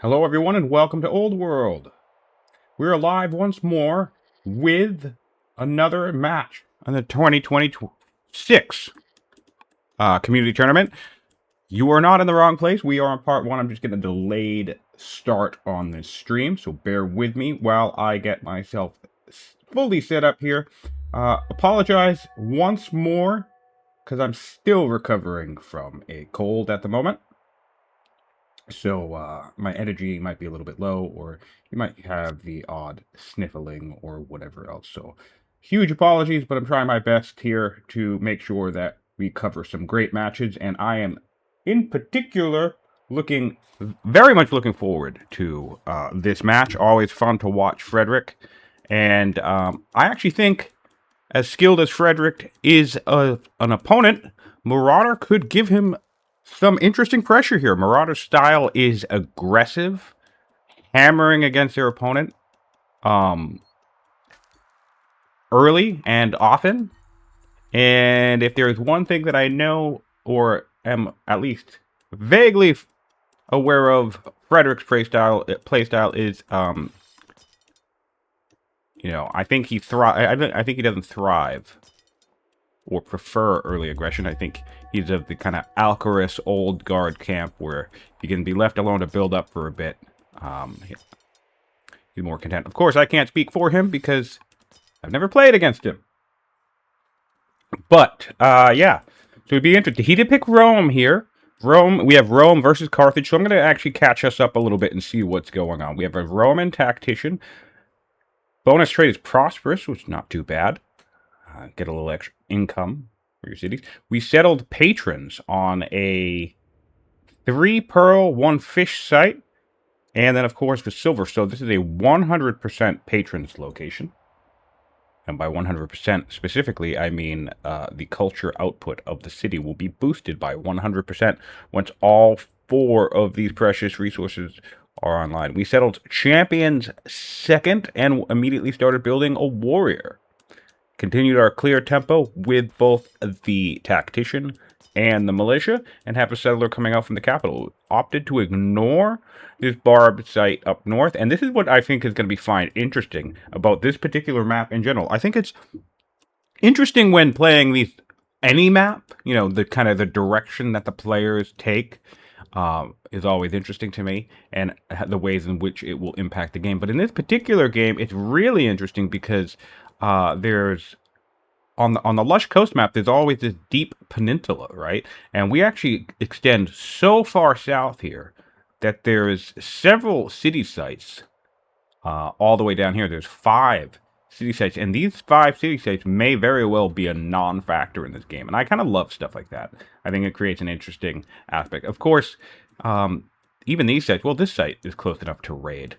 Hello, everyone, and welcome to Old World. We're live once more with another match on the 2026 Community Tournament. You are not in the wrong place. We are on part one. I'm just getting a delayed start on this stream, so bear with me while I get myself fully set up here. Apologize once more because I'm still recovering from a cold at the moment. So my energy might be a little bit low, or you might have the odd sniffling or whatever else. So huge apologies, but I'm trying my best here to make sure that we cover some great matches, and I am in particular very much looking forward to this match. Always fun to watch Frederik, and I actually think, as skilled as Frederik is an opponent, Marauder could give him some interesting pressure here. Marauder's style is aggressive, hammering against their opponent early and often. And if there's one thing that I know, or am at least vaguely aware of, Frederik's playstyle is, I think I think he doesn't thrive or prefer early aggression. I think he's of the kind of Alcaris old guard camp where he can be left alone to build up for a bit. He's more content. Of course, I can't speak for him because I've never played against him. But, yeah. So it'd be interesting. He did pick Rome here. We have Rome versus Carthage, so I'm going to actually catch us up a little bit and see what's going on. We have a Roman tactician. Bonus trade is prosperous, which is not too bad. Get a little extra income for your cities. We settled patrons on a 3 pearl, 1 fish site. And then, of course, the silver. So this is a 100% patrons location. And by 100% specifically, I mean the culture output of the city will be boosted by 100% once all 4 of these precious resources are online. We settled champions second and immediately started building a warrior. Continued our clear tempo with both the tactician and the militia, and have a settler coming out from the capital. Opted to ignore this barbed site up north, and this is what I think is going to be interesting about this particular map in general. I think it's interesting when playing any map, the kind of the direction that the players take is always interesting to me, and the ways in which it will impact the game. But in this particular game, it's really interesting because there's on the lush coast map, there's always this deep peninsula, right? And we actually extend so far south here that there's several city sites all the way down here. There's 5 city sites, and these 5 city sites may very well be a non-factor in this game. And I kind of love stuff like that. I think it creates an interesting aspect. Of course, even these sites, well, this site is close enough to raid.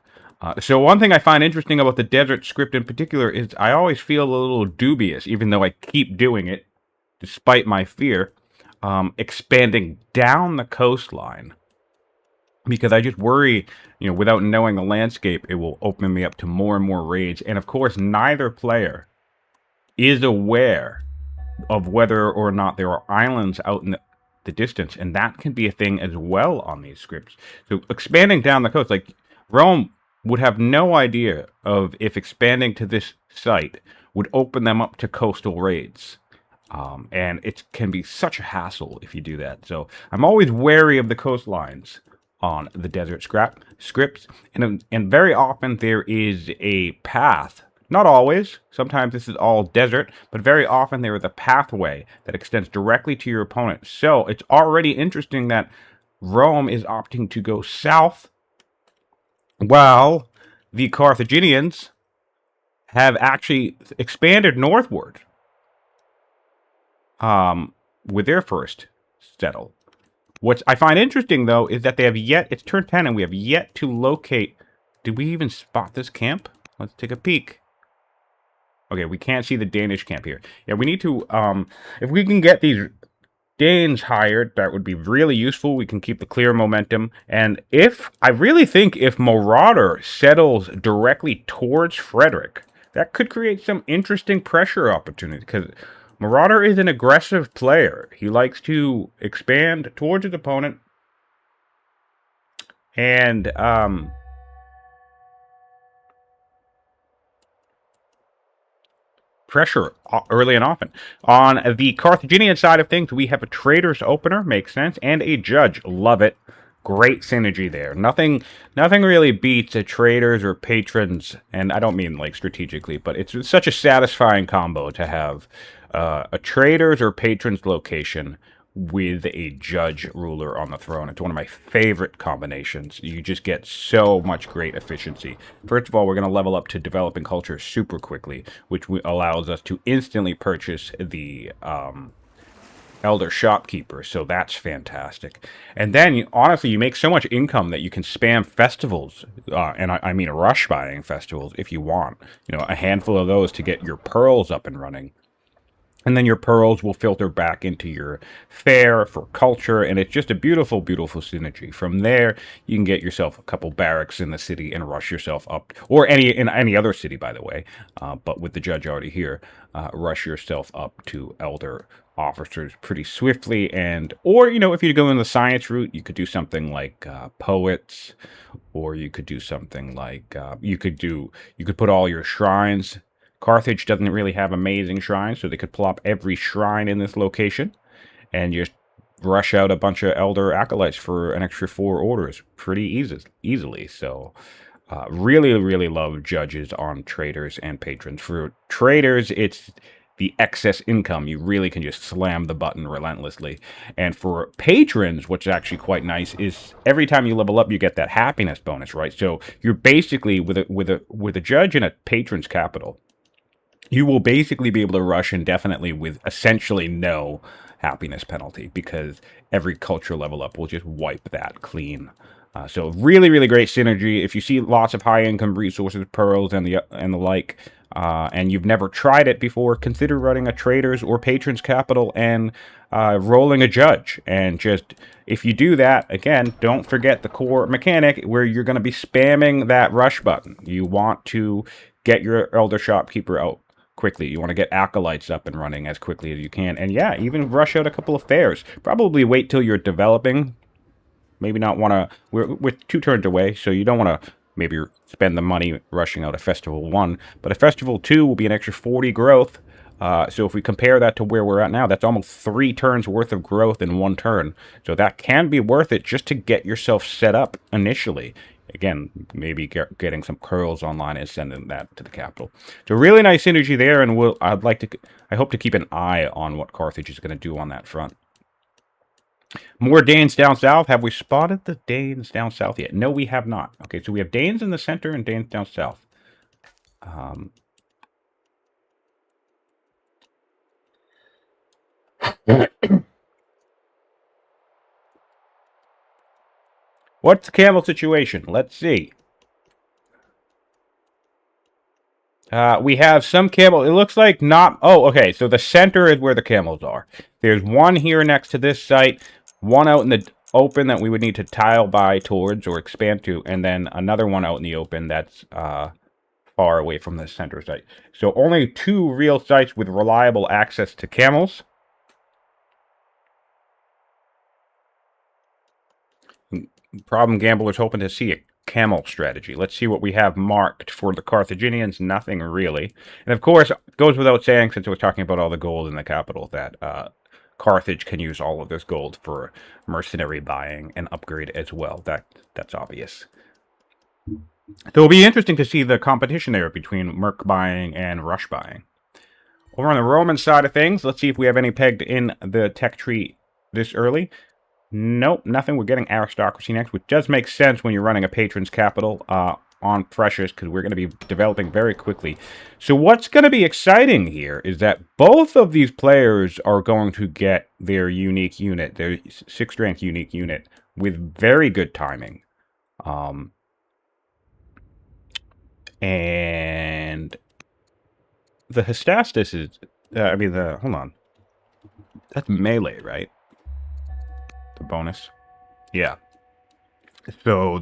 So one thing I find interesting about the desert script in particular is I always feel a little dubious, even though I keep doing it, despite my fear, expanding down the coastline. Because I just worry, without knowing the landscape, it will open me up to more and more raids. And of course, neither player is aware of whether or not there are islands out in the distance. And that can be a thing as well on these scripts. So expanding down the coast, like Rome would have no idea of if expanding to this site would open them up to coastal raids. And it can be such a hassle if you do that. So I'm always wary of the coastlines on the desert scripts. And very often there is a path. Not always. Sometimes this is all desert. But very often there is a pathway that extends directly to your opponent. So it's already interesting that Rome is opting to go south, while the Carthaginians have actually expanded northward with their first settle. What I find interesting, though, is that it's turn 10, and we have yet to locate. Did we even spot this camp? Let's take a peek. Okay, we can't see the Danish camp here. Yeah, we need to, if we can get these Danes hired, that would be really useful. We can keep the clear momentum. And I really think if Marauder settles directly towards Frederik, that could create some interesting pressure opportunities, because Marauder is an aggressive player. He likes to expand towards his opponent And pressure early and often. On the Carthaginian side of things, we have a trader's opener, makes sense, and a judge. Love it. Great synergy there. Nothing really beats a traders or patrons, and I don't mean like strategically, but it's such a satisfying combo to have a traders or patrons location with a judge ruler on the throne. It's one of my favorite combinations. You just get so much great efficiency. First of all, we're going to level up to developing culture super quickly, which allows us to instantly purchase the elder shopkeeper, so that's fantastic. And then, honestly, you make so much income that you can spam festivals, and I mean rush buying festivals if you want. You know, a handful of those to get your pearls up and running. And then your pearls will filter back into your fair for culture, and it's just a beautiful, beautiful synergy. From there, you can get yourself a couple barracks in the city and rush yourself up, or in any other city, by the way. But with the judge already here, rush yourself up to elder officers pretty swiftly. And or if you go in the science route, you could do something like poets, or you could do something like you could put all your shrines. Carthage doesn't really have amazing shrines, so they could plop every shrine in this location and just rush out a bunch of elder acolytes for an extra 4 orders pretty easily. So really, really love judges on traders and patrons. For traders, it's the excess income. You really can just slam the button relentlessly. And for patrons, what's actually quite nice is every time you level up, you get that happiness bonus, right? So you're basically with a judge in a patron's capital, you will basically be able to rush indefinitely with essentially no happiness penalty because every culture level up will just wipe that clean. So really, really great synergy. If you see lots of high income resources, pearls, and the like, and you've never tried it before, consider running a traders or patrons capital and rolling a judge. And just if you do that, again, don't forget the core mechanic where you're going to be spamming that rush button. You want to get your elder shopkeeper out quickly. You want to get acolytes up and running as quickly as you can. And yeah, even rush out a couple of fairs. Probably wait till you're developing. Maybe not want to... We're 2 turns away, so you don't want to maybe spend the money rushing out a Festival 1. But a Festival 2 will be an extra 40 growth. So if we compare that to where we're at now, that's almost 3 turns worth of growth in 1 turn. So that can be worth it just to get yourself set up initially. Again, maybe getting some curls online and sending that to the capital. So really nice synergy there, and I hope to keep an eye on what Carthage is going to do on that front. More Danes down south. Have we spotted the Danes down south yet? No, we have not. Okay, so we have Danes in the center and Danes down south. What's the camel situation? Let's see. We have some camel. It looks like not... Oh, okay. So the center is where the camels are. There's one here next to this site. One out in the open that we would need to tile by towards or expand to. And then another one out in the open that's far away from the center site. So only 2 real sites with reliable access to camels. Problem Gambler's hoping to see a camel strategy. Let's see what we have marked for the Carthaginians. Nothing really. And of course, it goes without saying, since we're talking about all the gold in the capital, that Carthage can use all of this gold for mercenary buying and upgrade as well. That's obvious. So it'll be interesting to see the competition there between merc buying and rush buying. Over on the Roman side of things, let's see if we have any pegged in the tech tree this early. Nope, nothing. We're getting aristocracy next, which does make sense when you're running a patron's capital on pressures, because we're going to be developing very quickly. So what's going to be exciting here is that both of these players are going to get their unique unit, their 6th rank unique unit, with very good timing. And the Hystastus is... hold on. That's melee, right? The bonus. Yeah. So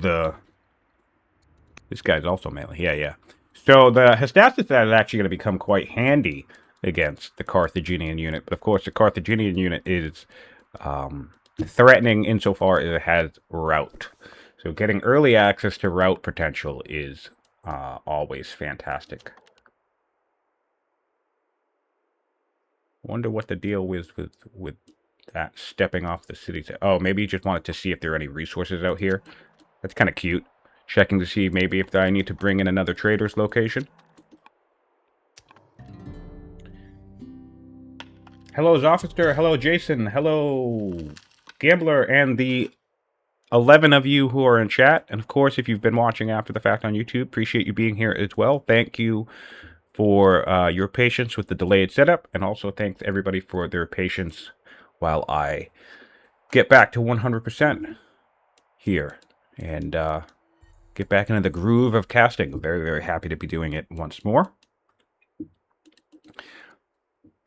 this guy's also melee. Yeah. So the Hystastus is actually going to become quite handy against the Carthaginian unit. But of course, the Carthaginian unit is threatening insofar as it has rout. So getting early access to route potential is always fantastic. Wonder what the deal was with that stepping off the city. Oh, maybe he just wanted to see if there are any resources out here. That's kind of cute. Checking to see maybe if I need to bring in another trader's location. Hello, Zoffister. Hello, Jason. Hello, Gambler, and the 11 of you who are in chat. And of course, if you've been watching after the fact on YouTube, appreciate you being here as well. Thank you for your patience with the delayed setup, and also thanks everybody for their patience while I get back to 100% here and get back into the groove of casting. Very, very happy to be doing it once more.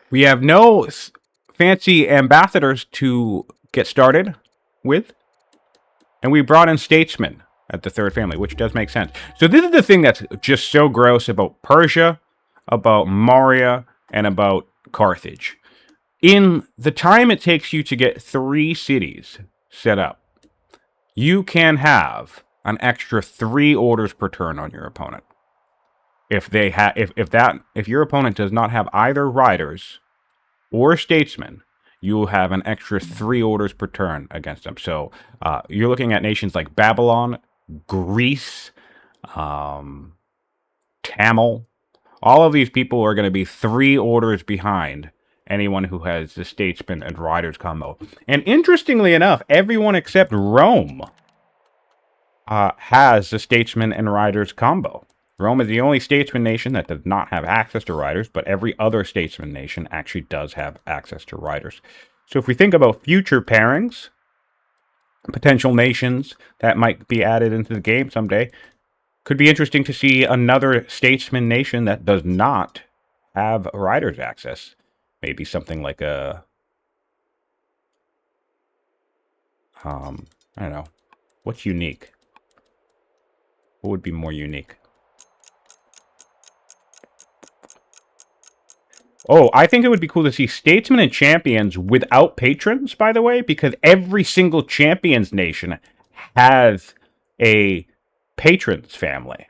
We have no fancy ambassadors to get started with, and we brought in statesmen at the third family, which does make sense. So this is the thing that's just so gross about Persia, about Moria, and about Carthage. In the time it takes you to get 3 cities set up, you can have an extra 3 orders per turn on your opponent. If your opponent does not have either riders or statesmen, you will have an extra 3 orders per turn against them. So you're looking at nations like Babylon, Greece, Tamil. All of these people are going to be 3 orders behind anyone who has the statesman and riders combo. And interestingly enough, everyone except Rome has the statesman and riders combo. Rome is the only statesman nation that does not have access to riders, but every other statesman nation actually does have access to riders. So if we think about future pairings, potential nations that might be added into the game someday, could be interesting to see another statesman nation that does not have riders access. Maybe something like a, I don't know, what's unique? What would be more unique? Oh, I think it would be cool to see statesmen and champions without patrons, by the way, because every single champions nation has a patrons family,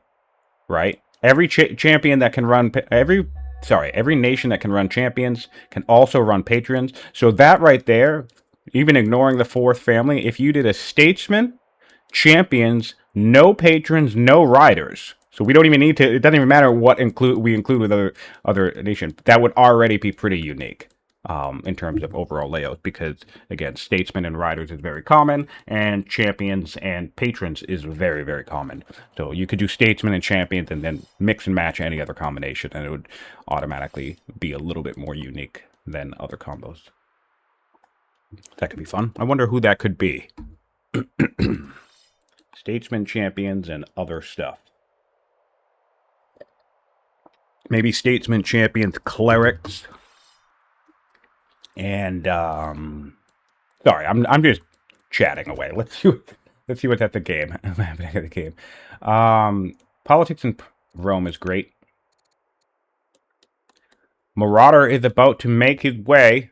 right? Every champion that can run every nation that can run champions can also run patrons. So that right there, even ignoring the 4th family, if you did a statesman, champions, no patrons, no riders. So we don't even need to, it doesn't even matter what we include with other nations. That would already be pretty unique in terms of overall layout, because again, statesmen and riders is very common, and champions and patrons is very, very common. So you could do statesmen and champions and then mix and match any other combination, and it would automatically be a little bit more unique than other combos. That could be fun. I wonder who that could be. Statesmen, champions, and other stuff. Maybe statesmen, champions, clerics, and sorry, I'm just chatting away. Let's see what's at the game. Politics in Rome is great. Marauder is about to make his way.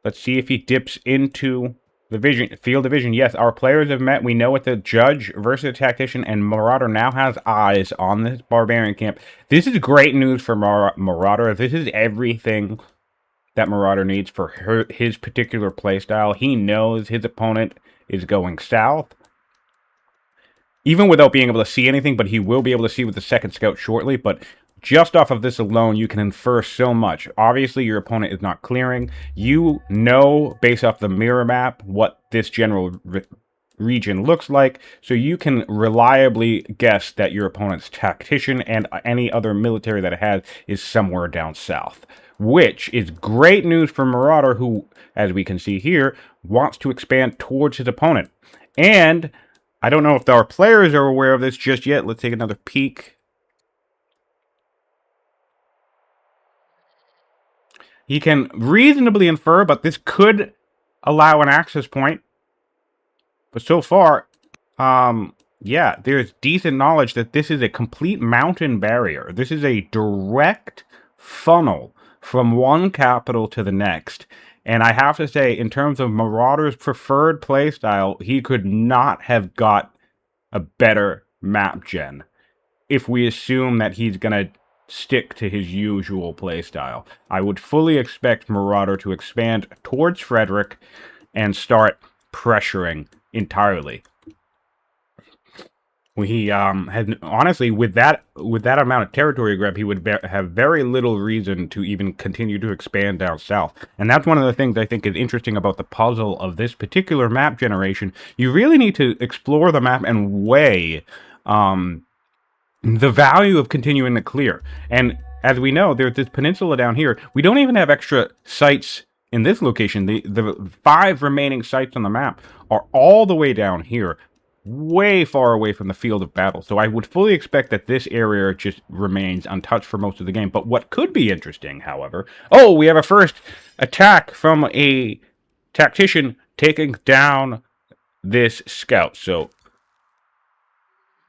Let's see if he dips into the field of vision. Yes, our players have met. We know what the judge versus the tactician, and Marauder now has eyes on this barbarian camp. This is great news for Marauder. This is everything that Marauder needs for his particular playstyle. He knows his opponent is going south, even without being able to see anything, but he will be able to see with the second scout shortly. But just off of this alone, you can infer so much. Obviously, your opponent is not clearing. You know, based off the mirror map, what this general region looks like, so you can reliably guess that your opponent's tactician and any other military that it has is somewhere down south, which is great news for Marauder, who, as we can see here, wants to expand towards his opponent. And I don't know if our players are aware of this just yet. Let's take another peek. He can reasonably infer, but this could allow an access point. But so far, yeah, there's decent knowledge that this is a complete mountain barrier. This is a direct funnel from one capital to the next. And I have to say, in terms of Marauder's preferred playstyle, he could not have got a better map gen if we assume that he's going to stick to his usual playstyle. I would fully expect Marauder to expand towards Frederik and start pressuring entirely. He had honestly with that amount of territory grab, he would have very little reason to even continue to expand down south. And that's one of the things I think is interesting about the puzzle of this particular map generation. You really need to explore the map and weigh the value of continuing to clear. And as we know, there's this peninsula down here. We don't even have extra sites in this location. The 5 remaining sites on the map are all the way down here, way far away from the field of battle. So I would fully expect that this area just remains untouched for most of the game. But what could be interesting, however... Oh, we have a first attack from a tactician taking down this scout. So,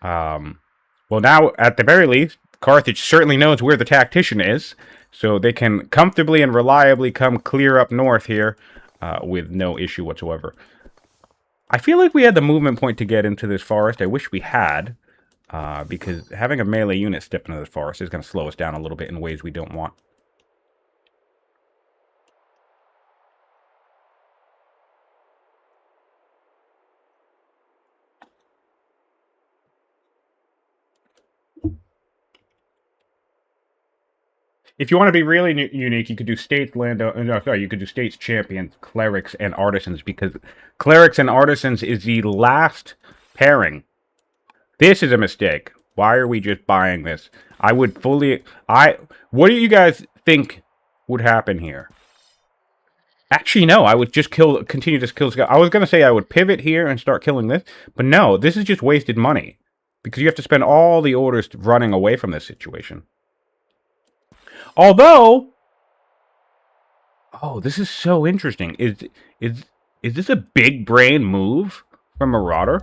well, now, at the very least, Carthage certainly knows where the tactician is. So they can comfortably and reliably come clear up north here with no issue whatsoever. I feel like we had the movement point to get into this forest. I wish we had, because having a melee unit step into the forest is going to slow us down a little bit in ways we don't want. If you want to be really unique, you could do states, you could do states, champions, clerics, and artisans, because clerics and artisans is the last pairing. This is a mistake. Why are we just buying this? I would fully... What do you guys think would happen here? Actually, no, I would just continue to kill scout. I was going to say I would pivot here and start killing this, but no, this is just wasted money, because you have to spend all the orders running away from this situation. Although, oh, this is so interesting. Is this a big brain move from Marauder?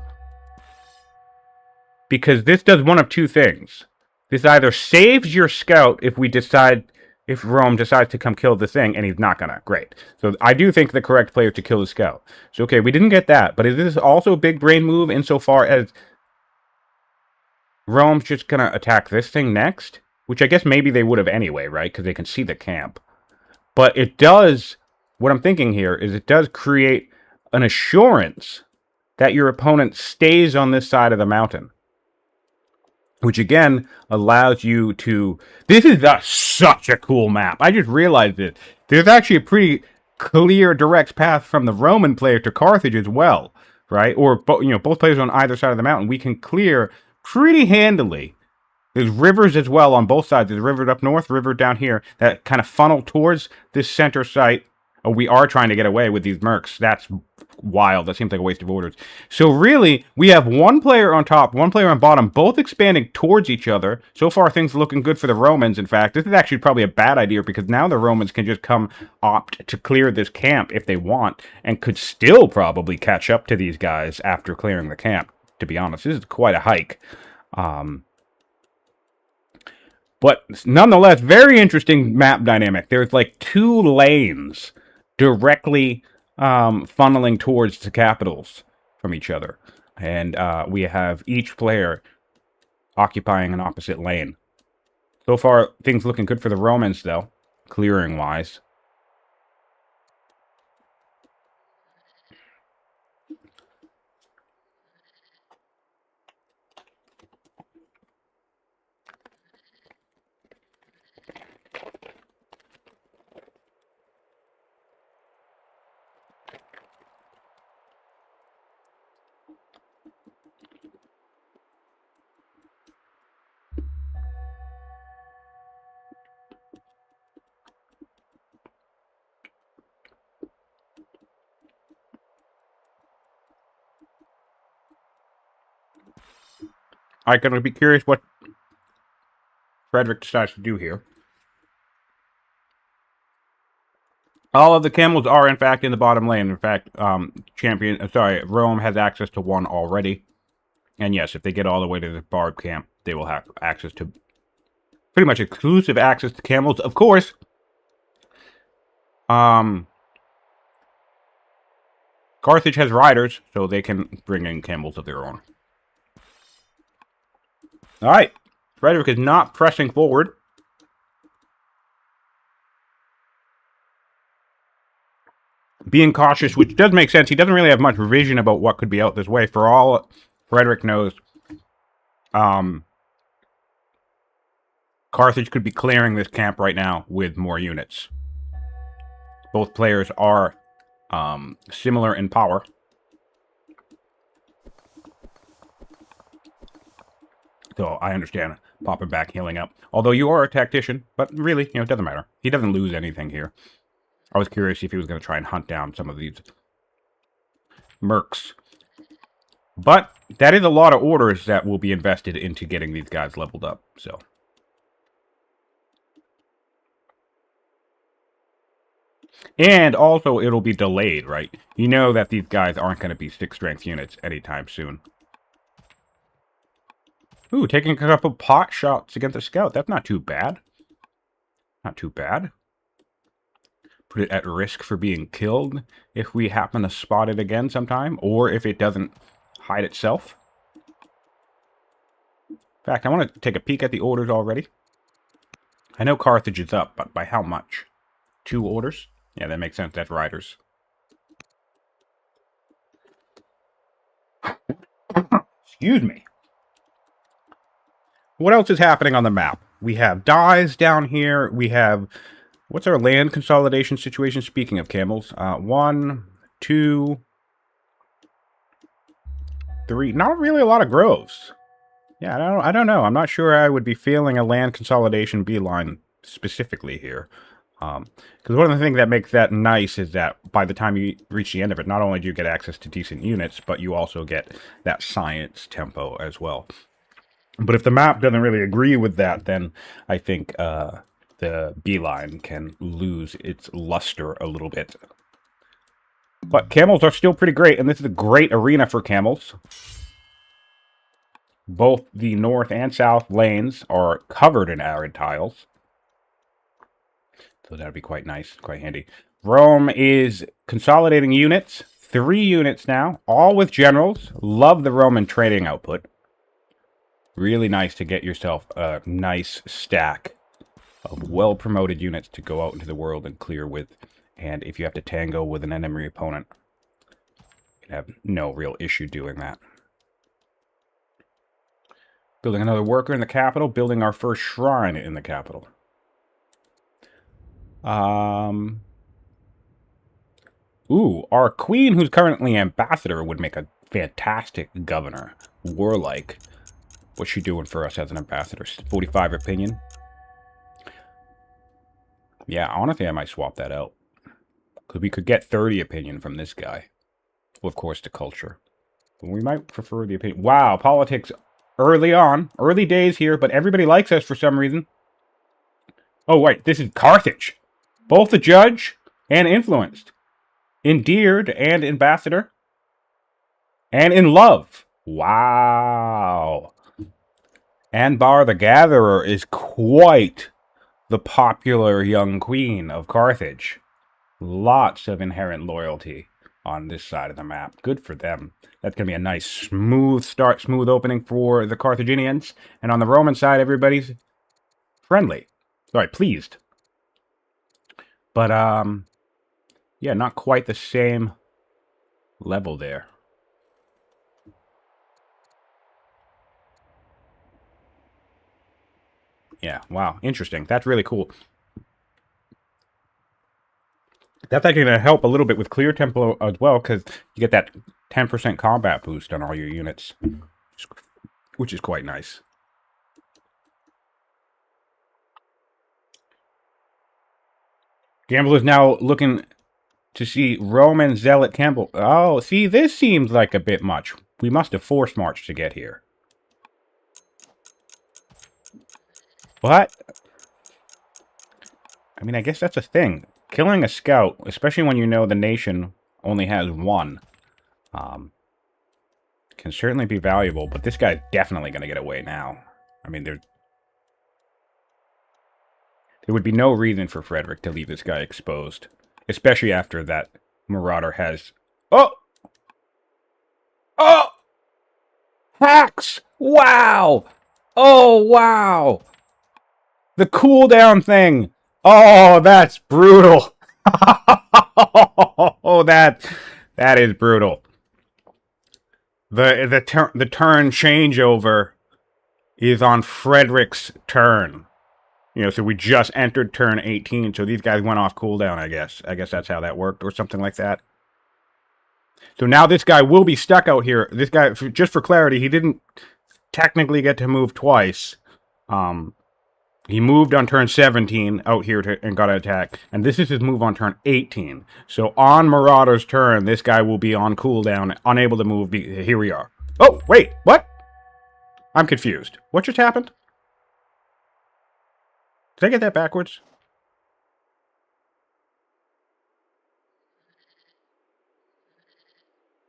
Because this does one of two things. This either saves your scout if Rome decides to come kill the thing, and he's not gonna. Great. So I do think the correct player to kill the scout. So okay, we didn't get that, but is this also a big brain move insofar as Rome's just gonna attack this thing next? Which I guess maybe they would have anyway, right? Because they can see the camp. But it does... What I'm thinking here is it does create an assurance that your opponent stays on this side of the mountain. Which, again, allows you to... This is such a cool map. I just realized it. There's actually a pretty clear, direct path from the Roman player to Carthage as well, right? Or, both players on either side of the mountain. We can clear pretty handily. There's rivers as well on both sides. There's a river up north, river down here that kind of funnel towards this center site. Oh, we are trying to get away with these mercs. That's wild. That seems like a waste of orders. So really, we have one player on top, one player on bottom, both expanding towards each other. So far, things are looking good for the Romans, in fact. This is actually probably a bad idea because now the Romans can just opt to clear this camp if they want and could still probably catch up to these guys after clearing the camp, to be honest. This is quite a hike. But nonetheless, very interesting map dynamic. There's like 2 lanes directly funneling towards the capitals from each other. And we have each player occupying an opposite lane. So far, things looking good for the Romans, though, clearing-wise. I'm going to be curious what Frederik decides to do here. All of the camels are, in fact, in the bottom lane. In fact, Rome has access to one already. And yes, if they get all the way to the Barb camp, they will have access to pretty much exclusive access to camels. Of course, Carthage has riders, so they can bring in camels of their own. Alright. Frederik is not pressing forward. Being cautious, which does make sense. He doesn't really have much vision about what could be out this way. For all Frederik knows, Carthage could be clearing this camp right now with more units. Both players are similar in power. So I understand popping back, healing up. Although you are a tactician, but really, it doesn't matter. He doesn't lose anything here. I was curious if he was going to try and hunt down some of these mercs. But that is a lot of orders that will be invested into getting these guys leveled up, so. And also, it'll be delayed, right? You know that these guys aren't going to be 6-strength units anytime soon. Ooh, taking a couple pot shots against the scout. That's not too bad. Not too bad. Put it at risk for being killed if we happen to spot it again sometime, or if it doesn't hide itself. In fact, I want to take a peek at the orders already. I know Carthage is up, but by how much? 2 orders? Yeah, that makes sense. That's riders. Excuse me. What else is happening on the map? We have dyes down here. We have... What's our land consolidation situation? Speaking of camels. 1, 2, 3. Not really a lot of groves. Yeah, I don't know. I'm not sure I would be feeling a land consolidation beeline specifically here. Because one of the things that makes that nice is that by the time you reach the end of it, not only do you get access to decent units, but you also get that science tempo as well. But if the map doesn't really agree with that, then I think the beeline can lose its luster a little bit. But camels are still pretty great, and this is a great arena for camels. Both the north and south lanes are covered in arid tiles. So that'll be quite nice, quite handy. Rome is consolidating units. 3 units now, all with generals. Love the Roman trading output. Really nice to get yourself a nice stack of well-promoted units to go out into the world and clear with. And if you have to tango with an enemy opponent, you have no real issue doing that. Building another worker in the capital, building our first shrine in the capital. Ooh, our queen, who's currently ambassador, would make a fantastic governor. Warlike. What's she doing for us as an ambassador? 45 opinion. Yeah, honestly, I might swap that out. Because we could get 30 opinion from this guy. Well, of course, the culture. But we might prefer the opinion. Wow, politics early on. Early days here, but everybody likes us for some reason. Oh, wait, this is Carthage. Both the judge and influenced. Endeared and ambassador. And in love. Wow. Anbar the Gatherer is quite the popular young queen of Carthage. Lots of inherent loyalty on this side of the map. Good for them. That's going to be a nice smooth start, smooth opening for the Carthaginians. And on the Roman side, everybody's friendly. Sorry, pleased. But, yeah, not quite the same level there. Yeah, wow, interesting. That's really cool. That's actually going to help a little bit with clear tempo as well, because you get that 10% combat boost on all your units, which is quite nice. Gamble is now looking to see Roman Zealot Campbell. Oh, see, this seems like a bit much. We must have force marched to get here. What? I mean, I guess that's a thing. Killing a scout, especially when you know the nation only has 1, can certainly be valuable, but this guy's definitely going to get away now. I mean, there would be no reason for Frederik to leave this guy exposed, especially after that Marauder has... Oh! Oh! Hacks! Wow! Oh, wow! The cooldown thing! Oh, that's brutal! Oh, that is brutal. The turn changeover is on Frederik's turn. You know, so we just entered turn 18, so these guys went off cooldown, I guess. I guess that's how that worked, or something like that. So now this guy will be stuck out here. This guy, just for clarity, he didn't technically get to move twice. He moved on turn 17 out here and got an attack. And this is his move on turn 18. So on Marauder's turn, this guy will be on cooldown, unable to move. Here we are. Oh, wait, what? I'm confused. What just happened? Did I get that backwards?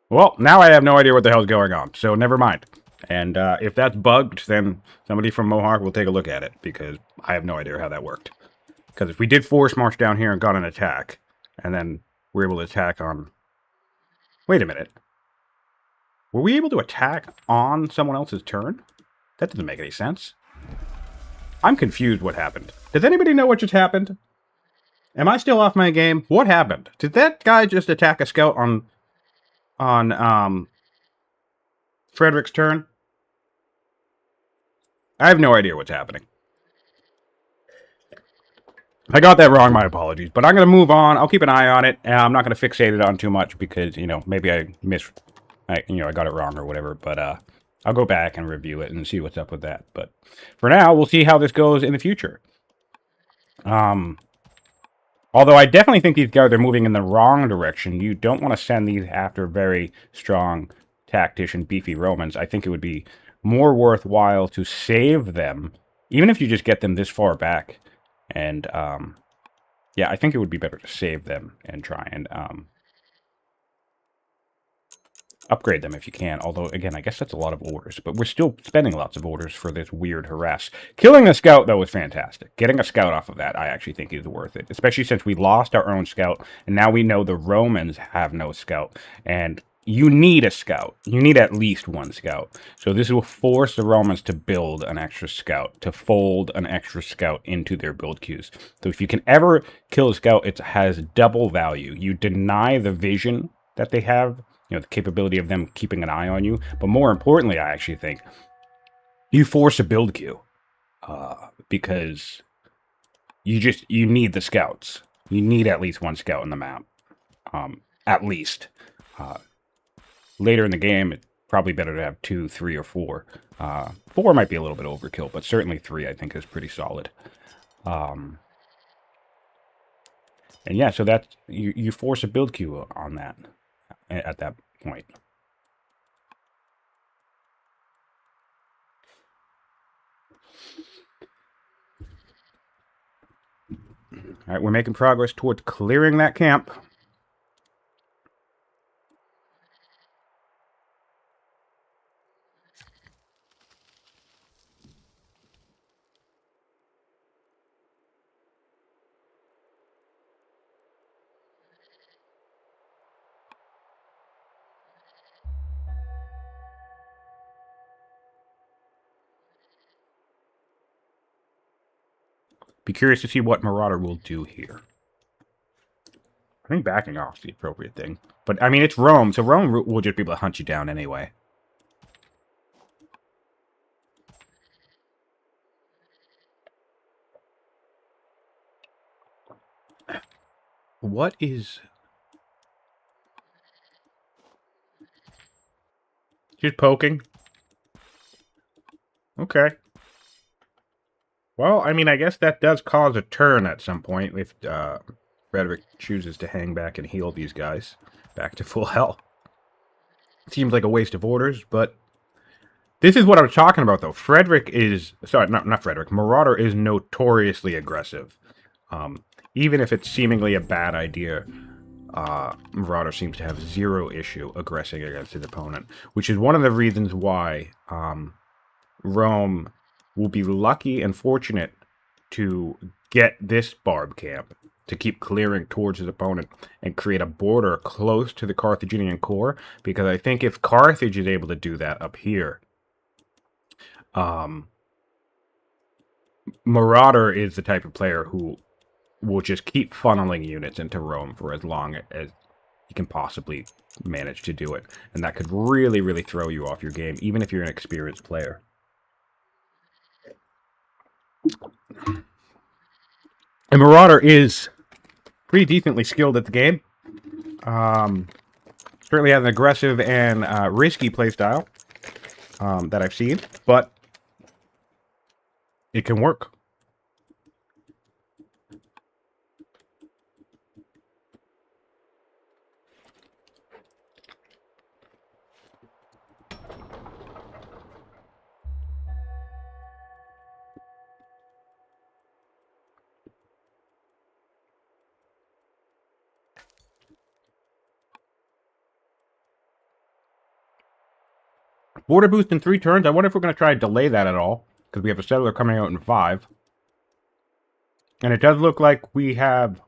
Well, now I have no idea what the hell's going on, so never mind. And if that's bugged, then somebody from Mohawk will take a look at it, because I have no idea how that worked. Because if we did force march down here and got an attack, and then we're able to attack on... Wait a minute. Were we able to attack on someone else's turn? That doesn't make any sense. I'm confused what happened. Does anybody know what just happened? Am I still off my game? What happened? Did that guy just attack a scout on Frederik's turn? I have no idea what's happening. If I got that wrong, my apologies. But I'm going to move on. I'll keep an eye on it. I'm not going to fixate it on too much because, you know, maybe I got it wrong or whatever. But I'll go back and review it and see what's up with that. But for now, we'll see how this goes in the future. Although I definitely think these guys are moving in the wrong direction. You don't want to send these after very strong tactician, beefy Romans. I think it would be more worthwhile to save them, even if you just get them this far back. And, yeah, I think it would be better to save them and try and upgrade them if you can. Although, again, I guess that's a lot of orders. But we're still spending lots of orders for this weird harass. Killing a scout, though, is fantastic. Getting a scout off of that, I actually think is worth it. Especially since we lost our own scout, and now we know the Romans have no scout. And you need a scout. You need at least one scout. So this will force the Romans to build an extra scout, to fold an extra scout into their build queues. So if you can ever kill a scout, it has double value. You deny the vision that they have, you know, the capability of them keeping an eye on you. But more importantly, I actually think you force a build queue because you need the scouts. You need at least one scout in the map, at least. Later in the game, it's probably better to have 2, 3, or 4. 4 might be a little bit overkill, but certainly 3 I think is pretty solid. And yeah, so that's you force a build queue on that at that point. All right, we're making progress towards clearing that camp. Be curious to see what Marauder will do here. I think backing off is the appropriate thing. But, I mean, it's Rome, so Rome will just be able to hunt you down anyway. What is... Just poking? Okay. Well, I mean, I guess that does cause a turn at some point if Frederik chooses to hang back and heal these guys back to full health. Seems like a waste of orders, but this is what I was talking about, though. Frederik is... Sorry, not Frederik. Marauder is notoriously aggressive. Even if it's seemingly a bad idea, Marauder seems to have zero issue aggressing against his opponent, which is one of the reasons why Rome will be lucky and fortunate to get this barb camp to keep clearing towards his opponent and create a border close to the Carthaginian core, because I think if Carthage is able to do that up here, Marauder is the type of player who will just keep funneling units into Rome for as long as he can possibly manage to do it. And that could really, really throw you off your game, even if you're an experienced player. And Marauder is pretty decently skilled at the game. Certainly has an aggressive and risky playstyle that I've seen, but it can work. Border boost in 3 turns. I wonder if we're going to try to delay that at all, because we have a settler coming out in 5. And it does look like we have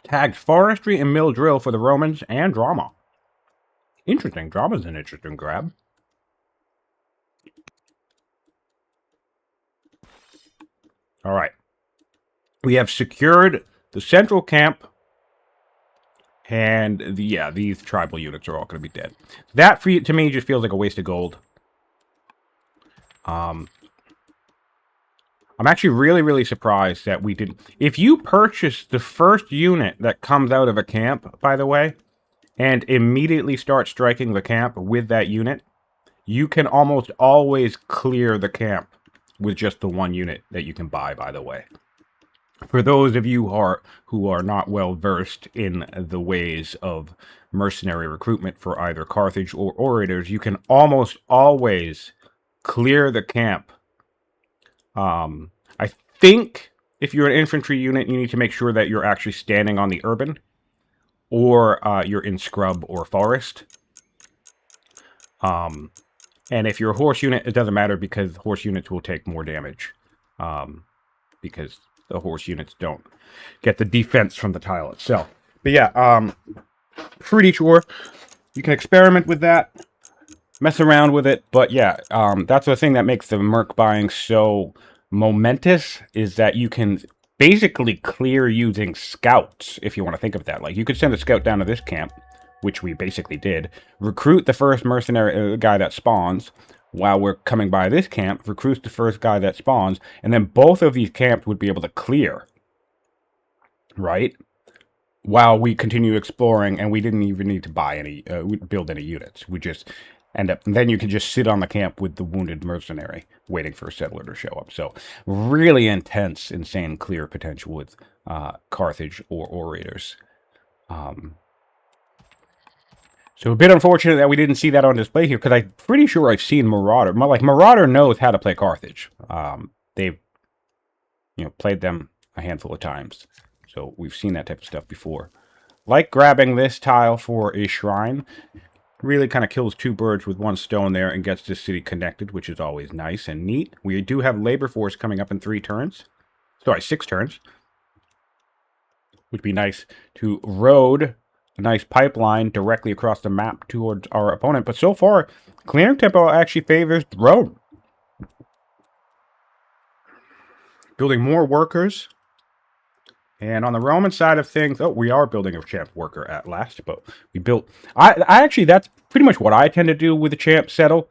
tagged forestry and mill drill for the Romans and drama. Interesting. Drama's an interesting grab. All right. We have secured the central camp. And these tribal units are all going to be dead. That, to me, just feels like a waste of gold. I'm actually really, really surprised that we didn't... If you purchase the first unit that comes out of a camp, by the way, and immediately start striking the camp with that unit, you can almost always clear the camp with just the one unit that you can buy, by the way. For those of you who are not well versed in the ways of mercenary recruitment for either Carthage or Orators, you can almost always clear the camp. I think if you're an infantry unit, you need to make sure that you're actually standing on the urban, or you're in scrub or forest. And if you're a horse unit, it doesn't matter, because horse units will take more damage. Because the horse units don't get the defense from the tile itself. But yeah, pretty sure you can experiment with that, mess around with it. But yeah, that's the thing that makes the merc buying so momentous, is that you can basically clear using scouts, if you want to think of that. Like, you could send a scout down to this camp, which we basically did, recruit the first mercenary guy that spawns, while we're coming by this camp, recruits the first guy that spawns, and then both of these camps would be able to clear, right? While we continue exploring, and we didn't even need to buy any, build any units. We just end up, and then you can just sit on the camp with the wounded mercenary, waiting for a settler to show up. So, really intense, insane clear potential with Carthage or Orators. So a bit unfortunate that we didn't see that on display here, because I'm pretty sure I've seen Marauder. Like, Marauder knows how to play Carthage. They've, played them a handful of times. So we've seen that type of stuff before. Like grabbing this tile for a shrine. Really kind of kills 2 birds with 1 stone there and gets this city connected, which is always nice and neat. We do have labor force coming up in 3 turns. Sorry, 6 turns. Would be nice to road a nice pipeline directly across the map towards our opponent. But so far, clearing tempo actually favors road. Building more workers. And on the Roman side of things, we are building a champ worker at last. But we built... I actually, that's pretty much what I tend to do with the champ settle.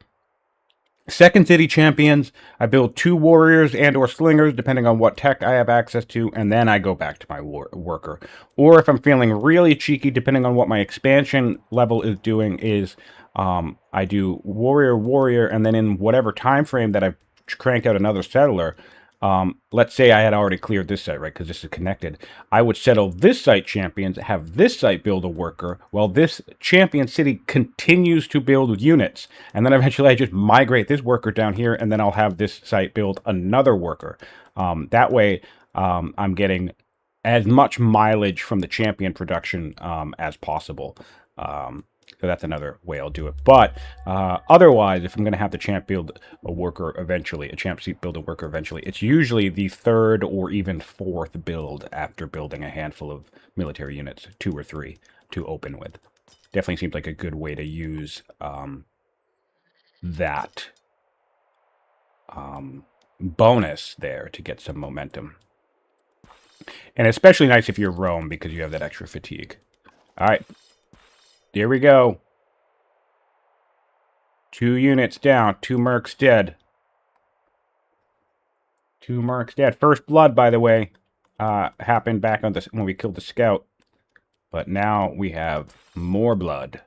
Second city champions, I build 2 warriors and or slingers, depending on what tech I have access to, and then I go back to my worker. Or if I'm feeling really cheeky, depending on what my expansion level is doing, is I do warrior, and then in whatever time frame that I've cranked out another settler, let's say I had already cleared this site, right, because this is connected. I would settle this site champions, have this site build a worker, while this champion city continues to build units. And then eventually I just migrate this worker down here, and then I'll have this site build another worker. That way, I'm getting as much mileage from the champion production as possible. So that's another way I'll do it. But otherwise, if I'm going to have the champ build a worker eventually, it's usually the 3rd or even 4th build after building a handful of military units, 2 or 3, to open with. Definitely seems like a good way to use that. bonus there to get some momentum. And especially nice if you're Rome because you have that extra fatigue. All right. Here we go. 2 units down. 2 mercs dead. 2 mercs dead. First blood, by the way, happened back on this when we killed the scout. But now we have more blood.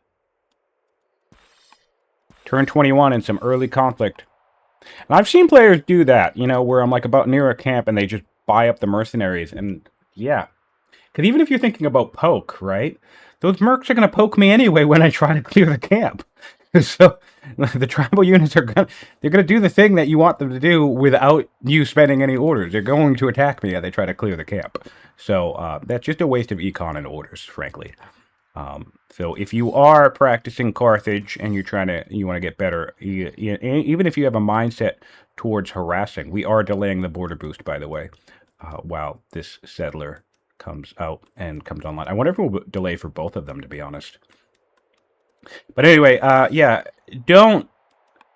Turn 21 and some early conflict. And I've seen players do that, you know, where I'm like about near a camp and they just buy up the mercenaries. And yeah. Because even if you're thinking about poke, right? Those mercs are going to poke me anyway when I try to clear the camp. So the tribal units are they're going to do the thing that you want them to do without you spending any orders. They're going to attack me as they try to clear the camp. So that's just a waste of econ and orders, frankly. So if you are practicing Carthage and you want to get better, even if you have a mindset towards harassing, we are delaying the border boost, by the way, while this settler comes out and comes online. I wonder if we'll delay for both of them, to be honest. But anyway, yeah,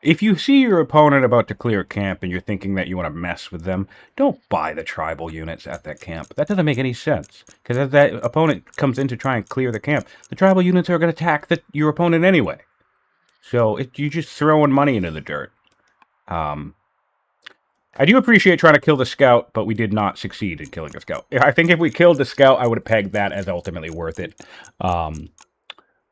if you see your opponent about to clear camp and you're thinking that you want to mess with them, don't buy the tribal units at that camp. That doesn't make any sense. Because as that opponent comes in to try and clear the camp, the tribal units are going to attack your opponent anyway. So you're just throwing money into the dirt. I do appreciate trying to kill the scout, but we did not succeed in killing the scout. I think if we killed the scout, I would have pegged that as ultimately worth it.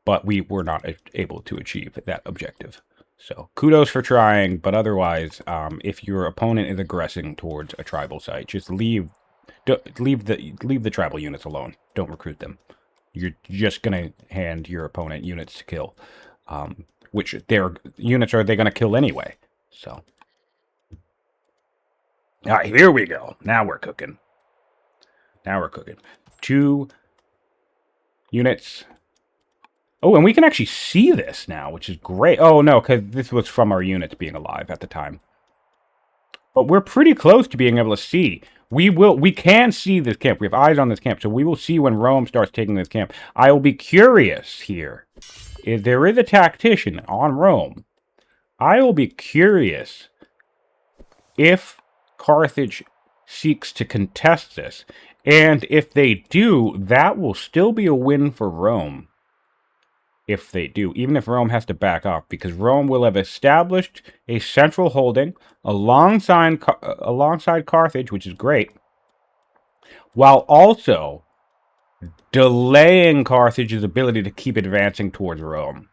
But we were not able to achieve that objective. So kudos for trying, but otherwise, if your opponent is aggressing towards a tribal site, just leave the tribal units alone. Don't recruit them. You're just gonna hand your opponent units to kill, which their units are they gonna kill anyway. So, all right, here we go. Now we're cooking. 2 units. Oh, and we can actually see this now, which is great. Oh, no, because this was from our units being alive at the time. But we're pretty close to being able to see. We can see this camp. We have eyes on this camp, so we will see when Rome starts taking this camp. I will be curious here. If there is a tactician on Rome, I will be curious if Carthage seeks to contest this. And if they do, that will still be a win for Rome. If they do, even if Rome has to back off, because Rome will have established a central holding alongside Carthage, which is great, while also delaying Carthage's ability to keep advancing towards Rome,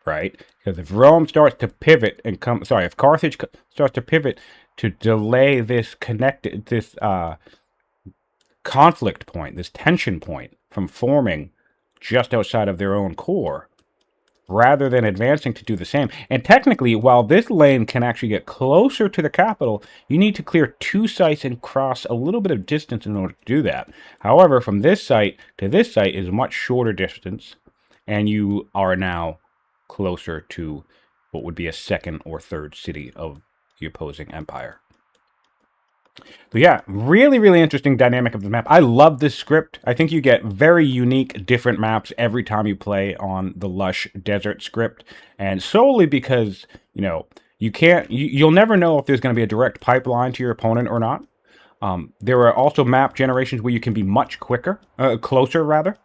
right? Because if Rome starts to pivot and if Carthage starts to pivot to delay this conflict point, this tension point from forming just outside of their own core, rather than advancing to do the same. And technically, while this lane can actually get closer to the capital, you need to clear 2 sites and cross a little bit of distance in order to do that. However, from this site to this site is a much shorter distance, and you are now closer to what would be a 2nd or 3rd city of the opposing empire. So yeah, really, really interesting dynamic of the map. I love this script. I think you get very unique, different maps every time you play on the Lush Desert script. And solely because, you know, you'll never know if there's going to be a direct pipeline to your opponent or not. There are also map generations where you can be much closer rather.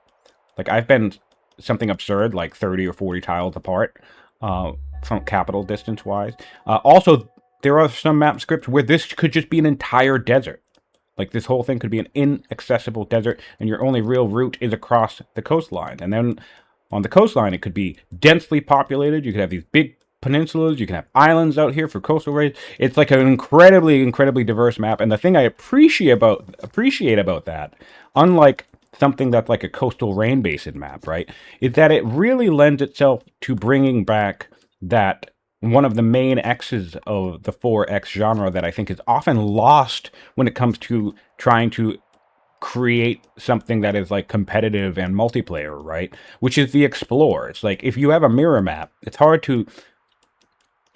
Like I've been something absurd, like 30 or 40 tiles apart from capital distance-wise. Also, there are some map scripts where this could just be an entire desert. Like this whole thing could be an inaccessible desert and your only real route is across the coastline. And then on the coastline, it could be densely populated. You could have these big peninsulas. You can have islands out here for coastal raids. It's like an incredibly, incredibly diverse map. And the thing I appreciate about that, unlike something that's like a coastal rain basin map, right, is that it really lends itself to bringing back that one of the main X's of the 4X genre that I think is often lost when it comes to trying to create something that is like competitive and multiplayer, right? Which is the explore. It's like if you have a mirror map, it's hard to,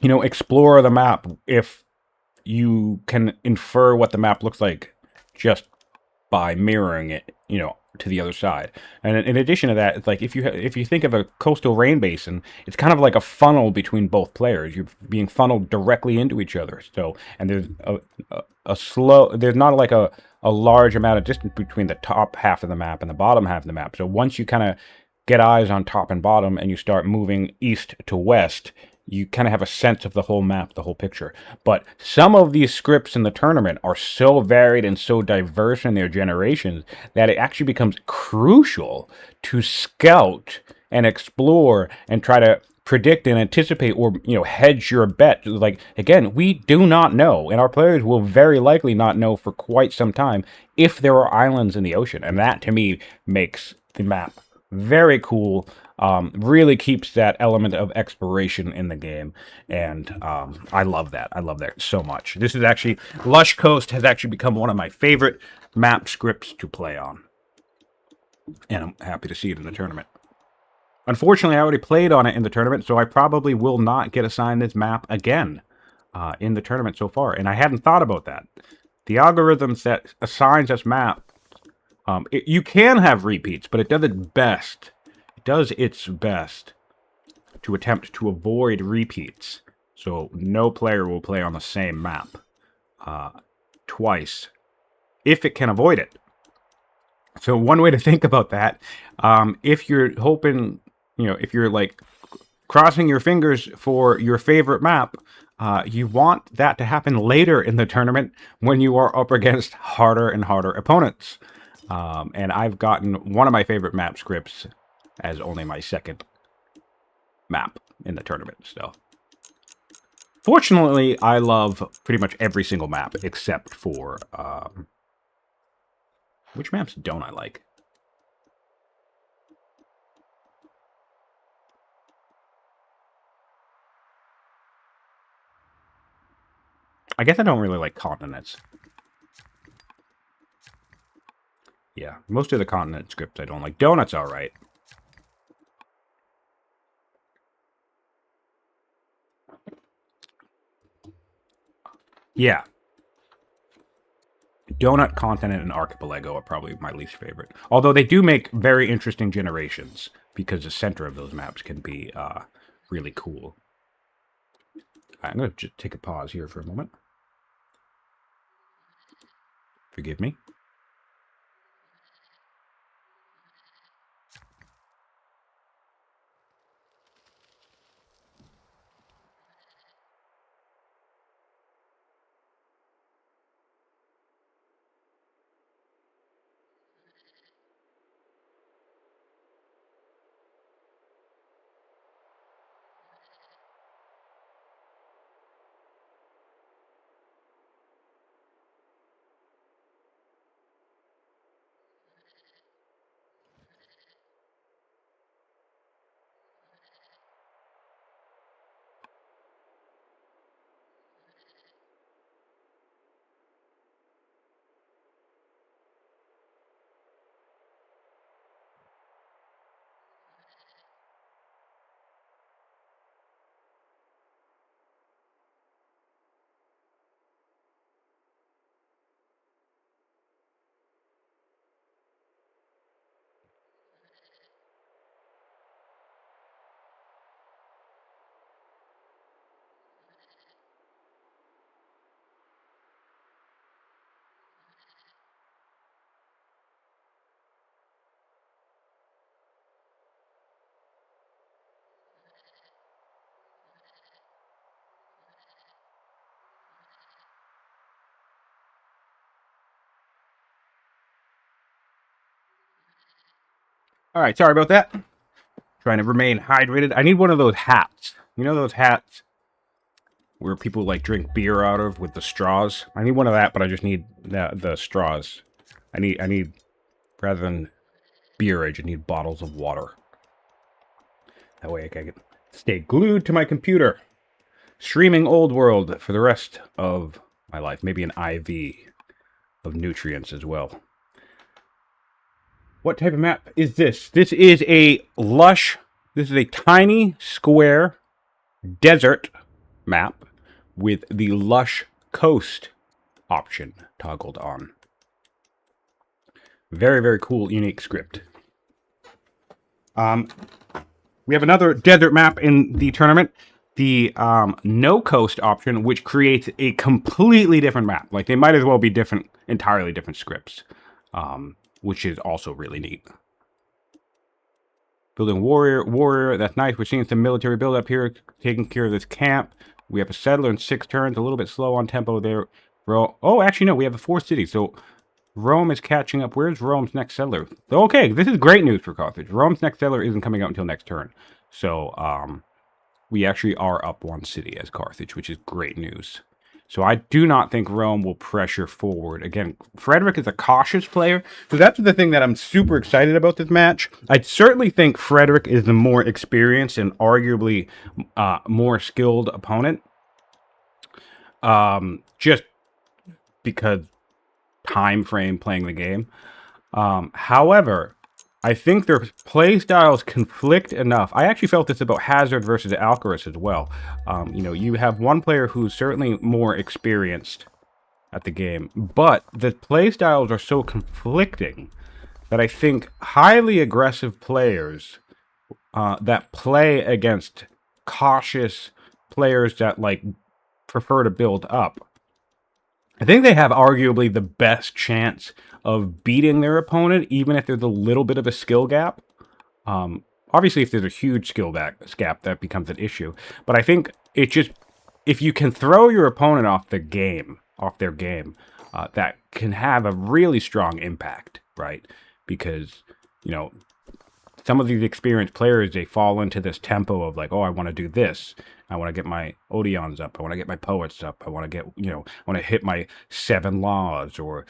you know, explore the map if you can infer what the map looks like just by mirroring it, you know, to the other side. And in addition to that, it's like if you think of a coastal rain basin, it's kind of like a funnel between both players. You're being funneled directly into each other. So, and there's there's not like a large amount of distance between the top half of the map and the bottom half of the map. So once you kind of get eyes on top and bottom and you start moving east to west, you kind of have a sense of the whole map, the whole picture. But some of these scripts in the tournament are so varied and so diverse in their generations that it actually becomes crucial to scout and explore and try to predict and anticipate, or hedge your bet. Like, again, we do not know, and our players will very likely not know for quite some time if there are islands in the ocean. And that, to me, makes the map very cool. Really keeps that element of exploration in the game, and I love that. I love that so much. This is actually, Lush Coast has actually become one of my favorite map scripts to play on, and I'm happy to see it in the tournament. Unfortunately, I already played on it in the tournament, so I probably will not get assigned this map again in the tournament so far, and I hadn't thought about that. The algorithm that assigns us map, you can have repeats, but it does its best to attempt to avoid repeats. So no player will play on the same map twice if it can avoid it. So one way to think about that, if you're hoping, if you're like crossing your fingers for your favorite map, you want that to happen later in the tournament when you are up against harder and harder opponents. And I've gotten one of my favorite map scripts as only my second map in the tournament. So, fortunately, I love pretty much every single map except for which maps don't I like? I guess I don't really like continents. Yeah, most of the continent scripts I don't like. Donut's all right. Yeah. Donut, Continent, and Archipelago are probably my least favorite. Although they do make very interesting generations, because the center of those maps can be really cool. I'm going to just take a pause here for a moment. Forgive me. All right, sorry about that. Trying to remain hydrated. I need one of those hats. You know those hats where people like drink beer out of with the straws? I need one of that, but I just need the straws. I need rather than beer, I just need bottles of water. That way I can stay glued to my computer, streaming Old World for the rest of my life. Maybe an IV of nutrients as well. What type of map is this? This is a lush, this is a tiny square desert map with the lush coast option toggled on. Very, very cool, unique script. We have another desert map in the tournament, the no coast option, which creates a completely different map. Like, they might as well be different, entirely different scripts, which is also really neat. Building warrior, that's nice. We're seeing some military build up here, taking care of this camp. We have a settler in 6 turns, a little bit slow on tempo there. Oh, actually, no, we have the 4 cities, so Rome is catching up. Where's Rome's next settler? Okay, this is great news for Carthage. Rome's next settler isn't coming out until next turn. So, we actually are up 1 city as Carthage, which is great news. So I do not think Rome will pressure forward. Again, Frederik is a cautious player. So that's the thing that I'm super excited about this match. I certainly think Frederik is the more experienced and arguably more skilled opponent. Just because time frame playing the game. However, I think their play styles conflict enough. I actually felt this about Hazard versus Alcaraz as well. You have one player who's certainly more experienced at the game, but the play styles are so conflicting that I think highly aggressive players that play against cautious players that prefer to build up, I think they have arguably the best chance of beating their opponent, even if there's a little bit of a skill gap. Obviously, if there's a huge skill gap, that becomes an issue. But I think if you can throw your opponent off their game, that can have a really strong impact, right? Because, some of these experienced players, they fall into this tempo of I want to do this. I want to get my Odeons up. I want to get my poets up. I want to get, I want to hit my 7 laws or,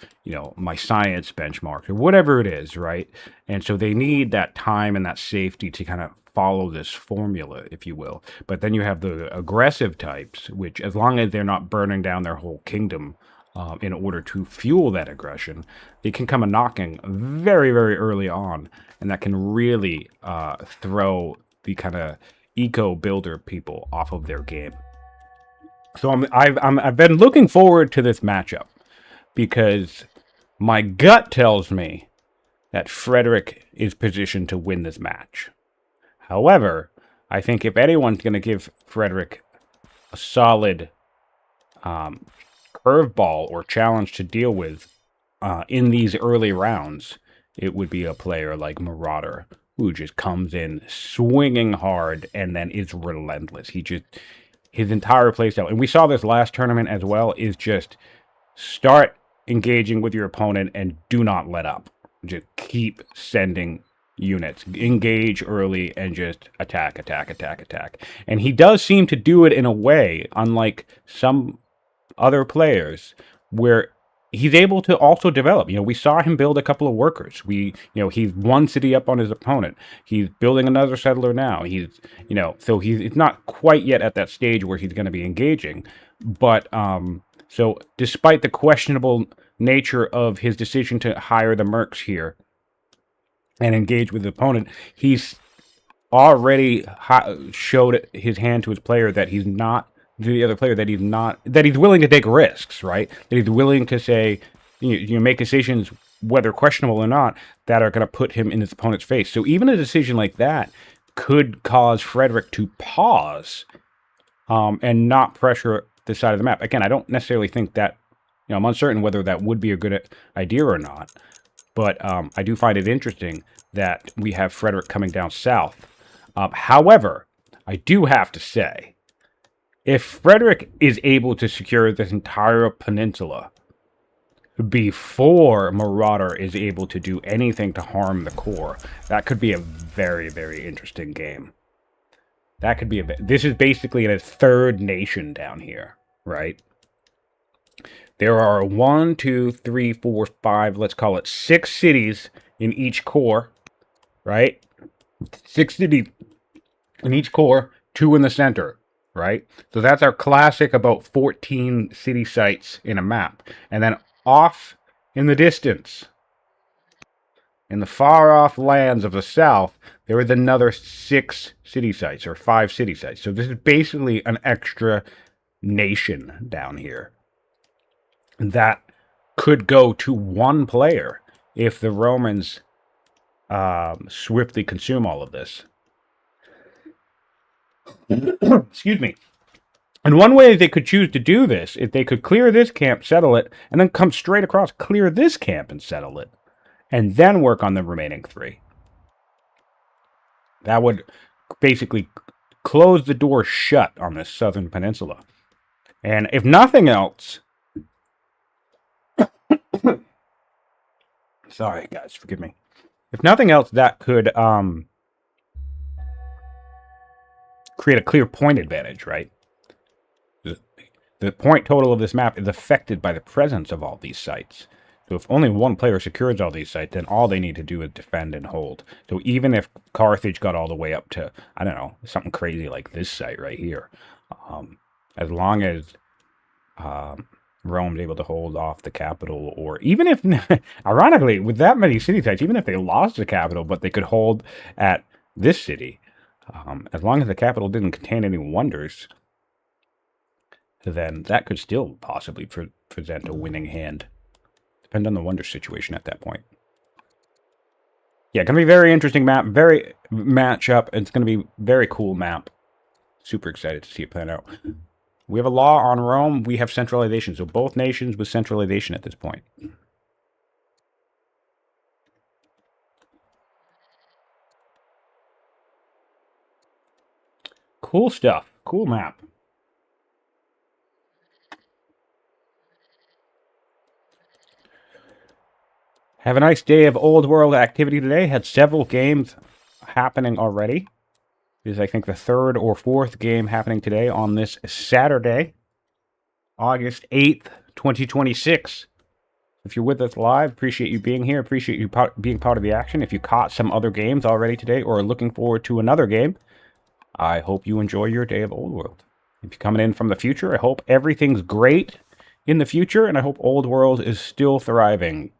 my science benchmarks or whatever it is, right? And so they need that time and that safety to kind of follow this formula, if you will. But then you have the aggressive types, which as long as they're not burning down their whole kingdom in order to fuel that aggression, they can come a knocking very, very early on. And that can really throw the kind of eco-builder people off of their game. So I've been looking forward to this matchup because my gut tells me that Frederik is positioned to win this match. However, I think if anyone's going to give Frederik a solid curveball or challenge to deal with in these early rounds, it would be a player like Marauder, who just comes in swinging hard and then is relentless. His entire playstyle, and we saw this last tournament as well, is just start engaging with your opponent and do not let up. Just keep sending units. Engage early and just attack. And he does seem to do it in a way, unlike some other players, where he's able to also develop. We saw him build a couple of workers. He's 1 city up on his opponent. He's building another settler now. So he's not quite yet at that stage where he's going to be engaging. But, so despite the questionable nature of his decision to hire the mercs here and engage with the opponent, he's already showed his hand to his player that he's not, the other player, that he's willing to take risks, right? That he's willing to say, make decisions, whether questionable or not, that are going to put him in his opponent's face. So even a decision like that could cause Frederik to pause and not pressure this side of the map. Again, I don't necessarily think that, I'm uncertain whether that would be a good idea or not. But I do find it interesting that we have Frederik coming down south. However, I do have to say, if Frederik is able to secure this entire peninsula before Marauder is able to do anything to harm the core, that could be a very, very interesting game. That could be this is basically a 3rd nation down here, right? There are 1, 2, 3, 4, 5, let's call it 6 cities in each core, right? 6 cities in each core, 2 in the center, right? So that's our classic about 14 city sites in a map. And then off in the distance, in the far-off lands of the south, there is another 6 city sites, or 5 city sites. So this is basically an extra nation down here that could go to 1 player if the Romans swiftly consume all of this. Excuse me. And one way they could choose to do this is they could clear this camp, settle it, and then come straight across, clear this camp and settle it, and then work on the remaining 3. That would basically close the door shut on this southern peninsula. And if nothing else... Sorry, guys, forgive me. If nothing else, that could create a clear point advantage, right? The point total of this map is affected by the presence of all these sites. So if only one player secures all these sites, then all they need to do is defend and hold. So even if Carthage got all the way up to, I don't know, something crazy like this site right here, as long as Rome's able to hold off the capital, or even if, ironically, with that many city sites, even if they lost the capital, but they could hold at this city, as long as the capital didn't contain any wonders, then that could still possibly present a winning hand. Depends on the wonder situation at that point. Yeah, going to be very interesting map, very matchup. It's going to be very cool map. Super excited to see it plan out. We have a law on Rome. We have centralization. So both nations with centralization at this point. Cool stuff. Cool map. Have a nice day of old world activity today. Had several games happening already. This is, I think, the 3rd or 4th game happening today on this Saturday, August 8th, 2026. If you're with us live, appreciate you being here. Appreciate you being part of the action. If you caught some other games already today or are looking forward to another game, I hope you enjoy your day of old world. If you're coming in from the future, I hope everything's great in the future, and I hope old world is still thriving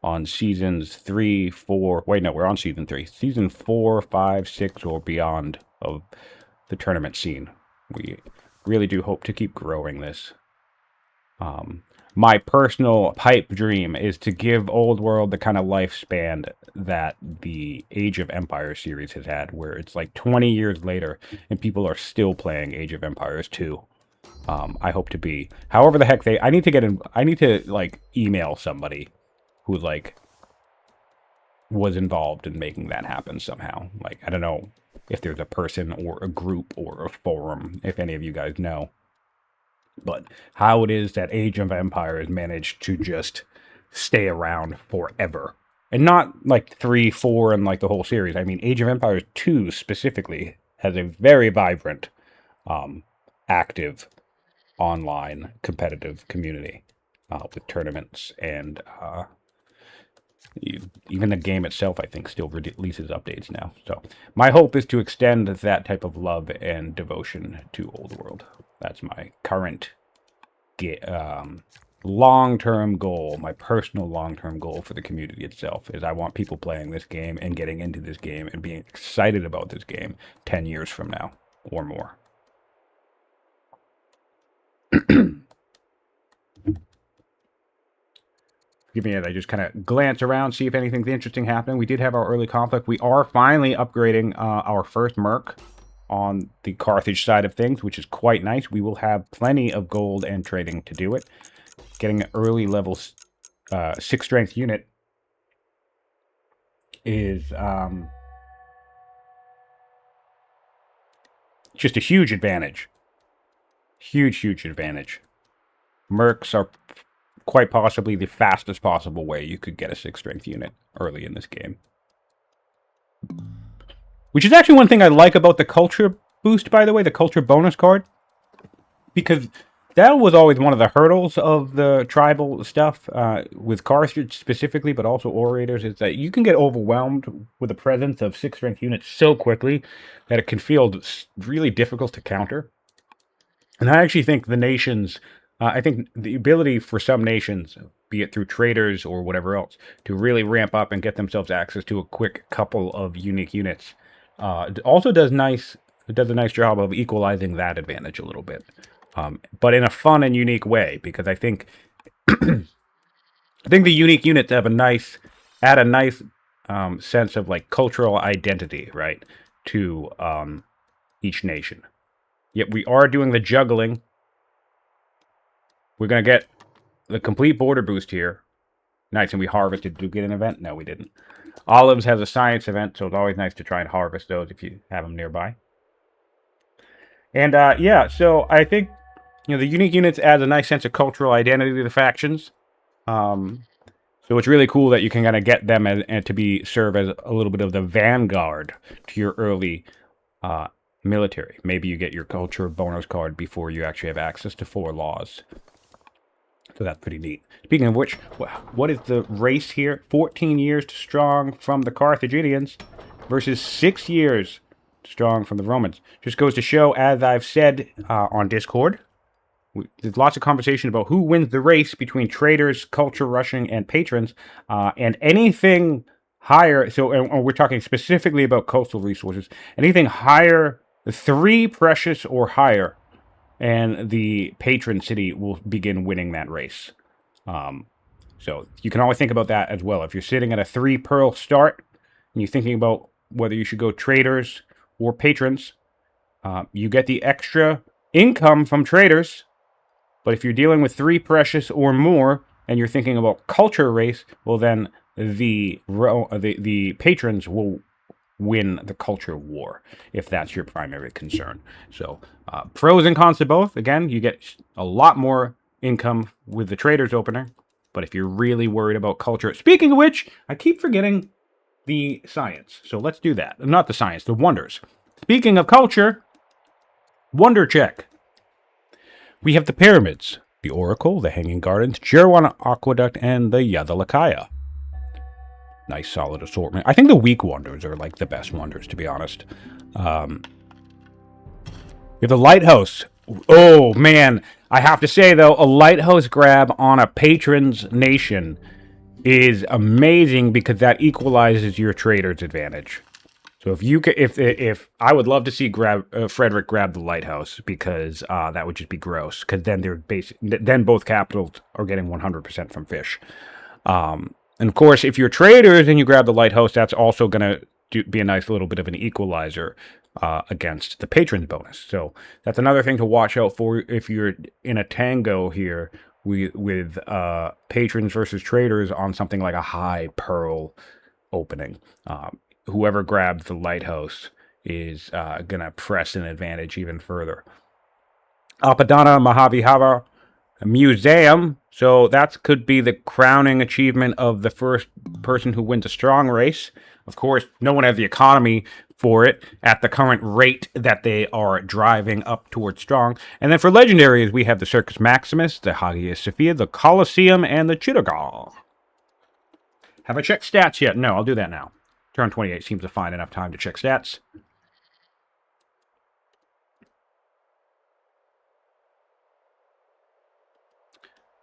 on seasons 3, 4... Wait, no, we're on season 3. Season 4, 5, 6, or beyond of the tournament scene. We really do hope to keep growing this. My personal pipe dream is to give Old World the kind of lifespan that the Age of Empires series has had, where it's like 20 years later and people are still playing Age of Empires 2. I hope to be... However the heck I need to, like, email somebody who, like, was involved in making that happen somehow. Like, I don't know if there's a person or a group or a forum, if any of you guys know. But how it is that Age of Empires managed to just stay around forever. And not, like, 3, 4, and, like, the whole series. I mean, Age of Empires 2 specifically has a very vibrant, active, online, competitive community with tournaments and... even the game itself, I think, still releases updates now. So my hope is to extend that type of love and devotion to Old World. That's my current long-term goal, my personal long-term goal for the community itself, is I want people playing this game and getting into this game and being excited about this game 10 years from now or more. Give me it. I just kind of glance around, see if anything's interesting happening. We did have our early conflict. We are finally upgrading our first merc on the Carthage side of things, which is quite nice. We will have plenty of gold and trading to do it. Getting an early level 6 strength unit is just a huge advantage. Huge advantage. Mercs are quite possibly the fastest possible way you could get a 6 strength unit early in this game. Which is actually one thing I like about the culture boost, by the way, the culture bonus card. Because that was always one of the hurdles of the tribal stuff, with Carthage specifically, but also Orators, is that you can get overwhelmed with the presence of 6 strength units so quickly that it can feel really difficult to counter. And I actually think the nations... I think the ability for some nations, be it through traders or whatever else, to really ramp up and get themselves access to a quick couple of unique units, also does a nice job of equalizing that advantage a little bit, but in a fun and unique way. Because I think the unique units have a nice add a nice sense of like cultural identity, right, to each nation. Yet we are doing the juggling. We're going to get the complete border boost here. Nice, and we harvested. Did we get an event? No, we didn't. Olives has a science event, so it's always nice to try and harvest those if you have them nearby. And yeah, so I think the unique units adds a nice sense of cultural identity to the factions. So it's really cool that you can kind of get them and to serve as a little bit of the vanguard to your early military. Maybe you get your culture bonus card before you actually have access to 4 laws. So that's pretty neat. Speaking of which, what is the race here? 14 years strong from the Carthaginians versus 6 years strong from the Romans. Just goes to show, as I've said on Discord, there's lots of conversation about who wins the race between traders, culture rushing, and patrons. And anything higher, and we're talking specifically about coastal resources, anything higher, 3 precious or higher, and the patron city will begin winning that race. So you can always think about that as well. If you're sitting at a 3 pearl start, and you're thinking about whether you should go traders or patrons, you get the extra income from traders. But if you're dealing with 3 precious or more, and you're thinking about culture race, well then the patrons will win the culture war, if that's your primary concern. So pros and cons to both. Again, you get a lot more income with the traders opener, but if you're really worried about culture, speaking of which, I keep forgetting the science, so let's do that. Not the science, the wonders. Speaking of culture, wonder check. We have the pyramids, the oracle, the hanging gardens, Jeroen aqueduct, and the Yadalakaya. Nice solid assortment. I think the weak wonders are like the best wonders, to be honest. We have the lighthouse. Oh man, I have to say though, a lighthouse grab on a patron's nation is amazing because that equalizes your trader's advantage. So if I would love to see Frederik grab the lighthouse, because that would just be gross. Because then both capitals are getting 100% from fish. And of course, if you're traders and you grab the lighthouse, that's also going to be a nice little bit of an equalizer against the patron's bonus. So that's another thing to watch out for if you're in a tango here with patrons versus traders on something like a high pearl opening. Whoever grabs the lighthouse is going to press an advantage even further. Apadana Mahavihara Museum. So that could be the crowning achievement of the first person who wins a strong race. Of course, no one has the economy for it at the current rate that they are driving up towards strong. And then for legendaries, we have the Circus Maximus, the Hagia Sophia, the Colosseum, and the Chittagong. Have I checked stats yet? No, I'll do that now. Turn 28 seems to find enough time to check stats.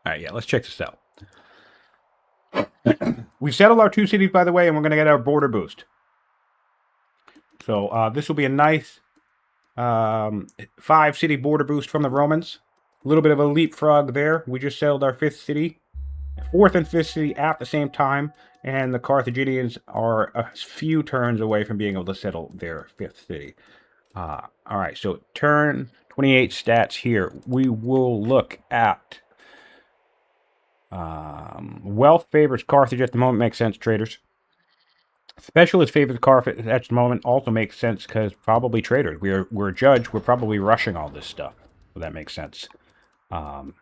All right, yeah, let's check this out. We've settled our 2 cities, by the way, and we're going to get our border boost. So this will be a nice 5-city border boost from the Romans. A little bit of a leapfrog there. We just settled our 5th city. 4th and 5th city at the same time, and the Carthaginians are a few turns away from being able to settle their 5th city. All right, so turn 28 stats here. We will look at wealth favors Carthage at the moment. Makes sense, traders. Specialist favors Carthage at the moment. Also makes sense because probably traders. We're a judge. We're probably rushing all this stuff. So that makes sense. Haven't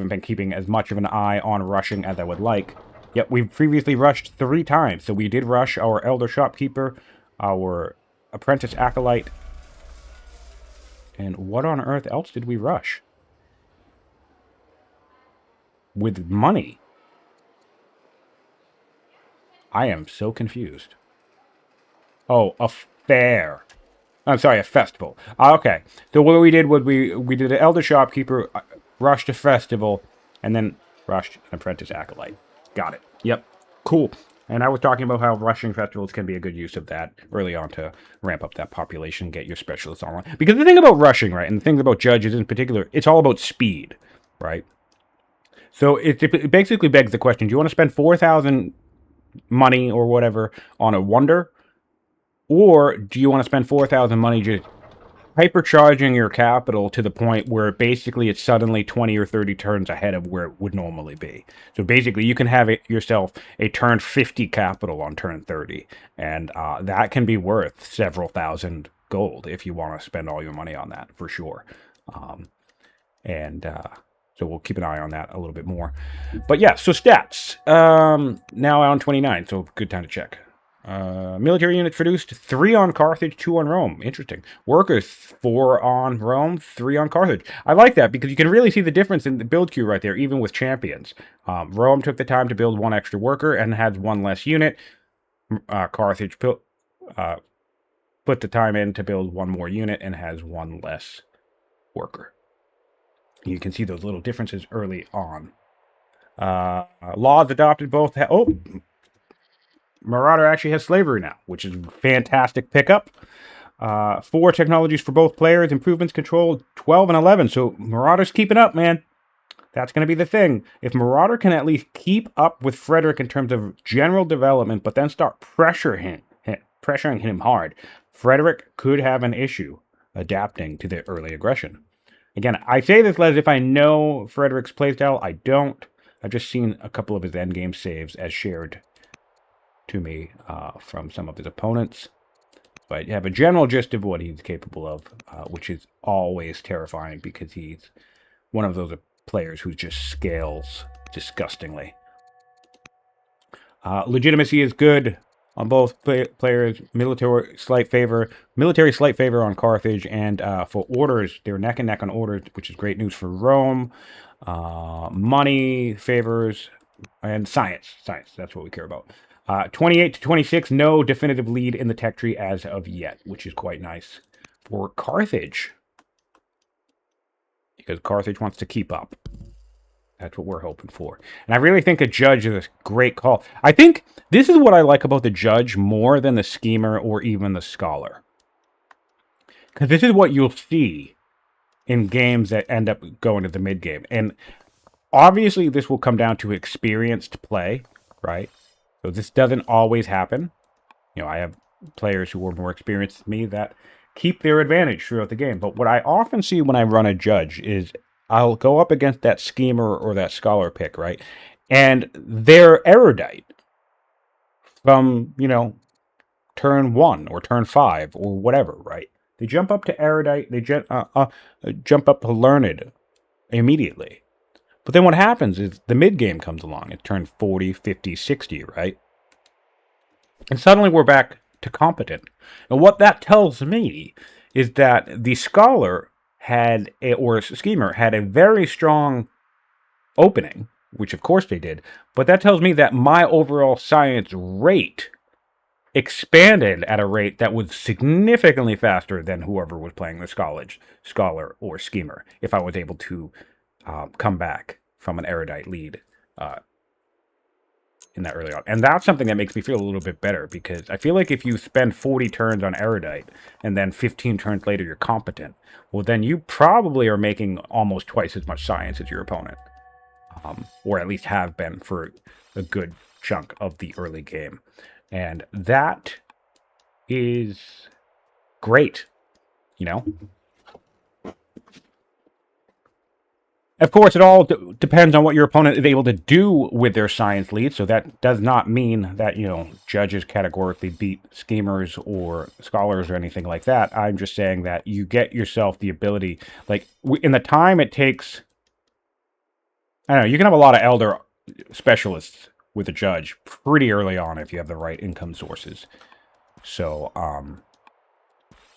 been keeping as much of an eye on rushing as I would like. Yet we've previously rushed 3 times. So we did rush our Elder Shopkeeper, our Apprentice Acolyte, and what on earth else did we rush? With money. I am so confused. Oh, a fair. I'm sorry, a festival. Okay. So what we did was we did an Elder Shopkeeper, rushed a festival, and then rushed an Apprentice Acolyte. Got it. Yep. Cool. And I was talking about how rushing festivals can be a good use of that early on to ramp up that population, get your specialists online. Because the thing about rushing, right, and the thing about judges in particular, it's all about speed, right? So it basically begs the question: do you want to spend 4,000 money or whatever on a wonder, or do you want to spend 4,000 money just hypercharging your capital to the point where basically it's suddenly 20 or 30 turns ahead of where it would normally be? So basically, you can have yourself a turn 50 capital on turn 30, and that can be worth several thousand gold if you want to spend all your money on that for sure. And so we'll keep an eye on that a little bit more. But yeah, so stats. Now on 29, so good time to check. Military units produced, 3 on Carthage, 2 on Rome. Interesting. Workers, 4 on Rome, 3 on Carthage. I like that because you can really see the difference in the build queue right there, even with champions. Rome took the time to build 1 extra worker and had 1 less unit. Carthage put the time in to build 1 more unit and has 1 less worker. You can see those little differences early on. Laws adopted both. Marauder actually has slavery now, which is a fantastic pickup. 4 technologies for both players. Improvements control 12 and 11. So Marauder's keeping up, man. That's going to be the thing. If Marauder can at least keep up with Frederik in terms of general development, but then start pressuring him hard, Frederik could have an issue adapting to the early aggression. Again, I say this as if I know Frederik's playstyle. I don't. I've just seen a couple of his endgame saves as shared to me from some of his opponents. But you have a general gist of what he's capable of, which is always terrifying because he's one of those players who just scales disgustingly. Legitimacy is good on both players. Military slight favor on Carthage, and for orders, they're neck and neck on orders, which is great news for Rome. Money favors and science. That's what we care about. 28 to 26, no definitive lead in the tech tree as of yet, which is quite nice for Carthage, because Carthage wants to keep up. That's what we're hoping for. And I really think a judge is a great call. I think this is what I like about the judge more than the schemer or even the scholar. Because this is what you'll see in games that end up going to the mid-game. And obviously this will come down to experienced play, right? So this doesn't always happen. You know, I have players who are more experienced than me that keep their advantage throughout the game. But what I often see when I run a judge is I'll go up against that schemer or that scholar pick, right? And they're erudite from, you know, turn 1 or turn 5 or whatever, right? They jump up to erudite, they jump up to learned immediately. But then what happens is the mid-game comes along. It turns 40, 50, 60, right? And suddenly we're back to competent. And what that tells me is that the scholar or schemer had a very strong opening, which of course they did, but that tells me that my overall science rate expanded at a rate that was significantly faster than whoever was playing the scholar or schemer, if I was able to come back from an erudite lead in that early on. And that's something that makes me feel a little bit better, because I feel like if you spend 40 turns on erudite and then 15 turns later you're competent, well, then you probably are making almost twice as much science as your opponent, or at least have been for a good chunk of the early game. And that is great, you know? Of course, it all depends on what your opponent is able to do with their science lead, so that does not mean that, you know, judges categorically beat schemers or scholars or anything like that. I'm just saying that you get yourself the ability, like, in the time it takes, I don't know, you can have a lot of elder specialists with a judge pretty early on if you have the right income sources. So,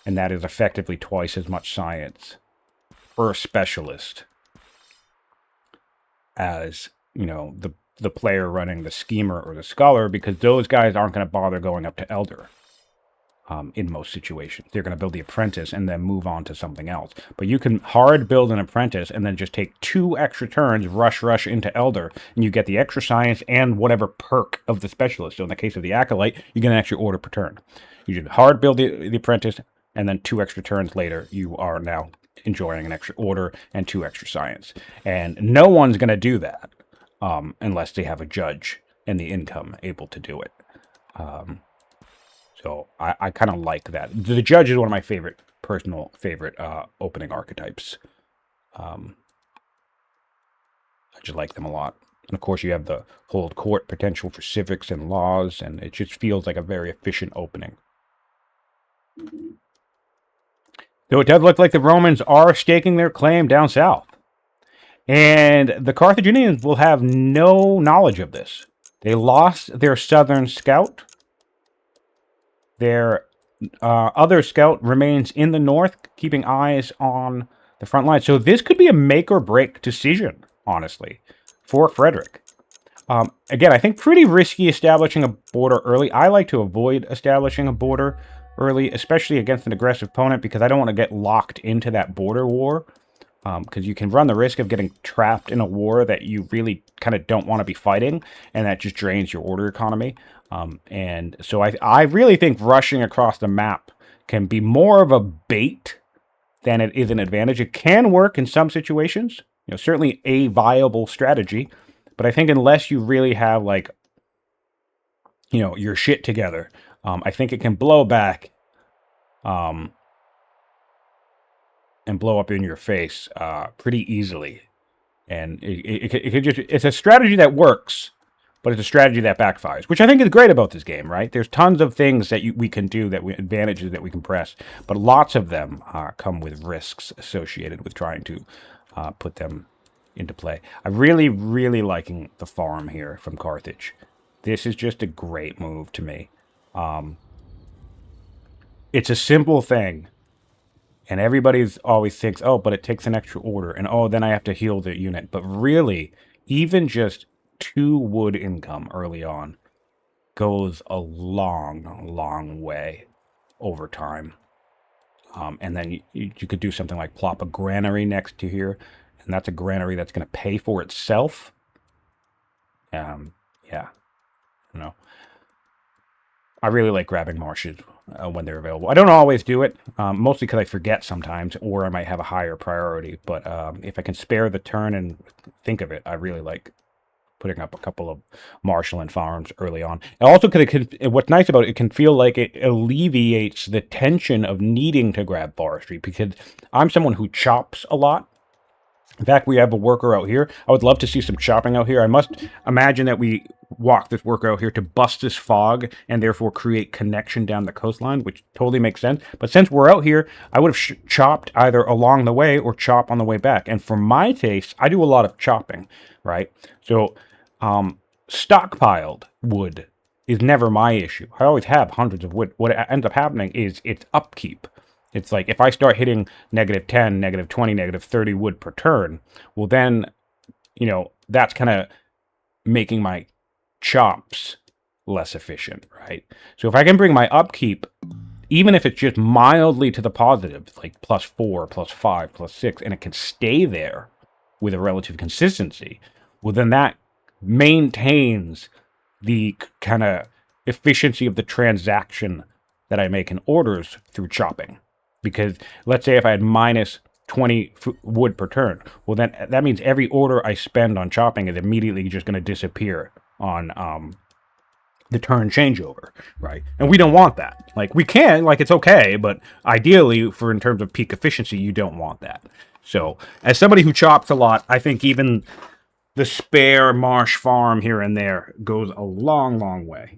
and that is effectively twice as much science per specialist as, you know, the player running the schemer or the scholar, because those guys aren't going to bother going up to elder in most situations. They're going to build the apprentice and then move on to something else. But you can hard build an apprentice and then just take 2 extra turns, rush into elder, and you get the extra science and whatever perk of the specialist. So in the case of the acolyte, you get an extra order per turn. You just hard build the apprentice, and then 2 extra turns later, you are now enjoying an extra order and 2 extra science. And no one's going to do that unless they have a judge and the income able to do it. So I kind of like that. The judge is one of my personal favorite opening archetypes. I just like them a lot. And of course, you have the hold court potential for civics and laws, and it just feels like a very efficient opening. Though it does look like the Romans are staking their claim down south. And the Carthaginians will have no knowledge of this. They lost their southern scout. Their other scout remains in the north, keeping eyes on the front line. So this could be a make-or-break decision, honestly, for Frederik. Again, I think pretty risky establishing a border early. I like to avoid establishing a border early, especially against an aggressive opponent, because I don't want to get locked into that border war. Because you can run the risk of getting trapped in a war that you really kind of don't want to be fighting, and that just drains your order economy. And so I really think rushing across the map can be more of a bait than it is an advantage. It can work in some situations, certainly a viable strategy, but I think unless you really have, like, your shit together, I think it can blow back, and blow up in your face pretty easily. And it's a strategy that works, but it's a strategy that backfires, which I think is great about this game, right? There's tons of things that we can do, advantages that we can press, but lots of them come with risks associated with trying to put them into play. I'm really, really liking the farm here from Carthage. This is just a great move to me. It's a simple thing. And everybody always thinks, oh, but it takes an extra order. And, oh, then I have to heal the unit. But really, even just 2 wood income early on goes a long, long way over time. And then you could do something like plop a granary next to here. And that's a granary that's going to pay for itself. Yeah. I really like grabbing marshes when they're available. I don't always do it, mostly because I forget sometimes, or I might have a higher priority. But if I can spare the turn and think of it, I really like putting up a couple of marshland farms early on. And also, because what's nice about it can feel like it alleviates the tension of needing to grab forestry, because I'm someone who chops a lot. In fact, we have a worker out here. I would love to see some chopping out here. I must imagine that we walk this worker out here to bust this fog and therefore create connection down the coastline, which totally makes sense. But since we're out here, I would have chopped either along the way or chop on the way back. And for my taste, I do a lot of chopping, right? So stockpiled wood is never my issue. I always have hundreds of wood. What ends up happening is its upkeep. It's like if I start hitting -10, -20, -30 wood per turn, well then, that's kind of making my chops less efficient, right? So if I can bring my upkeep, even if it's just mildly to the positive, like +4, +5, +6, and it can stay there with a relative consistency, well then that maintains the kind of efficiency of the transaction that I make in orders through chopping. Because let's say if I had -20 wood per turn, well then that means every order I spend on chopping is immediately just going to disappear on the turn changeover, right? And we don't want that. Like, we can, like, it's okay, but ideally, in terms of peak efficiency, you don't want that. So, as somebody who chops a lot, I think even the spare marsh farm here and there goes a long, long way.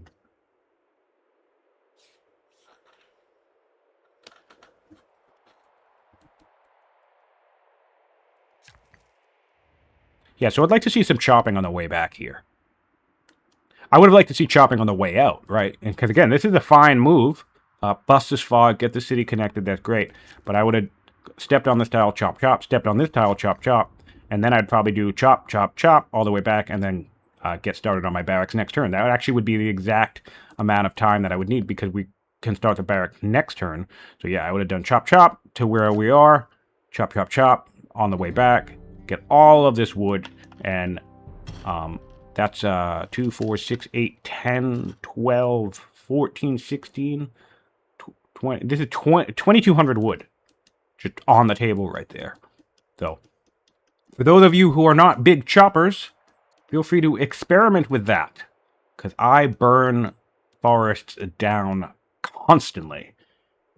Yeah, so I'd like to see some chopping on the way back here. I would have liked to see chopping on the way out, right? Because, again, this is a fine move. Bust this fog, get the city connected, that's great. But I would have stepped on this tile, chop, chop, stepped on this tile, chop, chop. And then I'd probably do chop, chop, chop all the way back, and then get started on my barracks next turn. That actually would be the exact amount of time that I would need, because we can start the barracks next turn. So, yeah, I would have done chop, chop to where we are, chop, chop, chop on the way back. Get all of this wood, and that's 2, 4, 6, 8, 10, 12, 14, 16, 20. This is 2,200 wood just on the table right there. So, for those of you who are not big choppers, feel free to experiment with that. Because I burn forests down constantly.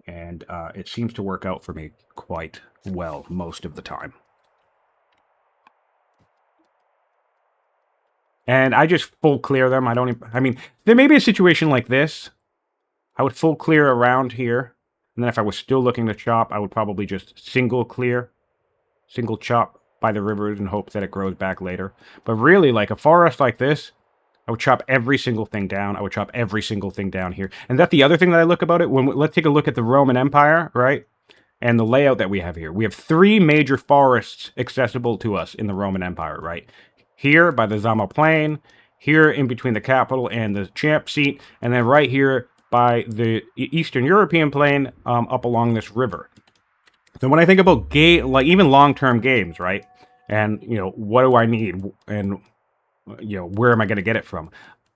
And it seems to work out for me quite well most of the time. And I just full clear them. I mean, there may be a situation like this. I would full clear around here. And then if I was still looking to chop, I would probably just single chop by the rivers in hopes that it grows back later. But really, like a forest like this, I would chop every single thing down. I would chop every single thing down here. And that's the other thing that I look about it. Let's take a look at the Roman Empire, right? And the layout that we have here. We have 3 major forests accessible to us in the Roman Empire, right? Here by the Zama Plain, here in between the capital and the champ seat, and then right here by the Eastern European plain up along this river. So when I think about like even long-term games, right? And, you know, what do I need? And, you know, where am I going to get it from?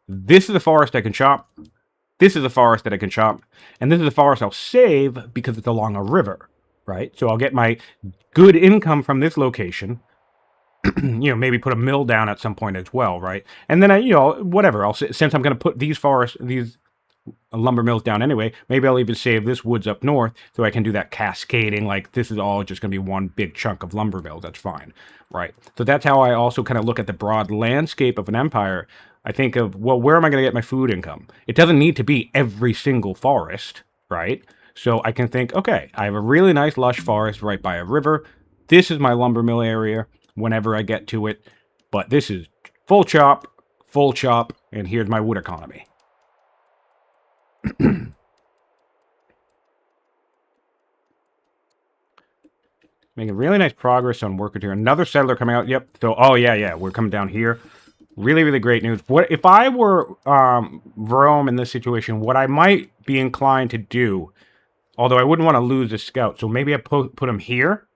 This is the forest I can chop. This is the forest that I can chop. And this is the forest I'll save because it's along a river, right? So I'll get my good income from this location. You know, maybe put a mill down at some point as well, right? And then you know, whatever. Since I'm going to put these lumber mills down anyway, maybe I'll even save this woods up north so I can do that cascading. Like this is all just going to be one big chunk of lumber mills. That's fine, right? So that's how I also kind of look at the broad landscape of an empire. I think of, well, where am I going to get my food income? It doesn't need to be every single forest, right? So I can think, okay, I have a really nice lush forest right by a river. This is my lumber mill area whenever I get to it. But this is full chop, and here's my wood economy. Making really nice progress on worker tier. Another settler coming out. Yep. So, oh yeah, we're coming down here. Really, really great news. What if I were Rome in this situation? What I might be inclined to do, although I wouldn't want to lose the scout, so maybe I put him here.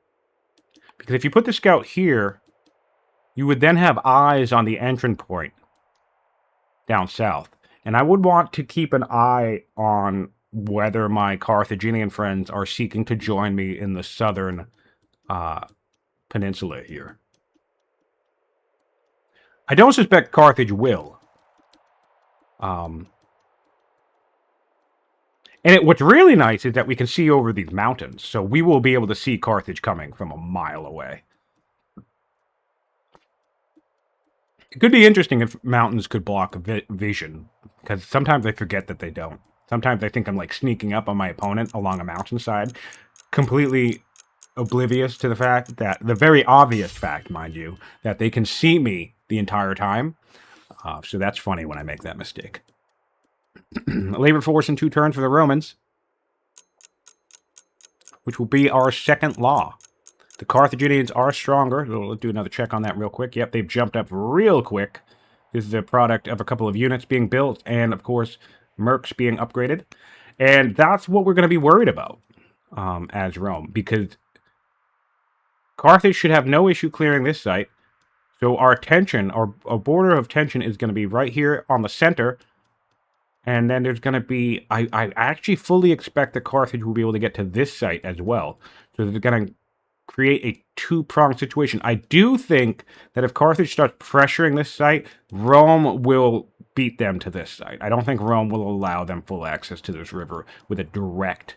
Because if you put the scout here, you would then have eyes on the entrance point down south. And I would want to keep an eye on whether my Carthaginian friends are seeking to join me in the southern peninsula here. I don't suspect Carthage will. And what's really nice is that we can see over these mountains. So we will be able to see Carthage coming from a mile away. It could be interesting if mountains could block vision. Because sometimes I forget that they don't. Sometimes I think I'm like sneaking up on my opponent along a mountainside. Completely oblivious to the fact that, the very obvious fact, mind you, that they can see me the entire time. So that's funny when I make that mistake. Labor force in 2 turns for the Romans, which will be our second law. The Carthaginians are stronger. Let's do another check on that real quick. Yep, they've jumped up real quick. This is a product of a couple of units being built and, of course, mercs being upgraded. And that's what we're going to be worried about as Rome, because Carthage should have no issue clearing this site. So our tension, our border of tension is going to be right here on the center. And then there's going to be, I actually fully expect that Carthage will be able to get to this site as well. So they're going to create a 2-pronged situation. I do think that if Carthage starts pressuring this site, Rome will beat them to this site. I don't think Rome will allow them full access to this river with a direct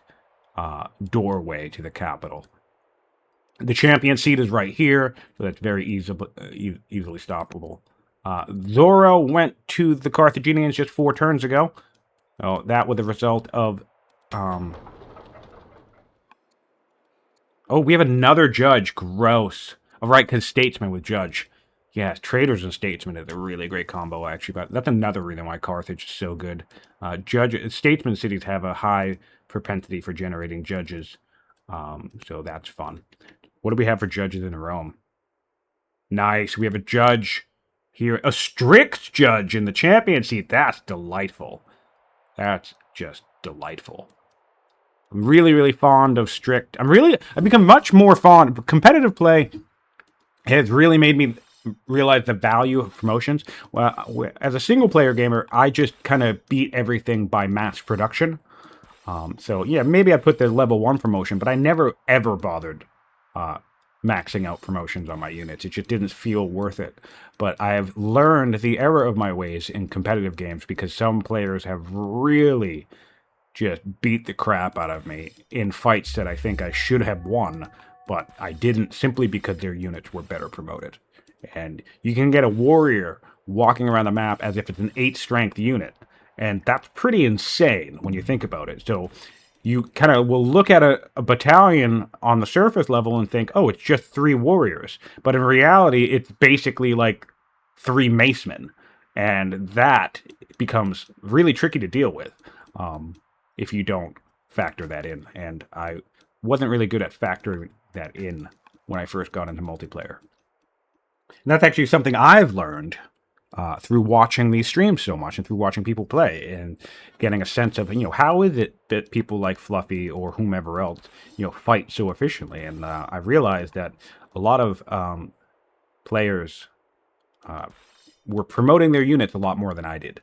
doorway to the capital. The champion seat is right here, so that's very easily stoppable. Zoro went to the Carthaginians just 4 turns ago. So that was the result of... Oh, we have another judge. Gross. All right, because statesman with judge. Yeah, traders and statesmen is a really great combo, actually. But that's another reason why Carthage is so good. Statesman cities have a high propensity for generating judges. So that's fun. What do we have for judges in Rome? Nice. We have a judge here. A strict judge in the champion seat. That's delightful. That's just delightful. I'm really, really fond of strict. I've become much more fond. Competitive play has really made me realize the value of promotions. Well, as a single-player gamer, I just kind of beat everything by mass production. So, yeah, maybe I put the level 1 promotion, but I never, ever bothered maxing out promotions on my units. It just didn't feel worth it. But I have learned the error of my ways in competitive games because some players have really just beat the crap out of me in fights that I think I should have won, but I didn't, simply because their units were better promoted. And you can get a warrior walking around the map as if it's an 8 strength unit, and that's pretty insane when you think about it. So you kind of will look at a battalion on the surface level and think, oh, it's just 3 warriors. But in reality, it's basically like 3 macemen. And that becomes really tricky to deal with if you don't factor that in. And I wasn't really good at factoring that in when I first got into multiplayer. And that's actually something I've learned through watching these streams so much and through watching people play and getting a sense of, how is it that people like Fluffy or whomever else, fight so efficiently. And I realized that a lot of players were promoting their units a lot more than I did.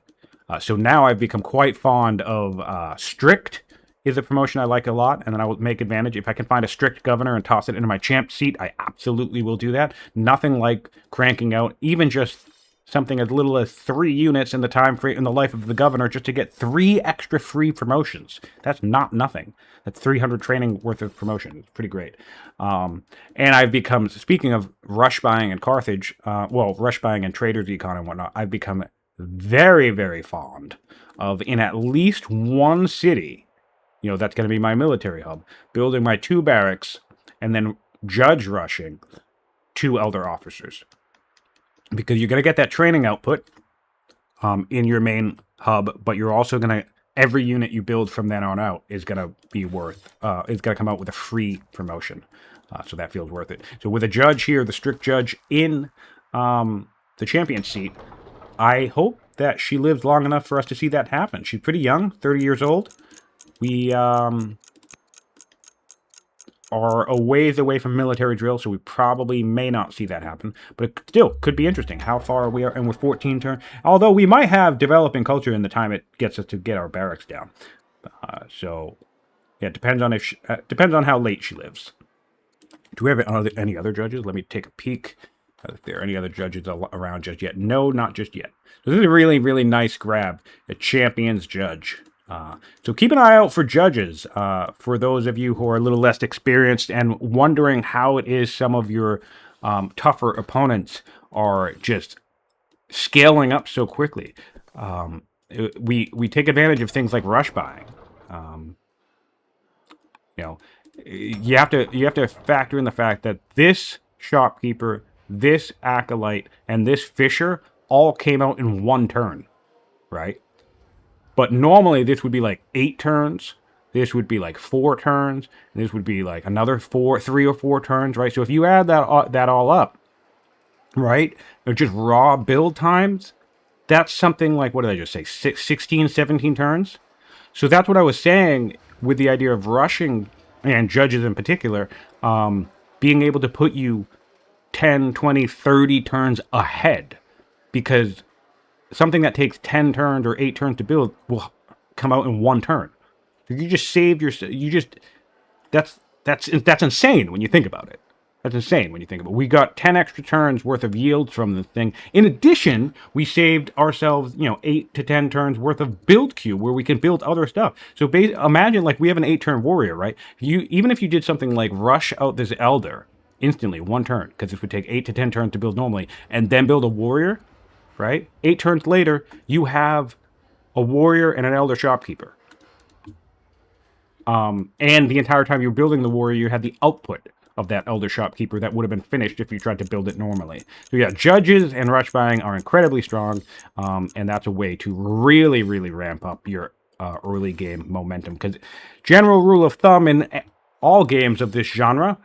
So now I've become quite fond of Strict is a promotion I like a lot, and then I will make advantage. If I can find a Strict governor and toss it into my champ seat, I absolutely will do that. Nothing like cranking out even just something as little as 3 units in the time frame in the life of the governor just to get 3 extra free promotions. That's not nothing. That's 300 training worth of promotion. It's pretty great. And I've become, speaking of rush buying in Carthage, rush buying and traders econ and whatnot, I've become very, very fond of, in at least one city, that's going to be my military hub, building my 2 barracks and then judge rushing 2 elder officers. Because you're going to get that training output in your main hub, but you're also going to, every unit you build from then on out is going to be is going to come out with a free promotion. So that feels worth it. So with a judge here, the strict judge in the champion seat, I hope that she lives long enough for us to see that happen. She's pretty young, 30 years old. We are a ways away from military drill, so we probably may not see that happen. But it still could be interesting how far we are, and we're 14 turns. Although we might have developing culture in the time it gets us to get our barracks down. So, yeah, it depends on depends on how late she lives. Do we have any other judges? Let me take a peek. If there are any other judges around just yet. No, not just yet. So this is a really, really nice grab. A champion's judge. So keep an eye out for judges, for those of you who are a little less experienced and wondering how it is some of your tougher opponents are just scaling up so quickly. We take advantage of things like rush buying. You have to factor in the fact that this shopkeeper, this acolyte, and this fisher all came out in 1 turn, right? But normally this would be like 8 turns. This would be like 4 turns. And this would be like another 3 or 4 turns, right? So if you add that all up, right, or just raw build times, that's something like, what did I just say, 16, 17 turns? So that's what I was saying with the idea of rushing, and judges in particular, being able to put you 10, 20, 30 turns ahead. Because something that takes 10 turns or 8 turns to build will come out in 1 turn. So you just saved that's insane when you think about it. That's insane when you think about it. We got 10 extra turns worth of yields from the thing. In addition, we saved ourselves, 8 to 10 turns worth of build queue where we can build other stuff. So imagine like we have an 8-turn warrior, right? Even if you did something like rush out this elder instantly, 1 turn, because this would take 8 to 10 turns to build normally, and then build a warrior, right? 8 turns later, you have a warrior and an elder shopkeeper. And the entire time you're building the warrior, you had the output of that elder shopkeeper that would have been finished if you tried to build it normally. So yeah, judges and rush buying are incredibly strong, and that's a way to really, really ramp up your early game momentum. Because general rule of thumb in all games of this genre,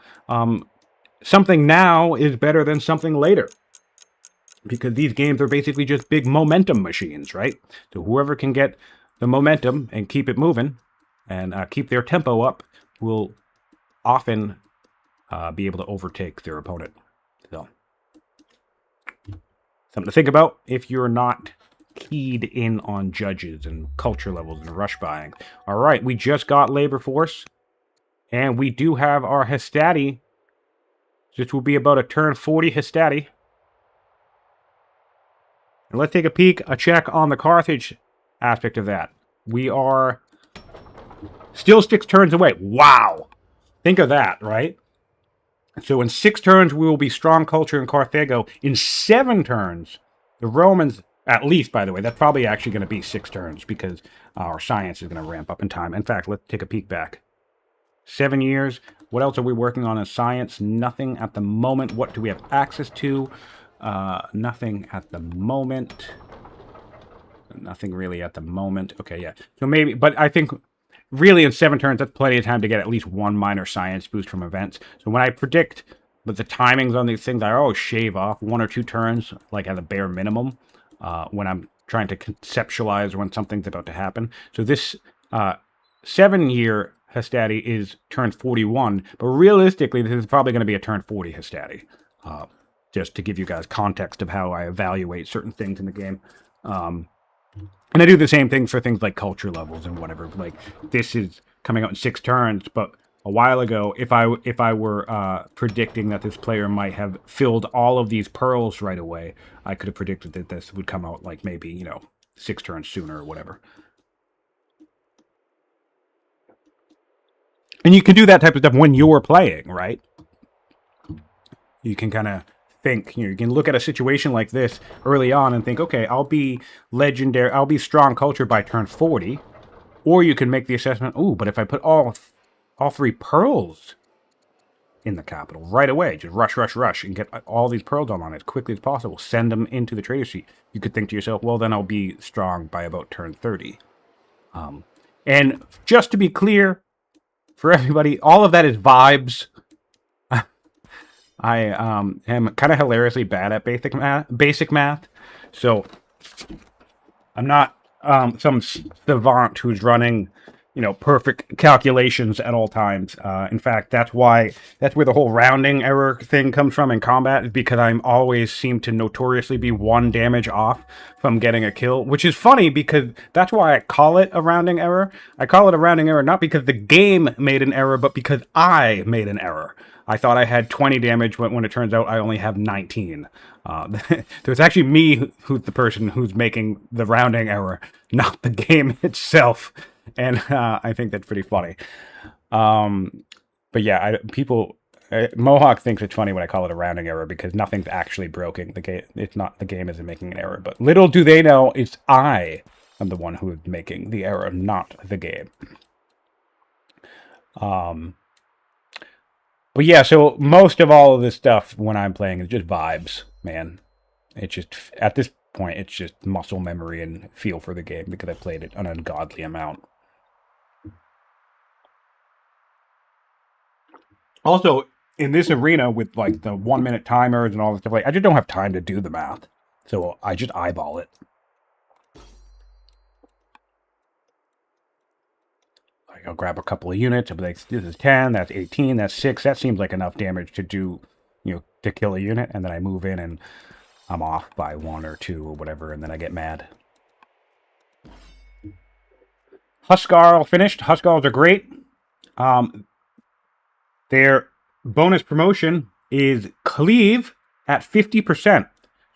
something now is better than something later. Because these games are basically just big momentum machines, right? So whoever can get the momentum and keep it moving and keep their tempo up will often be able to overtake their opponent. So, something to think about if you're not keyed in on judges and culture levels and rush buying. All right, we just got labor force, and we do have our Hastati This will be about a turn 40 Hastati. And let's take a check on the Carthage aspect of that. We are still 6 turns away. Wow! Think of that, right? So in 6 turns, we will be strong culture in Carthago. In 7 turns, the Romans, at least, by the way, that's probably actually going to be 6 turns because our science is going to ramp up in time. In fact, let's take a peek back. 7 years. What else are we working on in science? Nothing at the moment. What do we have access to? Nothing at the moment. Nothing really at the moment. Okay, yeah. So maybe, but I think really in 7 turns, that's plenty of time to get at least 1 minor science boost from events. So when I predict with the timings on these things, I always shave off 1 or 2 turns, like at a bare minimum, when I'm trying to conceptualize when something's about to happen. So this 7-year Hastati is turn 41, but realistically, this is probably going to be a turn 40 Hastati. Just to give you guys context of how I evaluate certain things in the game. And I do the same thing for things like culture levels and whatever. Like, this is coming out in 6 turns, but a while ago, if I were predicting that this player might have filled all of these pearls right away, I could have predicted that this would come out like maybe, 6 turns sooner or whatever. And you can do that type of stuff when you're playing, right? You can kind of think, you can look at a situation like this early on and think, okay, I'll be legendary, I'll be strong culture by turn 40. Or you can make the assessment, ooh, but if I put all 3 pearls in the capital right away, just rush, and get all these pearls on as quickly as possible, send them into the trader seat, you could think to yourself, well, then I'll be strong by about turn 30. And just to be clear, for everybody, all of that is vibes. I am kind of hilariously bad at basic math, so I'm not some savant who's running, perfect calculations at all times. In fact, that's where the whole rounding error thing comes from in combat, because I'm always seem to notoriously be 1 damage off from getting a kill, which is funny because that's why I call it a rounding error. I call it a rounding error not because the game made an error, but because I made an error. I thought I had 20 damage when it turns out I only have 19. So it's actually me who's the person who's making the rounding error, not the game itself. And I think that's pretty funny. But yeah, Mohawk thinks it's funny when I call it a rounding error because nothing's actually broken. The game isn't making an error. But little do they know, it's I am the one who is making the error, not the game. But yeah, so most of all of this stuff when I'm playing is just vibes, man. It's just, at this point, it's just muscle memory and feel for the game because I played it an ungodly amount. Also, in this arena with like the 1-minute timers and all this stuff, I just don't have time to do the math. So I just eyeball it. I'll grab a couple of units. I'll be like, this is 10, that's 18, that's 6. That seems like enough damage to do, to kill a unit. And then I move in and I'm off by 1 or 2 or whatever. And then I get mad. Huskarl finished. Huskarls are great. Their bonus promotion is cleave at 50%.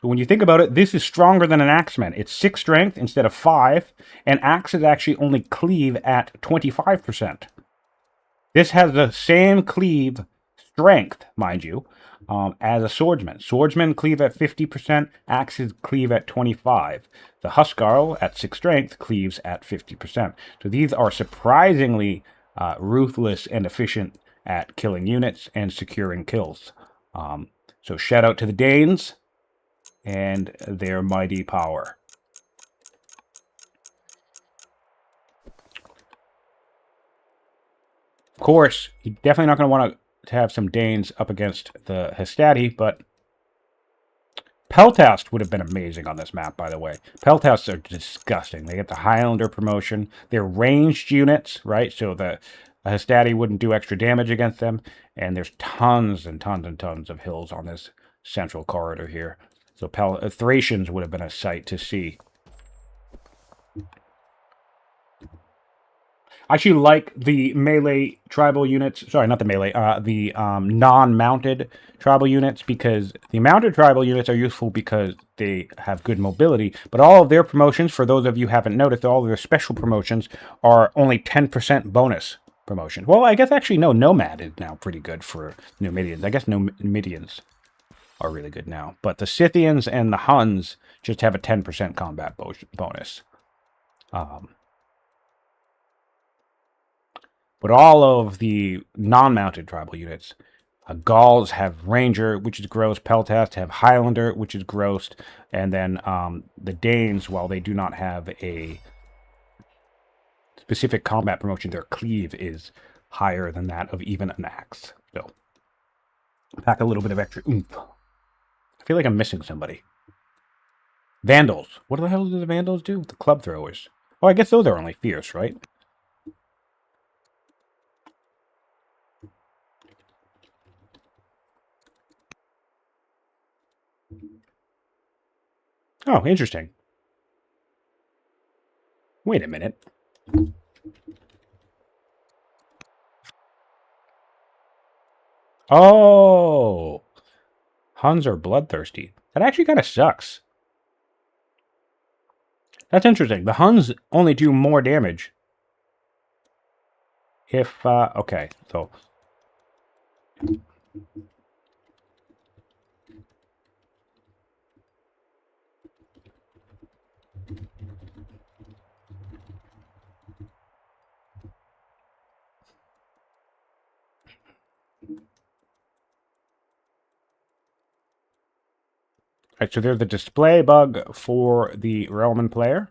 So when you think about it, this is stronger than an Axeman. It's 6 strength instead of 5, and axes actually only cleave at 25%. This has the same cleave strength, mind you, as a swordsman. Swordsmen cleave at 50%, axes cleave at 25%. The Huskarl at 6 strength cleaves at 50%. So these are surprisingly ruthless and efficient at killing units and securing kills. So shout out to the Danes and their mighty power. Of course, you're definitely not going to want to have some Danes up against the Hastati, but Peltast would have been amazing on this map, by the way. Peltasts are disgusting. They get the Highlander promotion. They're ranged units, right? So the Hastati wouldn't do extra damage against them, and there's tons and tons and tons of hills on this central corridor here. So Thracians would have been a sight to see. I actually like the melee tribal units. Sorry, not the melee. The non-mounted tribal units, because the mounted tribal units are useful because they have good mobility. But all of their promotions, for those of you who haven't noticed, all of their special promotions are only 10% bonus promotion. Well, I guess actually no. Nomad is now pretty good for Numidians. I guess Numidians are really good now. But the Scythians and the Huns just have a 10% combat bonus. But all of the non-mounted tribal units, Gauls have Ranger, which is gross. Peltasts have Highlander, which is gross. And then the Danes, while they do not have a specific combat promotion, their cleave is higher than that of even an axe. So, pack a little bit of extra oomph. I feel like I'm missing somebody. Vandals. What the hell do the Vandals do? The club throwers. Oh, I guess those are only fierce, right? Oh, interesting. Wait a minute. Oh! Huns are bloodthirsty. That actually kind of sucks. That's interesting. The Huns only do more damage. If, okay, so... Alright, so there's a display bug for the Roman player.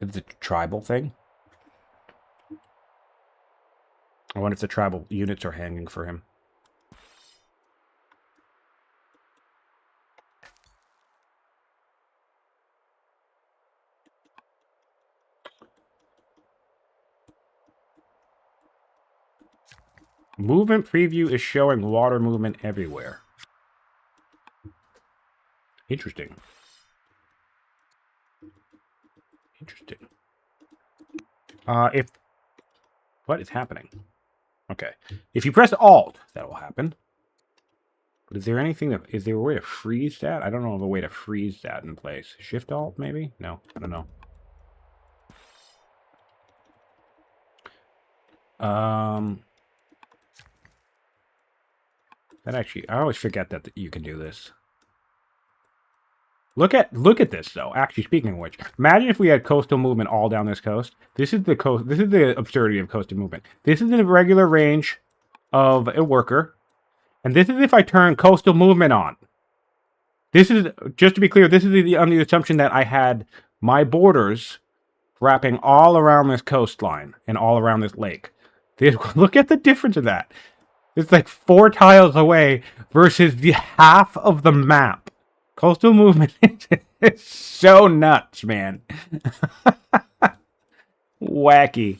It's a tribal thing. I wonder if the tribal units are hanging for him. Movement preview is showing water movement everywhere. Interesting. Interesting. What is happening? Okay. If you press Alt, that will happen. But is there anything that... Is there a way to freeze that? I don't know of a way to freeze that in place. Shift Alt, maybe? No, I don't know. That actually... I always forget that you can do this. Look at this though. Actually, speaking of which, imagine if we had coastal movement all down this coast. This is the coast. This is the absurdity of coastal movement. This is the regular range of a worker, and this is if I turn coastal movement on. This is, just to be clear, this is on the assumption that I had my borders wrapping all around this coastline and all around this lake. Look at the difference of that. It's like 4 tiles away versus the half of the map. Coastal movement is so nuts, man. Wacky.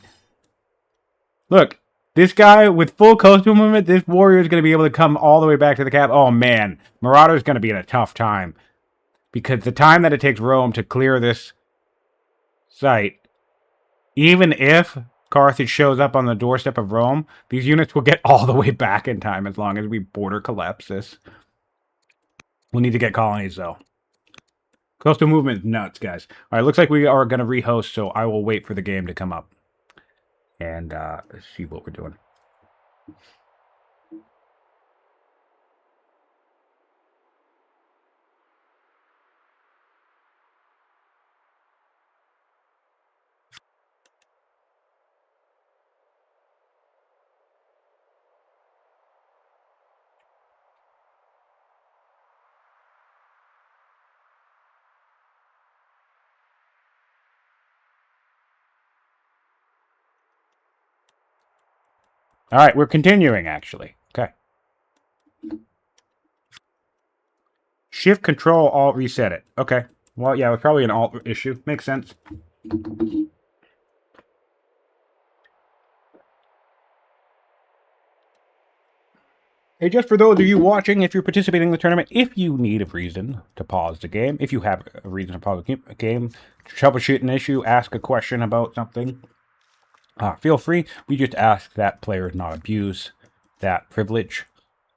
Look, this guy with full coastal movement, this warrior is going to be able to come all the way back to the cap. Oh, man. Marauder is going to be in a tough time. Because the time that it takes Rome to clear this site, even if Carthage shows up on the doorstep of Rome, these units will get all the way back in time as long as we border collapse this. We'll need to get colonies, though. Coastal movement is nuts, guys. All right, looks like we are going to rehost, so I will wait for the game to come up and see what we're doing. All right, we're continuing, actually. Okay. Shift, Control, Alt, reset it. Okay. Well, yeah, it's probably an Alt issue. Makes sense. Hey, just for those of you watching, if you're participating in the tournament, if you need a reason to pause the game, if you have a reason to pause the game, troubleshoot an issue, ask a question about something, Feel free. We just ask that players not abuse that privilege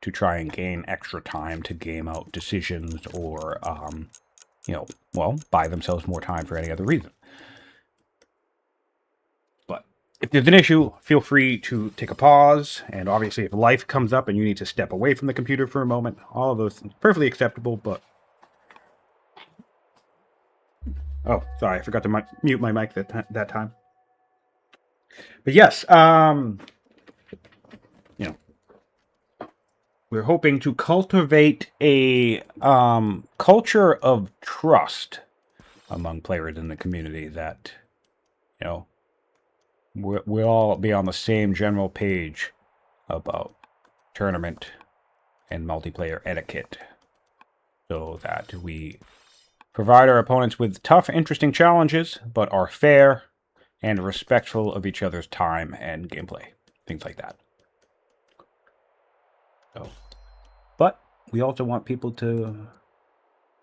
to try and gain extra time to game out decisions or, well, buy themselves more time for any other reason. But if there's an issue, feel free to take a pause. And obviously, if life comes up and you need to step away from the computer for a moment, all of those things perfectly acceptable. But oh, sorry, I forgot to mute my mic that time. But yes, we're hoping to cultivate a culture of trust among players in the community that, we'll all be on the same general page about tournament and multiplayer etiquette so that we provide our opponents with tough, interesting challenges, but are fair and respectful of each other's time and gameplay. Things like that. So, but we also want people to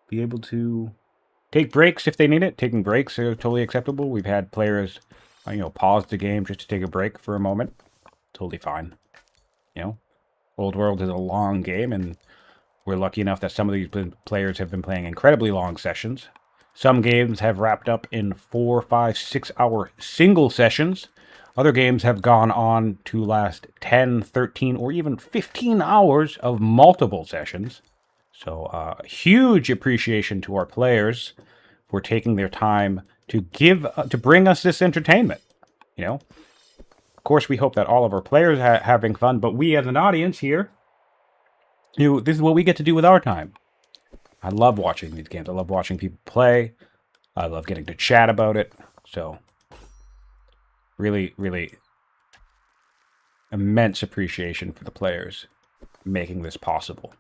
be able to take breaks if they need it. Taking breaks are totally acceptable. We've had players, pause the game just to take a break for a moment. Totally fine. Old World is a long game, and we're lucky enough that some of these players have been playing incredibly long sessions. Some games have wrapped up in 4, 5, 6 hour single sessions. Other games have gone on to last 10, 13, or even 15 hours of multiple sessions. So huge appreciation to our players for taking their time to bring us this entertainment. Of course, we hope that all of our players are having fun, but we as an audience here, this is what we get to do with our time. I love watching these games. I love watching people play. I love getting to chat about it. So, really, really immense appreciation for the players making this possible.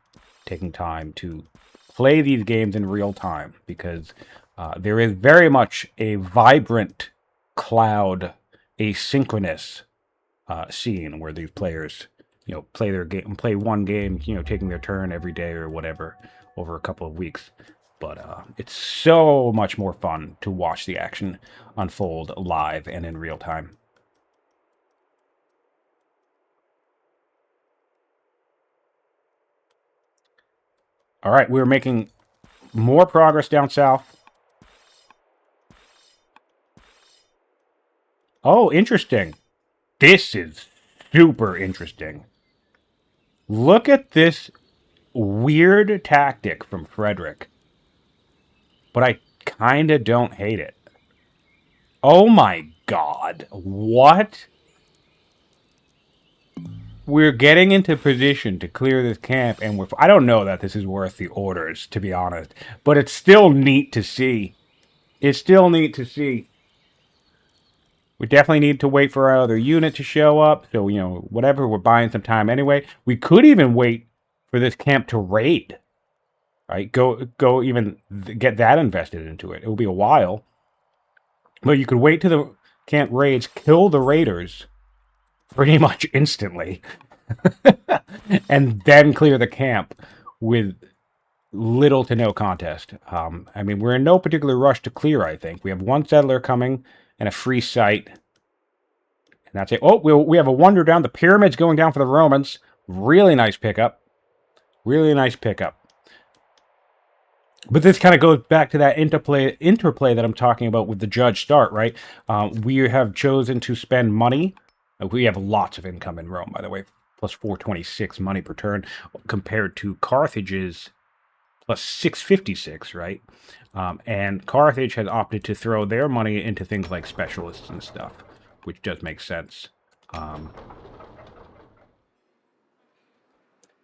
Taking time to play these games in real time, because there is very much a vibrant cloud, asynchronous scene where these players, play their game, play one game, taking their turn every day or whatever over a couple of weeks. But it's so much more fun to watch the action unfold live and in real time. All right, we're making more progress down south. Oh, interesting. This is super interesting. Look at this weird tactic from Frederik. But I kind of don't hate it. Oh my god. What? We're getting into position to clear this camp, and I don't know that this is worth the orders, to be honest. But it's still neat to see. It's still neat to see. We definitely need to wait for our other unit to show up. So, whatever, we're buying some time anyway. We could even wait for this camp to raid. Right? Go even get that invested into it. It will be a while. But you could wait till the camp raids, kill the raiders pretty much instantly. And then clear the camp with little to no contest. We're in no particular rush to clear, I think. We have one settler coming and a free site. And that's it. Oh, we have a wonder down. The pyramid's going down for the Romans. Really nice pickup. Really nice pickup. But this kind of goes back to that interplay that I'm talking about with the judge start, right? We have chosen to spend money. We have lots of income in Rome, by the way, plus 426 money per turn, compared to Carthage's plus 656, right? And Carthage has opted to throw their money into things like specialists and stuff, which does make sense.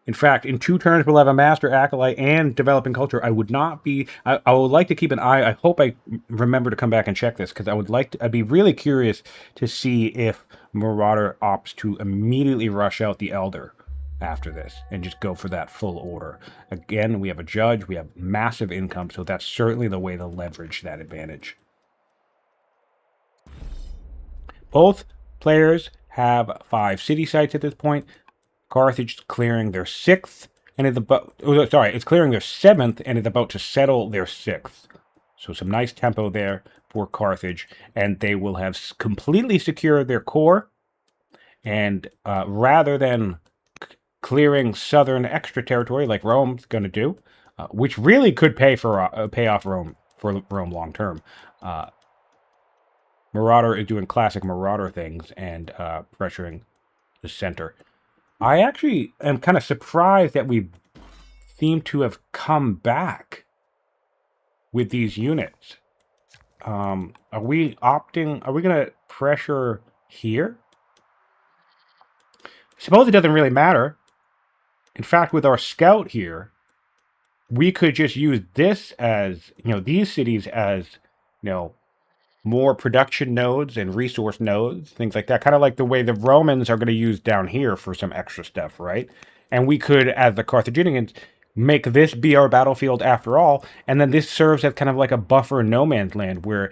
In fact, in 2 turns, we'll have a Master Acolyte and Developing Culture. I would like to keep an eye. I hope I remember to come back and check this, because I'd be really curious to see if Marauder opts to immediately rush out the Elder after this and just go for that full order. Again, we have a judge, we have massive income, so that's certainly the way to leverage that advantage. Both players have 5 city sites at this point. Carthage is clearing their 6th, and it's clearing their 7th, and is about to settle their 6th. So some nice tempo there. for Carthage, and they will have completely secured their core. And rather than clearing southern extra territory like Rome's going to do, which really could pay off Rome for Rome long term, Marauder is doing classic Marauder things and pressuring the center. I actually am kind of surprised that we seem to have come back with these units. Are we going to pressure here? Suppose it doesn't really matter. In fact, with our scout here, we could just use this as, these cities as, more production nodes and resource nodes, things like that. Kind of like the way the Romans are going to use down here for some extra stuff, right? And we could, as the Carthaginians, make this be our battlefield after all, and then this serves as kind of like a buffer no man's land where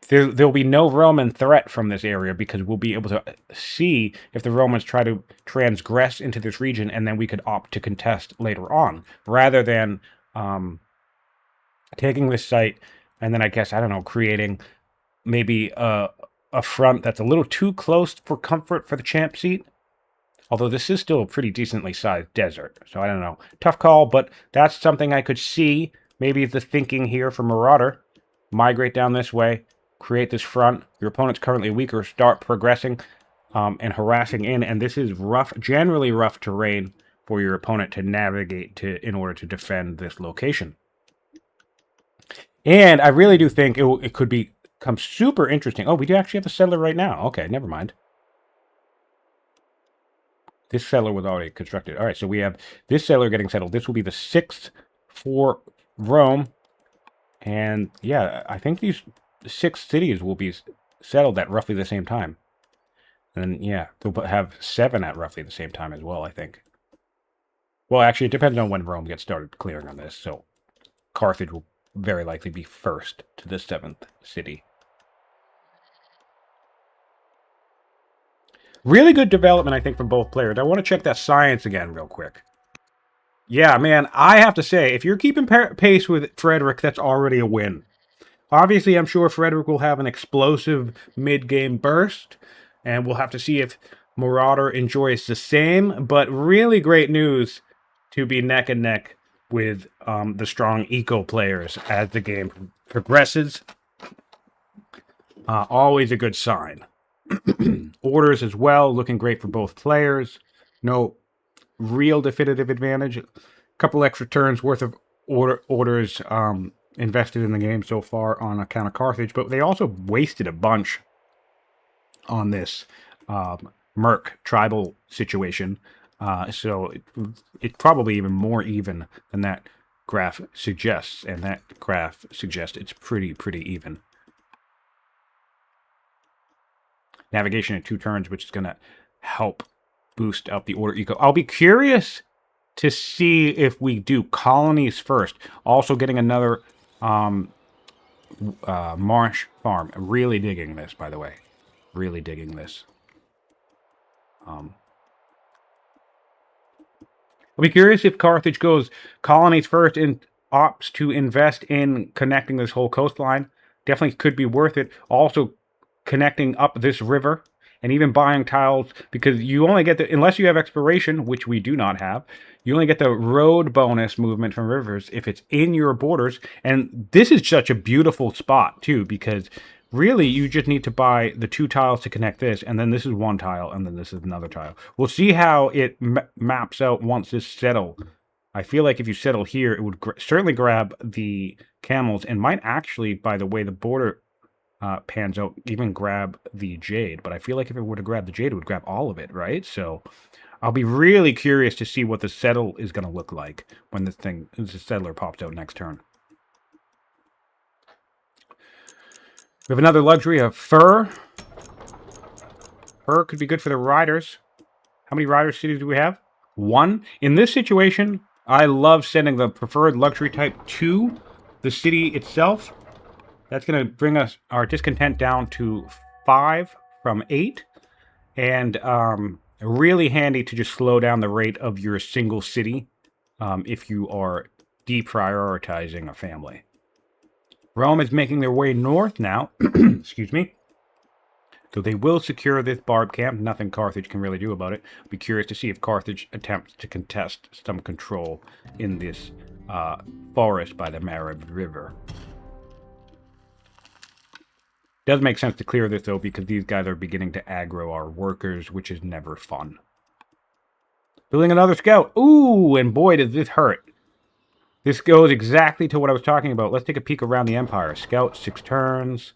there'll be no Roman threat from this area because we'll be able to see if the Romans try to transgress into this region, and then we could opt to contest later on, rather than taking this site and then I guess, I don't know, creating maybe a front that's a little too close for comfort for the champ seat. Although this is still a pretty decently sized desert, so I don't know. Tough call, but that's something I could see. Maybe the thinking here for Marauder. Migrate down this way, create this front. Your opponent's currently weaker. Start progressing and harassing in. And this is rough, generally rough terrain for your opponent to navigate to in order to defend this location. And I really do think it could become super interesting. Oh, we do actually have a settler right now. Okay, never mind. This settler was already constructed. All right, so we have this settler getting settled. This will be the 6th for Rome. And yeah, I think these 6 cities will be settled at roughly the same time. And yeah, they'll have 7 at roughly the same time as well, I think. Well, actually, it depends on when Rome gets started clearing on this. So Carthage will very likely be first to the 7th city. Really good development, I think, from both players. I want to check that science again real quick. Yeah, man, I have to say, if you're keeping pace with Frederik, that's already a win. Obviously, I'm sure Frederik will have an explosive mid-game burst, and we'll have to see if Marauder enjoys the same, but really great news to be neck and neck with the strong eco players as the game progresses. Always a good sign. Orders as well, looking great for both players. No real definitive advantage. A couple extra turns worth of orders invested in the game so far on account of Carthage, but they also wasted a bunch on this Merc tribal situation. So it's probably even more even than that graph suggests, and that graph suggests it's pretty even. Navigation in 2 turns, which is going to help boost up the order eco. I'll be curious to see if we do colonies first. Also getting another marsh farm. Really digging this, by the way. Really digging this. I'll be curious if Carthage goes colonies first and opts to invest in connecting this whole coastline. Definitely could be worth it. Also connecting up this river and even buying tiles, because you only get the, unless you have exploration, which we do not have, you only get the road bonus movement from rivers if it's in your borders. And this is such a beautiful spot too, because really you just need to buy the 2 tiles to connect this, and then this is 1 tile, and then this is another tile. We'll see how it maps out once this settles. I feel like if you settle here, it would certainly grab the camels, and might actually, by the way the border pans out, even grab the jade. But I feel like if it were to grab the jade, it would grab all of it, right? So I'll be really curious to see what the settle is going to look like when this settler pops out next turn. We have another luxury of fur. Fur could be good for the riders. How many rider cities do we have? 1. In this situation, I love sending the preferred luxury type to the city itself. That's going to bring us our discontent down to 5 from 8. And really handy to just slow down the rate of your single city if you are deprioritizing a family. Rome is making their way north now. Excuse me. So they will secure this barb camp. Nothing Carthage can really do about it. I'd be curious to see if Carthage attempts to contest some control in this forest by the Marauder River. Does make sense to clear this, though, because these guys are beginning to aggro our workers, which is never fun. Building another scout. Ooh, and boy, does this hurt. This goes exactly to what I was talking about. Let's take a peek around the Empire. Scout, 6 turns.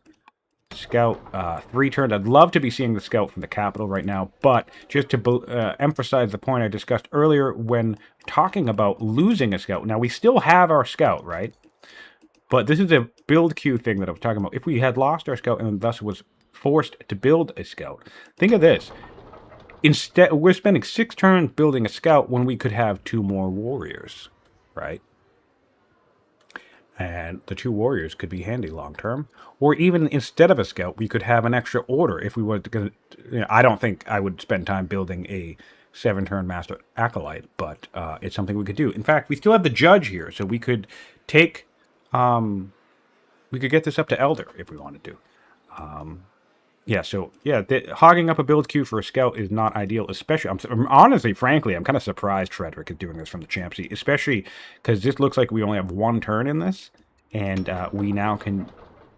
Scout, 3 turns. I'd love to be seeing the scout from the capital right now, but just to emphasize the point I discussed earlier when talking about losing a scout. Now, we still have our scout, right? But this is a build queue thing that I was talking about. If we had lost our scout and thus was forced to build a scout, think of this. Instead, we're spending 6 turns building a scout when we could have 2 more warriors, right? And the 2 warriors could be handy long term. Or even instead of a scout, we could have an extra order if we wanted to. You know, I don't think I would spend time building a 7-turn master acolyte, but it's something we could do. In fact, we still have the judge here, so we could take. We could get this up to elder if we wanted to. Yeah, so yeah, hogging up a build queue for a scout is not ideal, especially, honestly, frankly, I'm kind of surprised Frederik is doing this from the champ seat, especially because this looks like we only have 1 turn in this, and we now can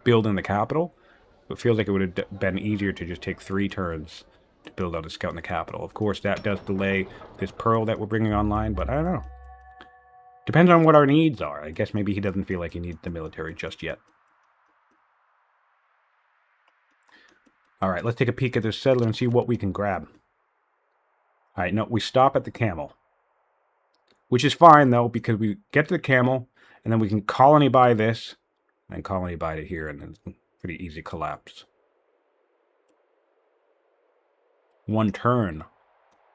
build in the capital. It feels like it would have been easier to just take 3 turns to build out a scout in the capital. Of course, that does delay this pearl that we're bringing online, but I don't know. Depends on what our needs are. I guess maybe he doesn't feel like he needs the military just yet. All right, let's take a peek at this settler and see what we can grab. All right, no, we stop at the camel. Which is fine, though, because we get to the camel, and then we can colony buy this, and colony buy it here, and then it's pretty easy collapse. 1 turn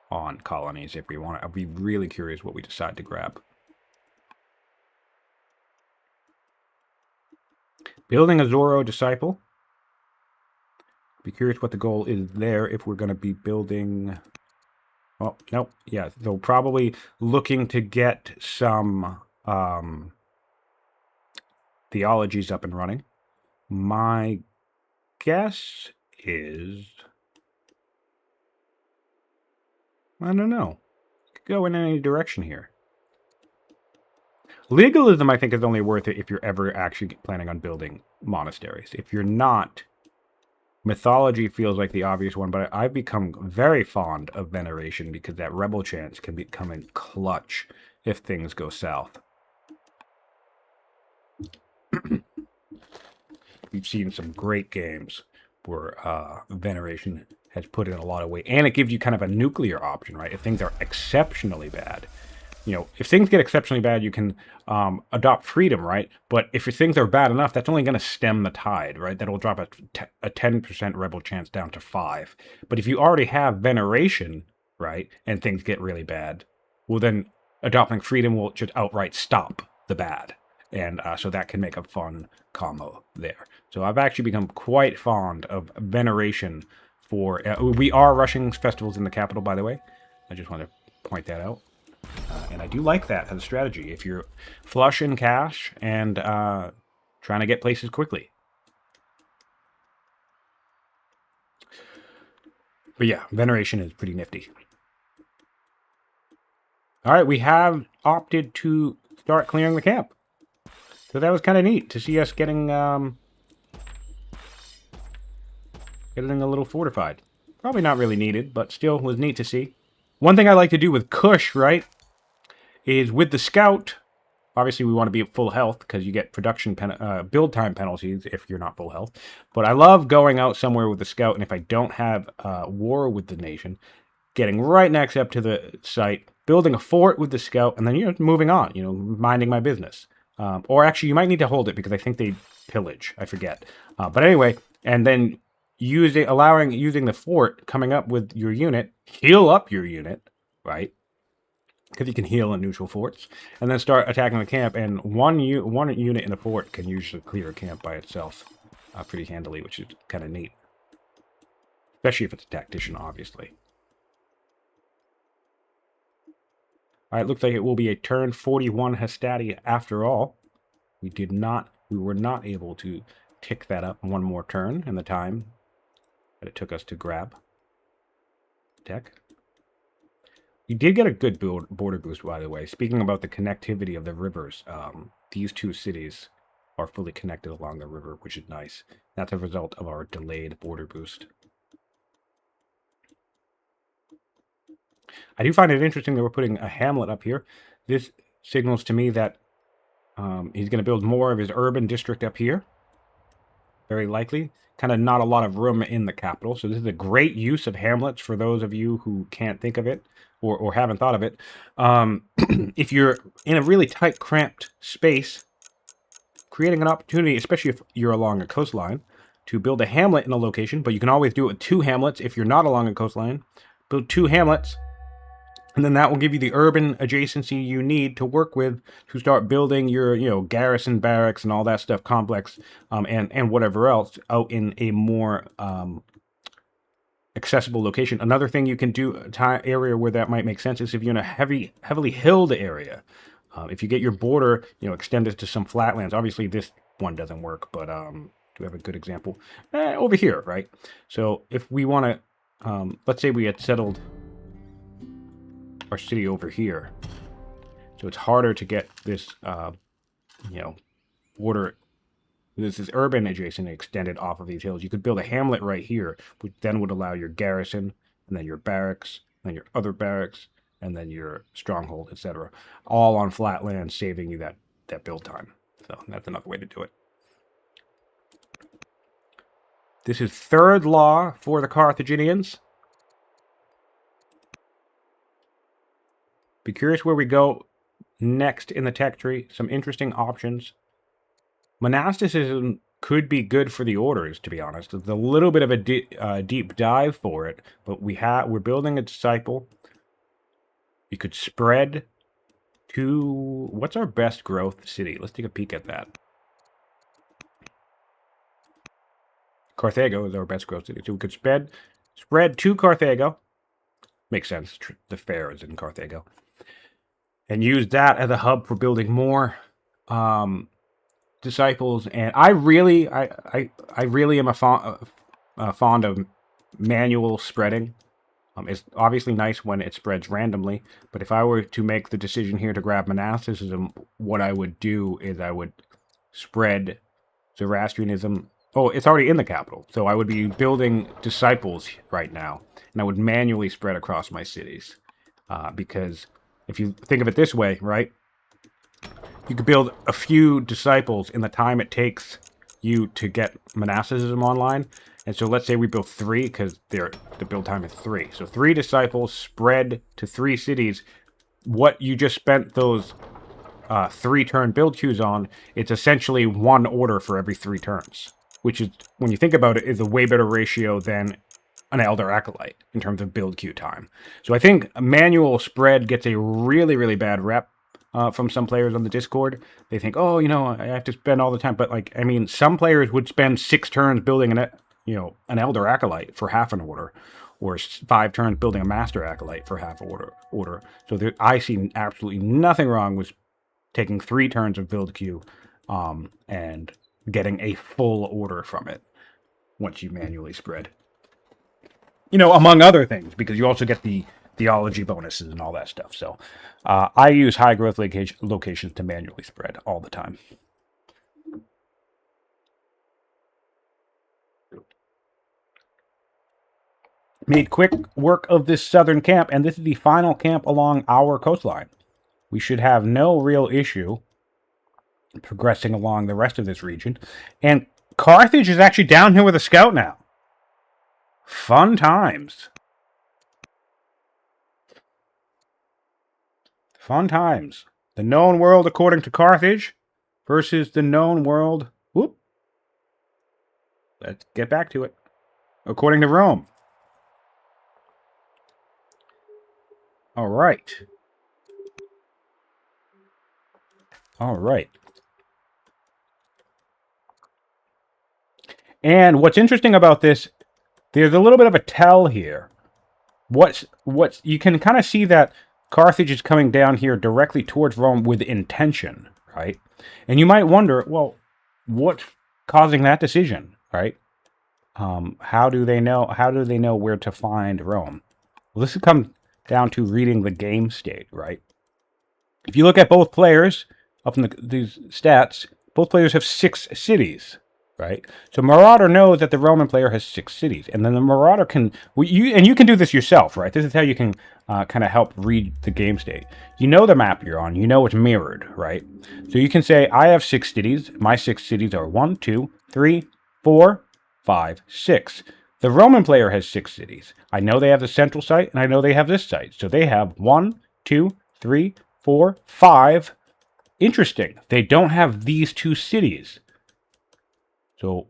on colonies if we want it. I'll be really curious what we decide to grab. Building a Zoro disciple. Be curious what the goal is there if we're going to be building. Oh, nope. Yeah, so probably looking to get some theologies up and running. My guess is, I don't know. Could go in any direction here. Legalism, I think, is only worth it if you're ever actually planning on building monasteries. If you're not, mythology feels like the obvious one, but I've become very fond of veneration because that rebel chance can become in clutch if things go south. We've seen some great games where veneration has put in a lot of weight, and it gives you kind of a nuclear option, right? If things are exceptionally bad. You know, if things get exceptionally bad, you can adopt freedom, right? But if your things are bad enough, that's only going to stem the tide, right? That'll drop a 10% rebel chance down to 5. But if you already have veneration, right, and things get really bad, well, then adopting freedom will just outright stop the bad. And so that can make a fun combo there. So I've actually become quite fond of veneration for... we are rushing festivals in the capital, by the way. I just want to point that out. And I do like that as a strategy if you're flush in cash and trying to get places quickly. But yeah, veneration is pretty nifty. All right, we have opted to start clearing the camp. So that was kind of neat to see us getting a little fortified. Probably not really needed, but still was neat to see. One thing I like to do with Kush, right, is with the scout, obviously we want to be at full health because you get production build time penalties if you're not full health. But I love going out somewhere with the scout, and if I don't have war with the nation, getting right next up to the site, building a fort with the scout, and then, you know, moving on, you know, minding my business. Or actually, you might need to hold it because I think they pillage. I forget. But anyway, and then using the fort, coming up with your unit, heal up your unit, right? Because you can heal in neutral forts, and then start attacking the camp. And one unit in a fort can usually clear a camp by itself pretty handily, which is kind of neat. Especially if it's a tactician, obviously. All right, looks like it will be a turn 41 Hastati after all. We we were not able to tick that up one more turn in the time that it took us to grab tech. We did get a good border boost, by the way. Speaking about the connectivity of the rivers, these two cities are fully connected along the river, which is nice. That's a result of our delayed border boost. I do find it interesting that we're putting a hamlet up here. This signals to me that he's going to build more of his urban district up here. Very likely. Kind of not a lot of room in the capital. So this is a great use of hamlets for those of you who can't think of it or haven't thought of it. If you're in a really tight, cramped space, creating an opportunity, especially if you're along a coastline, to build a hamlet in a location, but you can always do it with 2 hamlets if you're not along a coastline. Build 2 hamlets, and then that will give you the urban adjacency you need to work with to start building your, garrison barracks and all that stuff, complex, and whatever else out in a more accessible location. Another thing you can do, area where that might make sense, is if you're in a heavily hilled area. If you get your border, extended to some flatlands. Obviously, this one doesn't work, but do we have a good example? Over here, right? So if we want to, let's say we had settled our city over here, so it's harder to get this, border. This is urban adjacent extended off of these hills. You could build a hamlet right here, which then would allow your garrison, and then your barracks, and then your other barracks, and then your stronghold, etc., all on flat land, saving you that build time. So that's another way to do it. This is 3rd law for the Carthaginians. Be curious where we go next in the tech tree. Some interesting options. Monasticism could be good for the orders, to be honest. It's a little bit of a deep dive for it, but we're building a disciple. You could spread to... What's our best growth city? Let's take a peek at that. Carthago is our best growth city. So we could spread to Carthago. Makes sense. The fair is in Carthago. And use that as a hub for building more disciples. And I really am fond of manual spreading. It's obviously nice when it spreads randomly, but if I were to make the decision here to grab monasticism, what I would do is I would spread Zoroastrianism. Oh, it's already in the capital, so I would be building disciples right now, and I would manually spread across my cities. Because if you think of it this way, right, you could build a few disciples in the time it takes you to get monasticism online. And so let's say we build 3, because the build time is 3. So 3 disciples spread to 3 cities. What you just spent those 3-turn build queues on, it's essentially 1 order for every 3 turns. Which is, when you think about it, is a way better ratio than an Elder Acolyte in terms of build queue time. So I think manual spread gets a really, really bad rep from some players on the Discord. They think, oh, I have to spend all the time. But, some players would spend 6 turns building an Elder Acolyte for half an order, or 5 turns building a Master Acolyte for half order. So I see absolutely nothing wrong with taking 3 turns of build queue and getting a full order from it once you manually spread. Among other things, because you also get the theology bonuses and all that stuff. So I use high growth locations to manually spread all the time. Made quick work of this southern camp, and this is the final camp along our coastline. We should have no real issue progressing along the rest of this region. And Carthage is actually down here with a scout now. Fun times. Fun times. The known world according to Carthage versus the known world... Whoop. Let's get back to it. According to Rome. All right. All right. And what's interesting about this, there's a little bit of a tell here. What's you can kind of see that Carthage is coming down here directly towards Rome with intention, right? And you might wonder, well, what's causing that decision, right? How do they know? How do they know where to find Rome? Well, this comes down to reading the game state, right? If you look at both players up in these stats, both players have 6 cities, right? So Marauder knows that the Roman player has 6 cities, and then the Marauder can you can do this yourself, right? This is how you can kind of help read the game state. You know the map you're on, you know it's mirrored, right? So you can say, I have 6 cities. My 6 cities are 1, 2, 3, 4, 5, 6. The Roman player has 6 cities. I know they have the central site, and I know they have this site. So they have 1, 2, 3, 4, 5. Interesting. They don't have these 2 cities. So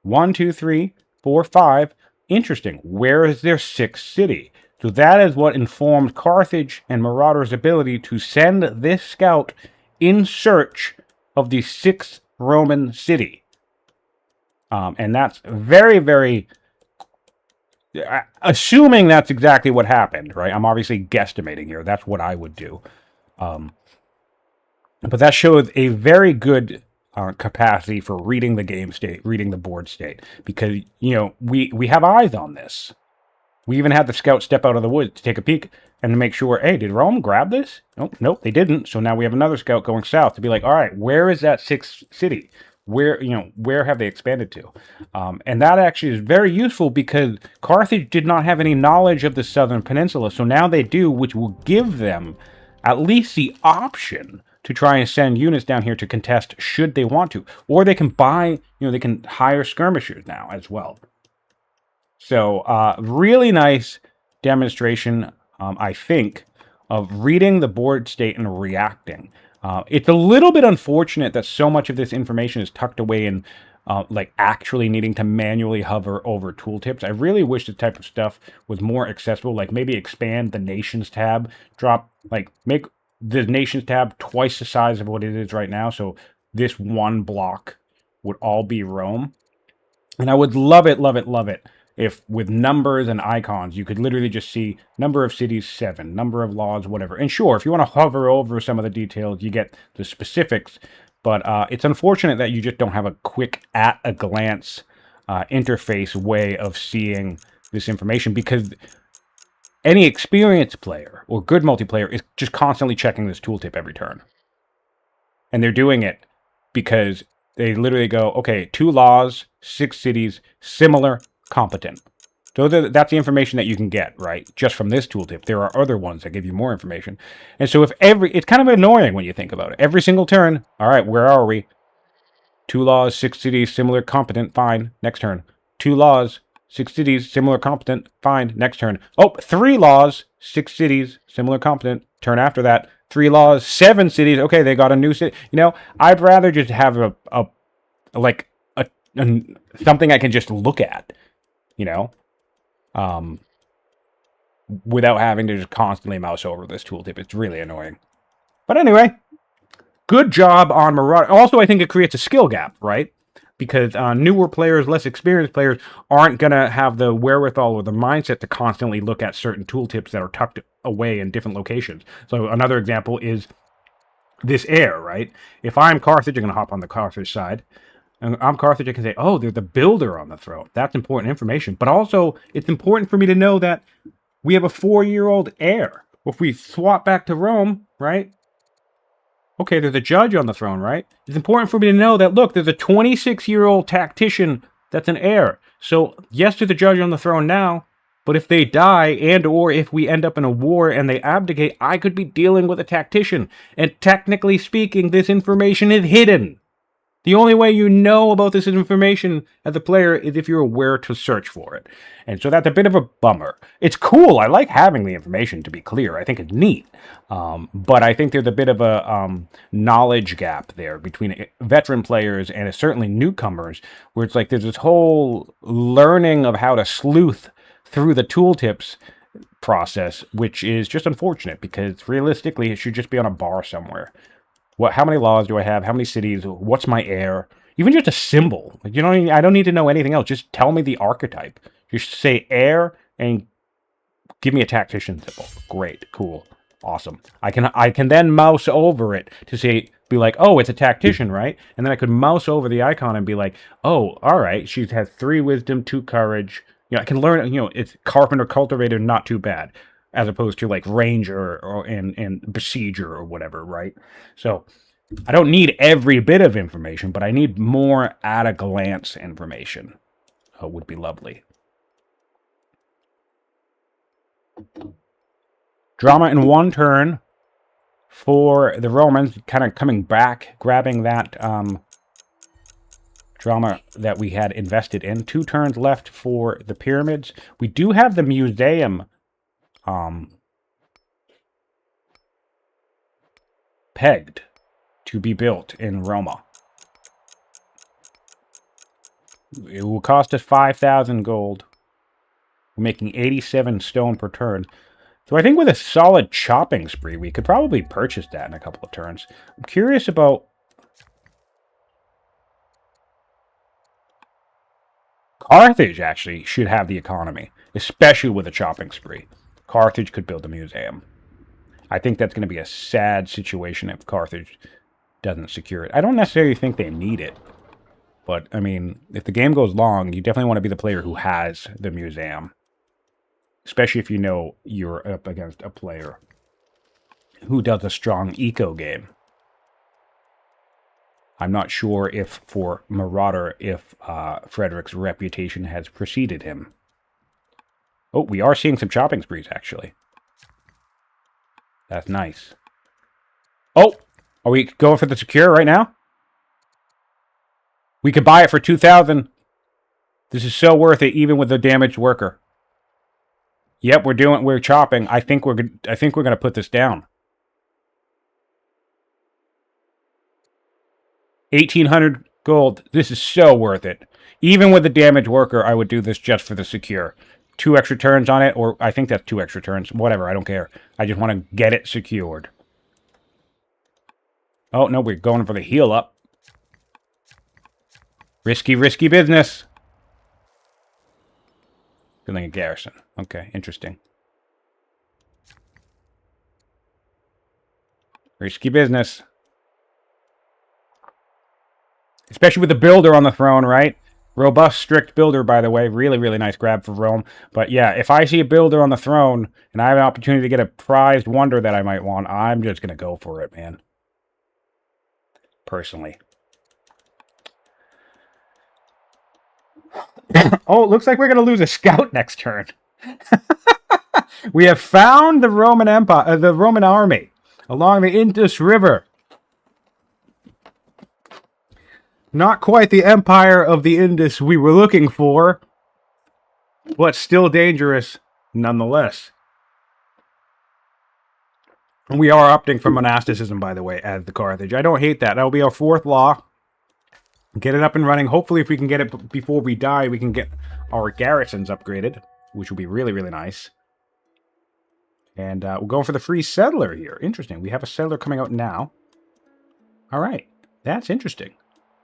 1, 2, 3, 4, 5. Interesting. Where is their 6th city? So that is what informed Carthage and Marauder's ability to send this scout in search of the 6th Roman city. And that's very, very... assuming that's exactly what happened, right? I'm obviously guesstimating here. That's what I would do. But that shows a very good capacity for reading the game state, reading the board state, because, you know, we have eyes on this. We even had the scout step out of the woods to take a peek and to make sure, hey, did Rome grab this? Nope, they didn't. So now we have another scout going south to be like, all right, where is that 6th city? Where have they expanded to? And that actually is very useful because Carthage did not have any knowledge of the southern peninsula. So now they do, which will give them at least the option to try and send units down here to contest should they want to. Or they can buy, they can hire skirmishers now as well. So really nice demonstration, I think, of reading the board state and reacting. It's a little bit unfortunate that so much of this information is tucked away in like actually needing to manually hover over tooltips. I really wish this type of stuff was more accessible, like maybe expand the Nations tab, make the Nations tab twice the size of what it is right now, so this one block would all be Rome. And I would love it, love it, love it if with numbers and icons, you could literally just see number of cities 7, number of laws, whatever. And sure, if you want to hover over some of the details, you get the specifics. But it's unfortunate that you just don't have a quick at-a-glance interface way of seeing this information, because any experienced player or good multiplayer is just constantly checking this tooltip every turn. And they're doing it because they literally go, okay, 2 laws, 6 cities, similar, competent. So that's the information that you can get, right? Just from this tooltip. There are other ones that give you more information. And so it's kind of annoying when you think about it. Every single turn, all right, where are we? 2 laws, 6 cities, similar, competent, fine, next turn. 2 laws, 6 cities, similar, competent, fine, next turn. Oh, 3 laws, 6 cities, similar, competent, turn after that. 3 laws, 7 cities, okay, they got a new city. I'd rather just have something I can just look at, without having to just constantly mouse over this tooltip. It's really annoying. But anyway, good job on Marauder. Also, I think it creates a skill gap, right? Because newer players, less experienced players, aren't going to have the wherewithal or the mindset to constantly look at certain tooltips that are tucked away in different locations. So another example is this air, right? If I'm Carthage, I'm going to hop on the Carthage side. And I'm Carthage, I can say, oh, there's the builder on the throne. That's important information. But also, it's important for me to know that we have a 4-year-old heir. If we swap back to Rome, right? Okay, there's a judge on the throne, right? It's important for me to know that, look, there's a 26-year-old tactician that's an heir. So, yes, there's a judge on the throne now, but if they die and or if we end up in a war and they abdicate, I could be dealing with a tactician. And technically speaking, this information is hidden. The only way you know about this information as a player is if you're aware to search for it. And so that's a bit of a bummer. It's cool. I like having the information, to be clear. I think it's neat. But I think there's a bit of a knowledge gap there between veteran players and certainly newcomers, where it's like there's this whole learning of how to sleuth through the tooltips process, which is just unfortunate because realistically it should just be on a bar somewhere. How many laws do I have? How many cities? What's my heir? Even just a symbol. I don't need to know anything else. Just tell me the archetype. Just say heir and give me a tactician symbol. Great. Cool. Awesome. I can then mouse over it to be like, oh, it's a tactician, right? And then I could mouse over the icon and be like, oh, all right, she has 3 wisdom, 2 courage. I can learn, it's carpenter, cultivator, not too bad, as opposed to like ranger and besieger or whatever, right? So I don't need every bit of information, but I need more at a glance information. Would be lovely. Drama in 1 turn for the Romans, kind of coming back, grabbing that drama that we had invested in. 2 turns left for the pyramids. We do have the museum pegged to be built in Roma. It will cost us 5,000 gold. We're making 87 stone per turn. So I think with a solid chopping spree, we could probably purchase that in a couple of turns. I'm curious about... Carthage actually should have the economy, especially with a chopping spree. Carthage could build a museum. I think that's going to be a sad situation if Carthage doesn't secure it. I don't necessarily think they need it. But, I mean, if the game goes long, you definitely want to be the player who has the museum. Especially if you know you're up against a player who does a strong eco game. I'm not sure if for Marauder, if Frederik's reputation has preceded him. Oh, we are seeing some chopping sprees, actually. That's nice. Oh, are we going for the secure right now? We could buy it for 2,000. This is so worth it, even with the damaged worker. Yep, we're chopping. I think we're gonna put this down. 1,800 gold. This is so worth it. Even with the damaged worker, I would do this just for the secure. 2 extra turns on it, or I think that's 2 extra turns. Whatever, I don't care. I just want to get it secured. Oh, no, we're going for the heal up. Risky, risky business. Building a garrison. Okay, interesting. Risky business. Especially with the builder on the throne, right? Robust, strict builder, by the way. Really, really nice grab for Rome. But yeah, if I see a builder on the throne, and I have an opportunity to get a prized wonder that I might want, I'm just going to go for it, man. Personally. Oh, it looks like we're going to lose a scout next turn. We have found the Roman Empire, the Roman army along the Indus River. Not quite the empire of the Indus we were looking for, but still dangerous nonetheless. And we are opting for monasticism, by the way, as the Carthage. I don't hate that. That'll be our 4th law. Get it up and running. Hopefully, if we can get it before we die, we can get our garrisons upgraded, which will be really, really nice. And we're going for the free settler here. Interesting. We have a settler coming out now. All right. That's interesting.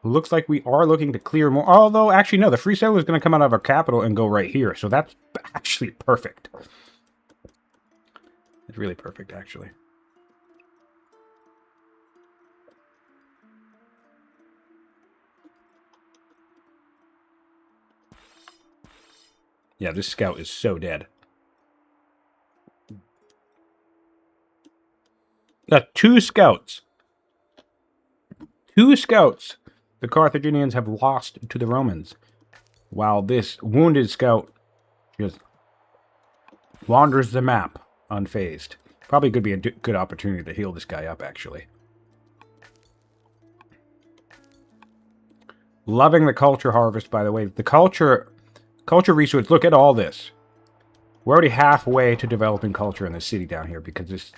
Looks like we are looking to clear more. Although, actually, no. The free settler is going to come out of our capital and go right here. So that's actually perfect. It's really perfect, actually. Yeah, this scout is so dead. Got 2 scouts. 2 scouts the Carthaginians have lost to the Romans. While this wounded scout just wanders the map unfazed. Probably could be a good opportunity to heal this guy up, actually. Loving the culture harvest, by the way. The culture resource, look at all this. We're already halfway to developing culture in this city down here because this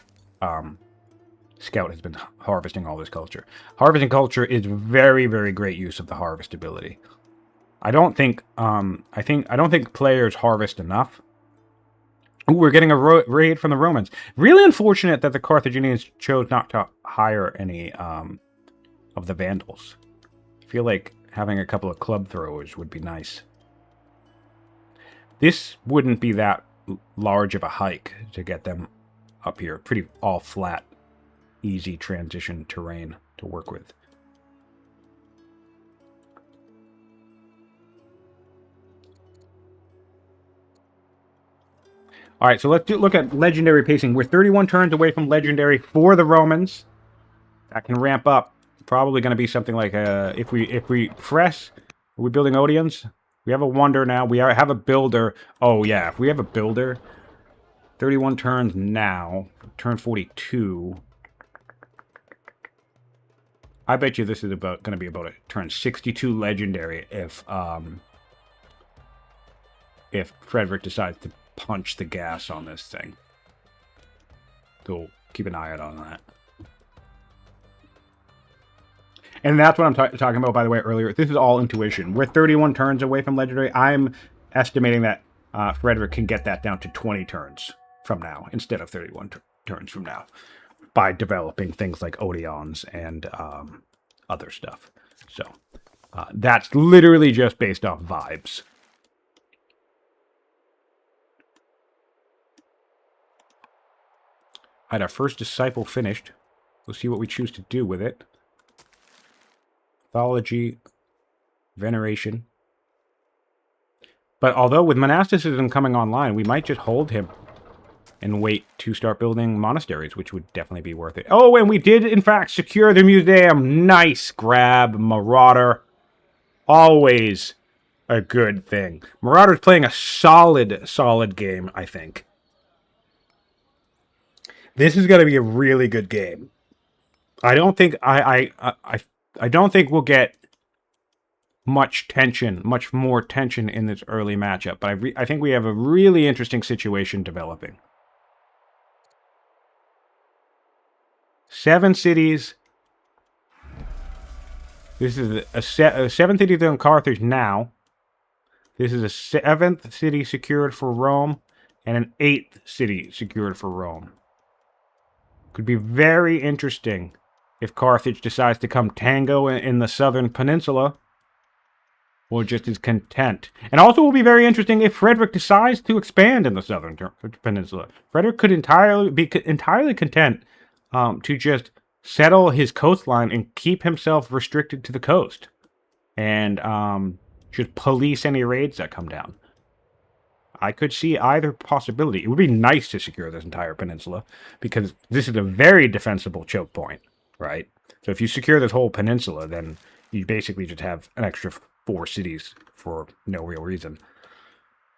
scout has been harvesting all this culture. Harvesting culture is very, very great use of the harvest ability. I don't think players harvest enough. Ooh, we're getting a raid from the Romans. Really unfortunate that the Carthaginians chose not to hire any of the Vandals. I feel like having a couple of club throwers would be nice. This wouldn't be that large of a hike to get them up here. Pretty all flat, easy transition terrain to work with. All right, so let's look at legendary pacing. We're 31 turns away from legendary for the Romans. That can ramp up. Probably going to be something like if we press. Are we building Odeons? We have a wonder now. We have a builder. Oh yeah, if we have a builder, 31 turns now. Turn 42. I bet you this is going to be about a turn 62 legendary if Frederik decides to punch the gas on this thing. So keep an eye out on that. And that's what I'm talking about, by the way, earlier. This is all intuition. We're 31 turns away from legendary. I'm estimating that Frederik can get that down to 20 turns from now instead of 31 turns from now by developing things like Odeons and other stuff. So that's literally just based off vibes. All right, our first disciple finished. We'll see what we choose to do with it. Mythology, veneration. But although with monasticism coming online, we might just hold him and wait to start building monasteries, which would definitely be worth it. Oh, and we did, in fact, secure the museum. Nice grab, Marauder. Always a good thing. Marauder's playing a solid game, I think. This is going to be a really good game. I don't think I don't think we'll get much more tension in this early matchup, but I think we have a really interesting situation developing. 7 cities. This is a 7th city in Carthage now. This is a 7th city secured for Rome and an 8th city secured for Rome. Could be very interesting if Carthage decides to come tango in the southern peninsula, or just is content. And also will be very interesting if Frederik decides to expand in the southern peninsula. Frederik could be entirely content to just settle his coastline and keep himself restricted to the coast, and just police any raids that come down. I could see either possibility. It would be nice to secure this entire peninsula, because this is a very defensible choke point, right? So if you secure this whole peninsula, then you basically just have an extra 4 cities for no real reason.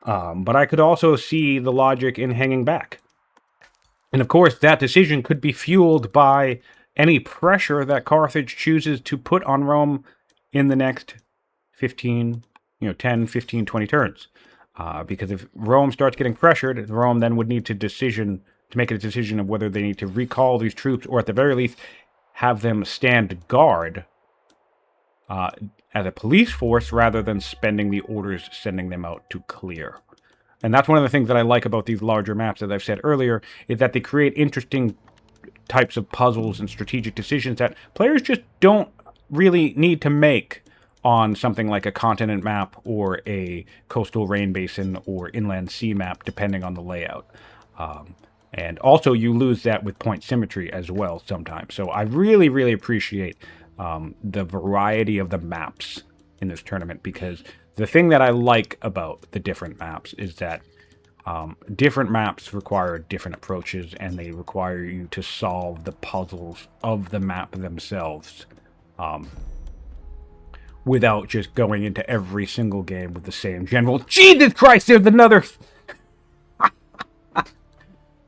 But I could also see the logic in hanging back. And of course, that decision could be fueled by any pressure that Carthage chooses to put on Rome in the next 10, 15, 20 turns. Because if Rome starts getting pressured, Rome then would need to make a decision of whether they need to recall these troops, or at the very least have them stand guard as a police force rather than spending the orders sending them out to clear. And that's one of the things that I like about these larger maps, as I've said earlier, is that they create interesting types of puzzles and strategic decisions that players just don't really need to make on something like a continent map or a coastal rain basin or inland sea map, depending on the layout. And also you lose that with point symmetry as well sometimes. So I really, really appreciate the variety of the maps in this tournament, because the thing that I like about the different maps is that different maps require different approaches, and they require you to solve the puzzles of the map themselves. Without just going into every single game with the same general. Jesus Christ, there's another...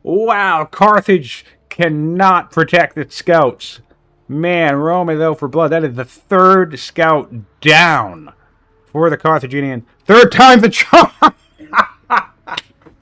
Wow, Carthage cannot protect its scouts. Man, Rome is out for blood. That is the 3rd scout down for the Carthaginian. 3rd time's the charm!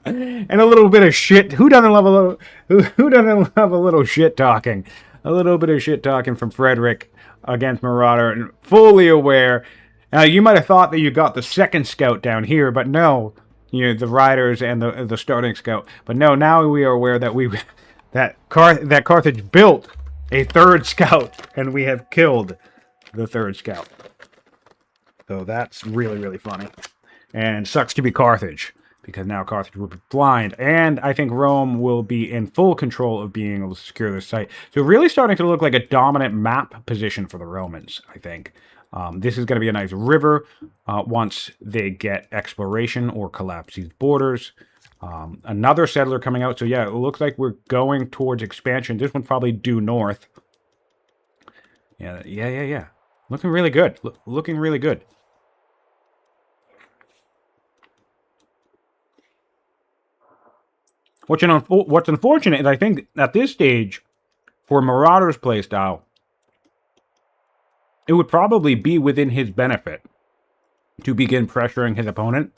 And a little bit of shit. Who doesn't love a little shit talking? A little bit of shit talking from Frederik against Marauder, and fully aware. Now, you might have thought that you got the 2nd scout down here, but no, the riders and the starting scout. But no, now we are aware that Carthage built a 3rd scout, and we have killed the 3rd scout. So that's really, really funny, and sucks to be Carthage, because now Carthage will be blind, and I think Rome will be in full control of being able to secure this site. So really starting to look like a dominant map position for the Romans, I think. This is going to be a nice river once they get exploration or collapse these borders. Another settler coming out. So yeah, it looks like we're going towards expansion. This one's probably due north. Yeah. Looking really good. Looking really good. What's unfortunate is I think at this stage, for Marauder's playstyle, it would probably be within his benefit to begin pressuring his opponent.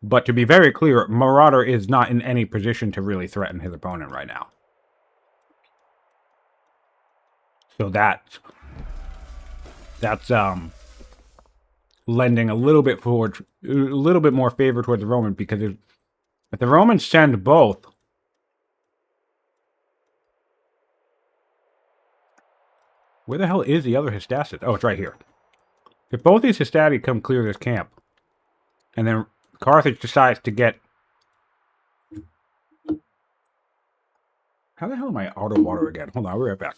But to be very clear, Marauder is not in any position to really threaten his opponent right now. So that's lending a little bit more favor towards the Roman, because if the Romans send both, where the hell is the other Hystasys? Oh, it's right here. If both these Hystati come clear this camp, and then Carthage decides to get... How the hell am I out of water again? Hold on, I'll be right back.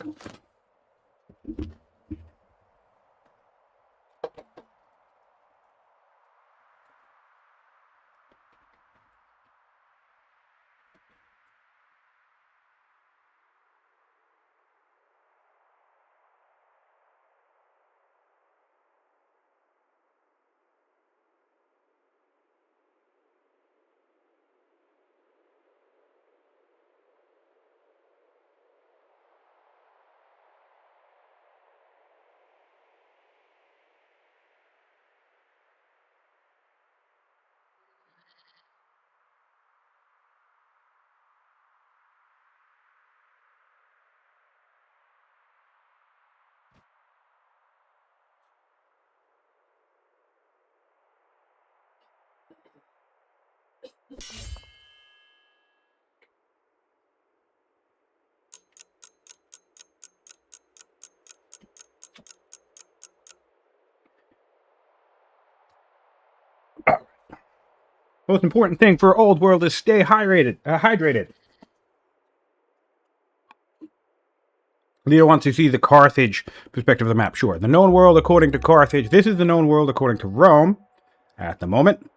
Most important thing for Old World is stay hydrated. Leo wants to see the Carthage perspective of the map. Sure. The known world according to Carthage. This is the known world according to Rome at the moment.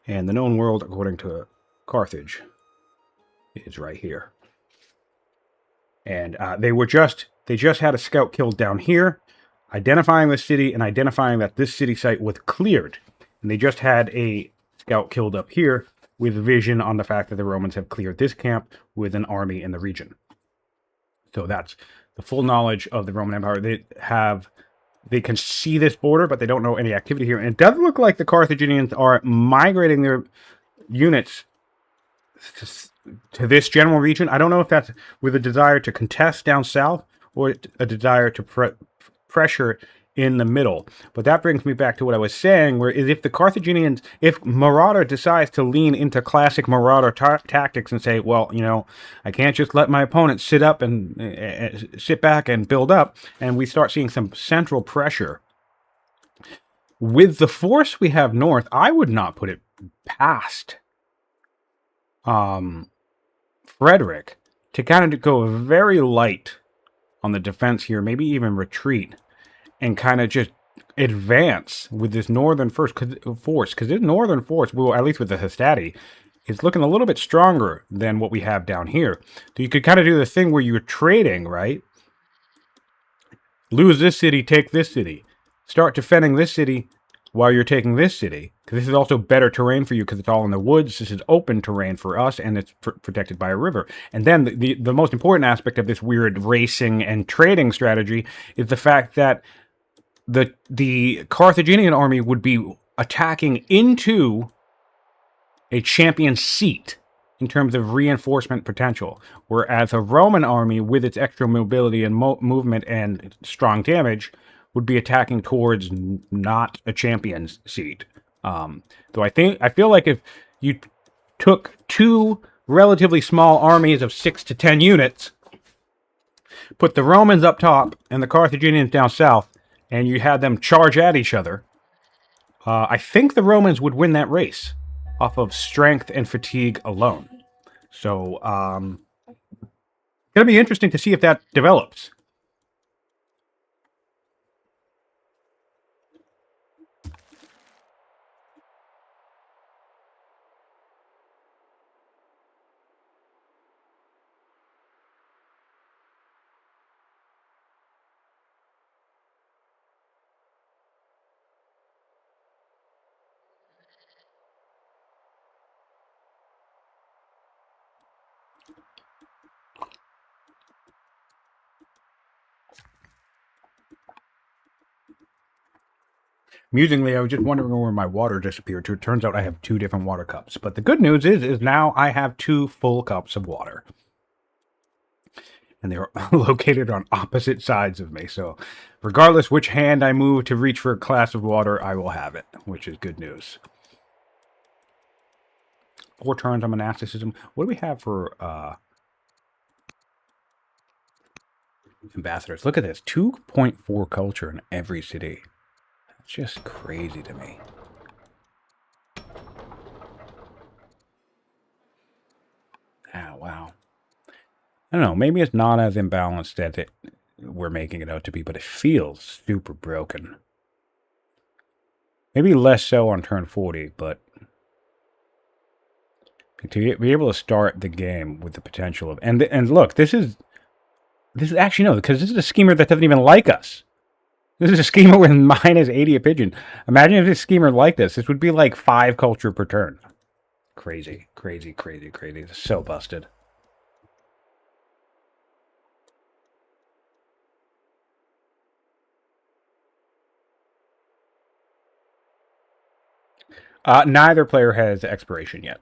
And the known world according to Carthage is right here. And they just had a scout killed down here, identifying the city and identifying that this city site was cleared. And they just had a scout killed up here with vision on the fact that the Romans have cleared this camp with an army in the region. So that's the full knowledge of the Roman Empire. They can see this border, but they don't know any activity here. And it does look like the Carthaginians are migrating their units to this general region. I don't know if that's with a desire to contest down south or a desire to pressure in the middle. But that brings me back to what I was saying, where is if the Carthaginians, if Marauder decides to lean into classic Marauder tactics and say, well, you know, I can't just let my opponent sit up and sit back and build up, and we start seeing some central pressure. With the force we have north, I would not put it past Frederik to kind of go very light on the defense here, maybe even retreat, and kind of just advance with this northern force, because this northern force, well, at least with the Hystati, is looking a little bit stronger than what we have down here. So you could kind of do the thing where you're trading, right? Lose this city, take this city. Start defending this city while you're taking this city. Because this is also better terrain for you because it's all in the woods. This is open terrain for us, and it's protected by a river. And then the most important aspect of this weird racing and trading strategy is the fact that the Carthaginian army would be attacking into a champion seat in terms of reinforcement potential, whereas a Roman army with its extra mobility and movement and strong damage would be attacking towards not a champion's seat. So I feel like if you took two relatively small armies of 6 to 10 units, put the Romans up top and the Carthaginians down south, and you had them charge at each other, I think the Romans would win that race. off of strength and fatigue alone. So, going to be interesting to see if that develops. Amusingly, I was just wondering where my water disappeared to. It turns out I have 2 different water cups. But the good news is now I have 2 full cups of water. And they're located on opposite sides of me. So regardless which hand I move to reach for a glass of water, I will have it, which is good news. 4 turns on monasticism. What do we have for ambassadors? Look at this. 2.4 culture in every city. It's just crazy to me. Oh, wow. I don't know. Maybe it's not as imbalanced as we're making it out to be, but it feels super broken. Maybe less so on turn 40, but to be able to start the game with the potential of... And look, this is actually, no, because this is a schemer that doesn't even like us. This is a schemer with minus 80 a pigeon. Imagine if this schemer liked this. This would be like 5 culture per turn. Crazy, crazy, crazy, crazy. It's so busted. Neither player has expiration yet.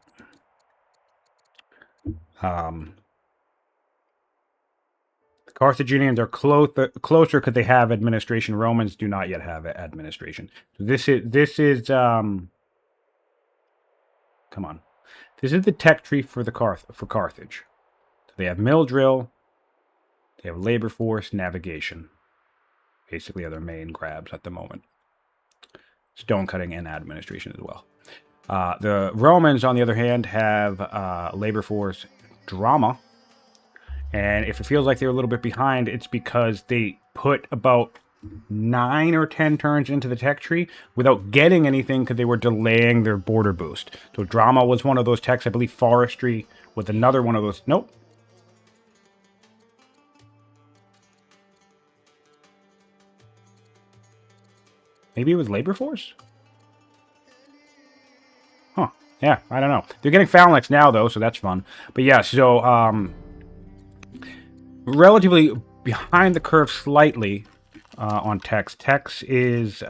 Carthaginians are closer because they have administration. Romans do not yet have administration. So this is come on. This is the tech tree for Carthage. So they have mill drill, they have labor force, navigation. Basically are their main grabs at the moment. Stone cutting and administration as well. The Romans, on the other hand, have labor force, drama. And if it feels like they're a little bit behind, it's because they put about 9 or 10 turns into the tech tree without getting anything because they were delaying their border boost. So drama was one of those techs. I believe forestry was another one of those. Nope. Maybe it was labor force? Huh. Yeah, I don't know. They're getting phalanx now, though, so that's fun. But yeah, so... relatively behind the curve slightly on Tex. Tex is 8.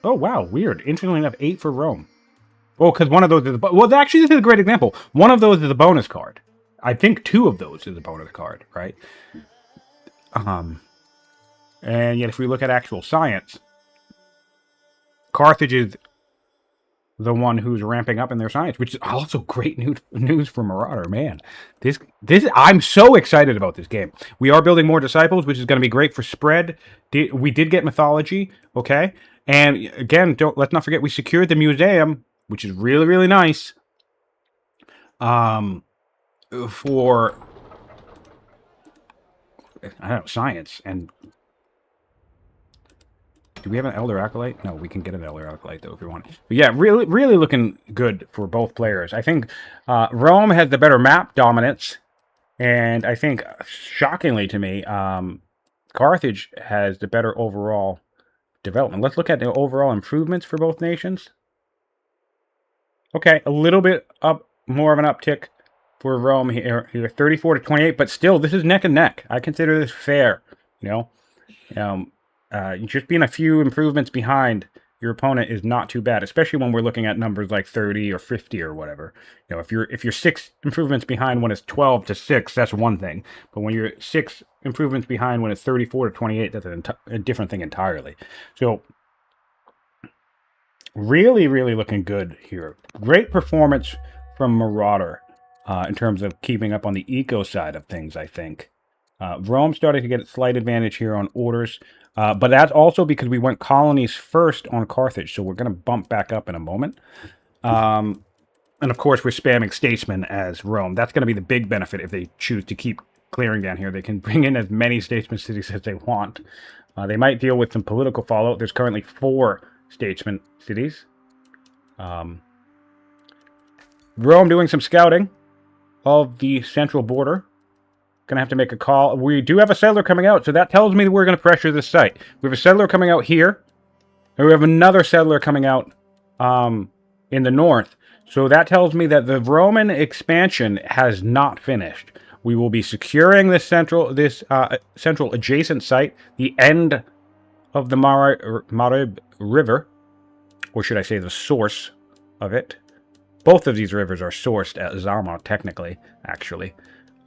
Oh, wow, weird. Interestingly enough, 8 for Rome. Well, because one of those is... Well, actually, this is a great example. One of those is a bonus card. I think 2 of those is a bonus card, right? And yet, if we look at actual science, Carthage is the one who's ramping up in their science, which is also great news for Marauder. Man, this I'm so excited about this game. We are building more disciples, which is going to be great for spread. We did get mythology, okay? And again, let's not forget we secured the museum, which is really, really nice. For I don't know, science. And do we have an Elder Acolyte? No, we can get an Elder Acolyte, though, if we want. But yeah, really, really looking good for both players. I think Rome has the better map dominance. And I think, shockingly to me, Carthage has the better overall development. Let's look at the overall improvements for both nations. Okay, a little bit up, more of an uptick for Rome here 34 to 28, but still, this is neck and neck. I consider this fair, you know. Just being a few improvements behind your opponent is not too bad, especially when we're looking at numbers like 30 or 50 or whatever. You know, if you're 6 improvements behind when it's 12 to 6, that's one thing. But when you're 6 improvements behind when it's 34 to 28, that's a different thing entirely. So, really, really looking good here. Great performance from Marauder in terms of keeping up on the eco side of things, I think. Rome started to get a slight advantage here on orders. But that's also because we went colonies first on Carthage, so we're going to bump back up in a moment. And of course, we're spamming statesmen as Rome. That's going to be the big benefit if they choose to keep clearing down here. They can bring in as many statesman cities as they want. They might deal with some political fallout. There's currently 4 statesman cities. Rome doing some scouting of the central border. Going to have to make a call. We do have a settler coming out, so that tells me that we're going to pressure this site. We have a settler coming out here, and we have another settler coming out in the north. So that tells me that the Roman expansion has not finished. We will be securing this central adjacent site, the end of the Marauder River, or should I say the source of it. Both of these rivers are sourced at Zama, technically, actually.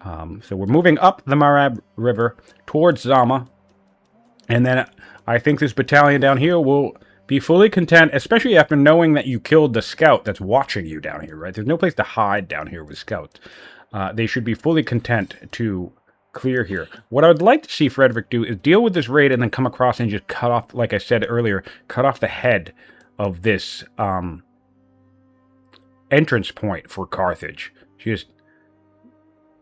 So we're moving up the Marauder River towards Zama, and then I think this battalion down here will be fully content, especially after knowing that you killed the scout that's watching you down here, right? There's no place to hide down here with scouts. They should be fully content to clear here. What I would like to see Frederik do is deal with this raid and then come across and just cut off, like I said earlier, cut off the head of this entrance point for Carthage. Just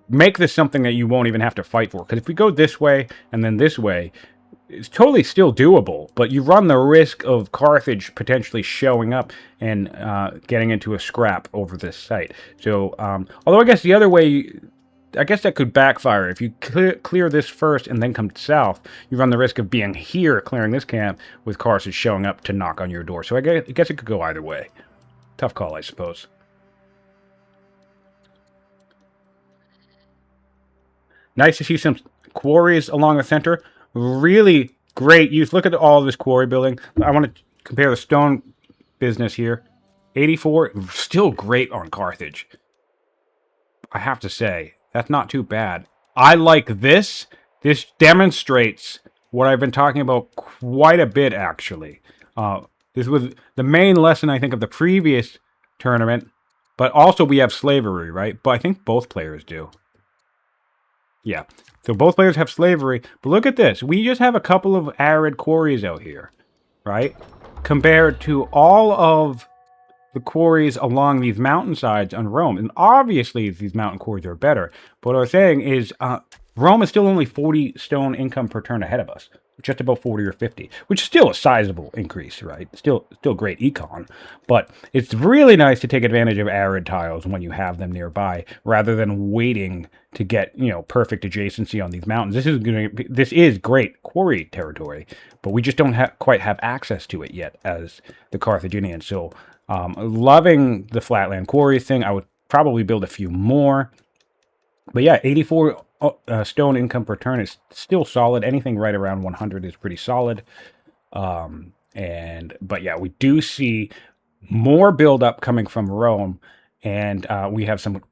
make this something that you won't even have to fight for. Because if we go this way and then this way, it's totally still doable, but you run the risk of Carthage potentially showing up and getting into a scrap over this site. So, although I guess the other way, I guess that could backfire. If you clear this first and then come south, you run the risk of being here, clearing this camp, with Carthage showing up to knock on your door. So I guess it could go either way. Tough call, I suppose. Nice to see some quarries along the center. Really great use. Look at all this quarry building. I want to compare the stone business here. 84, still great on Carthage. I have to say, that's not too bad. I like this. This demonstrates what I've been talking about quite a bit, actually. This was the main lesson, I think, of the previous tournament. But also we have slavery, right? But I think both players do. Yeah, so both players have slavery, but look at this. We just have a couple of arid quarries out here, right? Compared to all of the quarries along these mountainsides on Rome. And obviously these mountain quarries are better. But what I was saying is Rome is still only 40 stone income per turn ahead of us. Just about 40 or 50, which is still a sizable increase, right? Still great econ. But it's really nice to take advantage of arid tiles when you have them nearby, rather than waiting to get, perfect adjacency on these mountains. This is great quarry territory, but we just don't quite have access to it yet as the Carthaginians. So, loving the flatland quarry thing. I would probably build a few more. But yeah, 84 stone income per turn is still solid. Anything right around 100 is pretty solid. But yeah, we do see more buildup coming from Rome, and we have some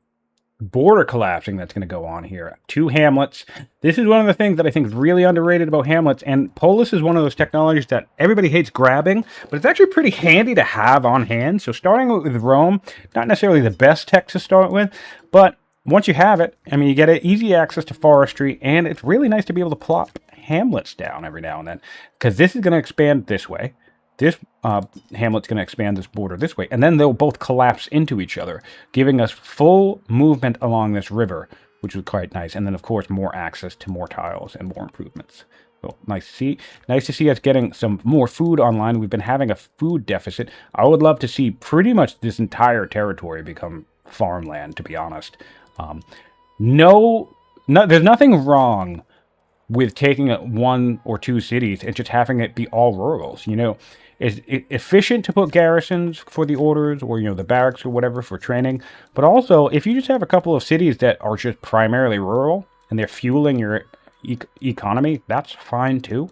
border collapsing that's going to go on here. 2 hamlets. This is one of the things that I think is really underrated about hamlets, and Polis is one of those technologies that everybody hates grabbing, but it's actually pretty handy to have on hand. So starting with Rome, not necessarily the best tech to start with, but once you have it, I mean, you get easy access to forestry, and it's really nice to be able to plop hamlets down every now and then, because this is going to expand this way. This hamlet's going to expand this border this way, and then they'll both collapse into each other, giving us full movement along this river, which is quite nice. And then, of course, more access to more tiles and more improvements. So nice to see. Nice to see us getting some more food online. We've been having a food deficit. I would love to see pretty much this entire territory become farmland, to be honest. There's nothing wrong with taking 1 or 2 cities and just having it be all rurals. It's efficient to put garrisons for the orders, or the barracks or whatever for training. But also, if you just have a couple of cities that are just primarily rural and they're fueling your economy, that's fine too.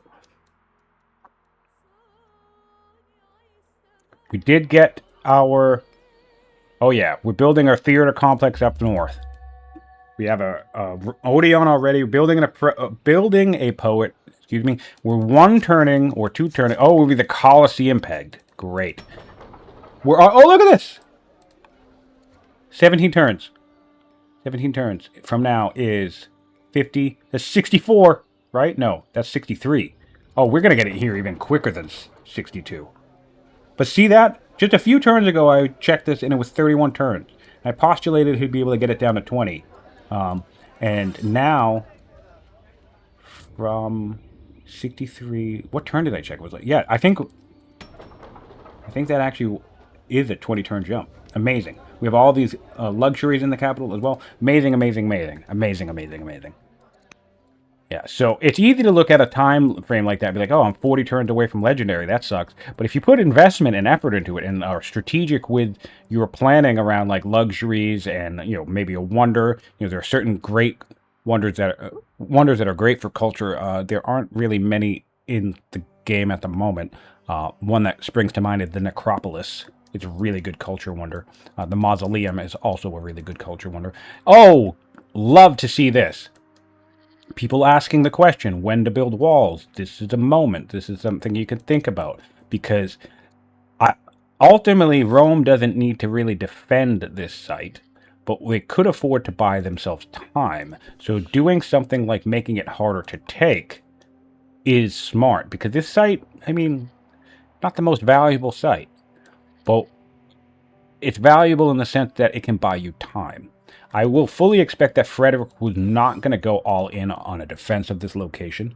We did get our... Oh yeah, we're building our theater complex up north. We have a Odeon already. Building a poet. Excuse me. We're 1 turning or 2 turning. Oh, we'll be the Colosseum pegged. Great. Oh, look at this. 17 turns. 17 turns from now is 50. That's 64, right? No, that's 63. Oh, we're gonna get it here even quicker than 62. But see that? Just a few turns ago, I checked this, and it was 31 turns. I postulated he'd be able to get it down to 20. And now, from 63... What turn did I check? Was like, yeah, I think that actually is a 20-turn jump. Amazing. We have all these luxuries in the capital as well. Amazing, amazing, amazing. Amazing, amazing, amazing. Yeah, so it's easy to look at a time frame like that and be like, oh, I'm 40 turns away from Legendary. That sucks. But if you put investment and effort into it and are strategic with your planning around like luxuries and, maybe a wonder, there are certain great wonders that are great for culture. There aren't really many in the game at the moment. One that springs to mind is the Necropolis. It's a really good culture wonder. The Mausoleum is also a really good culture wonder. Oh, love to see this. People asking the question, when to build walls. This is a moment. This is something you can think about. Because ultimately, Rome doesn't need to really defend this site. But they could afford to buy themselves time. So doing something like making it harder to take is smart. Because this site, not the most valuable site. But it's valuable in the sense that it can buy you time. I will fully expect that Frederik was not going to go all in on a defense of this location.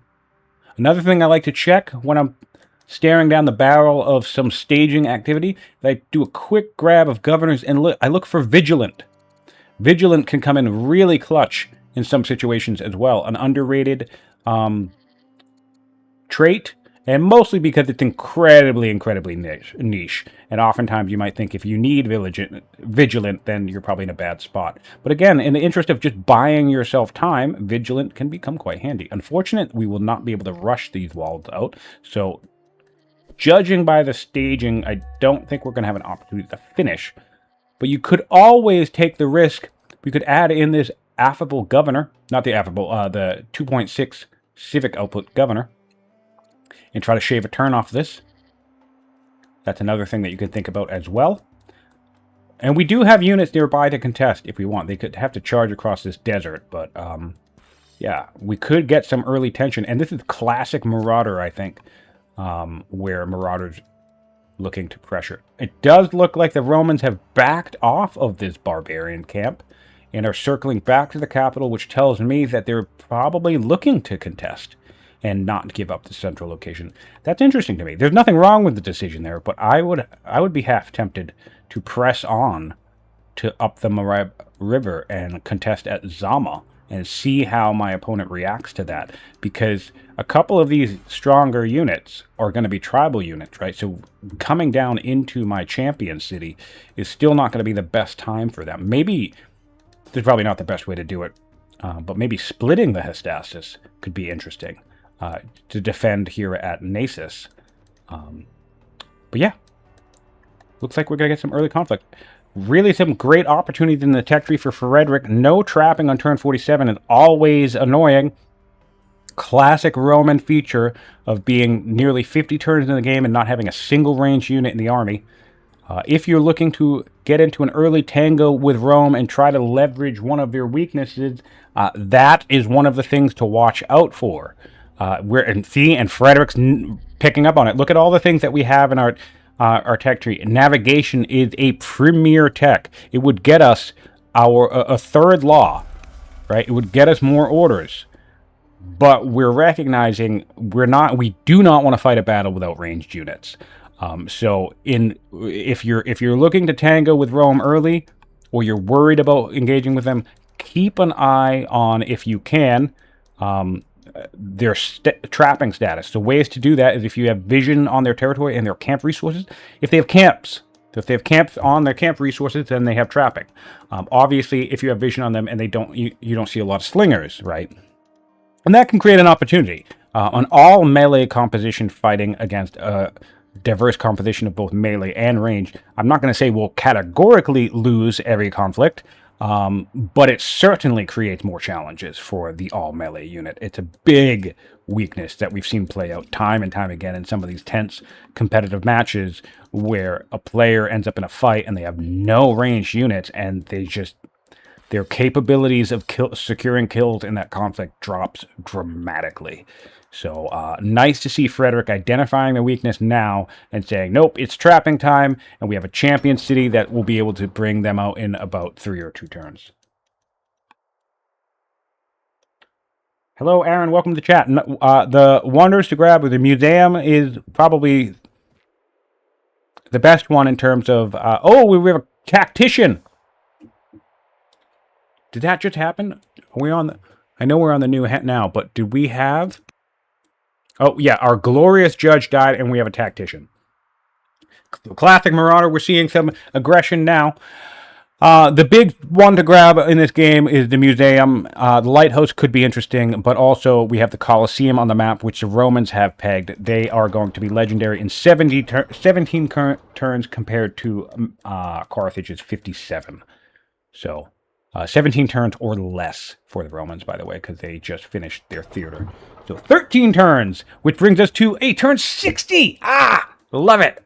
Another thing I like to check when I'm staring down the barrel of some staging activity, I do a quick grab of governors and I look for Vigilant. Vigilant can come in really clutch in some situations as well. An underrated trait, and mostly because it's incredibly niche. And oftentimes you might think if you need Vigilant, then you're probably in a bad spot. But again, in the interest of just buying yourself time, Vigilant can become quite handy. Unfortunately, we will not be able to rush these walls out. So, judging by the staging, I don't think we're going to have an opportunity to finish. But you could always take the risk. We could add in this affable governor. Not the affable, the 2.6 civic output governor. And try to shave a turn off this. That's another thing that you can think about as well. And we do have units nearby to contest if we want. They could have to charge across this desert, but yeah, we could get some early tension. And this is classic Marauder, I think, where Marauder's looking to pressure. It does look like the Romans have backed off of this barbarian camp and are circling back to the capital, which tells me that they're probably looking to contest and not give up the central location. That's interesting to me. There's nothing wrong with the decision there, but I would be half tempted to press on to up the Marauder River and contest at Zama and see how my opponent reacts to that. Because a couple of these stronger units are going to be tribal units, right? So coming down into my champion city is still not going to be the best time for them. Maybe, this is probably not the best way to do it, but maybe splitting the Hestasis could be interesting. To defend here at Nasus. But yeah, looks like we're going to get some early conflict. Really some great opportunities in the tech tree for Frederik. No trapping on turn 47 is always annoying. Classic Roman feature of being nearly 50 turns in the game and not having a single ranged unit in the army. If you're looking to get into an early tango with Rome and try to leverage one of their weaknesses, that is one of the things to watch out for. And Frederik's picking up on it. Look at all the things that we have in our tech tree. Navigation is a premier tech. It would get us a third law, right? It would get us more orders. But we're recognizing we do not want to fight a battle without ranged units. So if you're looking to tango with Rome early, or you're worried about engaging with them, keep an eye on, if you can, their trapping status. The ways to do that is if you have vision on their territory and their camp resources. If they have camps, so if they have camps on their camp resources, then they have trapping. Obviously, if you have vision on them and they don't, you don't see a lot of slingers, right? And that can create an opportunity. On all melee composition fighting against a diverse composition of both melee and range, I'm not going to say we'll categorically lose every conflict, but it certainly creates more challenges for the all-melee unit. It's a big weakness that we've seen play out time and time again in some of these tense competitive matches where a player ends up in a fight and they have no ranged units and their capabilities of securing kills in that conflict drops dramatically. So nice to see Frederik identifying the weakness now and saying, nope, it's trapping time, and we have a champion city that will be able to bring them out in about 3 or 2 turns. Hello, Aaron. Welcome to the chat. The wonders to grab with the museum is probably the best one in terms of... oh, we have a tactician! Did that just happen? Are we on the... I know we're on the new hat now, but did we have... Oh, yeah, our glorious judge died, and we have a tactician. Classic Marauder, we're seeing some aggression now. The big one to grab in this game is the museum. The lighthouse could be interesting, but also we have the Colosseum on the map, which the Romans have pegged. They are going to be legendary in 17 current turns compared to Carthage's 57. So... 17 turns or less for the Romans, by the way, because they just finished their theater. So 13 turns, which brings us to a turn 60. Ah, love it.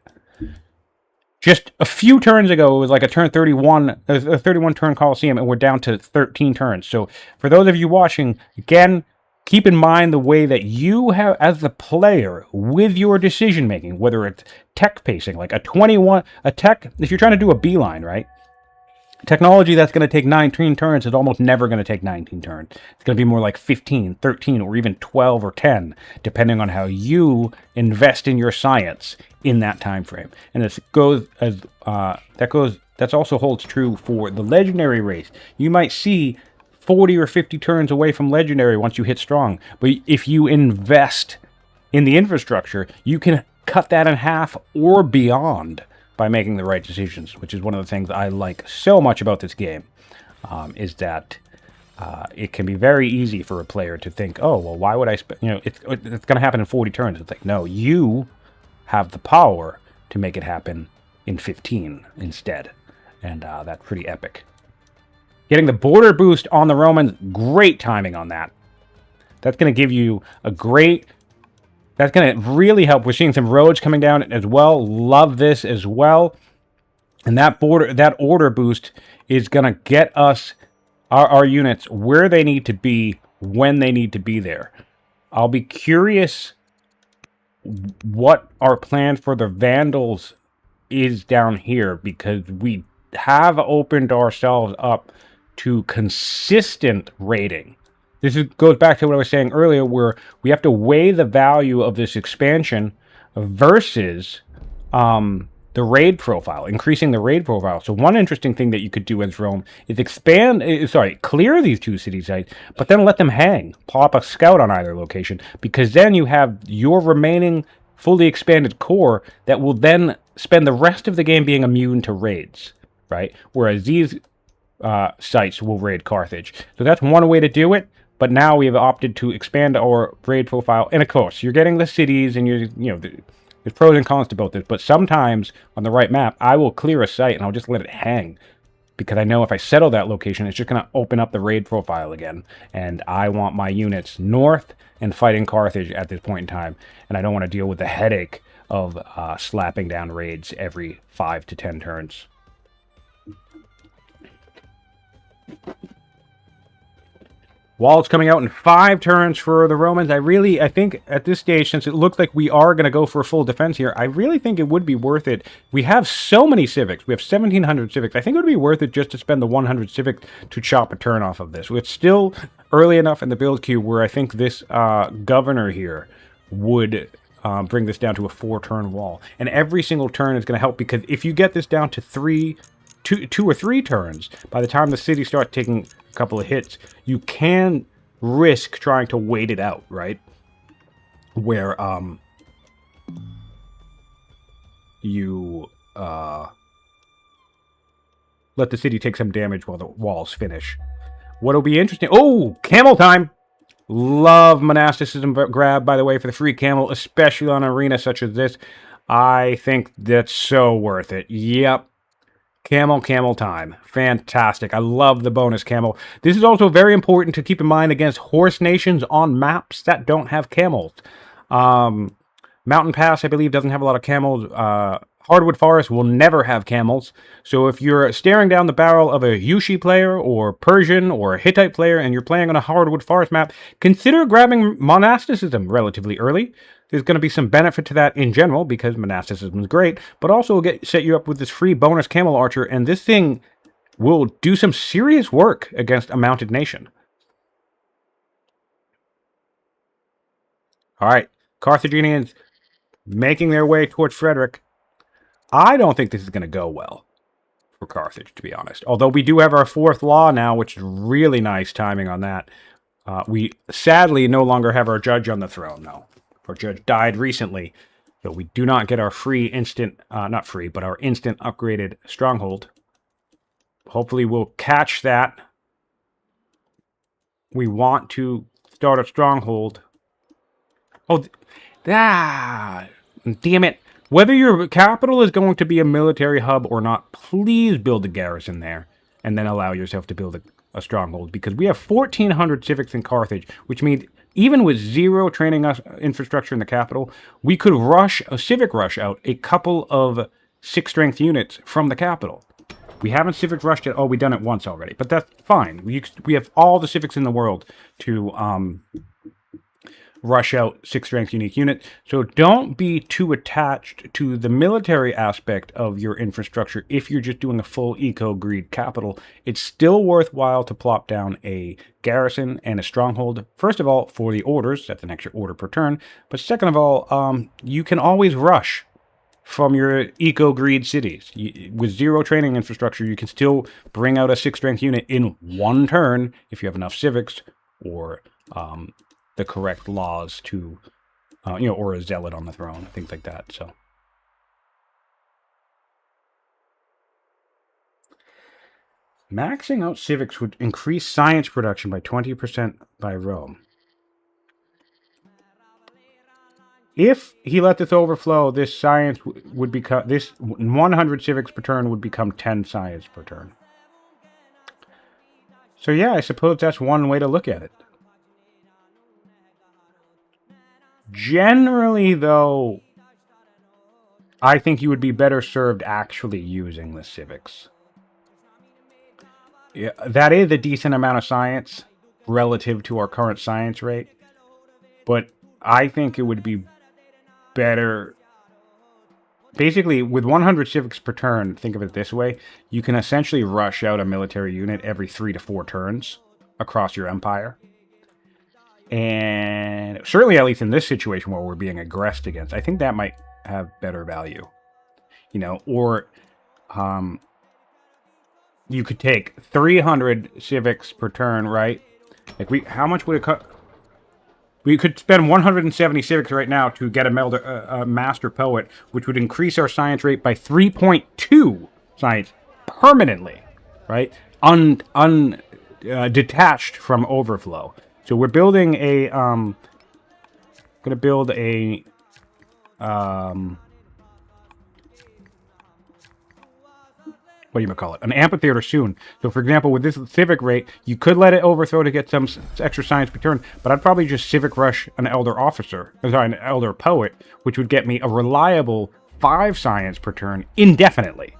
Just a few turns ago, it was like a turn 31, a 31-turn Colosseum, and we're down to 13 turns. So for those of you watching, again, keep in mind the way that you have, as the player, with your decision-making, whether it's tech pacing, like a tech, if you're trying to do a beeline, right? Technology that's going to take 19 turns is almost never going to take 19 turns. It's going to be more like 15, 13, or even 12 or 10, depending on how you invest in your science in that time frame. And this goes as that also holds true for the legendary race. You might see 40 or 50 turns away from legendary once you hit strong, but if you invest in the infrastructure, you can cut that in half or beyond by making the right decisions, which is one of the things I like so much about this game, is that it can be very easy for a player to think, oh, well, why would I spend, it's going to happen in 40 turns. It's like, no, you have the power to make it happen in 15 instead, and that's pretty epic. Getting the border boost on the Romans, great timing on that. That's going to give you a great... That's going to really help. We're seeing some roads coming down as well. Love this as well. And that order boost is going to get us, our units, where they need to be, when they need to be there. I'll be curious what our plan for the Vandals is down here, because we have opened ourselves up to consistent raiding. This goes back to what I was saying earlier, where we have to weigh the value of this expansion versus the raid profile, increasing the raid profile. So one interesting thing that you could do as Rome is clear these 2 city sites, but then let them hang. Pop a scout on either location, because then you have your remaining fully expanded core that will then spend the rest of the game being immune to raids, right? Whereas these sites will raid Carthage. So that's one way to do it. But now we have opted to expand our raid profile. And of course, you're getting the cities, and there's pros and cons to both this. But sometimes on the right map, I will clear a site and I'll just let it hang, because I know if I settle that location, it's just going to open up the raid profile again. And I want my units north and fighting Carthage at this point in time. And I don't want to deal with the headache of slapping down raids every 5 to 10 turns. Walls coming out in 5 turns for the Romans. I think at this stage, since it looks like we are going to go for a full defense here, I really think it would be worth it. We have so many civics. We have 1,700 civics. I think it would be worth it just to spend the 100 civic to chop a turn off of this. It's still early enough in the build queue where I think this governor here would bring this down to a 4-turn wall. And every single turn is going to help, because if you get this down to 2 or 3 turns, by the time the city starts taking a couple of hits, you can risk trying to wait it out, right? Where you let the city take some damage while the walls finish. What'll be interesting... Oh, camel time! Love monasticism grab, by the way, for the free camel, especially on an arena such as this. I think that's so worth it. Yep. Camel time. Fantastic. I love the bonus camel. This is also very important to keep in mind against horse nations on maps that don't have camels. Mountain Pass, I believe, doesn't have a lot of camels. Hardwood Forest will never have camels. So if you're staring down the barrel of a Yushi player or Persian or a Hittite player and you're playing on a Hardwood Forest map, consider grabbing monasticism relatively early. There's going to be some benefit to that in general because monasticism is great, but also will set you up with this free bonus camel archer, and this thing will do some serious work against a mounted nation. All right, Carthaginians making their way towards Frederik. I don't think this is going to go well for Carthage, to be honest. Although we do have our 4th law now, which is really nice timing on that. We sadly no longer have our judge on the throne, though. Our judge died recently, so we do not get our free instant, not free, but our instant upgraded stronghold. Hopefully we'll catch that. We want to start a stronghold. Oh, damn it. Whether your capital is going to be a military hub or not, please build a garrison there and then allow yourself to build a stronghold, because we have 1,400 civics in Carthage, which means even with 0 training infrastructure in the capital, we could rush a civic rush out a couple of 6-strength units from the capital. We haven't civic rushed it. Oh, we've done it once already, but that's fine. We have all the civics in the world to rush out 6-strength unique unit. So don't be too attached to the military aspect of your infrastructure if you're just doing a full eco-greed capital. It's still worthwhile to plop down a garrison and a stronghold. First of all, for the orders, that's an extra order per turn. But second of all, you can always rush from your eco-greed cities. With 0 training infrastructure, you can still bring out a 6-strength unit in 1 turn if you have enough civics or the correct laws to, or a zealot on the throne, things like that. So, maxing out civics would increase science production by 20% by Rome. If he let this overflow, this science would become, this 100 civics per turn would become 10 science per turn. So yeah, I suppose that's one way to look at it. Generally, though, I think you would be better served actually using the civics. Yeah, that is a decent amount of science relative to our current science rate, but I think it would be better. Basically, with 100 civics per turn, think of it this way, you can essentially rush out a military unit every 3 to 4 turns across your empire. And certainly, at least in this situation where we're being aggressed against, I think that might have better value. Or you could take 300 civics per turn, right? Like how much would it cut? We could spend 170 civics right now to get a master poet, which would increase our science rate by 3.2 science permanently, right? Detached from overflow. So we're building a, going to build a, what do you call it? An amphitheater soon. So for example, with this civic rate, you could let it overthrow to get some extra science per turn, but I'd probably just civic rush an elder officer, an elder poet, which would get me a reliable 5 science per turn indefinitely.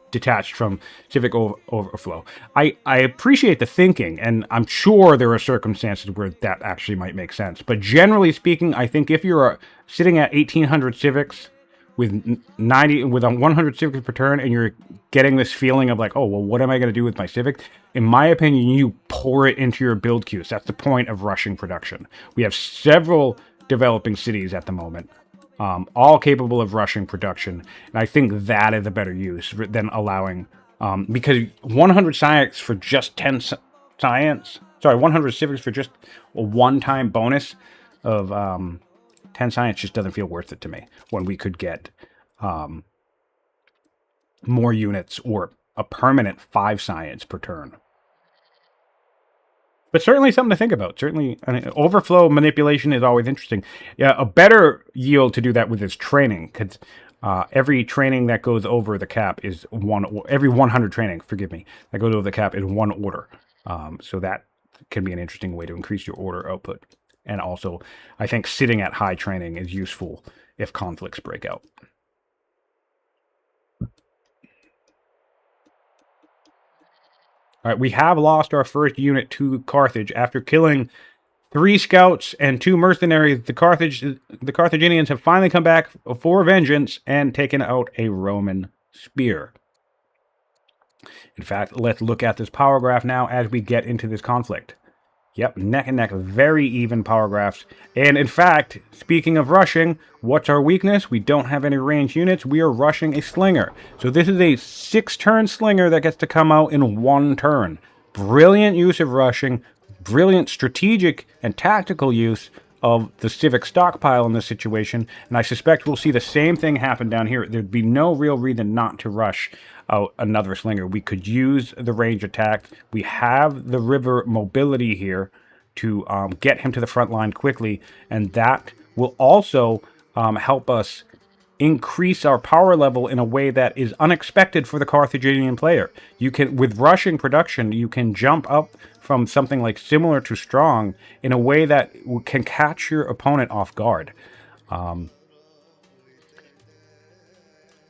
Detached from civic overflow. I appreciate the thinking, and I'm sure there are circumstances where that actually might make sense. But generally speaking, I think if you're sitting at 1,800 civics with 100 civics per turn, and you're getting this feeling of like, oh, well, what am I going to do with my civic? In my opinion, you pour it into your build queues. That's the point of rushing production. We have several developing cities at the moment. All capable of rushing production. And I think that is a better use than allowing, because 100 science for just 10 science, 100 civics for just a one-time bonus of 10 science just doesn't feel worth it to me, when we could get more units or a permanent 5 science per turn. But certainly something to think about. Certainly, overflow manipulation is always interesting. Yeah, a better yield to do that with is training, because every training that goes over the cap is every 100 training, that goes over the cap is 1 order. So that can be an interesting way to increase your order output. And also, I think sitting at high training is useful if conflicts break out. All right, we have lost our first unit to Carthage after killing 3 scouts and 2 mercenaries. The Carthaginians have finally come back for vengeance and taken out a Roman spear. In fact, let's look at this power graph now as we get into this conflict. Yep, neck and neck, very even power graphs. And in fact, speaking of rushing, what's our weakness? We don't have any ranged units. We are rushing a slinger. So this is a 6-turn slinger that gets to come out in 1 turn. Brilliant use of rushing, brilliant strategic and tactical use of the civic stockpile in this situation. And I suspect we'll see the same thing happen down here. There'd be no real reason not to rush out another slinger. We could use the range attack. We have the river mobility here to get him to the front line quickly, and that will also help us increase our power level in a way that is unexpected for the Carthaginian player. You can, with rushing production, you can jump up from something like similar to strong in a way that can catch your opponent off guard.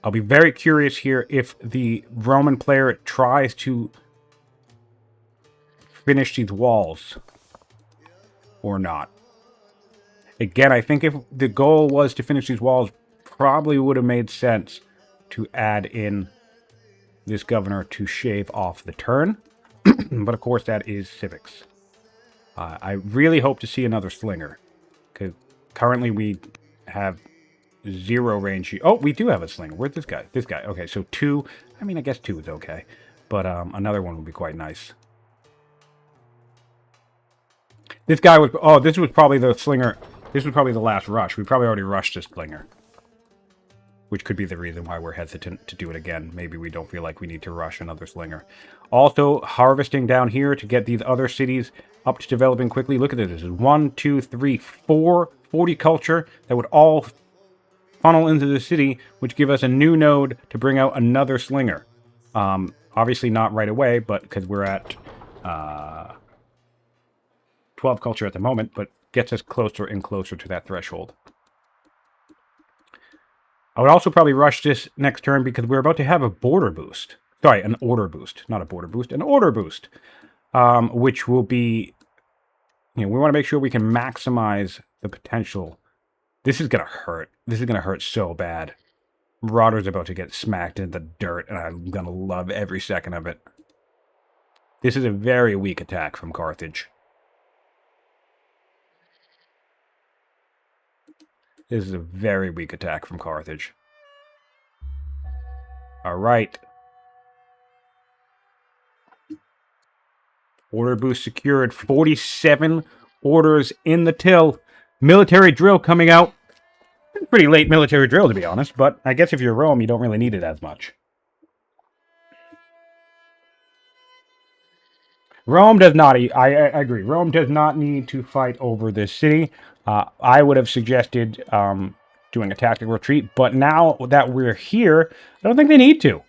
I'll be very curious here if the Roman player tries to finish these walls or not. Again, I think if the goal was to finish these walls, probably would have made sense to add in this governor to shave off the turn. But of course, that is civics. I really hope to see another slinger, because currently we have 0 range. Oh, we do have a slinger. Where's this guy? This guy. Okay, so 2. I mean, I guess 2 is okay. But another one would be quite nice. This guy was... Oh, this was probably the slinger. This was probably the last rush. We probably already rushed this slinger. Which could be the reason why we're hesitant to do it again. Maybe we don't feel like we need to rush another slinger. Also, harvesting down here to get these other cities up to developing quickly. Look at this. This is 1, 2, 3, 4 40 culture that would all funnel into the city, which give us a new node to bring out another slinger. Obviously not right away, but because we're at 12 culture at the moment, but gets us closer and closer to that threshold. I would also probably rush this next turn because we're about to have a border boost. Sorry, an order boost. Not a border boost, an order boost. Which will be... You know, we want to make sure we can maximize the potential. This is going to hurt. This is going to hurt so bad. Marauder's about to get smacked in the dirt, and I'm going to love every second of it. This is a very weak attack from Carthage. This is a very weak attack from Carthage. Alright. Order boost secured. 47 orders in the till. Military drill coming out. Pretty late military drill, to be honest, but I guess if you're Rome, you don't really need it as much. Rome does not... I agree. Rome does not need to fight over this city. I would have suggested doing a tactical retreat, but now that we're here, I don't think they need to.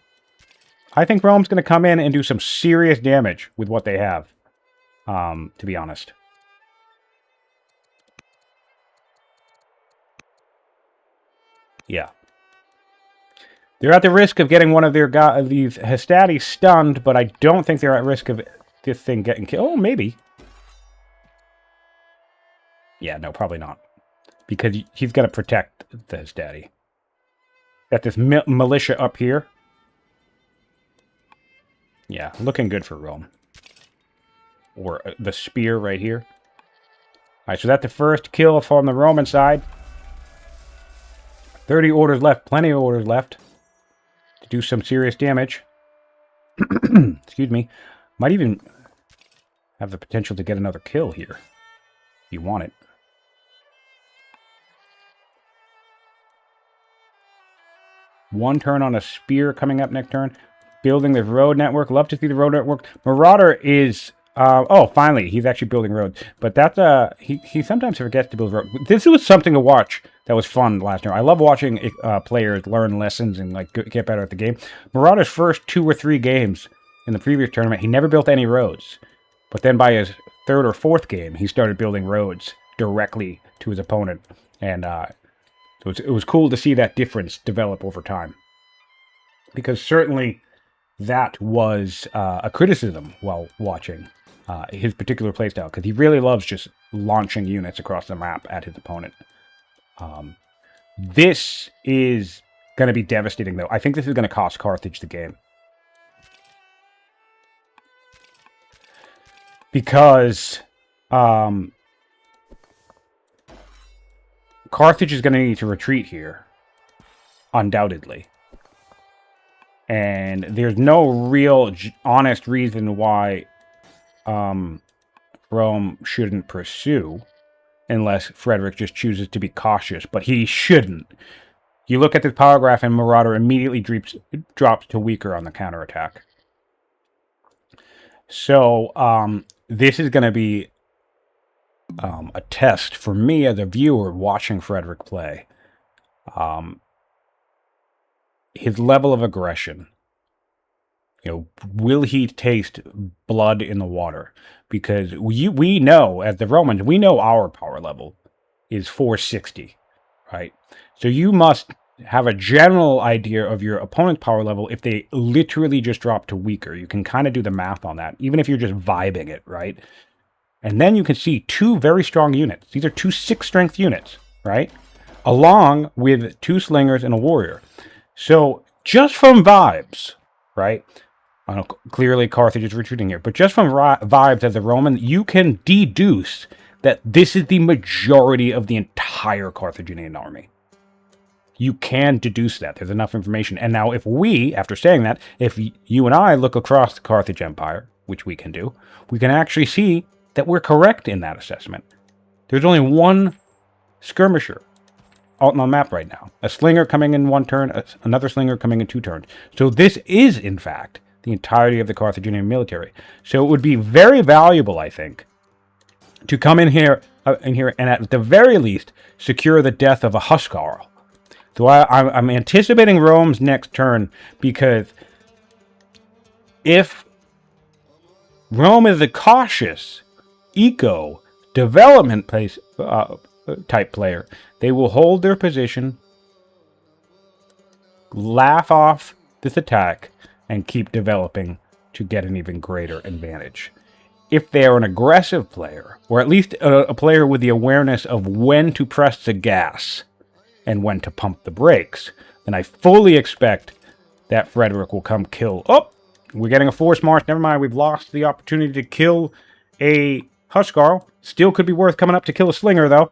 I think Rome's going to come in and do some serious damage with what they have, to be honest. Yeah. They're at the risk of getting one of their these Hastati stunned, but I don't think they're at risk of this thing getting killed. Oh, maybe. Yeah, no, probably not. Because he's going to protect the Hastati. Got this militia up here. Yeah, looking good for Rome. Or the spear right here. Alright, so that's the first kill from the Roman side. 30 orders left. Plenty of orders left. To do some serious damage. Excuse me. Might even have the potential to get another kill here. If you want it. One turn on a spear coming up next turn. Building the road network. Love to see the road network. Marauder is... oh, finally, he's actually building roads. But that's... he sometimes forgets to build roads. This was something to watch that was fun last year. I love watching players learn lessons and like get better at the game. Marauder's first 2 or 3 games in the previous tournament, he never built any roads. But then by his 3rd or 4th game, he started building roads directly to his opponent. And so it was cool to see that difference develop over time. Because certainly that was a criticism while watching his particular playstyle, because he really loves just launching units across the map at his opponent. This is going to be devastating, though. I think this is going to cost Carthage the game. Because Carthage is going to need to retreat here, undoubtedly. And there's no real honest reason why Rome shouldn't pursue, unless Frederik just chooses to be cautious. But he shouldn't. You look at this power graph, and Marauder immediately drops to weaker on the counterattack. So this is going to be a test for me as a viewer watching Frederik play. His level of aggression. You know, will he taste blood in the water? Because we know, as the Romans, we know our power level is 460, right? So you must have a general idea of your opponent's power level if they literally just drop to weaker. You can kind of do the math on that, even if you're just vibing it, right? And then you can see two very strong units. These are two 6-strength units, right? Along with 2 slingers and a warrior. So just from vibes, right? Clearly Carthage is retreating here, but just from vibes as a Roman, you can deduce that this is the majority of the entire Carthaginian army. You can deduce that. There's enough information. And now if we, after saying that, if you and I look across the Carthage Empire, which we can do, we can actually see that we're correct in that assessment. There's only one skirmisher out on the map right now. A slinger coming in 1 turn, another slinger coming in 2 turns. So this is, in fact, the entirety of the Carthaginian military. So it would be very valuable, I think, to come in here and at the very least secure the death of a Huscarl. So I'm anticipating Rome's next turn, because if Rome is a cautious, development type player, they will hold their position, laugh off this attack, and keep developing to get an even greater advantage. If they are an aggressive player, or at least a player with the awareness of when to press the gas and when to pump the brakes, then I fully expect that Frederik will come kill. Oh, we're getting a force march. Never mind, we've lost the opportunity to kill a Huscarl. Still could be worth coming up to kill a slinger, though.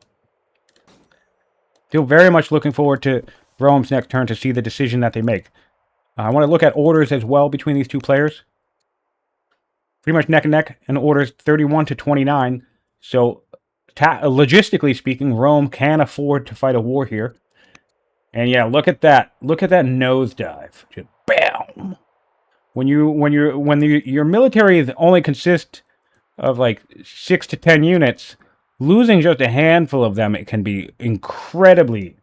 Still very much looking forward to Rome's next turn to see the decision that they make. I want to look at orders as well between these two players. Pretty much neck and neck in orders 31 to 29. So, logistically speaking, Rome can afford to fight a war here. And yeah, look at that. Look at that nosedive. Just bam! When your military only consists of like 6 to 10 units, losing just a handful of them, it can be incredibly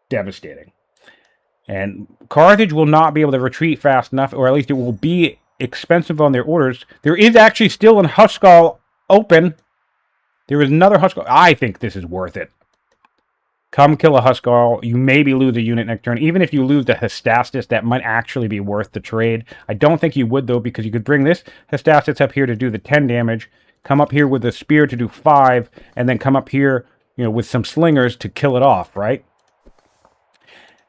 devastating. And Carthage will not be able to retreat fast enough, or at least it will be expensive on their orders. There is actually still an Huscarl open. There is another Huscarl. I think this is worth it. Come kill a Huscarl. You maybe lose a unit next turn. Even if you lose the Hestastus, that might actually be worth the trade. I don't think you would, though, because you could bring this Hestastus up here to do the 10 damage, come up here with a spear to do 5, and then come up here, with some slingers to kill it off, right?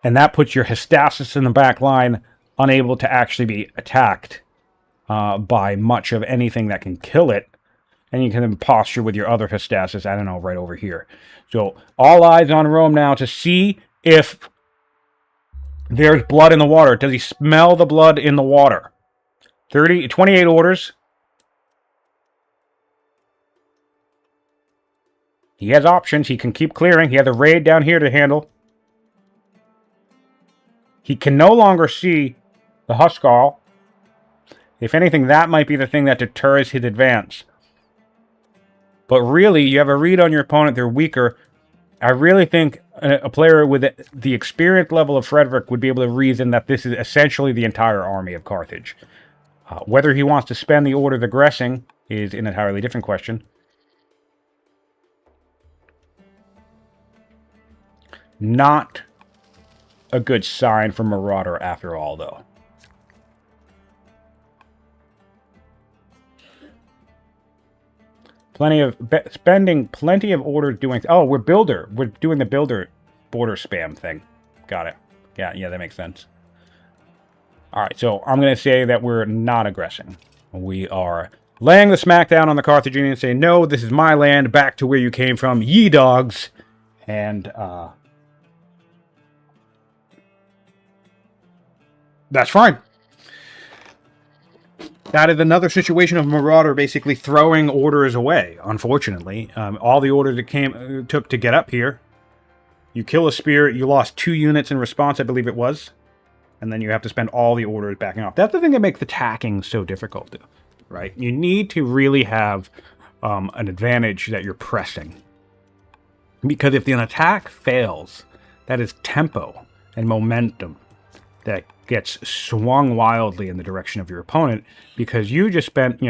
And that puts your Hestastus in the back line, unable to actually be attacked by much of anything that can kill it. And you can then posture with your other Hestastus, I don't know, right over here. So, all eyes on Rome now to see if there's blood in the water. Does he smell the blood in the water? 28 orders. He has options. He can keep clearing. He has a raid down here to handle. He can no longer see the Huscarl. If anything, that might be the thing that deters his advance. But really, you have a read on your opponent. They're weaker. I really think a player with the experience level of Frederik would be able to reason that this is essentially the entire army of Carthage. Whether he wants to spend the orders aggressing is an entirely different question. Not a good sign for Marauder after all, though. Spending plenty of orders doing... Oh, we're builder. We're doing the builder border spam thing. Got it. Yeah, that makes sense. All right, so I'm going to say that we're not aggressing. We are laying the smackdown on the Carthaginians, saying, no, this is my land, back to where you came from, ye dogs. And that's fine. That is another situation of Marauder basically throwing orders away, unfortunately. All the orders it took to get up here. You kill a spirit, you lost 2 units in response, I believe it was. And then you have to spend all the orders backing off. That's the thing that makes the tacking so difficult, right? You need to really have an advantage that you're pressing. Because if an attack fails, that is tempo and momentum that gets swung wildly in the direction of your opponent because you just spent,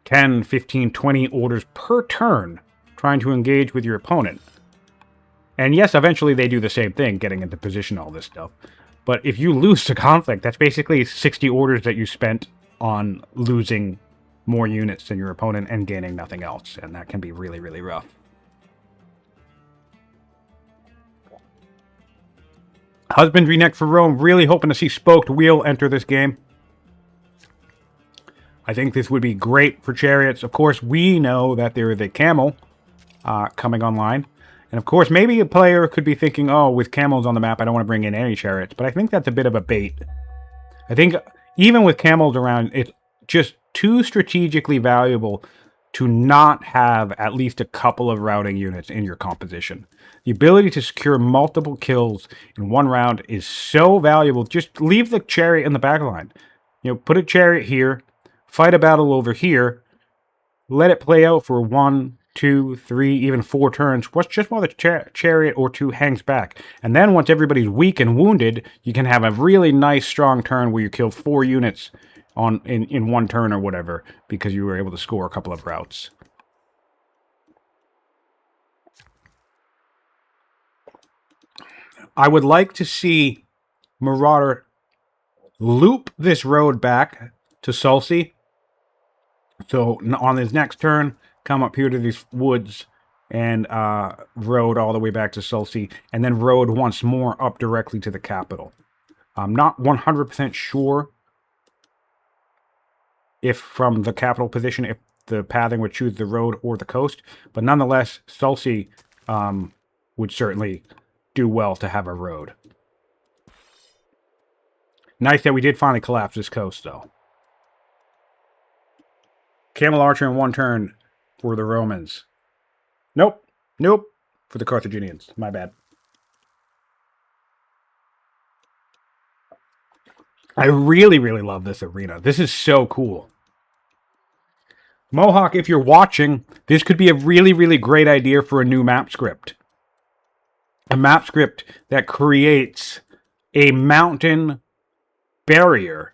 10, 15, 20 orders per turn trying to engage with your opponent. And yes, eventually they do the same thing, getting into position, all this stuff. But if you lose the conflict, that's basically 60 orders that you spent on losing more units than your opponent and gaining nothing else. And that can be really, really rough. Husbandry neck for Rome. Really hoping to see Spoked Wheel enter this game. I think this would be great for chariots. Of course, we know that there is a camel coming online. And of course, maybe a player could be thinking, oh, with camels on the map, I don't want to bring in any chariots. But I think that's a bit of a bait. I think even with camels around, it's just too strategically valuable to not have at least a couple of routing units in your composition. The ability to secure multiple kills in one round is so valuable. Just leave the chariot in the back line. Put a chariot here, fight a battle over here, let it play out for 1, 2, 3, even 4 turns, just while the chariot or 2 hangs back. And then once everybody's weak and wounded, you can have a really nice, strong turn where you kill 4 units in 1 turn or whatever, because you were able to score a couple of routes. I would like to see Marauder loop this road back to Sulci. So on his next turn, come up here to these woods and road all the way back to Sulci, and then road once more up directly to the capital. I'm not 100% sure if from the capital position, if the pathing would choose the road or the coast, but nonetheless, Sulci would certainly do well to have a road. Nice that we did finally collapse this coast, though. Camel Archer in 1 turn for the Romans. Nope. For the Carthaginians. My bad. I really, really love this arena. This is so cool. Mohawk, if you're watching, this could be a really, really great idea for a new map script. A map script that creates a mountain barrier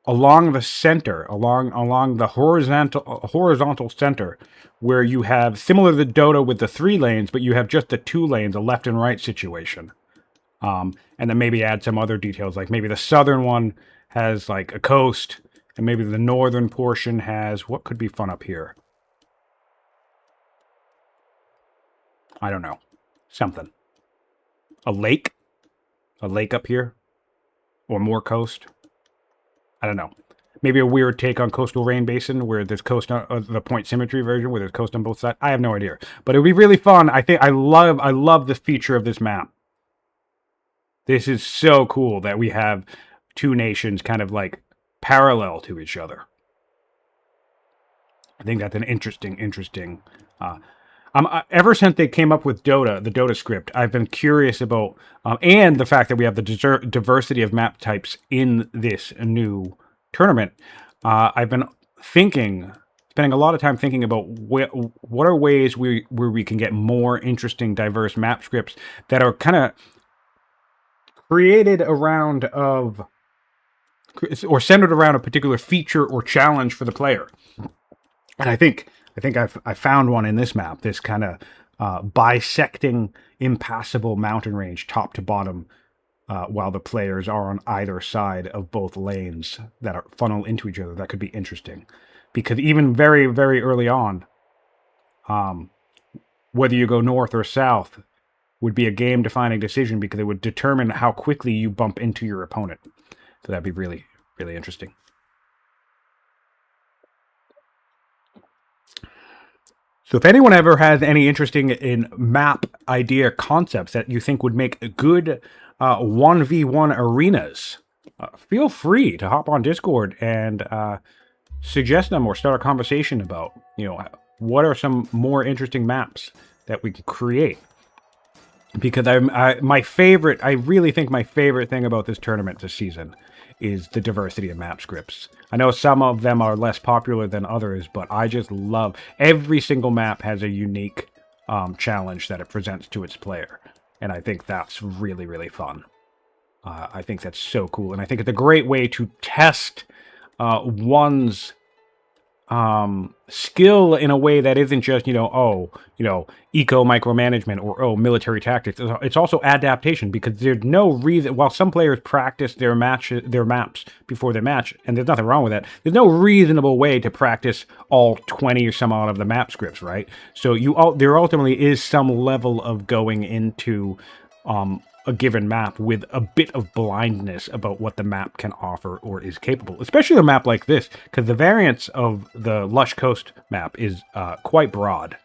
along the center, along the horizontal center, where you have, similar to Dota with the 3 lanes, but you have just the 2 lanes, a left and right situation. And then maybe add some other details, like maybe the southern one has like a coast, and maybe the northern portion has, what could be fun up here? I don't know. Something. A lake? A lake up here? Or more coast? I don't know. Maybe a weird take on Coastal Rain Basin, where there's coast on the point symmetry version, where there's coast on both sides. I have no idea, but it would be really fun. I love the feature of this map. This is so cool that we have 2 nations kind of like parallel to each other. I think that's an interesting. Ever since they came up with Dota, the Dota script, I've been curious about, and the fact that we have the diversity of map types in this new tournament. I've been spending a lot of time thinking about what are ways where we can get more interesting, diverse map scripts that are kind of created around or centered around a particular feature or challenge for the player. And I think I found one in this map, this kind of bisecting impassable mountain range top to bottom while the players are on either side of both lanes that are funnel into each other. That could be interesting. Because even very, very early on, whether you go north or south would be a game-defining decision because it would determine how quickly you bump into your opponent. So that'd be really, really interesting. So if anyone ever has any interesting in map idea concepts that you think would make good 1v1 arenas, feel free to hop on Discord and suggest them or start a conversation about, what are some more interesting maps that we can create. Because I really think my favorite thing about this tournament this season is the diversity of map scripts. I know some of them are less popular than others, but I just love every single map has a unique challenge that it presents to its player. And I think that's really, really fun. I think that's so cool. And I think it's a great way to test one's skill in a way that isn't just, eco micromanagement or, military tactics. It's also adaptation, because there's no reason, while some players practice their maps before their match, and there's nothing wrong with that, there's no reasonable way to practice all 20 or some odd of the map scripts, right? So there ultimately is some level of going into, a given map with a bit of blindness about what the map can offer or is capable, especially a map like this, because the variance of the Lush Coast map is quite broad.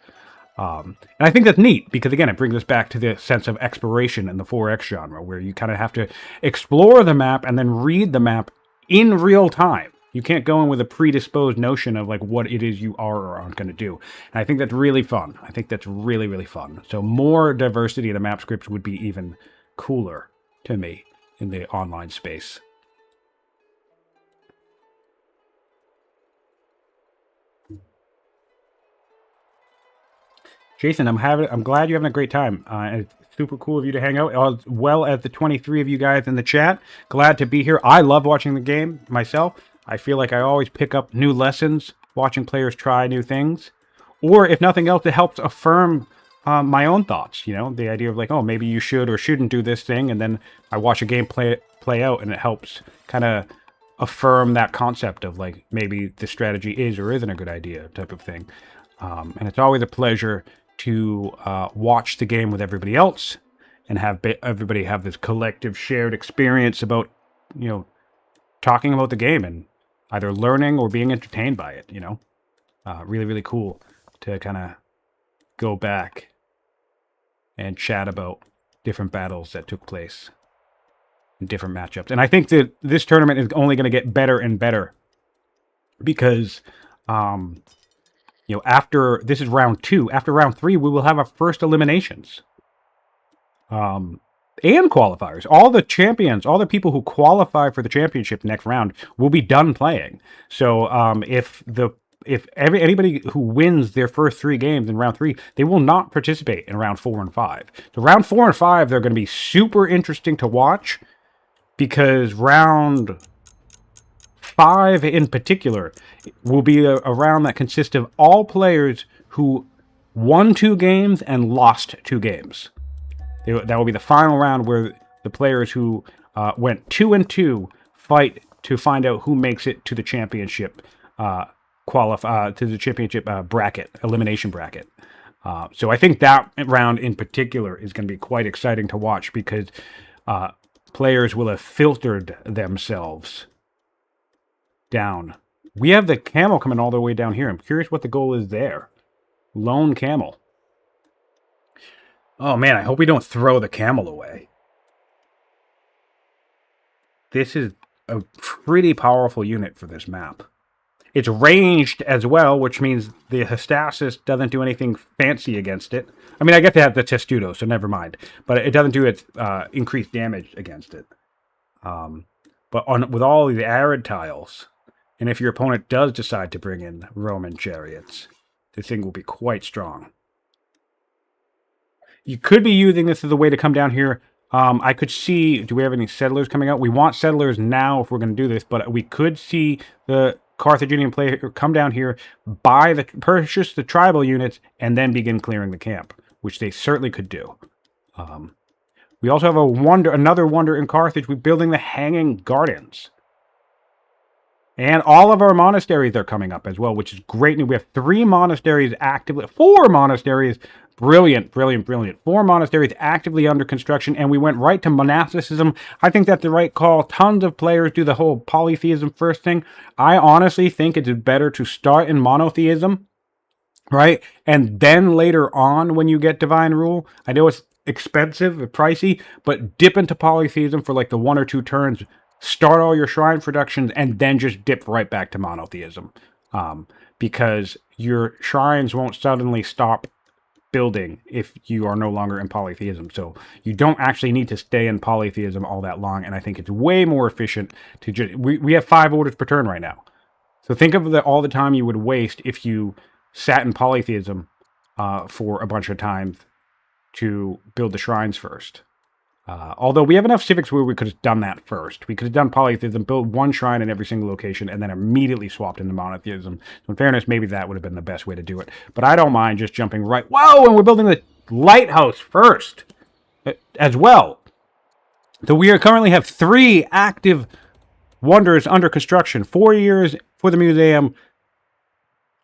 And I think that's neat, because again, it brings us back to the sense of exploration in the 4X genre, where you kind of have to explore the map and then read the map in real time. You can't go in with a predisposed notion of like what it is you are or aren't going to do. And I think that's really fun. I think that's really, really fun. So more diversity in the map scripts would be even cooler to me in the online space. Jason, I'm glad you're having a great time. It's super cool of you to hang out, as well as the 23 of you guys in the chat. Glad to be here. I love watching the game myself. I feel like I always pick up new lessons watching players try new things, or if nothing else, it helps affirm my own thoughts, the idea of like, oh, maybe you should or shouldn't do this thing, and then I watch a game play out, and it helps kind of affirm that concept of like, maybe the strategy is or isn't a good idea type of thing. And it's always a pleasure to watch the game with everybody else and have everybody have this collective shared experience about, talking about the game and either learning or being entertained by it, really, really cool to kind of go back and chat about different battles that took place in different matchups. And I think that this tournament is only going to get better and better because, after this is round 2, after round 3, we will have our first eliminations. And qualifiers. All the champions, all the people who qualify for the championship next round will be done playing. So if anybody who wins their first 3 games in round 3, they will not participate in round 4 and 5. So round 4 and 5, they're going to be super interesting to watch, because round 5 in particular will be a round that consists of all players who won 2 games and lost 2 games. That will be the final round where the players who went 2-2 fight to find out who makes it to the championship bracket, elimination bracket. So I think that round in particular is going to be quite exciting to watch, because players will have filtered themselves down. We have the camel coming all the way down here. I'm curious what the goal is there. Lone camel. Oh man, I hope we don't throw the camel away. This is a pretty powerful unit for this map. It's ranged as well, which means the Hystasis doesn't do anything fancy against it. I mean, I get to have the Testudo, so never mind. But it doesn't do its increased damage against it. But with all the arid tiles, and if your opponent does decide to bring in Roman chariots, this thing will be quite strong. You could be using this as a way to come down here. I could see, do we have any settlers coming out? We want settlers now if we're going to do this, but we could see the Carthaginian player come down here, purchase the tribal units, and then begin clearing the camp, which they certainly could do. We also have another wonder in Carthage. We're building the Hanging Gardens. And all of our monasteries are coming up as well, which is great news. We have 4 monasteries actively brilliant. 4 monasteries actively under construction, and we went right to monasticism. I think that's the right call. Tons of players do the whole polytheism first thing. I honestly think it's better to start in monotheism, right? And then later on, when you get divine rule, I know it's expensive, pricey, but dip into polytheism for like the 1 or 2 turns. Start all your shrine productions and then just dip right back to monotheism, because your shrines won't suddenly stop building if you are no longer in polytheism. So you don't actually need to stay in polytheism all that long, and I think it's way more efficient to just... We have 5 orders per turn right now. So think of all the time you would waste if you sat in polytheism for a bunch of times to build the shrines first. Although we have enough civics where we could have done that first. We could have done polytheism, build 1 shrine in every single location, and then immediately swapped into monotheism. So in fairness, maybe that would have been the best way to do it. But I don't mind just jumping right... Whoa! And we're building the lighthouse first as well. So we currently have 3 active wonders under construction. 4 years for the museum,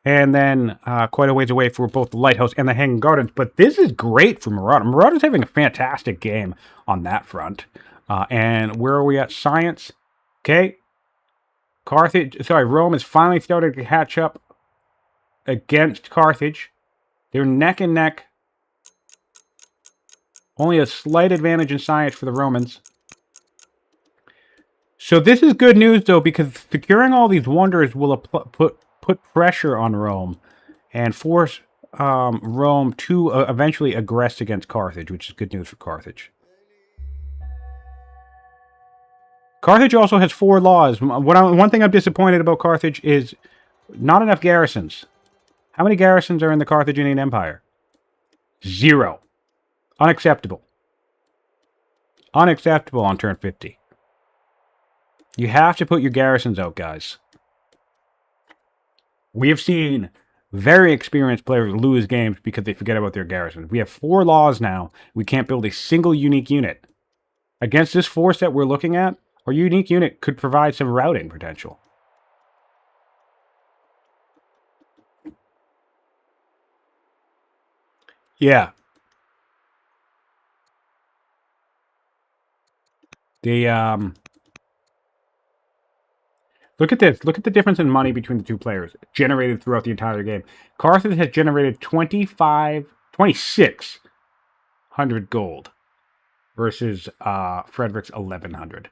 and then quite a ways away for both the lighthouse and the Hanging Gardens. But this is great for Marauder. Marauder's having a fantastic game on that front. And where are we at? Science. Okay. Rome has finally started to catch up against Carthage. They're neck and neck. Only a slight advantage in science for the Romans. So this is good news, though, because securing all these wonders will put pressure on Rome and force Rome to eventually aggress against Carthage, which is good news for Carthage. Carthage also has 4 laws. One thing I'm disappointed about Carthage is not enough garrisons. How many garrisons are in the Carthaginian Empire? 0. Unacceptable. Unacceptable on turn 50. You have to put your garrisons out, guys. We have seen very experienced players lose games because they forget about their garrisons. We have 4 laws now. We can't build a single unique unit. Against this force that we're looking at, our unique unit could provide some routing potential. Yeah. Look at this. Look at the difference in money between the 2 players generated throughout the entire game. Carthage has generated 2,600 gold versus Frederik's 1,100.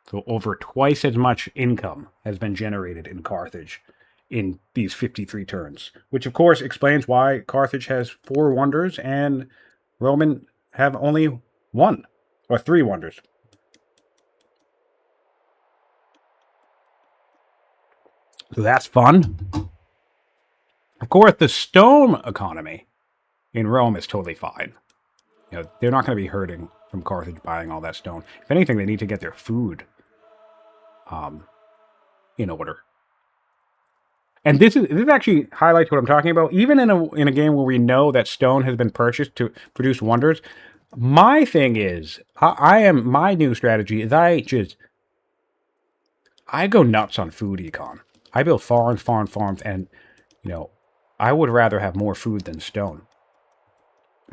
So over twice as much income has been generated in Carthage in these 53 turns, which of course explains why Carthage has 4 wonders and Roman have only 1 or 3 wonders. So that's fun. Of course, the stone economy in Rome is totally fine. You know, they're not going to be hurting from Carthage buying all that stone. If anything, they need to get their food in order. And this actually highlights what I'm talking about. Even in a game where we know that stone has been purchased to produce wonders, my thing is, my new strategy is I go nuts on food econ. I build farms, and, you know, I would rather have more food than stone.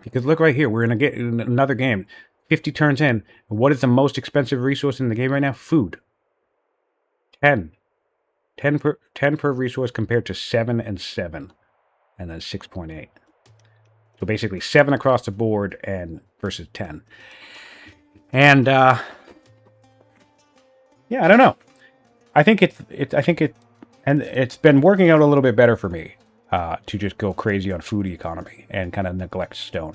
Because look right here, we're in another game. 50 turns in. What is the most expensive resource in the game right now? Food. 10. 10 per resource compared to 7 and 7. And then 6.8. So basically 7 across the board and versus 10. And, yeah, I don't know. I think and it's been working out a little bit better for me to just go crazy on food economy and kind of neglect stone.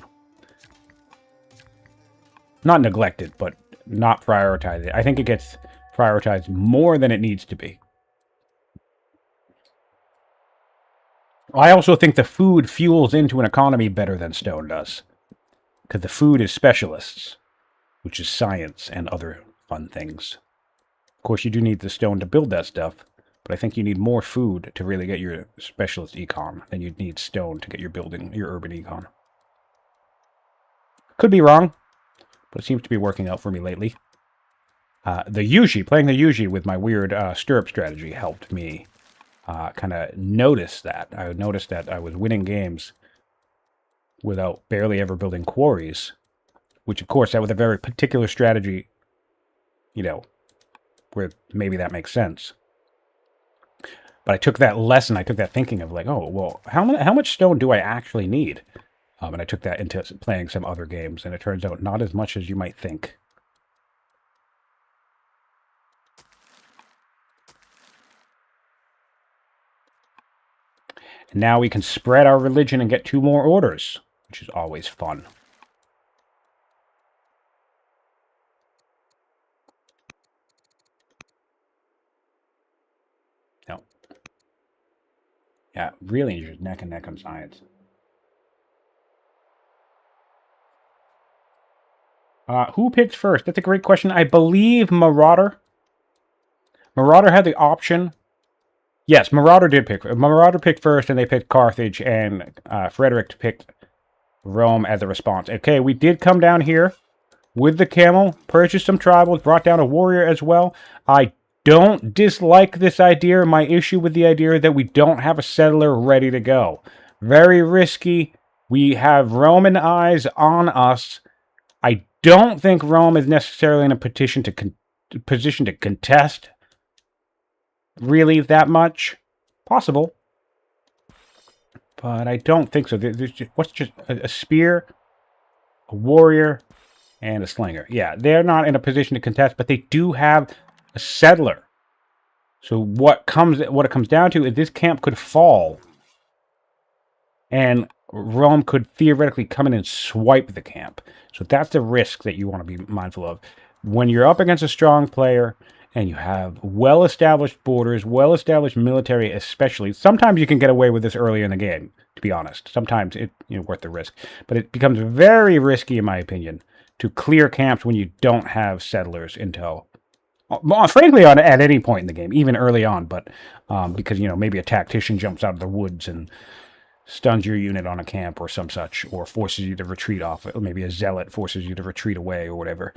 Not neglect it, but not prioritize it. I think it gets prioritized more than it needs to be. I also think the food fuels into an economy better than stone does. Because the food is specialists, which is science and other fun things. Of course, you do need the stone to build that stuff. But I think you need more food to really get your specialist econ than you'd need stone to get your urban econ. Could be wrong, but it seems to be working out for me lately. The Yuji, playing the Yuji with my weird stirrup strategy helped me kind of notice that. I noticed that I was winning games without barely ever building quarries, which, of course, that was a very particular strategy, you know, where maybe that makes sense. But I took that lesson, I took that thinking of like, oh, well, how much stone do I actually need? And I took that into playing some other games, and it turns out not as much as you might think. And now we can spread our religion and get 2 more orders, which is always fun. No. Yeah, really just neck and neck on science. Who picked first? That's a great question. I believe Marauder. Marauder had the option. Yes, Marauder did pick. Marauder picked first, and they picked Carthage, and Frederik picked Rome as a response. Okay, we did come down here with the camel, purchased some tribals, brought down a warrior as well. I don't dislike this idea. My issue with the idea is that we don't have a settler ready to go. Very risky. We have Roman eyes on us. I don't think Rome is necessarily in a position to contest really that much. Possible. But I don't think so. There's just, what's just a spear, a warrior, and a slinger. Yeah, they're not in a position to contest, but they do have a settler. So what it comes down to is this camp could fall, and Rome could theoretically come in and swipe the camp. So that's the risk that you want to be mindful of. When you're up against a strong player and you have well-established borders, well-established military especially, sometimes you can get away with this early in the game, to be honest. Sometimes it's worth the risk. But it becomes very risky, in my opinion, to clear camps when you don't have settlers until, frankly, at any point in the game, even early on. But because, maybe a tactician jumps out of the woods and stuns your unit on a camp or some such, or forces you to retreat off it, or maybe a zealot forces you to retreat away or whatever.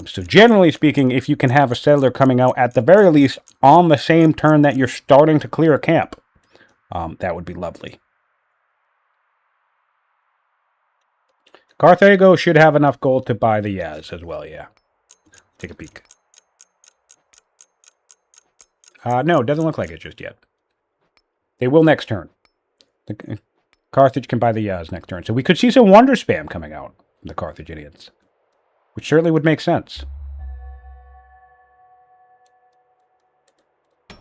So generally speaking, if you can have a settler coming out at the very least on the same turn that you're starting to clear a camp, that would be lovely. Carthago should have enough gold to buy the Yaz as well, yeah. Take a peek. No, it doesn't look like it just yet. They will next turn. Carthage can buy the Yaz next turn. So we could see some wonder spam coming out from the Carthaginians, which certainly would make sense.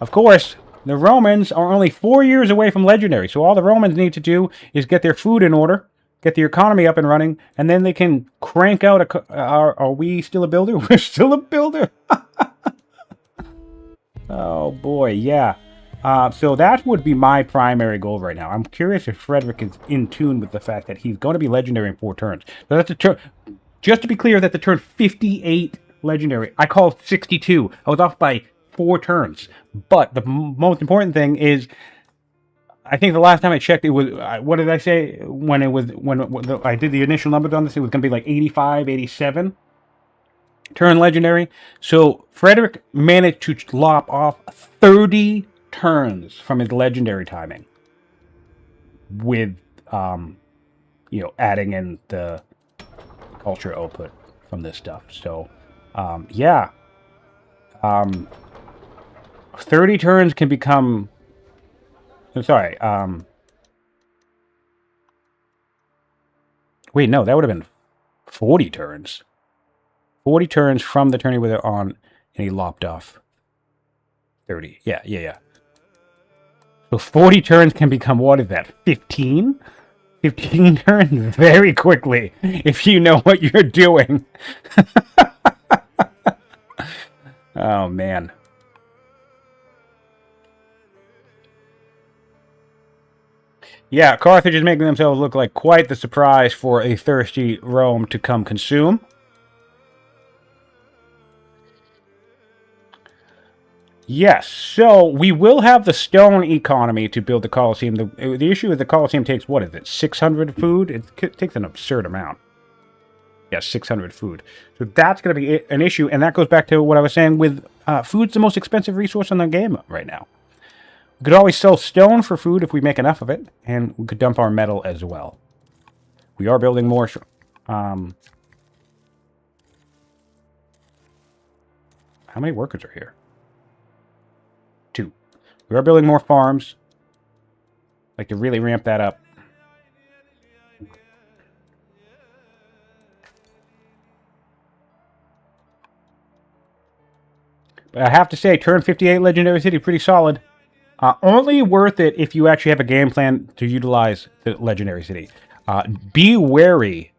Of course, the Romans are only 4 years away from legendary, so all the Romans need to do is get their food in order, get the economy up and running, and then they can crank out are we still a builder? We're still a builder! Oh boy, yeah. So that would be my primary goal right now. I'm curious if Frederik is in tune with the fact that he's going to be legendary in 4 turns. So that's a turn. Just to be clear, that's a turn 58 legendary. I called 62. I was off by 4 turns. But the most important thing is, I think the last time I checked, it was, what did I say? When I did the initial numbers on this, it was going to be like 85, 87 turn legendary. So Frederik managed to lop off 30 turns from his legendary timing with adding in the culture output from this stuff. So 30 turns can become wait, no, that would have been 40 turns. 40 turns from the turn he was on, and he lopped off 30. Yeah. So 40 turns can become, what is that, 15? 15 turns very quickly, if you know what you're doing. Oh, man. Yeah, Carthage is making themselves look like quite the surprise for a thirsty Rome to come consume. Yes, so we will have the stone economy to build the Colosseum. The issue is the Colosseum takes, what is it, 600 food? It takes an absurd amount. Yeah, 600 food. So that's going to be an issue, and that goes back to what I was saying with food's the most expensive resource in the game right now. We could always sell stone for food if we make enough of it, and we could dump our metal as well. We are building more... how many workers are here? 2. We are building more farms. Like to really ramp that up. But I have to say, turn 58 Legendary City, pretty solid. Only worth it if you actually have a game plan to utilize the Legendary City. Be wary.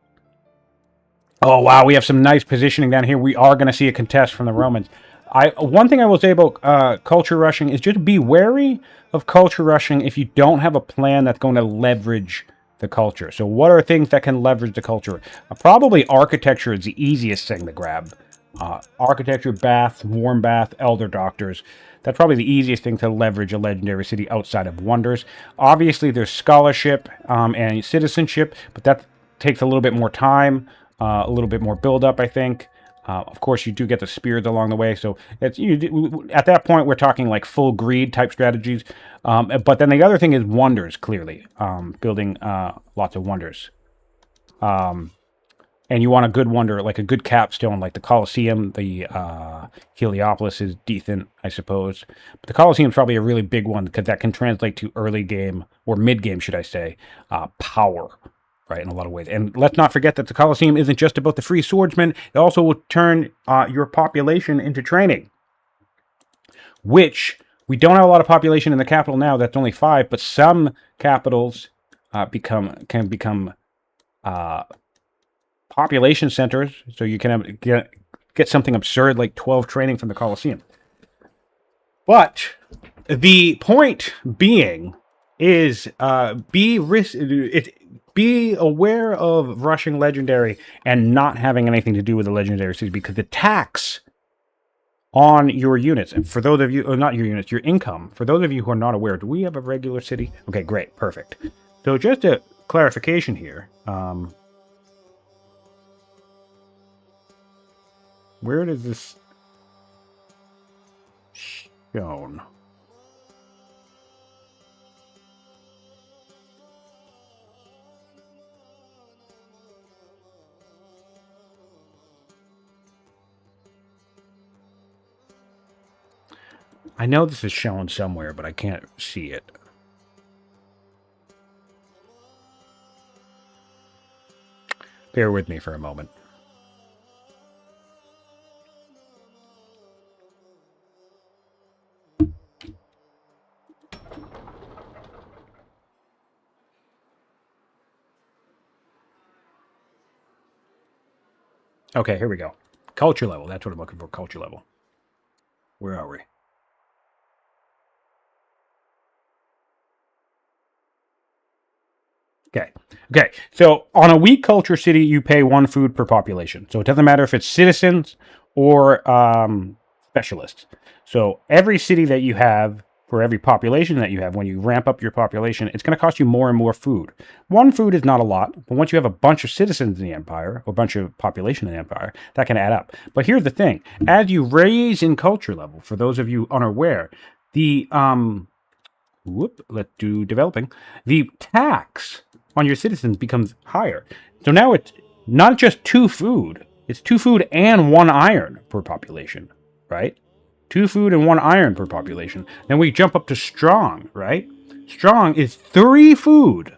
Oh, wow, we have some nice positioning down here. We are going to see a contest from the Romans. One thing I will say about culture rushing is just be wary of culture rushing if you don't have a plan that's going to leverage the culture. So what are things that can leverage the culture? Probably architecture is the easiest thing to grab. Architecture, bath, warm bath, elder doctors. That's probably the easiest thing to leverage a legendary city outside of wonders. Obviously, there's scholarship and citizenship, but that takes a little bit more time, a little bit more build-up, I think. Of course, you do get the spears along the way, so it's, at that point, we're talking like full greed type strategies. But then the other thing is wonders, clearly. Building lots of wonders. And you want a good wonder, like a good capstone, like the Colosseum. The Heliopolis is decent, I suppose. But the Colosseum is probably a really big one because that can translate to early game, or mid game, should I say, power, right, in a lot of ways. And let's not forget that the Colosseum isn't just about the free swordsmen. It also will turn your population into training, which we don't have a lot of population in the capital now. That's only 5, but some capitals can become population centers, so you can get something absurd like 12 training from the Colosseum. But the point being is be aware of rushing legendary and not having anything to do with the legendary city, because the tax on your units, and for those of you, or not your units, your income, for those of you who are not aware, do we have a regular city? Okay, great, perfect. So just a clarification here. Where does this shown? I know this is shown somewhere, but I can't see it. Bear with me for a moment. Okay, here we go. Culture level. That's what I'm looking for. Culture level. Where are we? Okay. Okay. So on a weak culture city, you pay 1 food per population. So it doesn't matter if it's citizens or specialists. So every city that you have, for every population that you have, when you ramp up your population, it's going to cost you more and more food. 1 food is not a lot, but once you have a bunch of citizens in the empire, or a bunch of population in the empire, that can add up. But here's the thing. As you raise in culture level, for those of you unaware, the, let's do developing, the tax on your citizens becomes higher. So now it's not just 2 food, it's 2 food and 1 iron per population, right? 2 food and 1 iron per population. Then we jump up to strong, right? Strong is 3 food,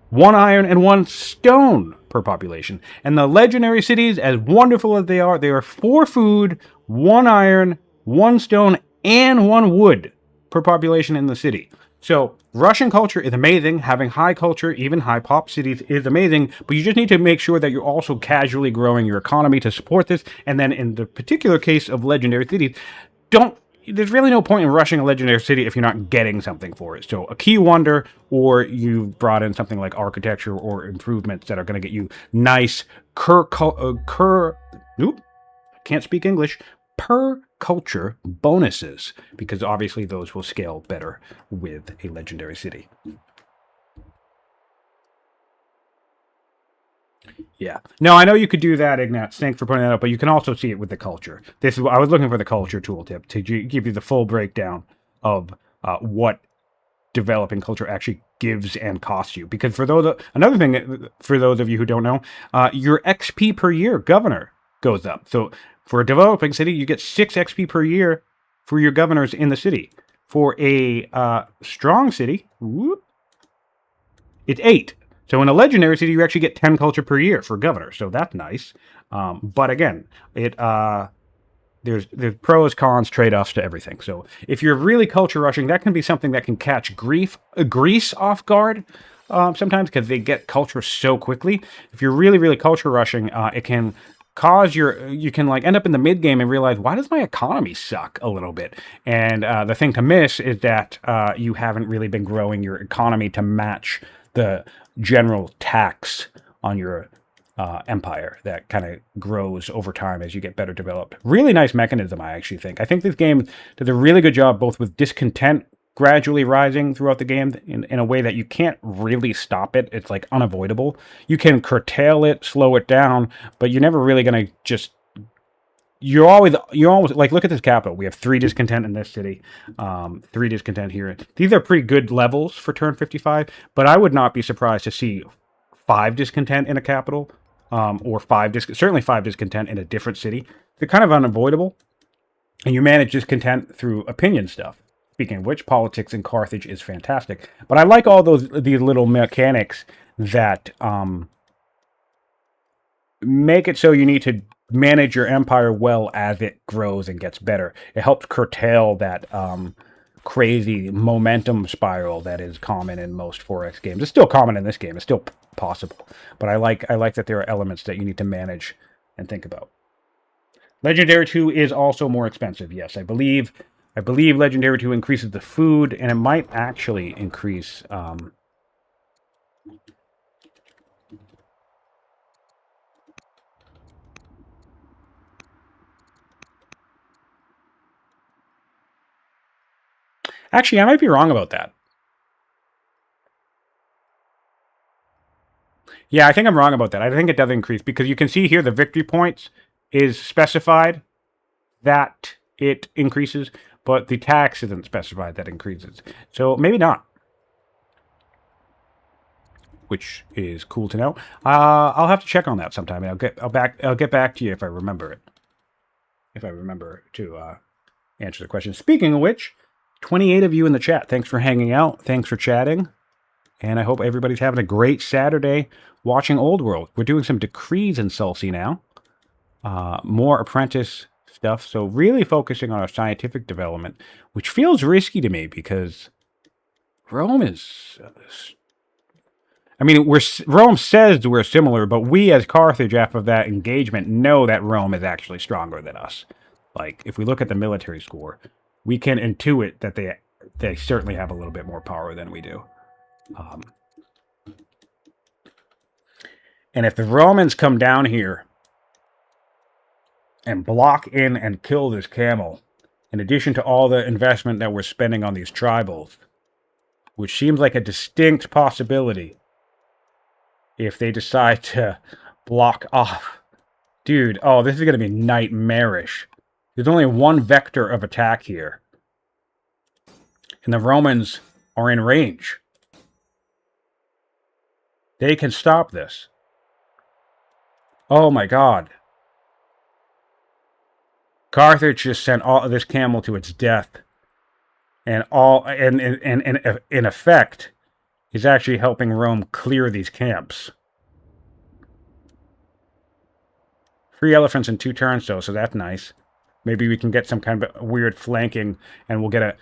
1 iron, and 1 stone per population. And the legendary cities, as wonderful as they are 4 food, 1 iron, 1 stone, and 1 wood per population in the city. So Russian culture is amazing. Having high culture, even high pop cities, is amazing. But you just need to make sure that you're also casually growing your economy to support this. And then in the particular case of legendary cities, there's really no point in rushing a legendary city if you're not getting something for it. So a key wonder, or you've brought in something like architecture or improvements that are going to get you nice can't speak English, per culture bonuses, because obviously those will scale better with a legendary city. Yeah. No, I know you could do that, Ignat. Thanks for pointing that out, but you can also see it with the culture. This is I was looking for the culture tooltip to give you the full breakdown of what developing culture actually gives and costs you. Because for those another thing for those of you who don't know, your XP per year governor goes up. So for a developing city, you get 6 XP per year for your governors in the city. For a strong city, it's 8. So in a legendary city, you actually get 10 culture per year for governor. So that's nice. But again, there's pros, cons, trade-offs to everything. So if you're really culture rushing, that can be something that can catch Greece off guard sometimes because they get culture so quickly. If you're really, really culture rushing, it can cause you can like end up in the mid game and realize, why does my economy suck a little bit? And the thing to miss is that you haven't really been growing your economy to match the general tax on your empire that kind of grows over time as you get better developed. Really nice mechanism, I actually think. I think this game does a really good job both with discontent gradually rising throughout the game in a way that you can't really stop it. It's like unavoidable. You can curtail it, slow it down, but you're never really going to just... You're always like, look at this capital. We have 3 discontent in this city, 3 discontent here. These are pretty good levels for turn 55, but I would not be surprised to see 5 discontent in a capital, or certainly 5 discontent in a different city. They're kind of unavoidable, and you manage discontent through opinion stuff. Speaking of which, politics in Carthage is fantastic. But I like all these little mechanics that make it so you need to manage your empire well as it grows and gets better. It helps curtail that crazy momentum spiral that is common in most 4X games. It's still common in this game. It's still possible. But I like that there are elements that you need to manage and think about. Legendary 2 is also more expensive. Yes, I believe Legendary 2 increases the food, and it might actually increase... Actually, I might be wrong about that. Yeah, I think I'm wrong about that. I think it does increase, because you can see here the victory points is specified that it increases, but the tax isn't specified that increases. So maybe not. Which is cool to know. I'll have to check on that sometime. I'll get back to you if I remember it. If I remember to answer the question. Speaking of which, 28 of you in the chat. Thanks for hanging out. Thanks for chatting. And I hope everybody's having a great Saturday watching Old World. We're doing some decrees in Sulci now. More apprentice stuff. So really focusing on our scientific development, which feels risky to me because Rome is... I mean, Rome says we're similar, but we as Carthage, after that engagement, know that Rome is actually stronger than us. Like, if we look at the military score, we can intuit that they certainly have a little bit more power than we do. And if the Romans come down here and block in and kill this camel, in addition to all the investment that we're spending on these tribals, which seems like a distinct possibility if they decide to block off. Dude, oh, this is going to be nightmarish. There's only one vector of attack here. And the Romans are in range. They can stop this. Oh my god. Carthage just sent all this camel to its death. And in effect, is actually helping Rome clear these camps. 3 elephants in 2 turns, though, so that's nice. Maybe we can get some kind of weird flanking, and we'll get a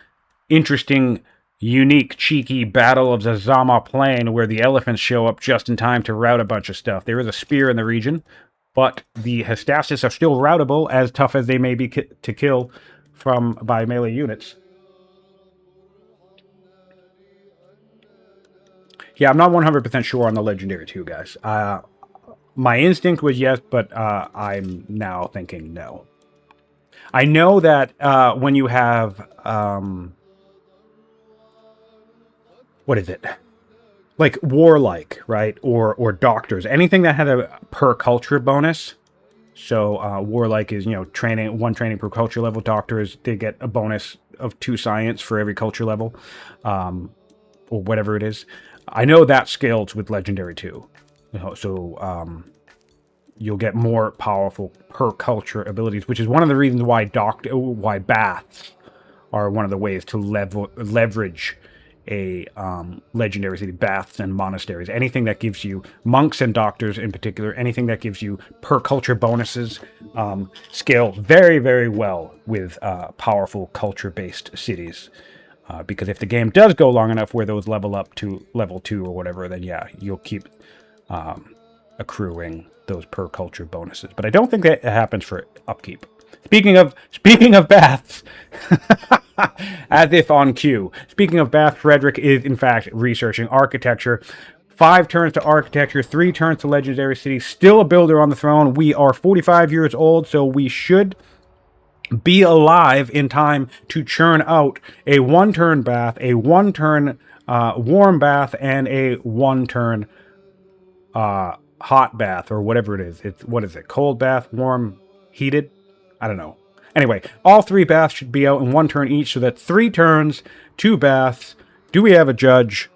interesting, unique, cheeky battle of the Zama Plain where the elephants show up just in time to rout a bunch of stuff. There is a spear in the region, but the Hestasis are still routable, as tough as they may be to kill by melee units. Yeah, I'm not 100% sure on the Legendary 2, guys. My instinct was yes, but I'm now thinking no. I know that when you have... what is it? like warlike, right? Or doctors. Anything that had a per culture bonus. So warlike is, training, one training per culture level. Doctors, they get a bonus of 2 science for every culture level, or whatever it is. I know that scales with legendary too. So you'll get more powerful per culture abilities, which is one of the reasons why baths are one of the ways to leverage a legendary city. Baths and monasteries, anything that gives you, monks and doctors in particular, anything that gives you per culture bonuses, scale very, very well with powerful culture-based cities. Because if the game does go long enough where those level up to level 2 or whatever, then yeah, you'll keep accruing those per culture bonuses. But I don't think that happens for upkeep. Speaking of baths, as if on cue. Speaking of baths, Frederik is in fact researching architecture. 5 turns to architecture, 3 turns to legendary city. Still a builder on the throne. We are 45 years old, so we should be alive in time to churn out a 1-turn bath, a 1-turn warm bath, and a 1-turn hot bath, or whatever it is. What is it? Cold bath, warm, heated? I don't know. Anyway, all 3 baths should be out in 1 turn each, so that's 3 turns, 2 baths. Do we have a judge?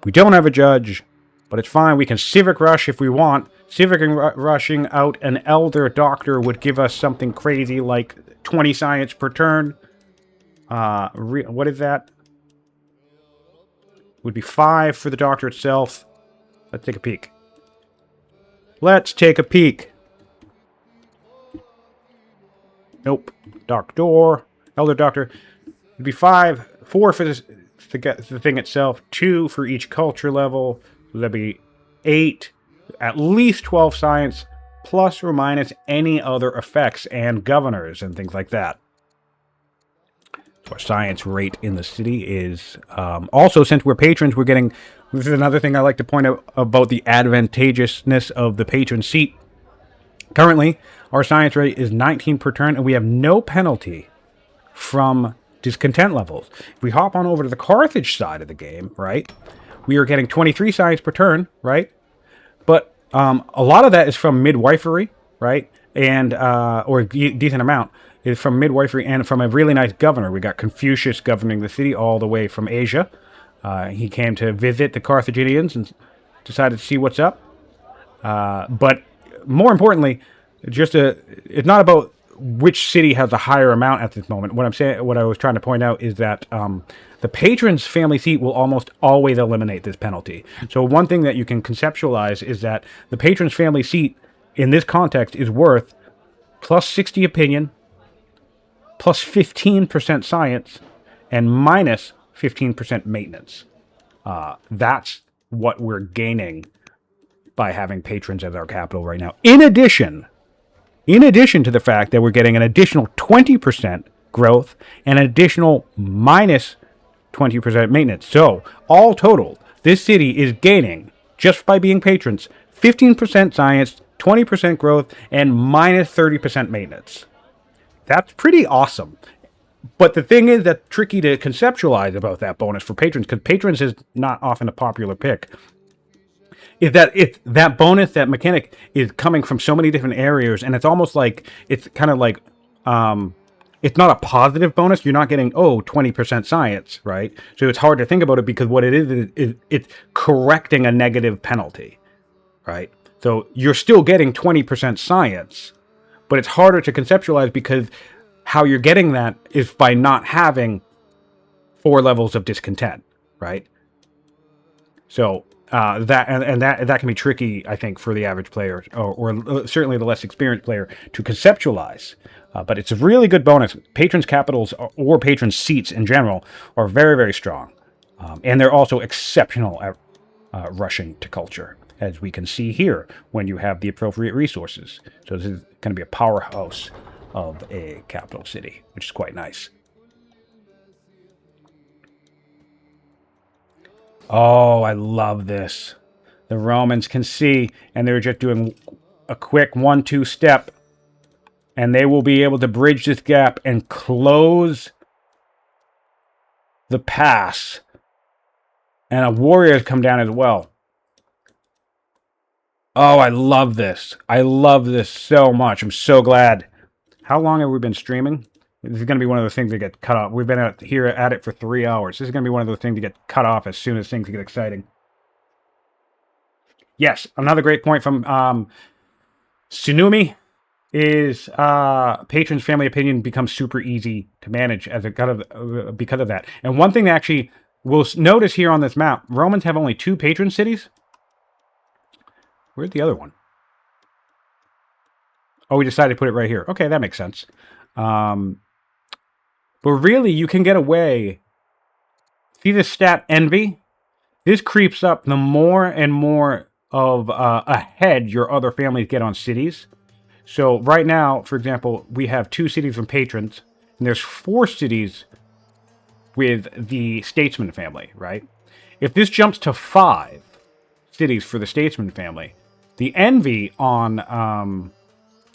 We don't have a judge, but it's fine. We can civic rush if we want. Civic rushing out an elder doctor would give us something crazy like 20 science per turn. What is that? Would be 5 for the doctor itself. Let's take a peek. Let's take a peek. Nope. Doctor. Elder doctor. It'd be 4 for this, the thing itself. 2 for each culture level. So that'd be 8. At least 12 science. Plus or minus any other effects and governors and things like that. So our science rate in the city is... also, since we're patrons, we're getting... This is another thing I like to point out about the advantageousness of the patron seat. Currently, our science rate is 19 per turn, and we have no penalty from discontent levels. If we hop on over to the Carthage side of the game, right, we are getting 23 science per turn, right? But a lot of that is from midwifery, right? And, or a decent amount is from midwifery and from a really nice governor. We got Confucius governing the city all the way from Asia. He came to visit the Carthaginians and decided to see what's up. But more importantly, it's not about which city has a higher amount at this moment. What I was trying to point out is that the patron's family seat will almost always eliminate this penalty. So one thing that you can conceptualize is that the patron's family seat in this context is worth plus 60 opinion, plus 15% science, and minus 15% maintenance. That's what we're gaining by having patrons as our capital right now. In addition to the fact that we're getting an additional 20% growth and an additional minus 20% maintenance. So, all total, this city is gaining, just by being patrons, 15% science, 20% growth, and minus 30% maintenance. That's pretty awesome. But the thing is that's tricky to conceptualize about that bonus for patrons, because patrons is not often a popular pick, is that that bonus, that mechanic, is coming from so many different areas, and it's almost like, it's kind of like, it's not a positive bonus. You're not getting, 20% science, right? So it's hard to think about it, because what it is it's correcting a negative penalty, right? So you're still getting 20% science, but it's harder to conceptualize because how you're getting that is by not having 4 levels of discontent, right? So that can be tricky, I think, for the average player, or certainly the less experienced player, to conceptualize. But it's a really good bonus. Patrons' capitals or patrons' seats in general are very, very strong. And they're also exceptional at rushing to culture, as we can see here, when you have the appropriate resources. So this is going to be a powerhouse of a capital city, which is quite nice. Oh, I love this. The Romans can see, and they're just doing a quick 1-2 step, and they will be able to bridge this gap and close the pass And a warrior has come down as well. Oh, I love this. I love this so much. I'm so glad. How long have we been streaming? This is going to be one of those things that get cut off. We've been here at it for 3 hours. This is going to be one of those things that get cut off as soon as things get exciting. Yes, another great point from Tsunumi is patrons' family opinion becomes super easy to manage as because of that. And one thing that actually we'll notice here on this map, Romans have only 2 patron cities. Where's the other one? Oh, we decided to put it right here. Okay, that makes sense. But really, you can get away. See this stat, envy? This creeps up the more and more of ahead your other families get on cities. So right now, for example, we have 2 cities from patrons, and there's 4 cities with the statesman family, right? If this jumps to 5 cities for the statesman family, the envy on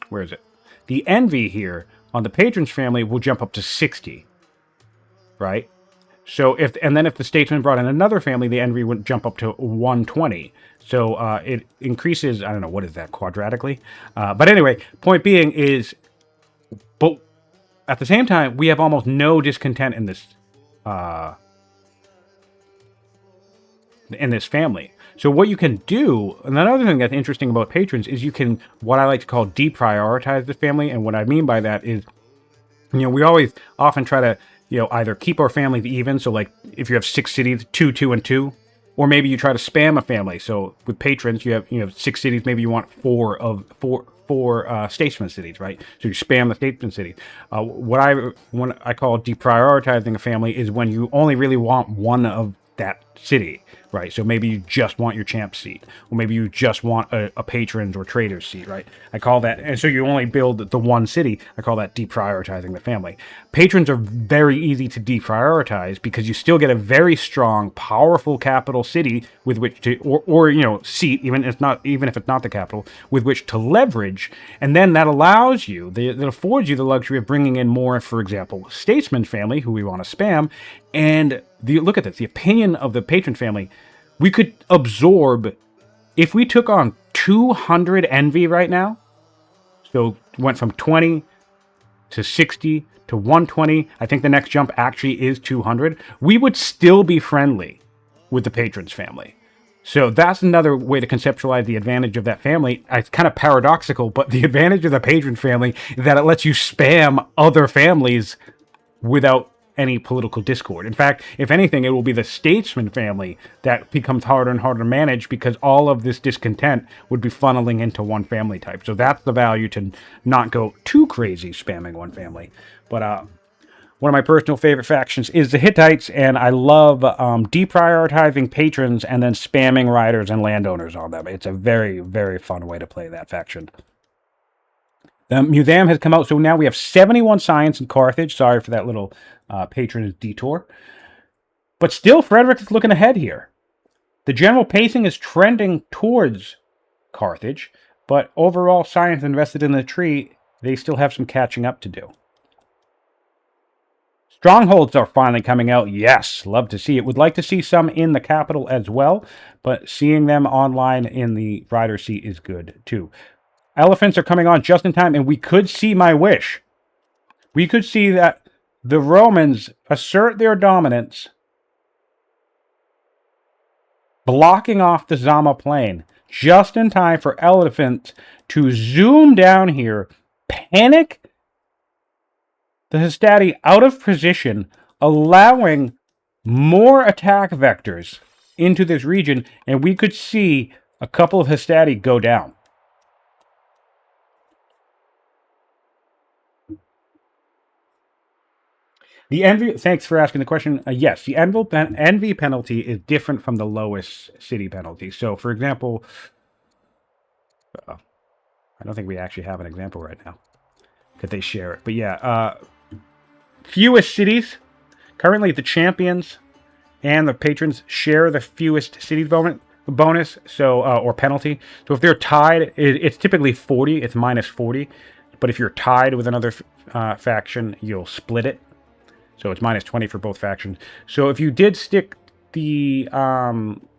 where is it? The envy here on the patrons family will jump up to 60, right? So if the statesman brought in another family, the envy would jump up to 120. So it increases, I don't know, what is that, quadratically? But anyway, point being is, but at the same time, we have almost no discontent in this family. So what you can do, and another thing that's interesting about patrons is you can, what I like to call, deprioritize the family. And what I mean by that is, we always often try to, either keep our families even. So like if you have 6 cities, 2, 2, and 2, or maybe you try to spam a family. So with patrons, you have 6 cities, maybe you want 4 statesman cities, right? So you spam the statesman cities. What I call deprioritizing a family is when you only really want one of that city, right? So maybe you just want your champ seat, or maybe you just want a patrons or traders seat, right? I call that, and so you only build the one city. I call that deprioritizing the family. Patrons are very easy to deprioritize because you still get a very strong, powerful capital city with which to, or seat, even if it's not the capital, with which to leverage, and then that allows you, that affords you the luxury of bringing in more, for example, statesman family who we want to spam, and look at this, the opinion of the patron family. We could absorb, if we took on 200 envy right now, so went from 20 to 60 to 120, I think the next jump actually is 200, we would still be friendly with the patrons family. So that's another way to conceptualize the advantage of that family. It's kind of paradoxical, but the advantage of the patron family is that it lets you spam other families without any political discord. In fact, if anything, it will be the statesman family that becomes harder and harder to manage because all of this discontent would be funneling into one family type. So that's the value to not go too crazy spamming one family. But one of my personal favorite factions is the Hittites, and I love deprioritizing patrons and then spamming riders and landowners on them. It's a very, very fun way to play that faction. The museum has come out, so now we have 71 science in Carthage. Sorry for that little patronage detour. But still, Frederik is looking ahead here. The general pacing is trending towards Carthage, but overall science invested in the tree, they still have some catching up to do. Strongholds are finally coming out. Yes, love to see it. Would like to see some in the capital as well, but seeing them online in the rider seat is good too. Elephants are coming on just in time, and we could see my wish. We could see that the Romans assert their dominance, blocking off the Zama plain, just in time for elephants to zoom down here, panic the Hastati out of position, allowing more attack vectors into this region, and we could see a couple of Hastati go down. The envy, thanks for asking the question. Yes, the envy penalty is different from the lowest city penalty. So, for example, I don't think we actually have an example right now. Could they share it? But yeah, fewest cities. Currently, the champions and the patrons share the fewest cities bonus, so or penalty. So if they're tied, it's typically 40. It's minus 40. But if you're tied with another faction, you'll split it. So it's minus 20 for both factions. So if you did stick the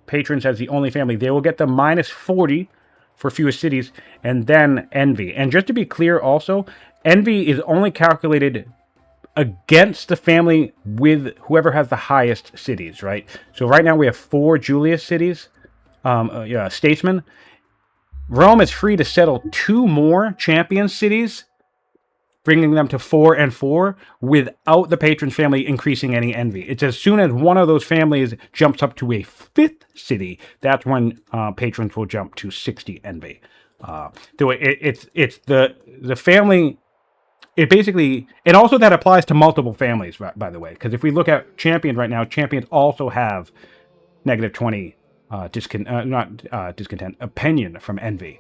patrons as the only family, they will get the -40 for fewest cities, and then envy. And just to be clear also, envy is only calculated against the family with whoever has the highest cities, right? So right now we have 4 Julius cities, statesmen. Rome is free to settle 2 more champion cities, bringing them to 4 and 4 without the patron's family increasing any envy. It's as soon as one of those families jumps up to a 5th city, that's when patrons will jump to 60 envy. So it's the family. It basically, and also that applies to multiple families, by the way, because if we look at champions right now, champions also have -20 discontent, opinion from envy.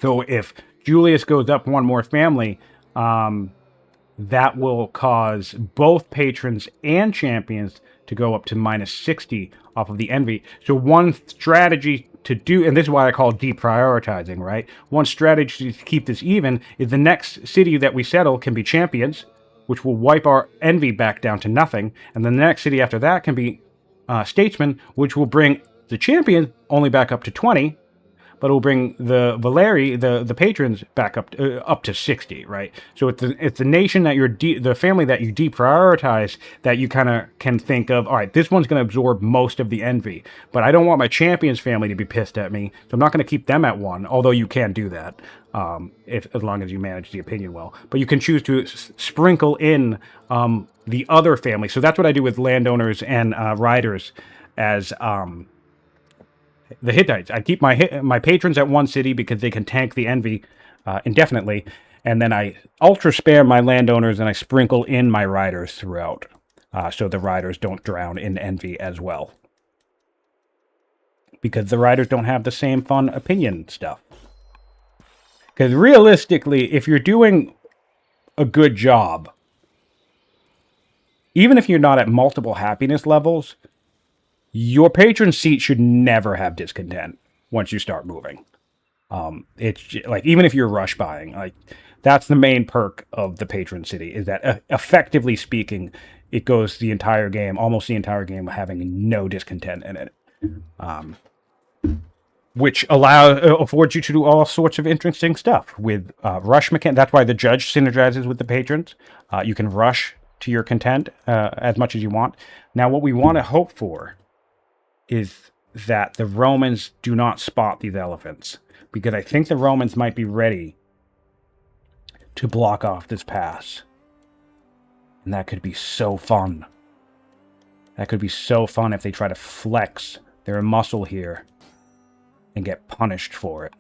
So if Julius goes up one more family, that will cause both patrons and champions to go up to -60 off of the envy. So one strategy to do, and this is why I call deprioritizing, right? One strategy to keep this even is the next city that we settle can be champions, which will wipe our envy back down to nothing. And then the next city after that can be statesmen, which will bring the champion only back up to 20, but it will bring the Valeri, the patrons, back up to 60, right? So it's the nation that the family that you deprioritize that you kind of can think of. All right, this one's going to absorb most of the envy, but I don't want my champion's family to be pissed at me, so I'm not going to keep them at 1. Although you can do that, as long as you manage the opinion well. But you can choose to sprinkle in the other family. So that's what I do with landowners and riders as. The Hittites. I keep my patrons at 1 city because they can tank the envy indefinitely, and then I ultra spare my landowners and I sprinkle in my riders throughout, so the riders don't drown in envy as well. Because the riders don't have the same fun opinion stuff. Because realistically, if you're doing a good job, even if you're not at multiple happiness levels, your patron seat should never have discontent once you start moving. It's like, even if you're rush buying, like, that's the main perk of the patron city, is that effectively speaking, it goes the entire game, almost the entire game, having no discontent in it. Which affords you to do all sorts of interesting stuff with rush mechanics. That's why the judge synergizes with the patrons. You can rush to your content as much as you want. Now, what we want to hope for is that the Romans do not spot these elephants, because I think the Romans might be ready to block off this pass. And that could be so fun. That could be so fun if they try to flex their muscle here and get punished for it.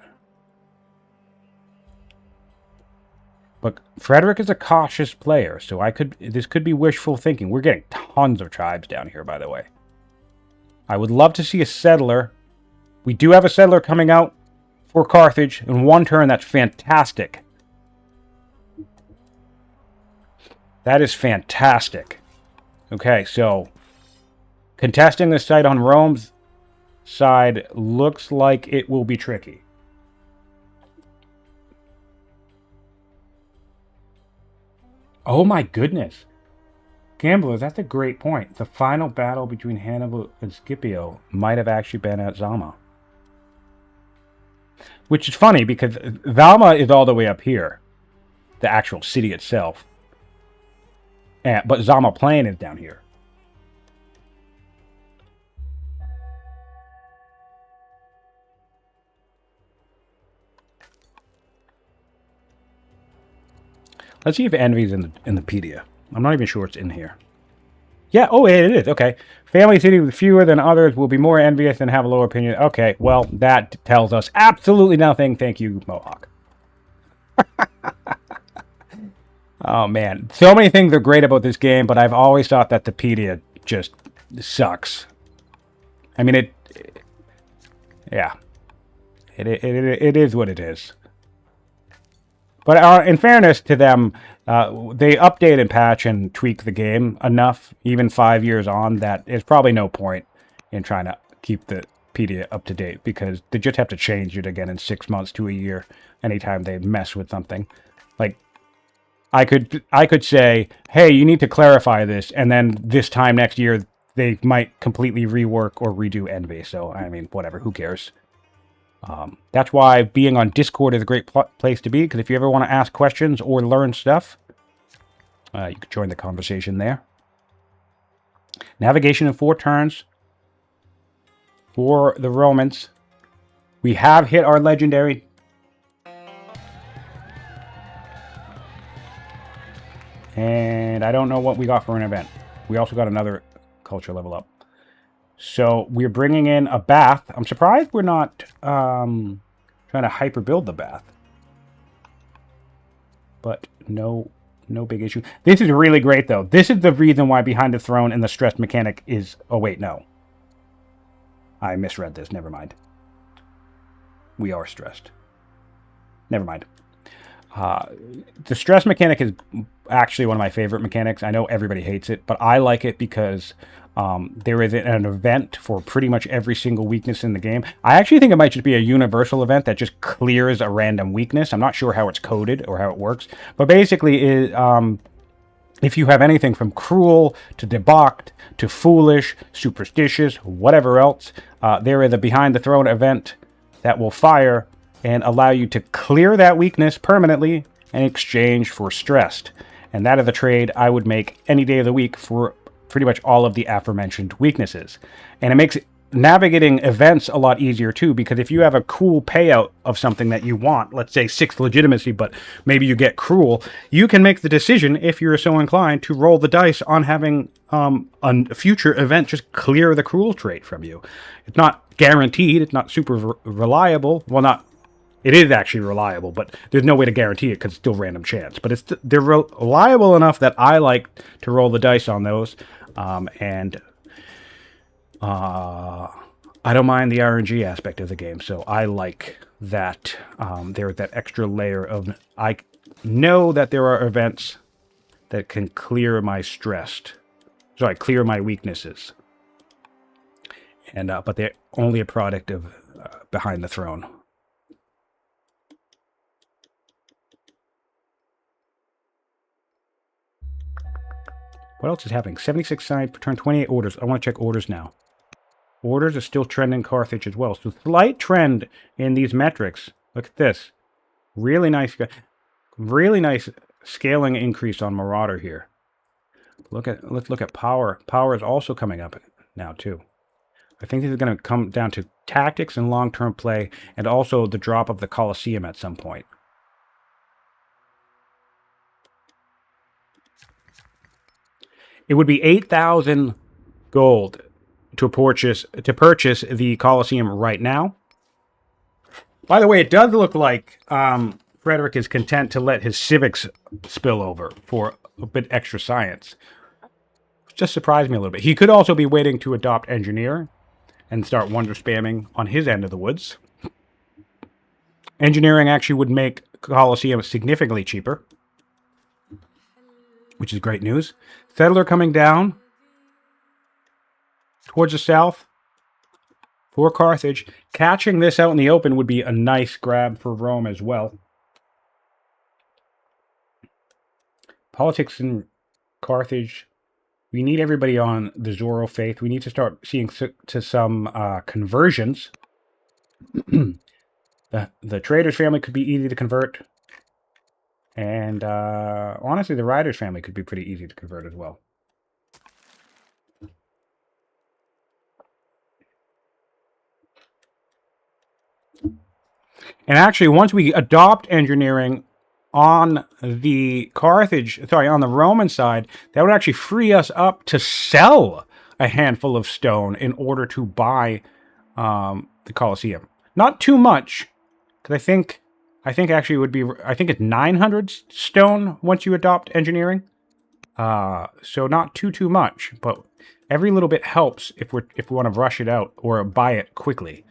But Frederik is a cautious player, so this could be wishful thinking. We're getting tons of tribes down here, by the way. I would love to see a settler. We do have a settler coming out for Carthage in 1 turn. That's fantastic. That is fantastic. Okay, so contesting this site on Rome's side looks like it will be tricky. Oh my goodness. Gambler, that's a great point. The final battle between Hannibal and Scipio might have actually been at Zama. Which is funny, because Zama is all the way up here. The actual city itself. But Zama Plain is down here. Let's see if Envy's in the Pedia. I'm not even sure it's in here. Yeah, oh, it is. Okay. Family city with fewer than others will be more envious and have a lower opinion. Okay, well, that tells us absolutely nothing. Thank you, Mohawk. Oh, man. So many things are great about this game, but I've always thought that the Pedia just sucks. I mean, yeah. It is what it is. But in fairness to them, they update and patch and tweak the game enough, even 5 years on, that there's probably no point in trying to keep the Pedia up to date, because they just have to change it again in 6 months to a year anytime they mess with something. Like, I could say, hey, you need to clarify this, and then this time next year they might completely rework or redo Envy. So, I mean, whatever, who cares? That's why being on Discord is a great place to be, because if you ever want to ask questions or learn stuff, you can join the conversation there. Navigation in 4 turns for the Romans. We have hit our legendary. And I don't know what we got for an event. We also got another culture level up. So we're bringing in a bath. I'm surprised we're not trying to hyper build the bath. But no big issue. This is really great, though. This is the reason why Behind the Throne and the stress mechanic is... Oh, wait, no. I misread this. Never mind. We are stressed. Never mind. The stress mechanic is actually one of my favorite mechanics. I know everybody hates it, but I like it because there is an event for pretty much every single weakness in the game. I actually think it might just be a universal event that just clears a random weakness. I'm not sure how it's coded or how it works, but basically, if you have anything from cruel to debauched to foolish, superstitious, whatever else, there is a Behind the Throne event that will fire and allow you to clear that weakness permanently in exchange for stressed. And that is a trade I would make any day of the week for pretty much all of the aforementioned weaknesses. And it makes navigating events a lot easier too, because if you have a cool payout of something that you want, let's say 6 legitimacy, but maybe you get cruel, you can make the decision, if you're so inclined, to roll the dice on having a future event just clear the cruel trait from you. It's not guaranteed, it's not super reliable. Well, not it is actually reliable, but there's no way to guarantee it because it's still random chance. But they're reliable enough that I like to roll the dice on those. And I don't mind the RNG aspect of the game, so I like that there's that extra layer of... I know that there are events that can clear my clear my weaknesses. And but they're only a product of Behind the Throne. What else is happening? 76 side per turn, 28 orders. I want to check orders now. Orders are still trending Carthage as well. So slight trend in these metrics. Look at this. Really nice scaling increase on Marauder here. Let's look at power. Power is also coming up now too. I think this is going to come down to tactics and long-term play, and also the drop of the Colosseum at some point. It would be 8,000 gold to purchase the Colosseum right now. By the way, it does look like Frederik is content to let his civics spill over for a bit extra science. Just surprised me a little bit. He could also be waiting to adopt engineer and start wonder spamming on his end of the woods. Engineering actually would make Colosseum significantly cheaper, which is great news. Settler coming down towards the south for Carthage. Catching this out in the open would be a nice grab for Rome as well. Politics in Carthage. We need everybody on the Zoro faith. We need to start seeing to some conversions. The trader's family could be easy to convert. And honestly, the rider's family could be pretty easy to convert as well. And actually, once we adopt engineering on the on the Roman side, that would actually free us up to sell a handful of stone in order to buy the Colosseum. Not too much, because I think actually it would be, I think it's 900 stone once you adopt engineering. So not too much, but every little bit helps if we want to rush it out or buy it quickly.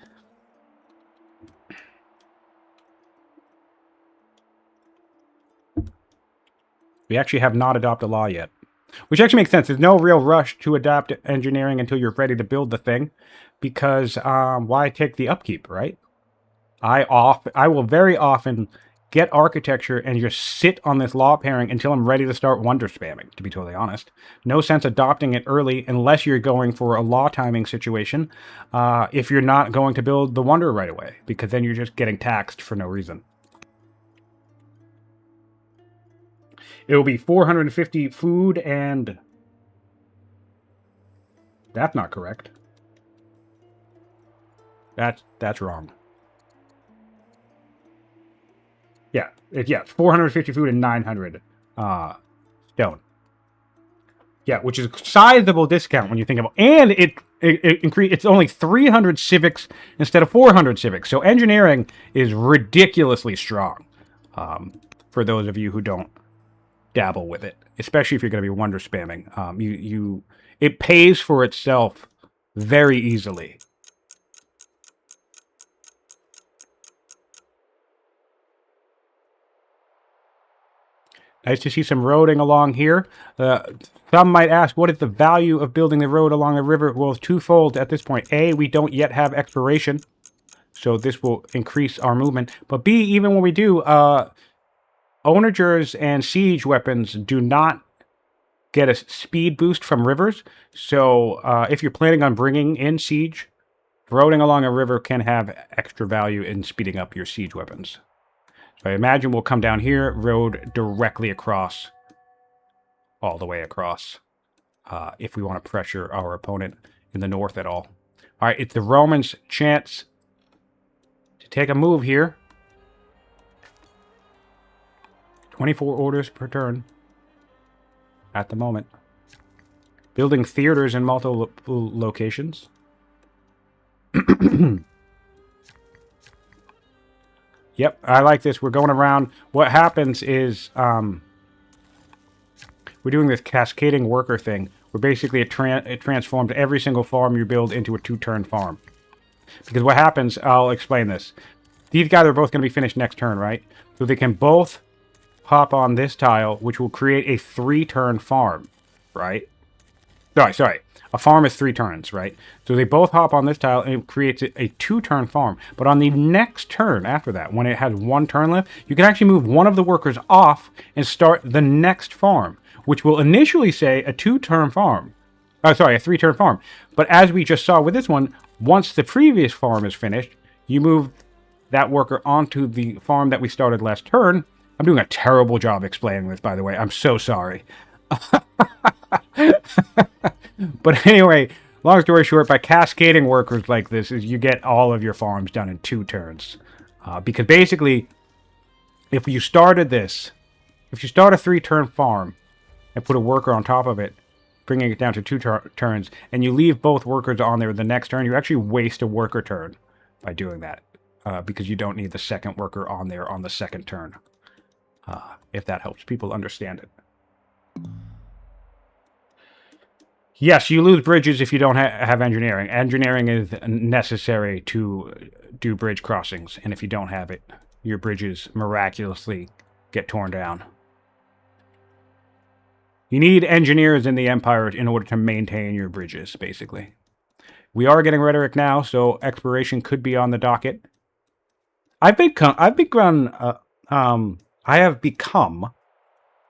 We actually have not adopted law yet, which actually makes sense. There's no real rush to adopt engineering until you're ready to build the thing, because why take the upkeep, right? I will very often get architecture and just sit on this law pairing until I'm ready to start wonder spamming, to be totally honest. No sense adopting it early unless you're going for a law timing situation, if you're not going to build the wonder right away, because then you're just getting taxed for no reason. It will be 450 food and... That's not correct. That's wrong. Yeah, it's 450 food and 900 stone. Yeah, which is a sizable discount when you think about it. And it's only 300 civics instead of 400 civics. So engineering is ridiculously strong for those of you who don't dabble with it, especially if you're going to be wonder spamming. It pays for itself very easily. Nice to see some roading along here. Some might ask, what is the value of building the road along the river? Well, it's twofold at this point. A, we don't yet have exploration, so this will increase our movement. But B, even when we do, onagers and siege weapons do not get a speed boost from rivers. So if you're planning on bringing in siege, roading along a river can have extra value in speeding up your siege weapons. So I imagine we'll come down here, road directly across, all the way across, if we want to pressure our opponent in the north at all. All right, it's the Romans' chance to take a move here. 24 orders per turn at the moment. Building theaters in multiple locations. Yep, I like this. We're going around. What happens is we're doing this cascading worker thing, where basically it transforms every single farm you build into a 2-turn farm. Because what happens, I'll explain this. These guys are both going to be finished next turn, right? So they can both hop on this tile, which will create a 3-turn farm, right? Sorry. A farm is 3 turns, right? So they both hop on this tile and it creates a 2-turn farm. But on the next turn after that, when it has 1 turn left, you can actually move one of the workers off and start the next farm, which will initially say a 2-turn farm. A 3-turn farm. But as we just saw with this one, once the previous farm is finished, you move that worker onto the farm that we started last turn. I'm doing a terrible job explaining this, by the way. I'm so sorry. But anyway, long story short, by cascading workers like this, is you get all of your farms done in 2 turns. Because basically, if you started this, if you start a 3-turn farm and put a worker on top of it, bringing it down to 2 turns, and you leave both workers on there the next turn, you actually waste a worker turn by doing that. Because you don't need the second worker on there on the second turn. If that helps people understand it. Yes, you lose bridges if you don't have engineering. Engineering is necessary to do bridge crossings, and if you don't have it, your bridges miraculously get torn down. You need engineers in the Empire in order to maintain your bridges, basically. We are getting rhetoric now, so exploration could be on the docket. I have become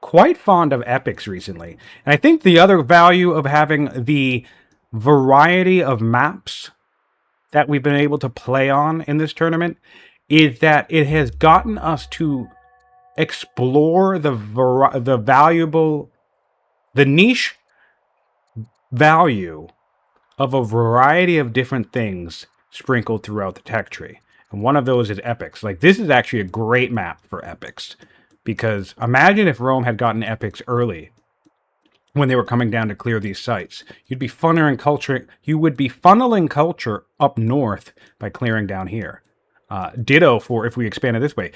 quite fond of epics recently. And I think the other value of having the variety of maps that we've been able to play on in this tournament is that it has gotten us to explore the niche value of a variety of different things sprinkled throughout the tech tree. And one of those is epics. Like, this is actually a great map for epics. Because imagine if Rome had gotten epics early when they were coming down to clear these sites. You would be funneling culture up north by clearing down here. Ditto for if we expanded this way.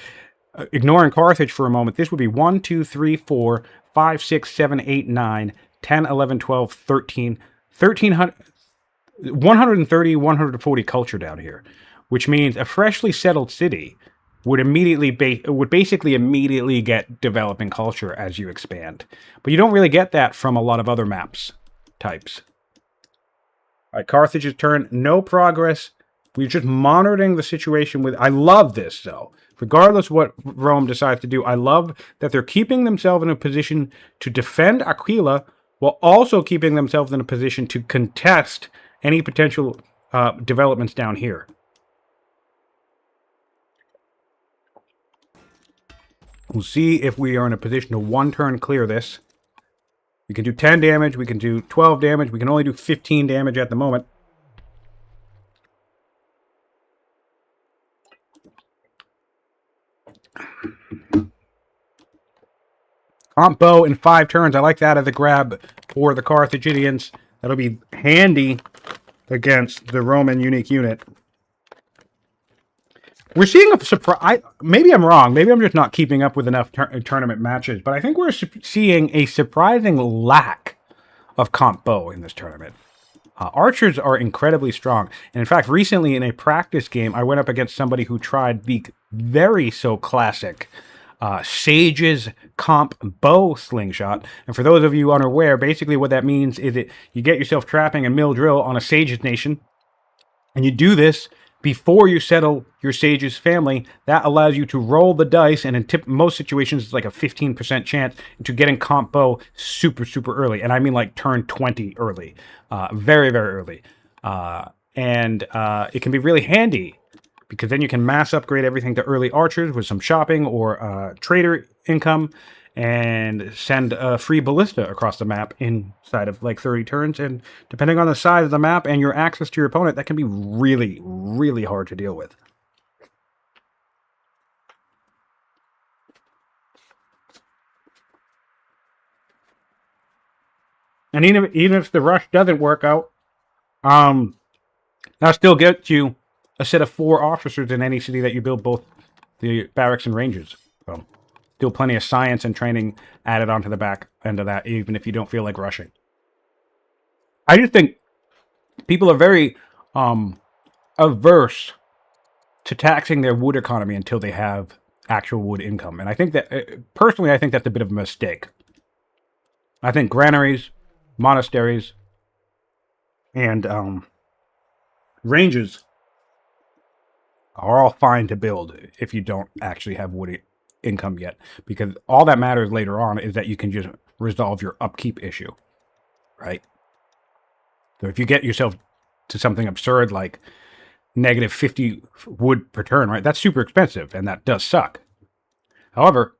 Ignoring Carthage for a moment, this would be 1, 2, 3, 4, 5, 6, 7, 8, 9, 10, 11, 12, 13, 130, 140 culture down here. Which means a freshly settled city would basically immediately get developing culture as you expand. But you don't really get that from a lot of other maps types. All right, Carthage's turn. No progress We're just monitoring the situation with... I love this, though. Regardless of what Rome decides to do, I love that they're keeping themselves in a position to defend Aquila while also keeping themselves in a position to contest any potential developments down here. We'll see if we are in a position to one-turn clear this. We can do 10 damage, we can do 12 damage, we can only do 15 damage at the moment. Combo in 5 turns. I like that as a grab for the Carthaginians. That'll be handy against the Roman unique unit. We're seeing a surprise. Maybe I'm wrong. Maybe I'm just not keeping up with enough tournament matches. But I think we're seeing a surprising lack of combo in this tournament. Archers are incredibly strong. And in fact, recently in a practice game, I went up against somebody who tried the very so classic Sage's comp bow slingshot. And for those of you unaware, basically what that means is that you get yourself trapping a mill drill on a Sage's nation. And you do this before you settle your Sage's family. That allows you to roll the dice, and in most situations, it's like a 15% chance to getting comp bow super, super early. And I mean like turn 20 early. Very, very early. And it can be really handy, because then you can mass upgrade everything to early archers with some shopping or trader income, and send a free ballista across the map inside of like 30 turns. And depending on the size of the map and your access to your opponent, that can be really, really hard to deal with. And even if the rush doesn't work out, that still gets you a set of 4 officers in any city that you build both the barracks and ranges. So, still plenty of science and training added onto the back end of that, even if you don't feel like rushing. I just think people are very averse to taxing their wood economy until they have actual wood income. And I think that, personally, I think that's a bit of a mistake. I think granaries, monasteries, and ranges are all fine to build if you don't actually have wood income yet, because all that matters later on is that you can just resolve your upkeep issue, right? So if you get yourself to something absurd like negative 50 wood per turn, right, that's super expensive, and that does suck. However,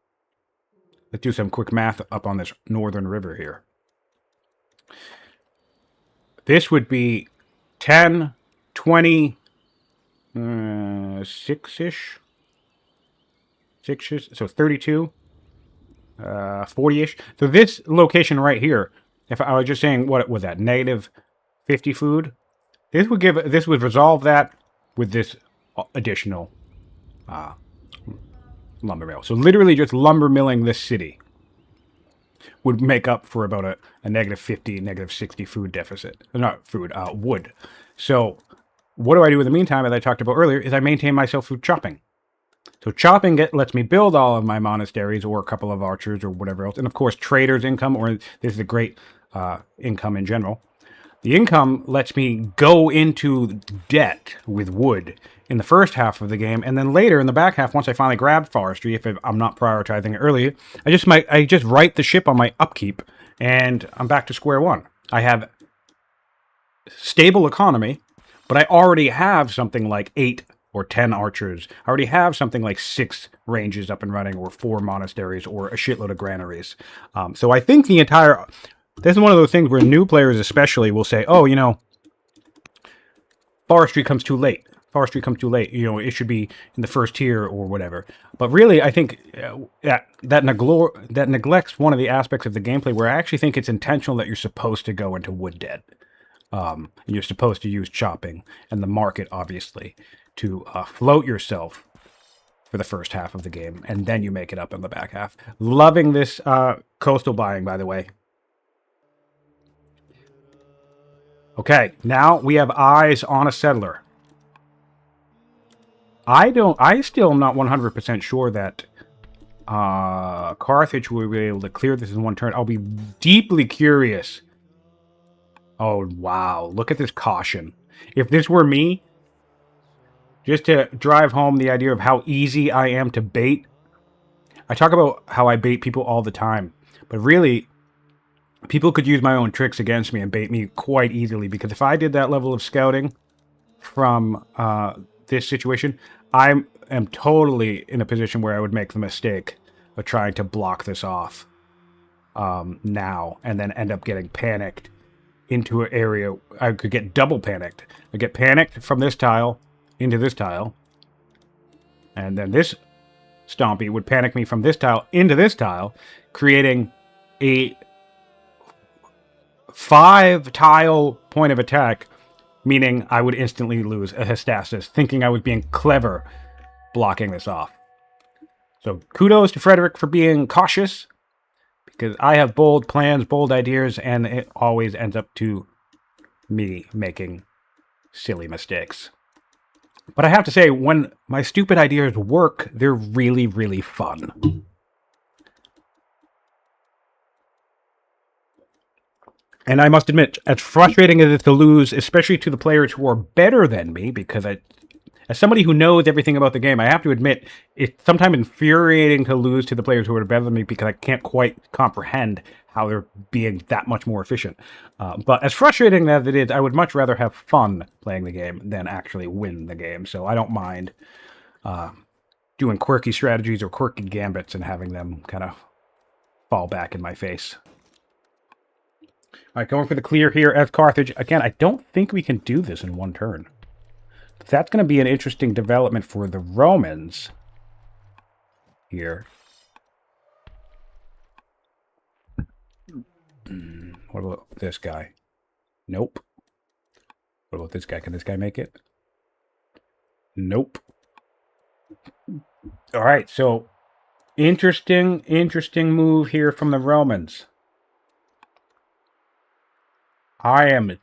let's do some quick math up on this northern river here. This would be 10, 20, 6-ish. 6-ish, so 32, 40-ish. So this location right here, if I was just saying, what was that, negative 50 food, this would resolve that with this additional lumber mill. So literally just lumber milling this city would make up for about a negative 50, negative 60 food deficit. Not food, wood. So what do I do in the meantime, as I talked about earlier, is I maintain myself through chopping. So chopping lets me build all of my monasteries or a couple of archers or whatever else. And of course, traders' income, or this is a great income in general. The income lets me go into debt with wood in the first half of the game. And then later in the back half, once I finally grab forestry, if I'm not prioritizing it early, I just write the ship on my upkeep and I'm back to square one. I have stable economy, but I already have something like 8 or 10 archers. I already have something like 6 ranges up and running, or 4 monasteries, or a shitload of granaries. So I think this is one of those things where new players especially will say, oh, you know, forestry comes too late. Forestry comes too late. You know, it should be in the first tier or whatever. But really, I think that neglects one of the aspects of the gameplay where I actually think it's intentional that you're supposed to go into wood debt. You're supposed to use chopping and the market, obviously, to float yourself for the first half of the game, and then you make it up in the back half. Loving this coastal buying, by the way. Okay, now we have eyes on a settler. I still am not 100% sure that Carthage will be able to clear this in one turn. I'll be deeply curious. Oh, wow. Look at this caution. If this were me, just to drive home the idea of how easy I am to bait. I talk about how I bait people all the time, but really, people could use my own tricks against me and bait me quite easily, because if I did that level of scouting from this situation, I am totally in a position where I would make the mistake of trying to block this off now and then end up getting panicked into an area. I could get double panicked. I get panicked from this tile into this tile, and then this Stompy would panic me from this tile into this tile, creating a 5-tile point of attack, meaning I would instantly lose a Hestasis, thinking I was being clever blocking this off. So kudos to Frederik for being cautious, because I have bold plans, bold ideas, and it always ends up to me making silly mistakes. But I have to say, when my stupid ideas work, they're really, really fun. And I must admit, as frustrating as it is to lose, especially to the players who are better than me, because as somebody who knows everything about the game, I have to admit, it's sometimes infuriating to lose to the players who are better than me, because I can't quite comprehend how they're being that much more efficient. But as frustrating as it is, I would much rather have fun playing the game than actually win the game. So I don't mind doing quirky strategies or quirky gambits and having them kind of fall back in my face. All right, going for the clear here as Carthage. Again, I don't think we can do this in one turn. That's going to be an interesting development for the Romans here. What about this guy? Nope. What about this guy? Can this guy make it? Nope. All right, so interesting move here from the Romans. I am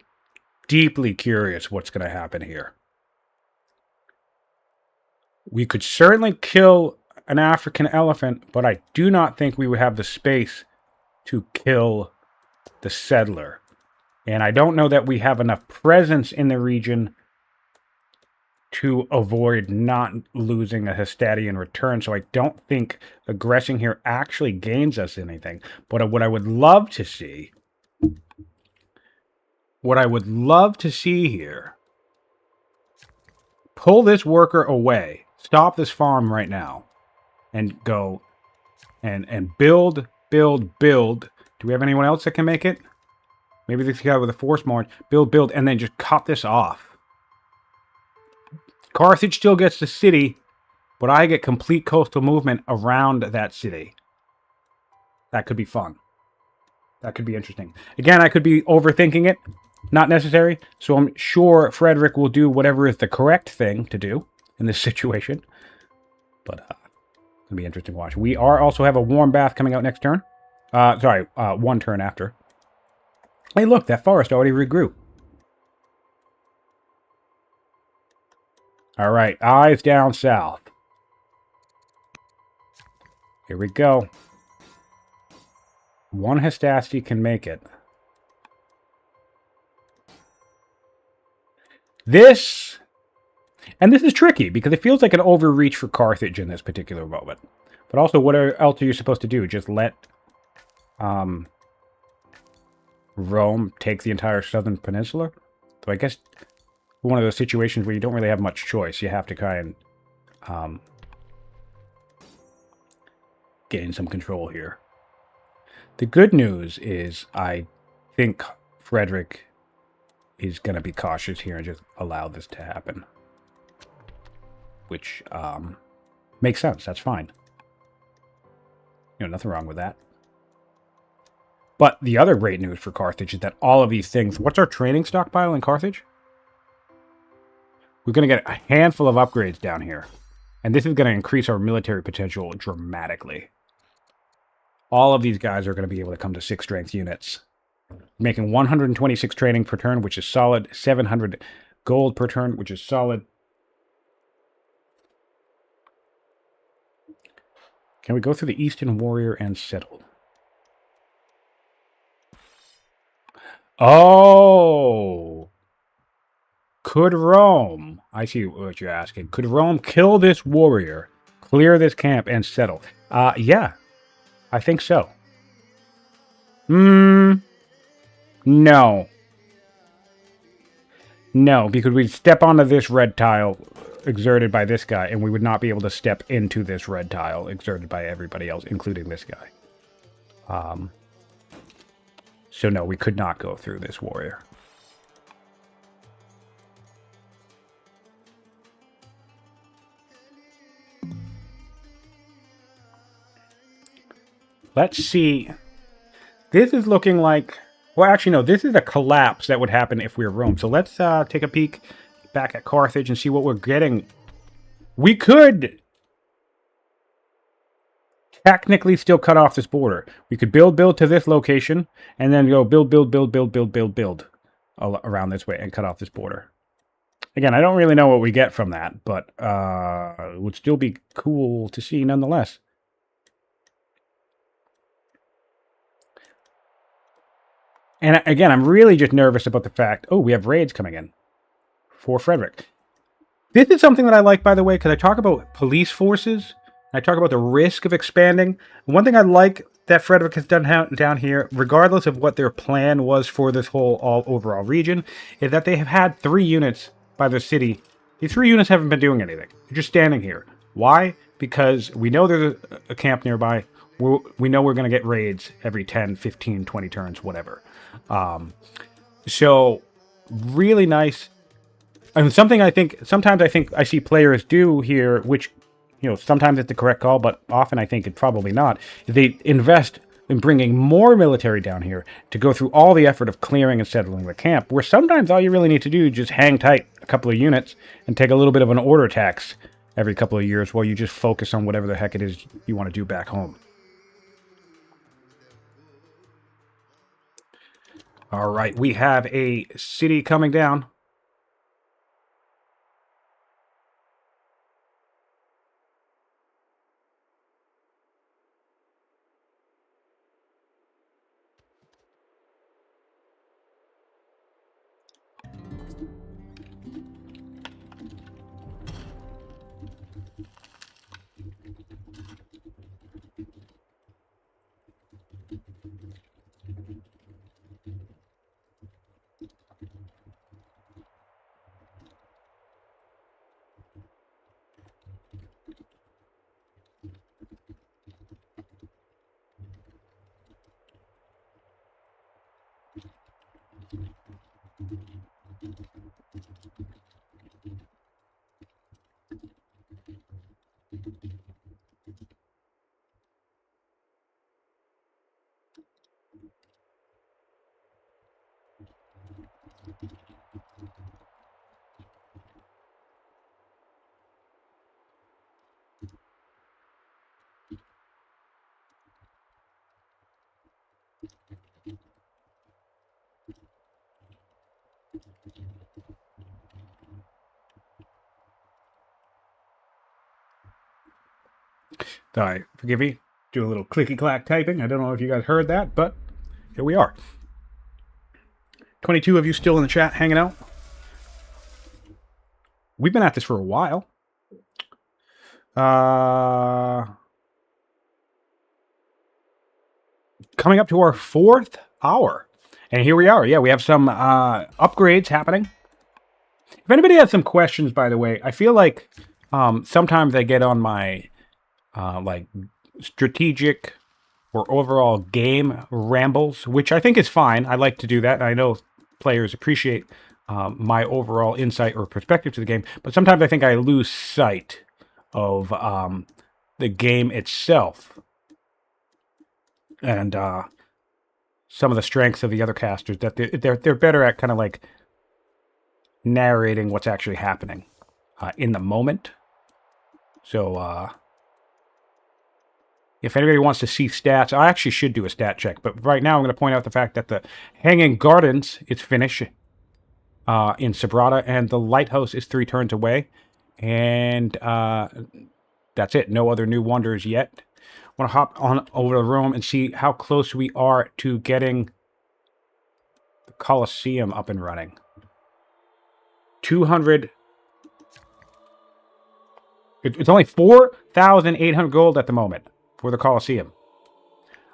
deeply curious what's going to happen here. We could certainly kill an African elephant, but I do not think we would have the space to kill the settler. And I don't know that we have enough presence in the region to avoid not losing a Hastati in return. So I don't think aggressing here actually gains us anything. But what I would love to see... here, pull this worker away, stop this farm right now, and go and build. Do we have anyone else that can make it? Maybe this guy with a force march. Build, and then just cut this off. Carthage still gets the city, but I get complete coastal movement around that city. That could be fun. That could be interesting. Again, I could be overthinking it. Not necessary. So I'm sure Frederik will do whatever is the correct thing to do in this situation. But it's going to be interesting to watch. We also have a warm bath coming out next turn. One turn after. Hey, look, that forest already regrew. All right, eyes down south. Here we go. One Hastati can make it. This is tricky, because it feels like an overreach for Carthage in this particular moment. But also, what else are you supposed to do? Just let Rome take the entire southern peninsula? So I guess one of those situations where you don't really have much choice. You have to try and gain some control here. The good news is I think Frederik is going to be cautious here and just allow this to happen. Which makes sense. That's fine. Nothing wrong with that. But the other great news for Carthage is that all of these things... What's our training stockpile in Carthage? We're going to get a handful of upgrades down here. And this is going to increase our military potential dramatically. All of these guys are going to be able to come to 6 strength units. Making 126 training per turn, which is solid. 700 gold per turn, which is solid. Can we go through the Eastern Warrior and settle? Oh! Could Rome, I see what you're asking, could Rome kill this warrior, clear this camp, and settle? Yeah, I think so. No. No, because we'd step onto this red tile exerted by this guy, and we would not be able to step into this red tile exerted by everybody else, including this guy. So no, we could not go through this warrior. Let's see. This is looking like... Well, actually, no. This is a collapse that would happen if we were Rome. So let's take a peek back at Carthage and see what we're getting. We could technically still cut off this border. We could build to this location, and then go build around this way and cut off this border. Again, I don't really know what we get from that, but it would still be cool to see nonetheless. And again, I'm really just nervous about the fact... Oh, we have raids coming in for Frederik. This is something that I like, by the way, because I talk about police forces. I talk about the risk of expanding. One thing I like that Frederik has done down here, regardless of what their plan was for this whole overall region, is that they have had 3 units by the city. These 3 units haven't been doing anything. They're just standing here. Why? Because we know there's a camp nearby. We know we're going to get raids every 10, 15, 20 turns, whatever. So, really nice. And something sometimes I think I see players do here, which, sometimes it's the correct call, but often I think it's probably not. They invest in bringing more military down here to go through all the effort of clearing and settling the camp, where sometimes all you really need to do is just hang tight a couple of units and take a little bit of an order tax every couple of years while you just focus on whatever the heck it is you want to do back home. All right, we have a city coming down. Sorry, forgive me. Do a little clicky-clack typing. I don't know if you guys heard that, but here we are. 22 of you still in the chat hanging out. We've been at this for a while. Coming up to our 4th hour. And here we are. Yeah, we have some upgrades happening. If anybody has some questions, by the way, I feel like sometimes I get on my like strategic or overall game rambles, which I think is fine. I like to do that. I know players appreciate my overall insight or perspective to the game, but sometimes I think I lose sight of the game itself and some of the strengths of the other casters, that they're better at kind of like narrating what's actually happening in the moment. So if anybody wants to see stats, I actually should do a stat check, but right now I'm going to point out the fact that the Hanging Gardens is finished in Sabrata, and the Lighthouse is 3 turns away, and that's it. No other new wonders yet. I want to hop on over to Rome and see how close we are to getting the Colosseum up and running. 200. It's only 4,800 gold at the moment for the Colosseum.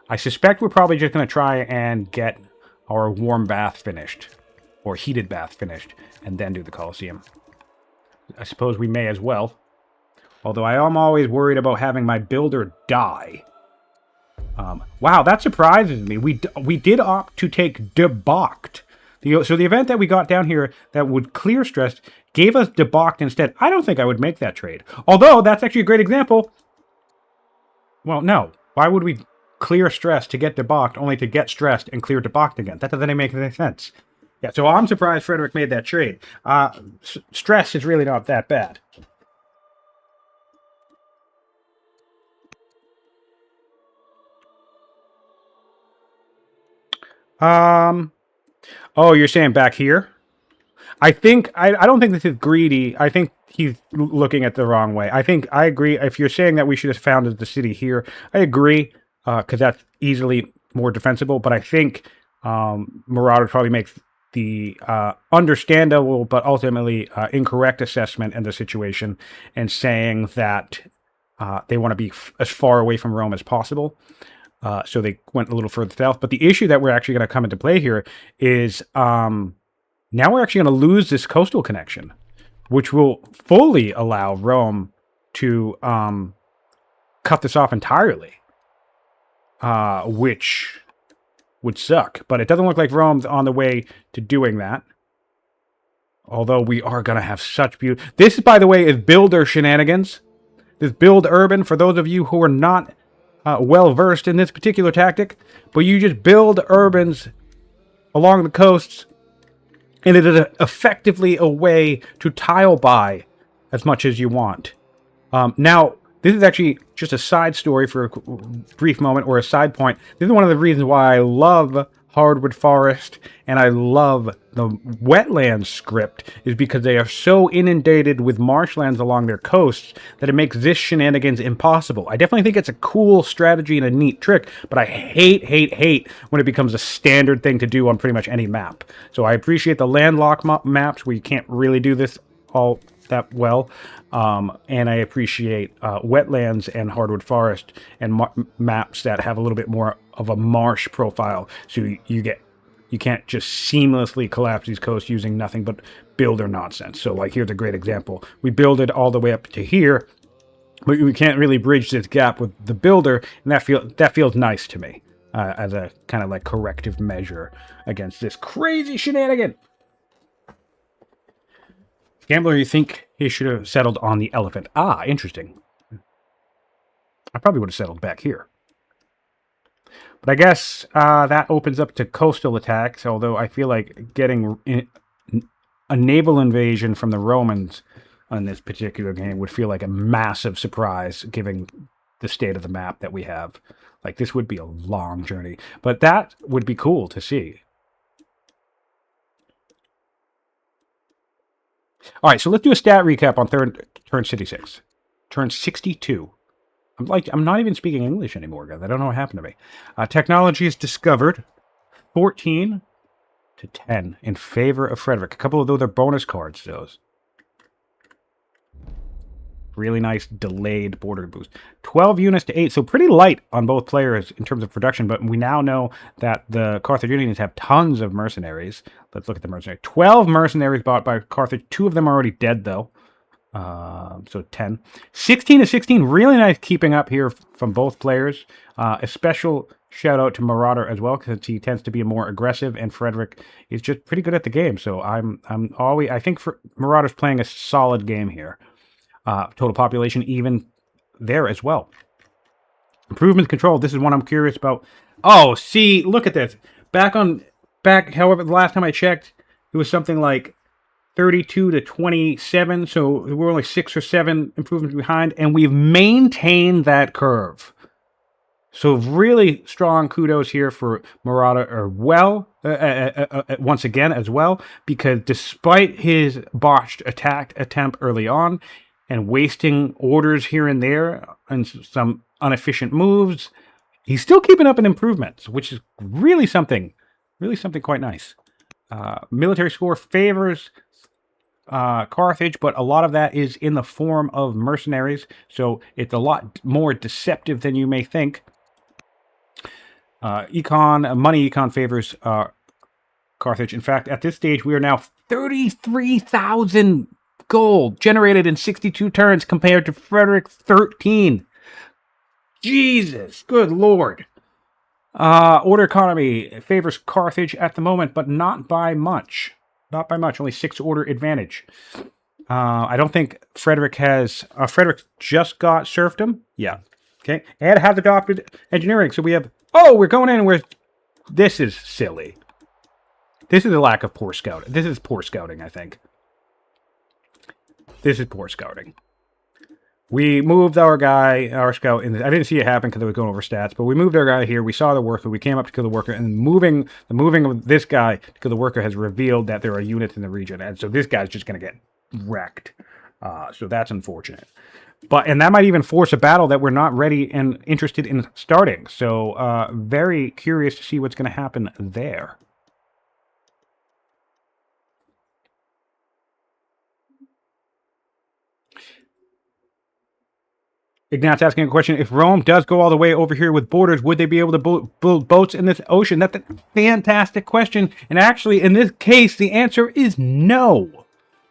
I suspect we're probably just going to try and get our warm bath finished. Or heated bath finished. And then do the Colosseum. I suppose we may as well. Although I am always worried about having my builder die. Wow, that surprises me. We did opt to take debauched. So the event that we got down here that would clear stress gave us debauched instead. I don't think I would make that trade. Although, that's actually a great example. Well, no. Why would we clear stress to get debauched only to get stressed and clear debauched again? That doesn't make any sense. Yeah, so I'm surprised Frederik made that trade. Stress is really not that bad. Oh, you're saying back here? I don't think this is greedy. I think he's looking at the wrong way. I agree. If you're saying that we should have founded the city here, I agree, because that's easily more defensible. But I think Marauder probably makes the understandable but ultimately incorrect assessment in the situation and saying that they want to be as far away from Rome as possible. So they went a little further south. But the issue that we're actually going to come into play here is now we're actually going to lose this coastal connection, which will fully allow Rome to cut this off entirely, which would suck. But it doesn't look like Rome's on the way to doing that. Although we are going to have such beauty. This, by the way, is builder shenanigans. This build urban, for those of you who are not well-versed in this particular tactic, but you just build urbans along the coasts, and it is effectively a way to tile buy as much as you want. Now, this is actually just a side story for a brief moment, or a side point. This is one of the reasons why I love hardwood forest and I love the wetlands script, is because they are so inundated with marshlands along their coasts that it makes this shenanigans impossible. I definitely think it's a cool strategy and a neat trick, but I hate when it becomes a standard thing to do on pretty much any map. So I appreciate the landlocked maps where you can't really do this all that well, and I appreciate wetlands and hardwood forest and maps that have a little bit more of a marsh profile, so you can't just seamlessly collapse these coasts using nothing but builder nonsense. So like here's a great example. We build it all the way up to here, but we can't really bridge this gap with the builder, and that feels nice to me as a kind of like corrective measure against this crazy shenanigan. Gambler, you think he should have settled on the elephant? Ah, interesting. I probably would have settled back here. But I guess that opens up to coastal attacks, although I feel like getting a naval invasion from the Romans on this particular game would feel like a massive surprise, given the state of the map that we have. Like, this would be a long journey. But that would be cool to see. All right, so let's do a stat recap on turn 66. Turn 62. I'm not even speaking English anymore, guys. I don't know what happened to me. Technology is discovered. 14 to 10 in favor of Frederik. A couple of those are bonus cards, those. Really nice delayed border boost. 12 units to 8, so pretty light on both players in terms of production, but we now know that the Carthaginians have tons of mercenaries. Let's look at the mercenaries. 12 mercenaries bought by Carthage. 2 of them are already dead, though. So 10. 16 to 16, really nice keeping up here from both players. A special shout out to Marauder as well, because he tends to be more aggressive, and Frederik is just pretty good at the game. So I think Marauder's playing a solid game here. Total population even there as well. Improvement control. This is one I'm curious about. Oh, see, look at this. However, the last time I checked, it was something like 32 to 27. So we're only 6 or 7 improvements behind, and we've maintained that curve. So really strong kudos here for Marauder, once again as well, because despite his botched attack attempt early on, and wasting orders here and there, and some inefficient moves, he's still keeping up in improvements, which is really something quite nice. Military score favors Carthage, but a lot of that is in the form of mercenaries, so it's a lot more deceptive than you may think. Money econ favors Carthage. In fact, at this stage, we are now 33,000 gold generated in 62 turns compared to Frederik 13. Jesus, good lord. Order economy favors Carthage at the moment, but not by much. Not by much, only 6 order advantage. I don't think Frederik has... Frederik just got serfdom? Yeah. Okay. And has adopted engineering, so we have... Oh, we're going in where... This is silly. This is a lack of poor scouting. This is poor scouting, I think. This is poor scouting. We moved our scout, in I didn't see it happen because I was going over stats, but we moved our guy here. We saw the worker. We came up to kill the worker, and the moving of this guy to kill the worker has revealed that there are units in the region, and so this guy's just going to get wrecked. So that's unfortunate. And that might even force a battle that we're not ready and interested in starting. So very curious to see what's going to happen there. Ignat's asking a question. If Rome does go all the way over here with borders, would they be able to build boats in this ocean? That's a fantastic question. And actually, in this case, the answer is no.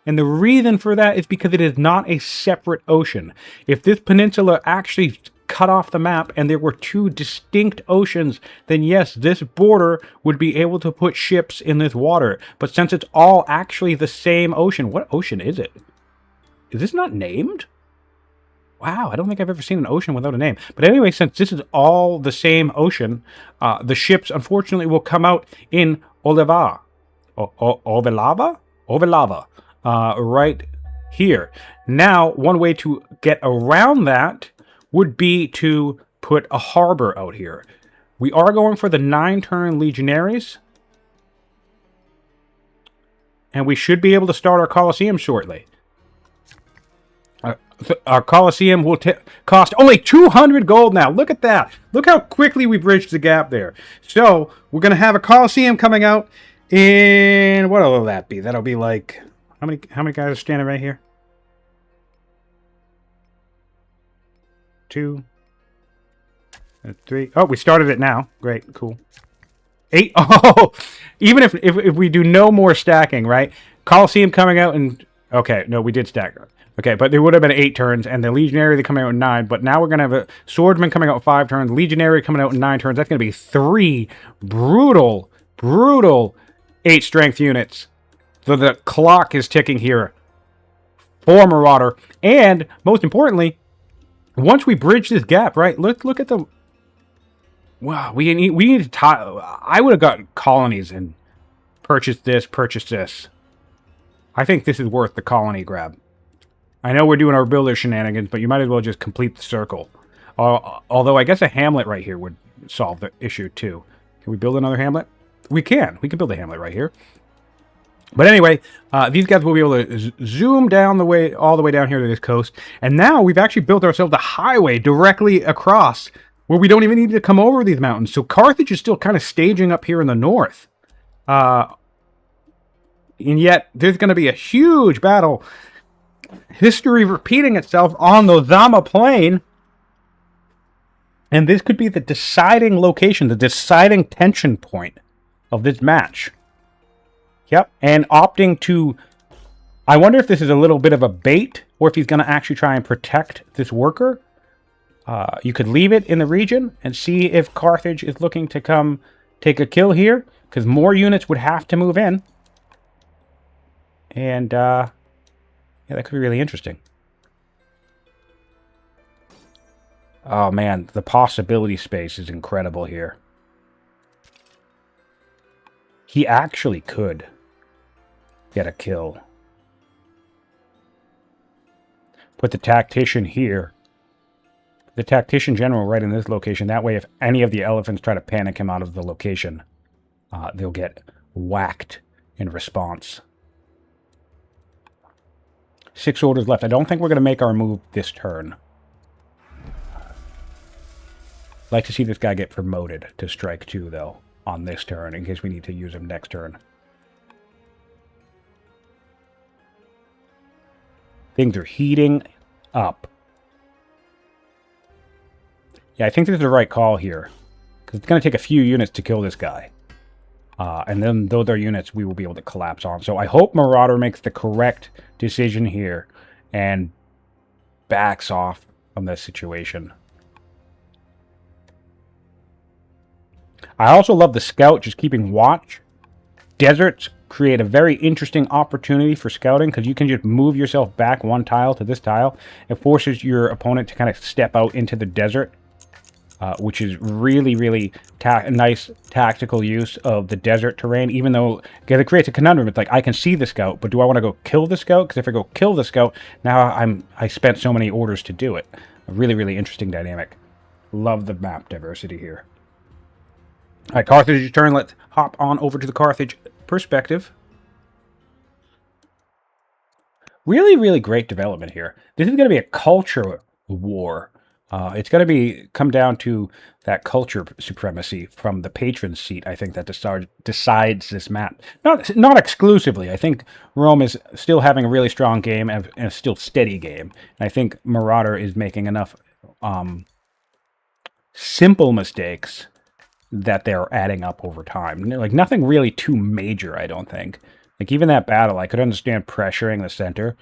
And the reason for that is because it is not a separate ocean. If this peninsula actually cut off the map and there were 2 distinct oceans, then yes, this border would be able to put ships in this water. But since it's all actually the same ocean, what ocean is it? Is this not named? Wow, I don't think I've ever seen an ocean without a name. But anyway, since this is all the same ocean, the ships, unfortunately, will come out in Oleva. Ovelava? Right here. Now, one way to get around that would be to put a harbor out here. We are going for the 9-turn legionaries. And we should be able to start our Colosseum shortly. Our Colosseum will cost only 200 gold now. Look at that. Look how quickly we bridged the gap there. So, we're going to have a Colosseum coming out in... What will that be? That'll be like... How many guys are standing right here? 2, 3. Oh, we started it now. Great, cool. 8. Oh, even if we do no more stacking, right? Colosseum coming out and... Okay, no, we did stack. Okay, but there would have been 8 turns, and the Legionary coming out in 9, but now we're going to have a Swordsman coming out in 5 turns, Legionary coming out in 9 turns. That's going to be 3 brutal 8 strength units. So the clock is ticking here for Marauder. And, most importantly, once we bridge this gap, right, look at the... Wow, we need to... I would have gotten colonies and purchase this. I think this is worth the colony grab. I know we're doing our builder shenanigans, but you might as well just complete the circle. Although I guess a hamlet right here would solve the issue too. Can we build another hamlet? We can. We can build a hamlet right here. But anyway, these guys will be able to zoom down all the way down here to this coast. And now we've actually built ourselves a highway directly across where we don't even need to come over these mountains. So Carthage is still kind of staging up here in the north. And yet there's going to be a huge battle. History repeating itself on the Zama Plain. And this could be the deciding location, the deciding tension point of this match. Yep, and opting to... I wonder if this is a little bit of a bait, or if he's going to actually try and protect this worker. You could leave it in the region and see if Carthage is looking to come take a kill here, because more units would have to move in. And, yeah, that could be really interesting. Oh, man, the possibility space is incredible here. He actually could get a kill. Put the tactician here. The tactician general right in this location. That way, if any of the elephants try to panic him out of the location, they'll get whacked in response. 6 orders left. I don't think we're going to make our move this turn. Like to see this guy get promoted to strike 2, though, on this turn, in case we need to use him next turn. Things are heating up. Yeah, I think this is the right call here. Because it's going to take a few units to kill this guy. And then those are units we will be able to collapse on. So I hope Marauder makes the correct decision here and backs off from this situation. I also love the scout just keeping watch. Deserts create a very interesting opportunity for scouting because you can just move yourself back one tile to this tile. It forces your opponent to kind of step out into the desert. Which is really, really nice tactical use of the desert terrain, even though it creates a conundrum. It's like, I can see the scout, but do I want to go kill the scout? Because if I go kill the scout, now I spent so many orders to do it. A really, really interesting dynamic. Love the map diversity here. All right, Carthage's turn. Let's hop on over to the Carthage perspective. Really, really great development here. This is going to be a culture war. It's going to come down to that culture supremacy from the patron seat, I think, that decides this map. Not exclusively. I think Rome is still having a really strong game and a still steady game. And I think Marauder is making enough simple mistakes that they're adding up over time. Like, nothing really too major, I don't think. Like, even that battle, I could understand pressuring the center.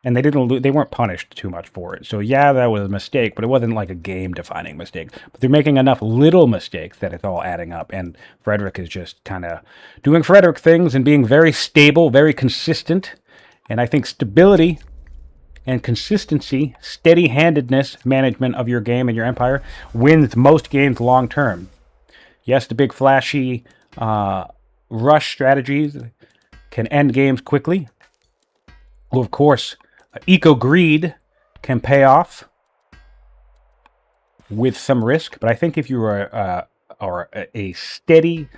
And they weren't punished too much for it. So yeah, that was a mistake, but it wasn't like a game-defining mistake. But they're making enough little mistakes that it's all adding up. And Frederik is just kind of doing Frederik things and being very stable, very consistent. And I think stability and consistency, steady-handedness management of your game and your empire wins most games long-term. Yes, the big flashy rush strategies can end games quickly. Well, of course, eco-greed can pay off with some risk, but I think if you are a steady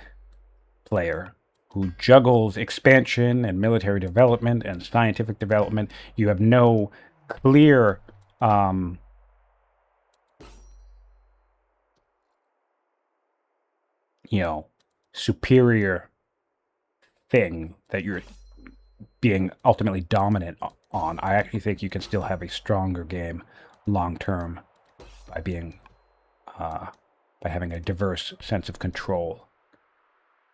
player who juggles expansion and military development and scientific development, you have no clear superior thing that you're being ultimately dominant on. I actually think you can still have a stronger game long term by being by having a diverse sense of control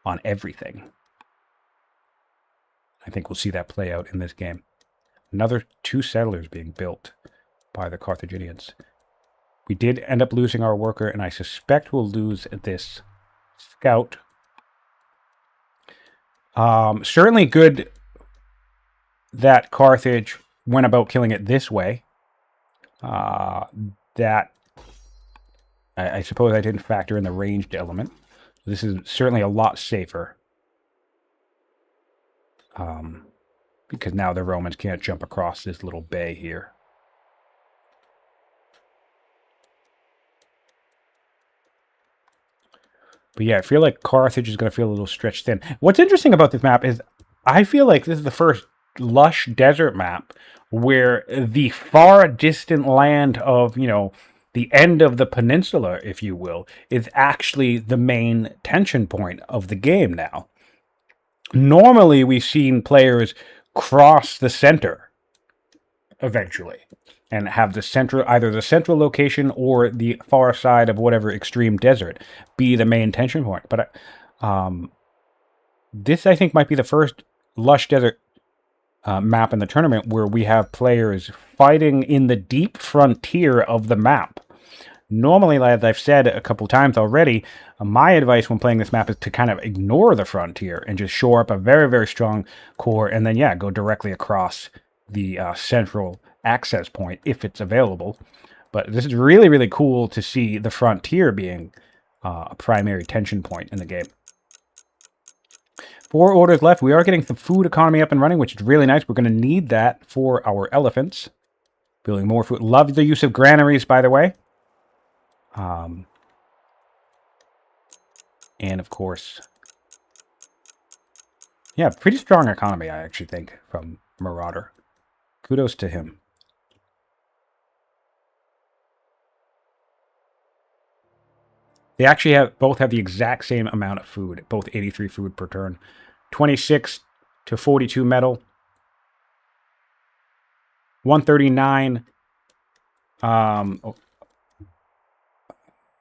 on everything. I think we'll see that play out in this game. Another 2 settlers being built by the Carthaginians. We did end up losing our worker, and I suspect we'll lose this scout. Certainly good that Carthage went about killing it this way. That I suppose I didn't factor in the ranged element. This is certainly a lot safer. Because now the Romans can't jump across this little bay here. But yeah, I feel like Carthage is going to feel a little stretched thin. What's interesting about this map is I feel like this is the first lush desert map where the far distant land of, the end of the peninsula, if you will, is actually the main tension point of the game now. Normally, we've seen players cross the center eventually and have either the central location or the far side of whatever extreme desert be the main tension point. But this, I think, might be the first lush desert map in the tournament where we have players fighting in the deep frontier of the map. Normally, as I've said a couple times already, my advice when playing this map is to kind of ignore the frontier and just shore up a very, very strong core and then, go directly across the central access point if it's available. But this is really, really cool to see the frontier being a primary tension point in the game. 4 orders left. We are getting the food economy up and running, which is really nice. We're going to need that for our elephants. Building more food. Love the use of granaries, by the way. And of course, pretty strong economy, I actually think, from Marauder. Kudos to him. They actually both have the exact same amount of food, both 83 food per turn. 26 to 42 metal. 139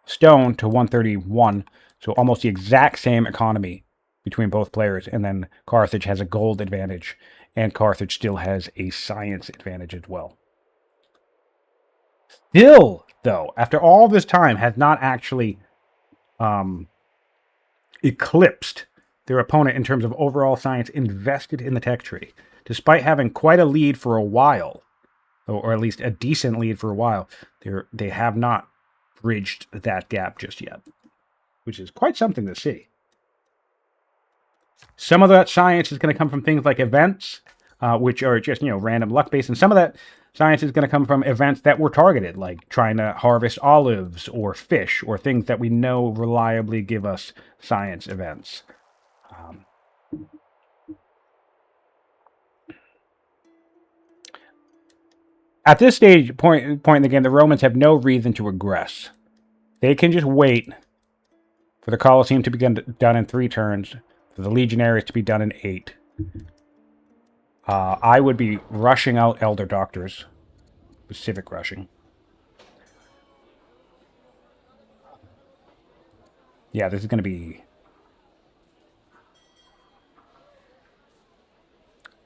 stone to 131. So almost the exact same economy between both players. And then Carthage has a gold advantage. And Carthage still has a science advantage as well. Still, though, after all this time, has not actually eclipsed their opponent in terms of overall science invested in the tech tree. Despite having quite a lead for a while, or at least a decent lead for a while, they have not bridged that gap just yet, which is quite something to see. Some of that science is going to come from things like events, which are just, random luck-based, and some of that science is going to come from events that were targeted, like trying to harvest olives or fish or things that we know reliably give us science events. At this point in the game, the Romans have no reason to regress. They can just wait for the Colosseum to be done in 3 turns, for the Legionaries to be done in 8. I would be rushing out Elder Doctors. Specific rushing. Yeah, this is going to be...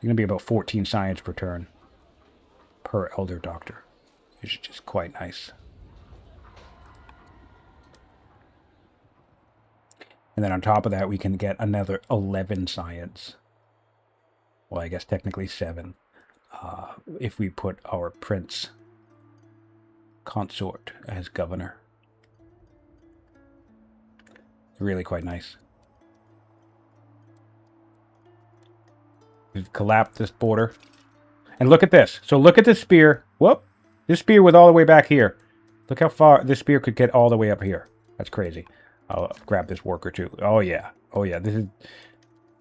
going to be about 14 science per turn. Per Elder Doctor. Which is just quite nice. And then on top of that, we can get another 11 science. Well, I guess technically 7. If we put our Prince Consort as governor. Really quite nice. We've collapsed this border. And look at this. So look at this spear. Whoop. This spear was all the way back here. Look how far this spear could get all the way up here. That's crazy. I'll grab this worker too. Oh yeah. Oh yeah. This is...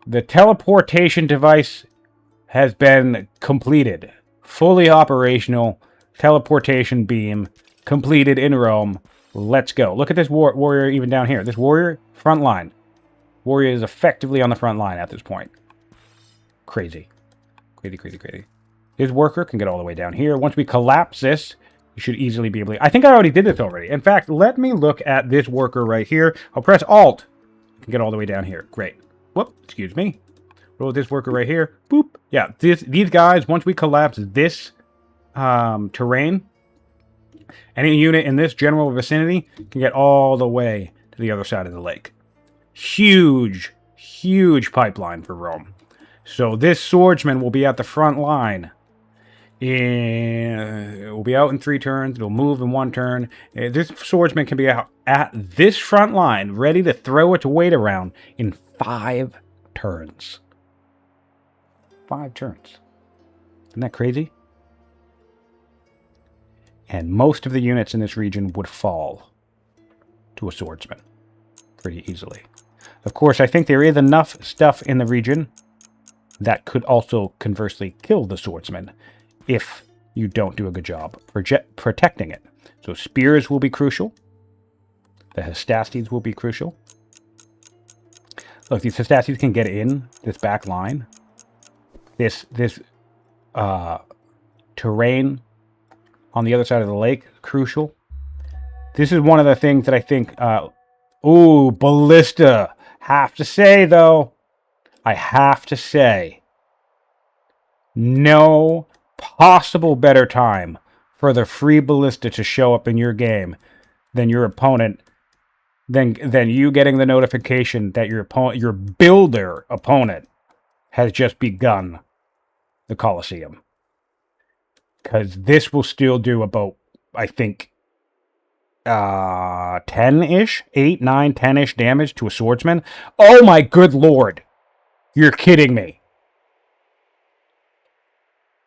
The teleportation device has been completed. Fully operational. Teleportation beam. Completed in Rome. Let's go. Look at this warrior even down here. This warrior, front line. Warrior is effectively on the front line at this point. Crazy. Crazy, crazy, crazy. His worker can get all the way down here. Once we collapse this, you should easily be able to... I think I already did this already. In fact, let me look at this worker right here. I'll press Alt. You can get all the way down here. Great. Whoop, excuse me. Roll this worker right here. Boop. Yeah, these guys, once we collapse this terrain, any unit in this general vicinity can get all the way to the other side of the lake. Huge, huge pipeline for Rome. So this swordsman will be at the front line. It will be out in 3 turns. It'll move in 1 turn. This swordsman can be out at this front line, ready to throw its weight around in 5 turns. 5 turns. Isn't that crazy? And most of the units in this region would fall to a swordsman pretty easily. Of course, I think there is enough stuff in the region that could also conversely kill the swordsman if you don't do a good job protecting it. So spears will be crucial. The Hestastes will be crucial. Look, these Hestastes can get in this back line. This terrain on the other side of the lake, crucial. This is one of the things that I think... ooh, Ballista. Have to say, though, I have to say, no possible better time for the free Ballista to show up in your game than your opponent, than you getting the notification that your builder opponent has just begun the Colosseum. Because this will still do about, I think, 10-ish? 8, 9, 10-ish damage to a swordsman? Oh my good lord! You're kidding me.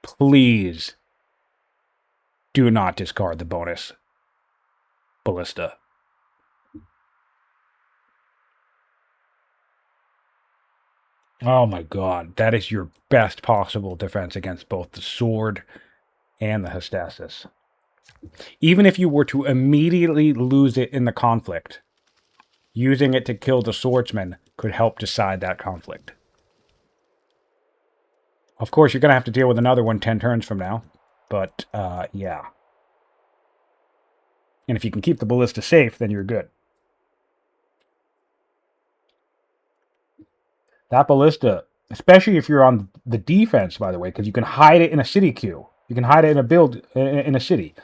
Please do not discard the bonus Ballista. Oh my god, that is your best possible defense against both the sword and the Hestastes. Even if you were to immediately lose it in the conflict, using it to kill the swordsman could help decide that conflict. Of course, you're going to have to deal with another one 10 turns from now. But, yeah. And if you can keep the ballista safe, then you're good. That ballista, especially if you're on the defense, by the way, because you can hide it in a city queue. You can hide it in a build in a city.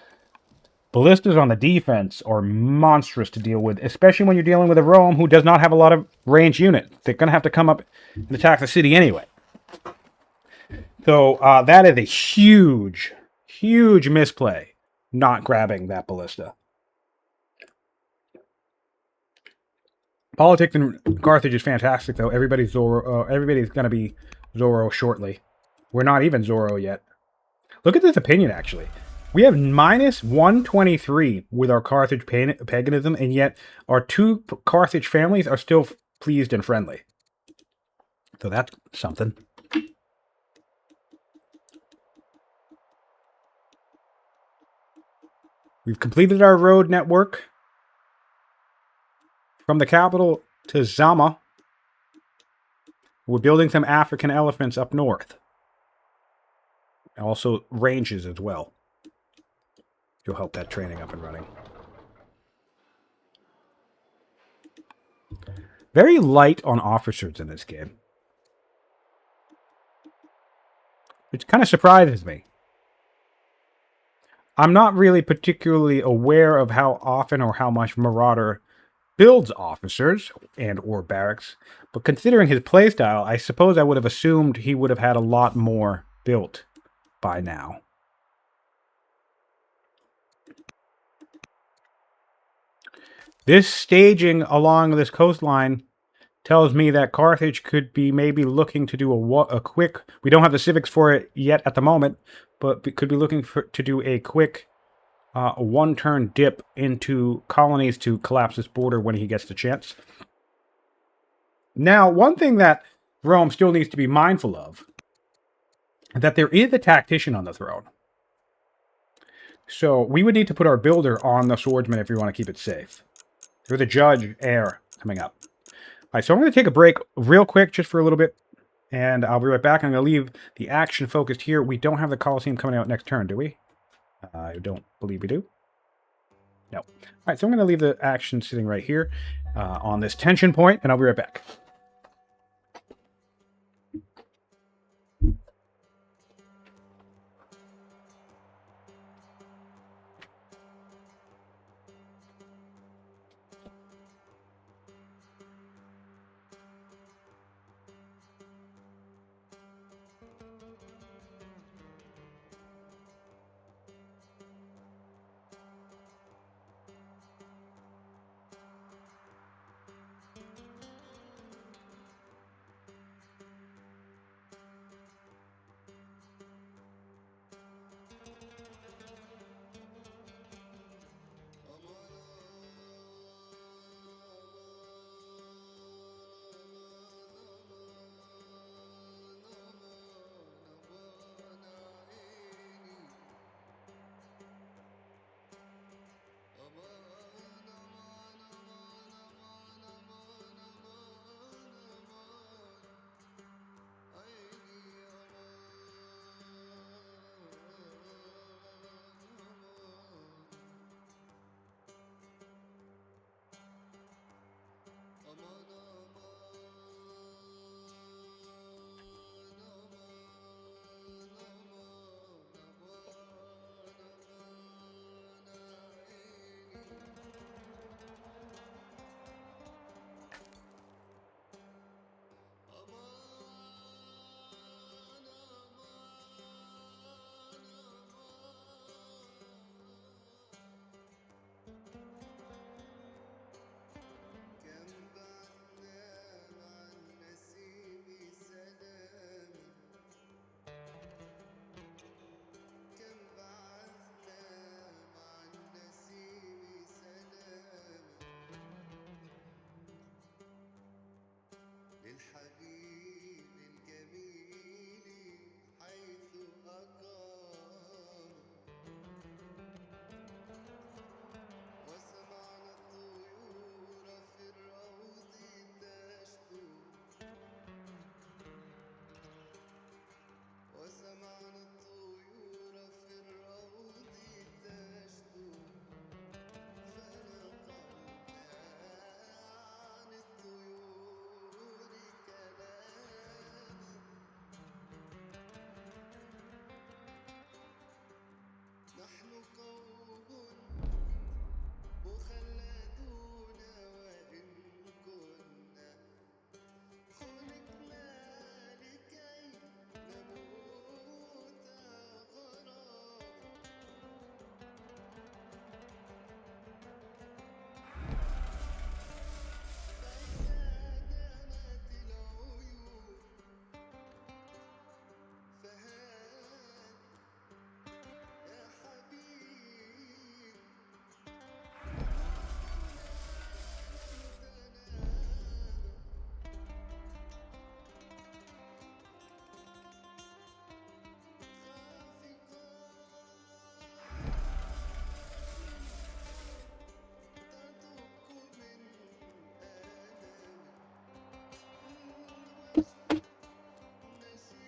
Ballistas on the defense are monstrous to deal with, especially when you're dealing with a Rome who does not have a lot of range unit. They're going to have to come up and attack the city anyway. So that is a huge, huge misplay, not grabbing that ballista. Politics in Carthage is fantastic, though. Everybody's Zoro. Everybody's going to be Zoro shortly. We're not even Zoro yet. Look at this opinion, actually. We have minus 123 with our Carthage paganism, and yet our two Carthage families are still pleased and friendly. So that's something. We've completed our road network from the capital to Zama. We're building some African elephants up north. Also ranges as well. You'll help that training up and running. Very light on officers in this game, which kind of surprises me. I'm not really particularly aware of how often or how much Marauder builds officers and or barracks, but considering his playstyle, I suppose I would have assumed he would have had a lot more built by now. This staging along this coastline tells me that Carthage could be maybe looking to do a quick... We don't have the civics for it yet at the moment, but could be looking to do a quick one-turn dip into colonies to collapse this border when he gets the chance. Now, one thing that Rome still needs to be mindful of is that there is a tactician on the throne. So we would need to put our builder on the swordsman if we want to keep it safe. There's a judge heir coming up. All right, so I'm going to take a break real quick just for a little bit, and I'll be right back. I'm going to leave the action focused here. We don't have the Colosseum coming out next turn, do we? I don't believe we do. No. All right, so I'm going to leave the action sitting right here on this tension point, and I'll be right back.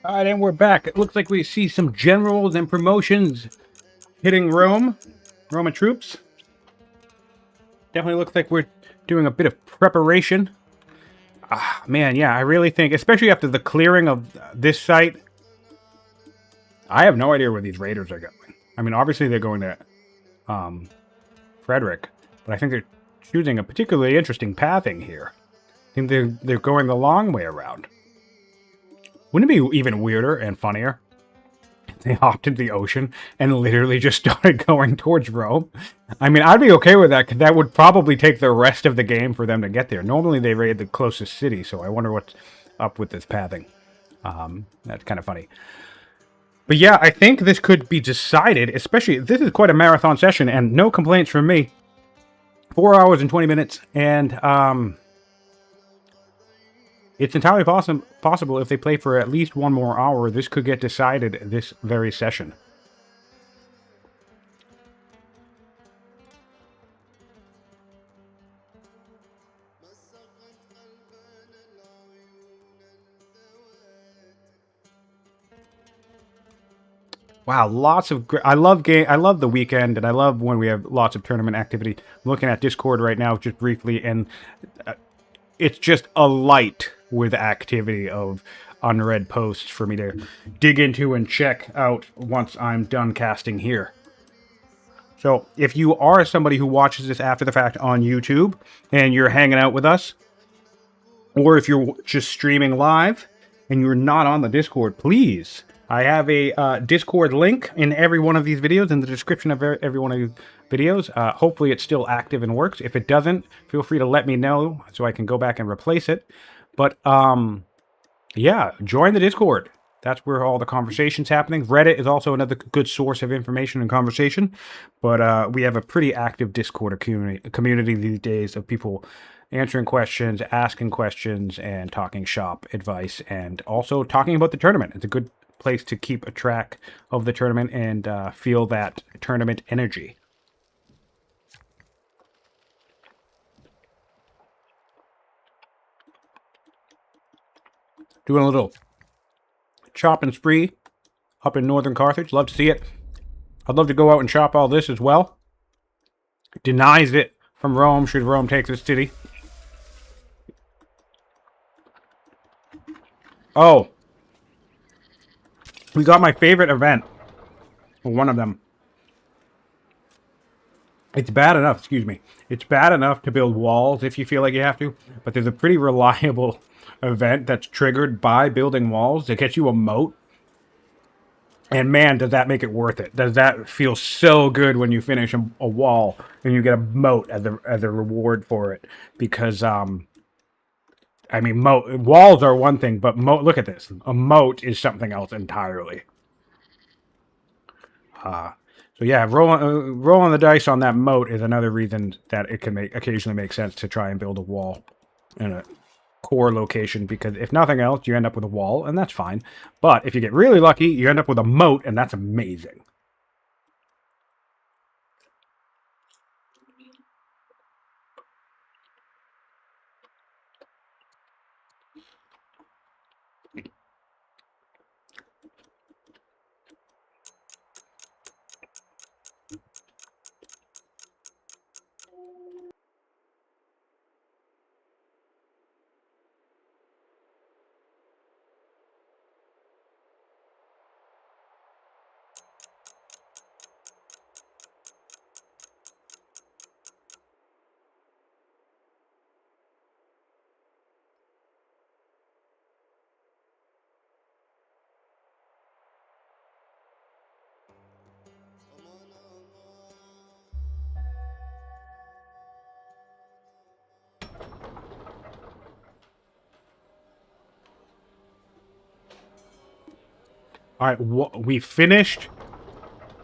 All right, and we're back. It looks like we see some generals and promotions hitting Rome. Roman troops. Definitely looks like we're doing a bit of preparation. Ah, man, yeah, I really think, especially after the clearing of this site, I have no idea where these raiders are going. I mean, obviously they're going to Frederik, but I think they're choosing a particularly interesting pathing here. I think they're going the long way around. Wouldn't it be even weirder and funnier if they hopped into the ocean and literally just started going towards Rome? I mean, I'd be okay with that, because that would probably take the rest of the game for them to get there. Normally they raid the closest city, so I wonder what's up with this pathing. That's kind of funny. But yeah, I think this could be decided, especially, this is quite a marathon session, and no complaints from me. 4 hours and 20 minutes, and it's entirely possible if they play for at least one more hour, this could get decided this very session. Wow, lots of I love the weekend, and I love when we have lots of tournament activity. I'm looking at Discord right now just briefly, and it's just alight with activity of unread posts for me to dig into and check out once I'm done casting here. So if you are somebody who watches this after the fact on YouTube and you're hanging out with us, or if you're just streaming live and you're not on the Discord, please, I have a Discord link in every one of these videos, in the description of every one of these videos. Hopefully it's still active and works. If it doesn't, feel free to let me know so I can go back and replace it. But yeah, join the Discord. That's where all the conversation's happening. Reddit is also another good source of information and conversation. But we have a pretty active Discord community these days of people answering questions, asking questions, and talking shop advice, and also talking about the tournament. It's a good place to keep a track of the tournament and feel that tournament energy. Doing a little chop and spree up in northern Carthage. Love to see it. I'd love to go out and chop all this as well. Denies it from Rome should Rome take this city. Oh, we got my favorite event. One of them. It's bad enough, excuse me. It's bad enough to build walls if you feel like you have to, but there's a pretty reliable event that's triggered by building walls that gets you a moat. And man, does that make it worth it. Does that feel so good when you finish a wall and you get a moat as a reward for it. Because, I mean, walls are one thing, but look at this. A moat is something else entirely. So yeah, rolling the dice on that moat is another reason that it can occasionally make sense to try and build a wall in a core location, because if nothing else, you end up with a wall, and that's fine. But if you get really lucky, you end up with a moat, and that's amazing. All right, we finished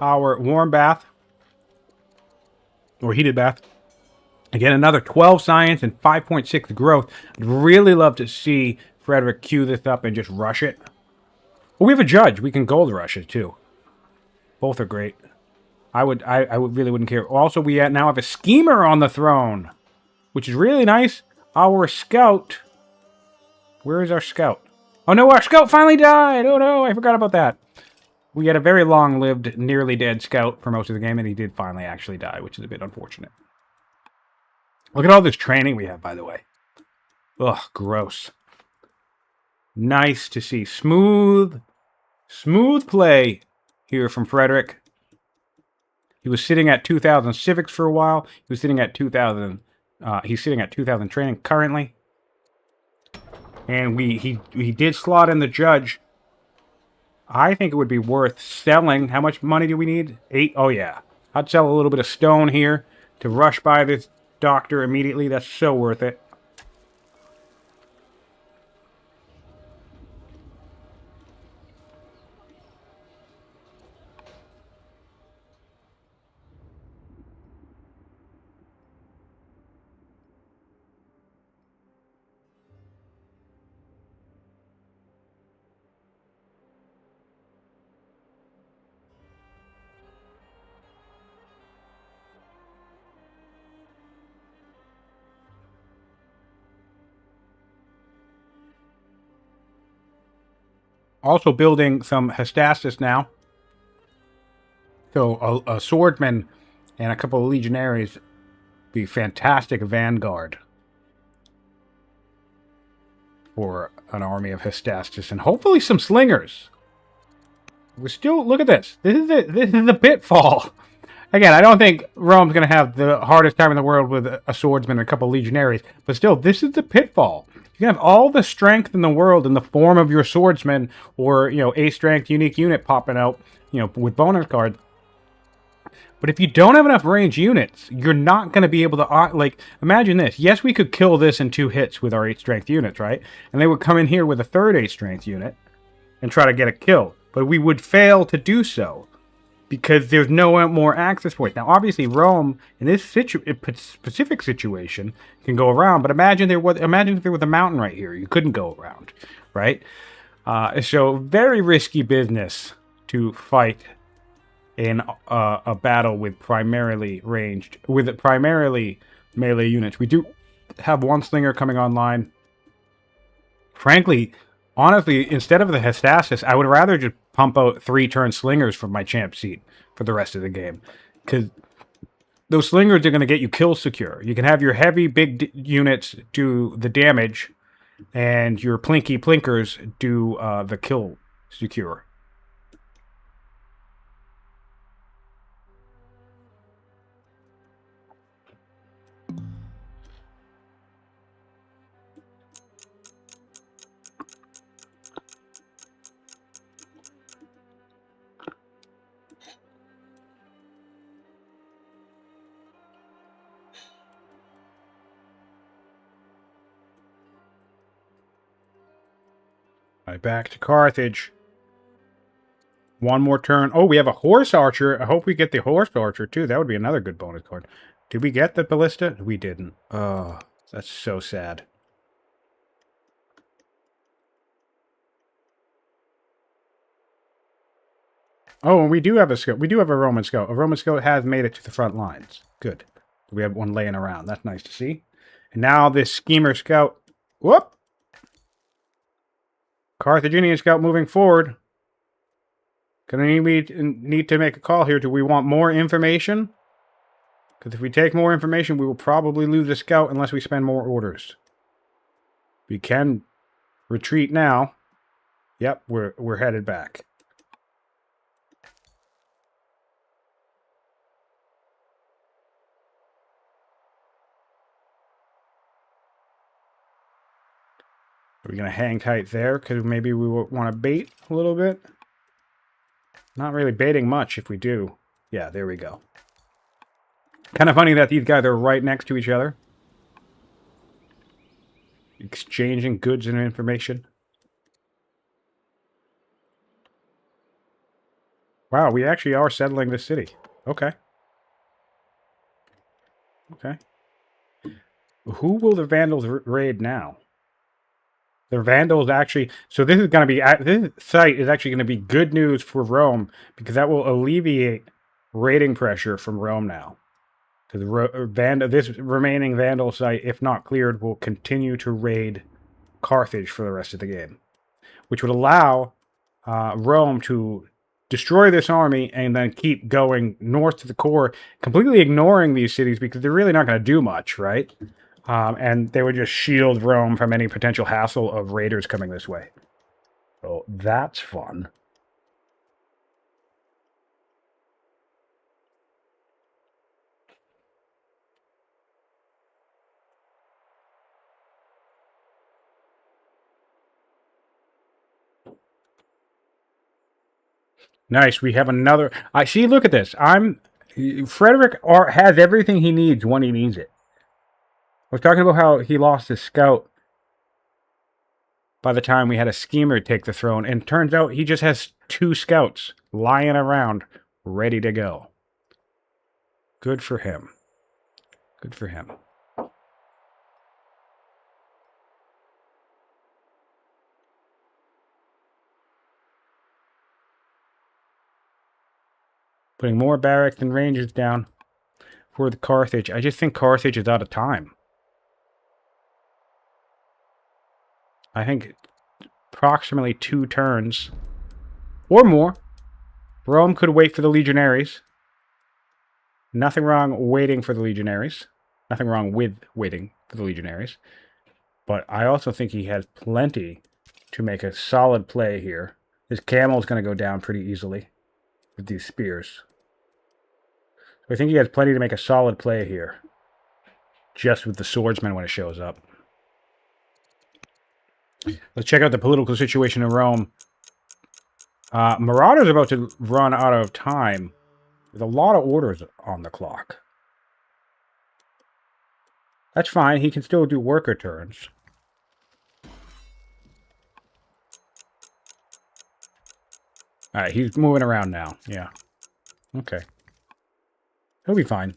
our warm bath. Or heated bath. Again, another 12 science and 5.6 growth. I'd really love to see Frederik queue this up and just rush it. Well, we have a judge. We can gold rush it, too. Both are great. I really wouldn't care. Also, we now have a schemer on the throne, which is really nice. Our scout. Where is our scout? Oh, no, our scout finally died. Oh, no, I forgot about that. We had a very long-lived, nearly dead scout for most of the game, and he did finally actually die, which is a bit unfortunate. Look at all this training we have, by the way. Ugh, gross. Nice to see. Smooth play here from Frederik. He was sitting at 2,000 civics for a while. He was sitting at 2,000. He's sitting at 2,000 training currently. And he did slot in the judge. I think it would be worth selling. How much money do we need? 8? Oh, yeah. I'd sell a little bit of stone here to rush by this doctor immediately. That's so worth it. Also building some Hestasis now. So a swordsman and a couple of legionaries be fantastic vanguard for an army of Hestasis, and hopefully some slingers. We're still, look at this. This is the pitfall. Again, I don't think Rome's going to have the hardest time in the world with a swordsman and a couple of legionaries, but still, this is the pitfall. You can have all the strength in the world in the form of your swordsman or, a strength unique unit popping out, with bonus cards. But if you don't have enough range units, you're not going to be able to, imagine this. Yes, we could kill this in 2 hits with our 8 strength units, right? And they would come in here with a third 8 strength unit and try to get a kill. But we would fail to do so because there's no more access points. Now, obviously, Rome, in this specific situation, can go around. But imagine if there was a mountain right here. You couldn't go around, right? So, very risky business to fight in a battle with primarily melee units. We do have one slinger coming online. Frankly, honestly, instead of the Hestasis, I would rather just pump out 3-turn slingers from my champ seat for the rest of the game. Because those slingers are going to get you kill secure. You can have your heavy big units do the damage, and your plinky plinkers do the kill secure. Right, back to Carthage. One more turn. Oh, we have a horse archer. I hope we get the horse archer, too. That would be another good bonus card. Did we get the ballista? We didn't. Oh, that's so sad. Oh, and we do have a scout. We do have a Roman scout. A Roman scout has made it to the front lines. Good. We have one laying around. That's nice to see. And now this schemer scout. Whoop! Carthaginian scout moving forward. Gonna need to make a call here. Do we want more information? Because if we take more information, we will probably lose the scout unless we spend more orders. We can retreat now. Yep, we're headed back. Are we going to hang tight there? Because maybe we want to bait a little bit. Not really baiting much if we do. Yeah, there we go. Kind of funny that these guys are right next to each other. Exchanging goods and information. Wow, we actually are settling this city. Okay. Okay. Who will the Vandals raid now? The Vandals actually... So this is going to be... This site is actually going to be good news for Rome, because that will alleviate raiding pressure from Rome now. Because this remaining Vandal site, if not cleared, will continue to raid Carthage for the rest of the game, which would allow Rome to destroy this army and then keep going north to the core, completely ignoring these cities because they're really not going to do much, right? And they would just shield Rome from any potential hassle of raiders coming this way. So that's fun. Nice. We have another. I see. Look at this. Frederik has everything he needs when he needs it. I was talking about how he lost his scout by the time we had a schemer take the throne, and turns out he just has 2 scouts lying around ready to go. Good for him. Good for him. Putting more barracks and rangers down for the Carthage. I just think Carthage is out of time. I think approximately 2 turns or more. Rome could wait for the legionaries. Nothing wrong waiting for the legionaries. Nothing wrong with waiting for the legionaries. But I also think he has plenty to make a solid play here. His camel is going to go down pretty easily with these spears. So I think he has plenty to make a solid play here. Just with the swordsman when it shows up. Let's check out the political situation in Rome. Marauder's about to run out of time. There's a lot of orders on the clock. That's fine. He can still do worker turns. Alright, he's moving around now. Yeah. Okay. He'll be fine.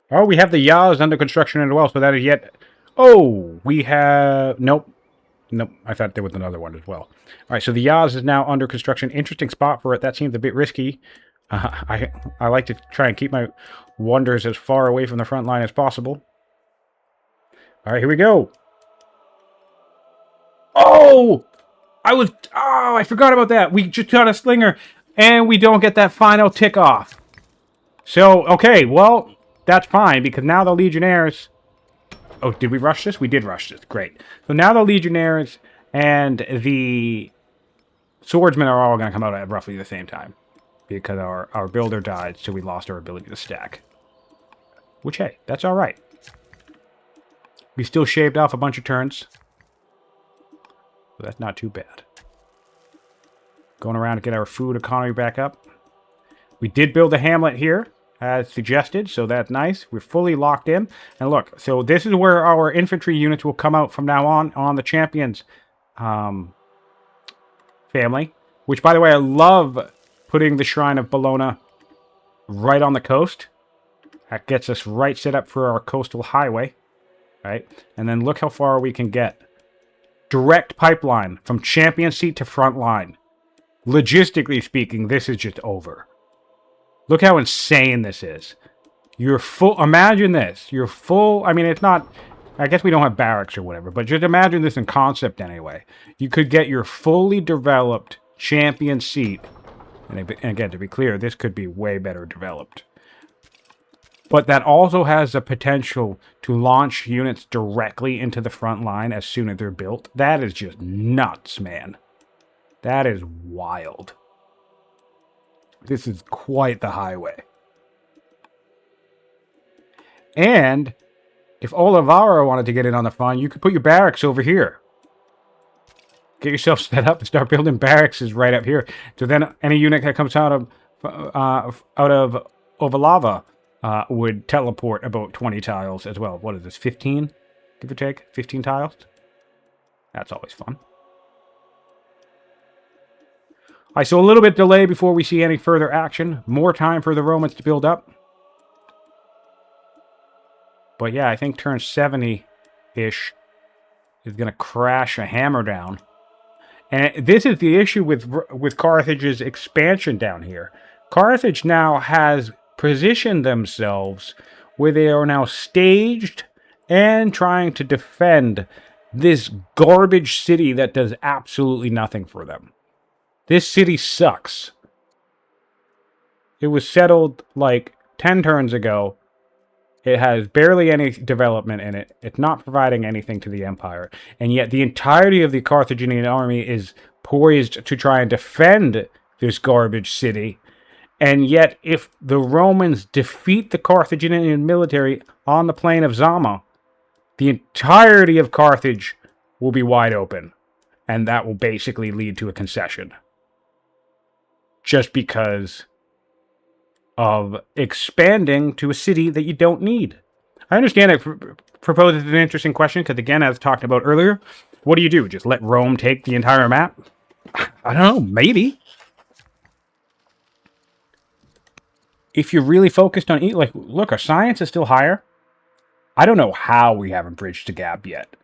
Oh, we have the Yaz under construction as well, so that is yet... Oh, we have... Nope. Nope, I thought there was another one as well. Alright, so the Yaz is now under construction. Interesting spot for it. That seems a bit risky. I like to try and keep my wonders as far away from the front line as possible. Alright, here we go. Oh! I forgot about that. We just got a slinger, and we don't get that final tick off. So, okay, well, that's fine, because now the Legionnaires... Oh, did we rush this? We did rush this. Great. So now the Legionnaires and the Swordsmen are all going to come out at roughly the same time. Because our builder died, so we lost our ability to stack. Which, hey, that's alright. We still shaved off a bunch of turns. So that's not too bad. Going around to get our food economy back up. We did build a hamlet here, as suggested, so that's nice. We're fully locked in. And look, so this is where our infantry units will come out from now on the Champions family. Which, by the way, I love putting the Shrine of Bologna right on the coast. That gets us right set up for our coastal highway. Right? And then look how far we can get. Direct pipeline from champion seat to front line. Logistically speaking, this is just over. Look how insane this is. You're full... Imagine this. You're full... I mean, it's not... I guess we don't have barracks or whatever, but just imagine this in concept anyway. You could get your fully developed champion seat. And again, to be clear, this could be way better developed. But that also has the potential to launch units directly into the front line as soon as they're built. That is just nuts, man. That is wild. This is quite the highway. And if Olivara wanted to get in on the fun, you could put your barracks over here. Get yourself set up and start building barracks right up here. So then any unit that comes out of Ovalava would teleport about 20 tiles as well. What is this, 15? Give or take? 15 tiles? That's always fun. So a little bit delay before we see any further action. More time for the Romans to build up. But yeah, I think turn 70-ish is going to crash a hammer down. And this is the issue with Carthage's expansion down here. Carthage now has positioned themselves where they are now staged and trying to defend this garbage city that does absolutely nothing for them. This city sucks. It was settled like 10 turns ago. It has barely any development in it. It's not providing anything to the Empire. And yet the entirety of the Carthaginian army is poised to try and defend this garbage city. And yet if the Romans defeat the Carthaginian military on the plain of Zama, the entirety of Carthage will be wide open. And that will basically lead to a concession. Just because of expanding to a city that you don't need. I understand it proposes an interesting question, because again, as talked about earlier, what do you do? Just let Rome take the entire map? I don't know, maybe. If you're really focused on, like, look, our science is still higher. I don't know how we haven't bridged the gap yet.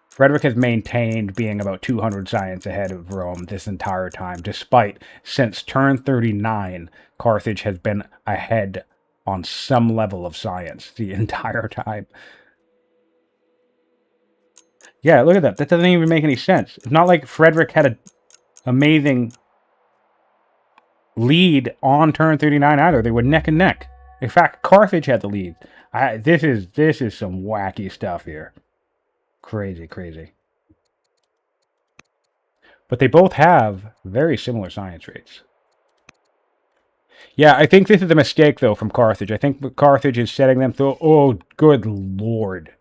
Frederik has maintained being about 200 science ahead of Rome this entire time, despite since turn 39, Carthage has been ahead on some level of science the entire time. Yeah, look at that. That doesn't even make any sense. It's not like Frederik had an amazing lead on turn 39 either. They were neck and neck. In fact, Carthage had the lead. This is some wacky stuff here. Crazy, crazy. But they both have very similar science rates. Yeah, I think this is a mistake, though, from Carthage. I think Carthage is setting them through... Oh, good lord.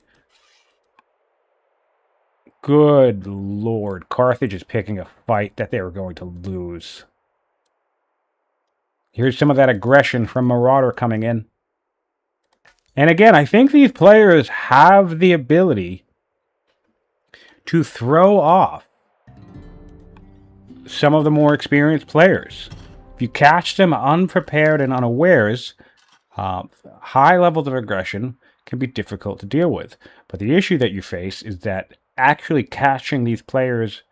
Good lord. Carthage is picking a fight that they were going to lose. Here's some of that aggression from Marauder coming in. And again, I think these players have the ability to throw off some of the more experienced players. If you catch them unprepared and unawares, high levels of aggression can be difficult to deal with. But the issue that you face is that actually catching these players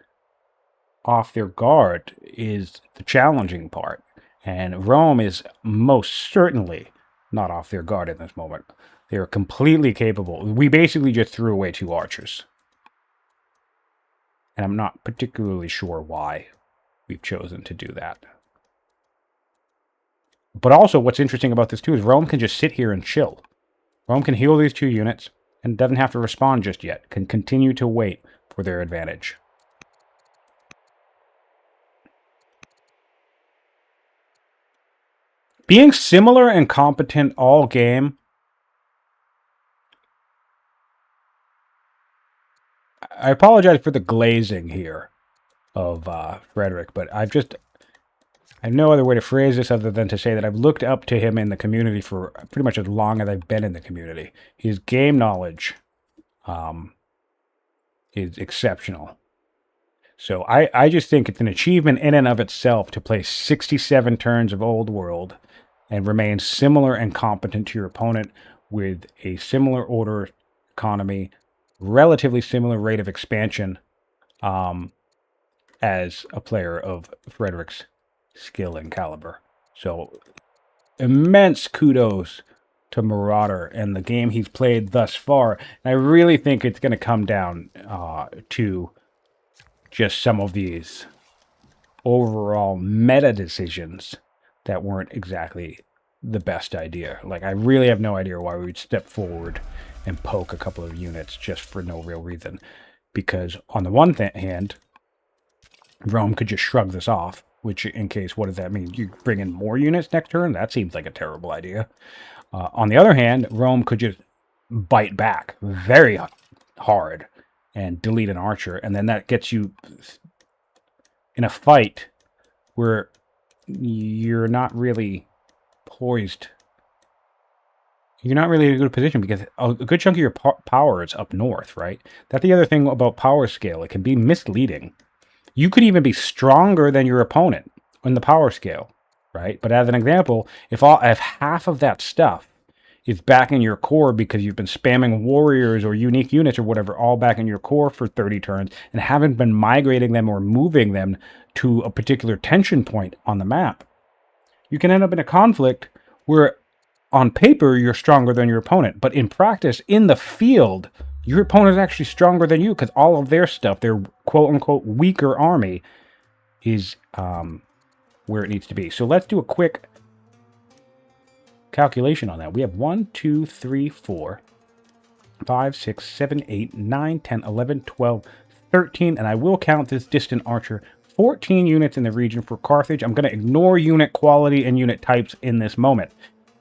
off their guard is the challenging part. And Rome is most certainly not off their guard in this moment. They are completely capable. We basically just threw away 2 archers. And I'm not particularly sure why we've chosen to do that. But also, what's interesting about this too is Rome can just sit here and chill. Rome can heal these 2 units and doesn't have to respond just yet. Can continue to wait for their advantage. Being similar and competent all game, I apologize for the glazing here of Frederik, but I have no other way to phrase this other than to say that I've looked up to him in the community for pretty much as long as I've been in the community. His game knowledge is exceptional. So I just think it's an achievement in and of itself to play 67 turns of Old World and remain similar and competent to your opponent with a similar order economy, relatively similar rate of expansion as a player of Frederik's skill and caliber. So immense kudos to Marauder and the game he's played thus far. And I really think it's going to come down to just some of these overall meta decisions that weren't exactly the best idea. Like, I really have no idea why we would step forward and poke a couple of units just for no real reason. Because on the one hand, Rome could just shrug this off, which in case, what does that mean? You bring in more units next turn? That seems like a terrible idea. On the other hand, Rome could just bite back very hard and delete an archer, and then that gets you in a fight where you're not really poised. You're not really in a good position because a good chunk of your power is up north, right? That's the other thing about power scale. It can be misleading. You could even be stronger than your opponent, in the power scale, right? But as an example, if half of that stuff is back in your core because you've been spamming warriors or unique units or whatever all back in your core for 30 turns and haven't been migrating them or moving them to a particular tension point on the map, you can end up in a conflict where on paper you're stronger than your opponent, but in practice, in the field, your opponent is actually stronger than you because all of their stuff, their quote-unquote weaker army, is where it needs to be. So let's do a quick calculation on that. We have 1, 2, 3, 4, 5, 6, 7, 8, 9, 10, 11, 12, 13, and I will count this distant archer, 14 units in the region for Carthage. I'm going to ignore unit quality and unit types in this moment.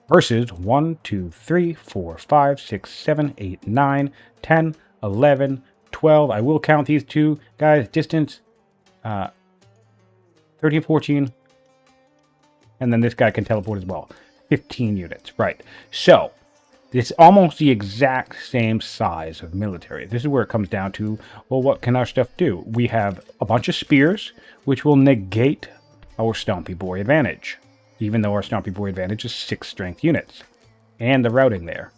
Versus 1, 2, 3, 4, 5, 6, 7, 8, 9, 10, 11, 12. I will count these two guys. Distance 13, 14. And then this guy can teleport as well. 15 units. Right. So, it's almost the exact same size of military. This is where it comes down to, well, what can our stuff do? We have a bunch of spears, which will negate our Stompy Boy advantage, even though our Stompy Boy advantage is 6 strength units. And the routing there.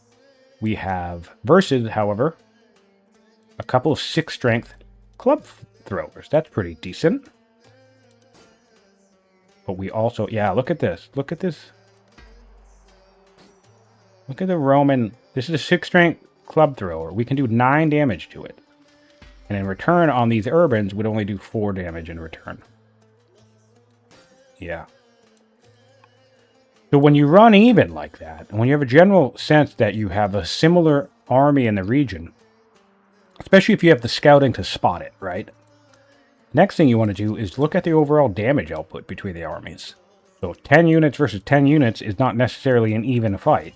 We have, versus, however, a couple of 6 strength club throwers. That's pretty decent. But we also, yeah, look at this. Look at this. Look at the Roman. This is a 6 strength club thrower. We can do 9 damage to it. And in return on these urbans, we'd only do 4 damage in return. Yeah. So when you run even like that, and when you have a general sense that you have a similar army in the region, especially if you have the scouting to spot it, right? Next thing you want to do is look at the overall damage output between the armies. So 10 units versus 10 units is not necessarily an even fight.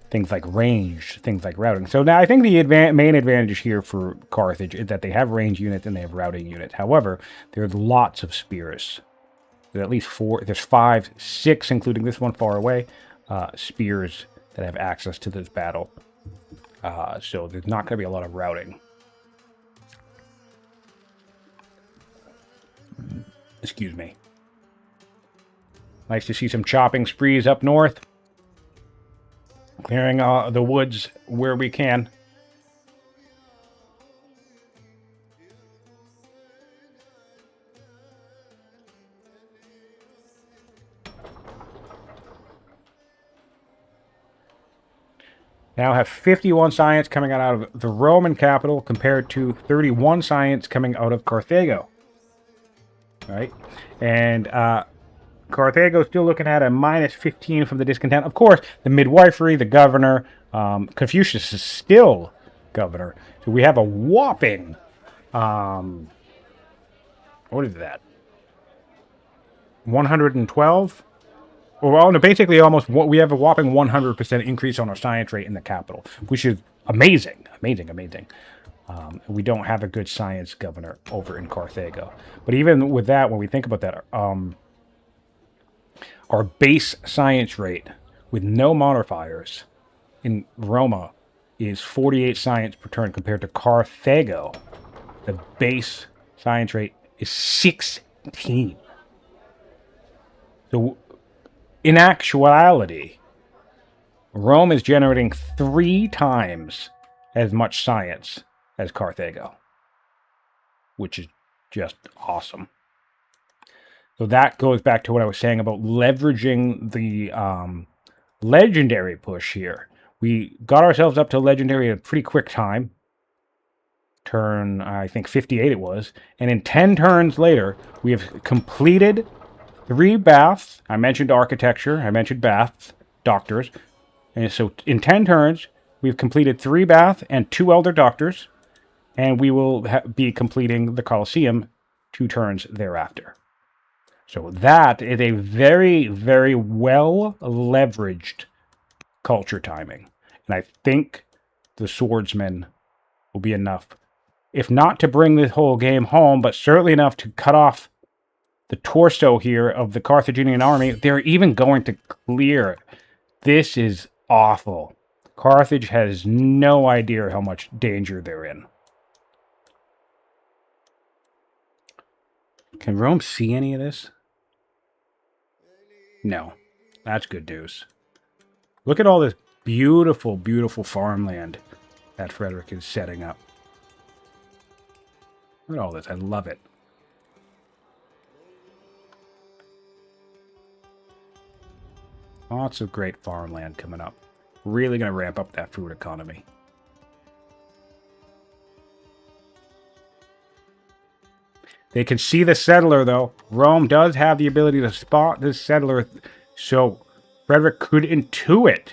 Things like range, things like routing. So now I think the main advantage here for Carthage is that they have range units and they have routing units. However, there's lots of spears. There's at least 4, there's 5, 6, including this one far away, spears that have access to this battle. So there's not going to be a lot of routing. Excuse me. Nice to see some chopping sprees up north. Clearing the woods where we can. Now have 51 science coming out of the Roman capital compared to 31 science coming out of Carthago. Right? And Carthago still looking at a minus 15 from the discontent. Of course, the midwifery, the governor, Confucius is still governor. So we have a whopping, what is that? 112? Well, no, basically almost, we have a whopping 100% increase on our science rate in the capital, which is amazing, amazing, amazing. We don't have a good science governor over in Carthago. But even with that, when we think about that, our base science rate with no modifiers in Roma is 48 science per turn compared to Carthago. The base science rate is 16. So in actuality, Rome is generating 3 times as much science as Carthago, which is just awesome. So that goes back to what I was saying about leveraging the legendary push here. We got ourselves up to legendary in a pretty quick time. Turn, I think 58 it was. And in 10 turns later, we have completed 3 baths. I mentioned architecture. I mentioned baths, doctors. And so in 10 turns, we've completed 3 baths and 2 elder doctors. And we will be completing the Colosseum 2 turns thereafter. So that is a very, very well leveraged culture timing. And I think the swordsman will be enough, if not to bring this whole game home, but certainly enough to cut off the torso here of the Carthaginian army. They're even going to clear it. This is awful. Carthage has no idea how much danger they're in. Can Rome see any of this? No. That's good news. Look at all this beautiful, beautiful farmland that Frederik is setting up. Look at all this. I love it. Lots of great farmland coming up. Really going to ramp up that food economy. They can see the settler, though. Rome does have the ability to spot this settler, so Frederik could intuit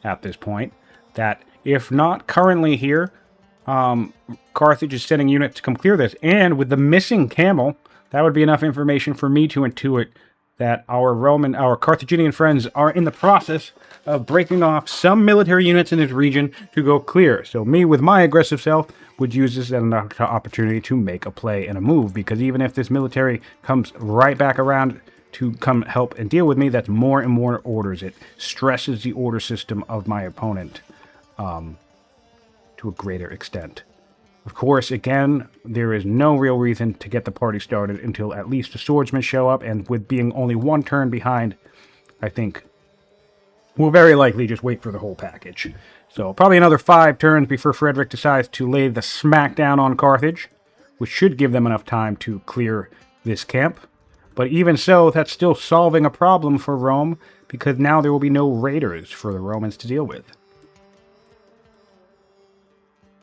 at this point that if not currently here, Carthage is sending units to come clear this. And with the missing camel, that would be enough information for me to intuit that our Carthaginian friends are in the process of breaking off some military units in this region to go clear. So me, with my aggressive self, would use this as an opportunity to make a play and a move, because even if this military comes right back around to come help and deal with me, that's more and more orders. It stresses the order system of my opponent to a greater extent. Of course, again, there is no real reason to get the party started until at least the swordsmen show up, and with being only one turn behind, I think we'll very likely just wait for the whole package. So probably another 5 turns before Frederik decides to lay the smackdown on Carthage, which should give them enough time to clear this camp. But even so, that's still solving a problem for Rome, because now there will be no raiders for the Romans to deal with.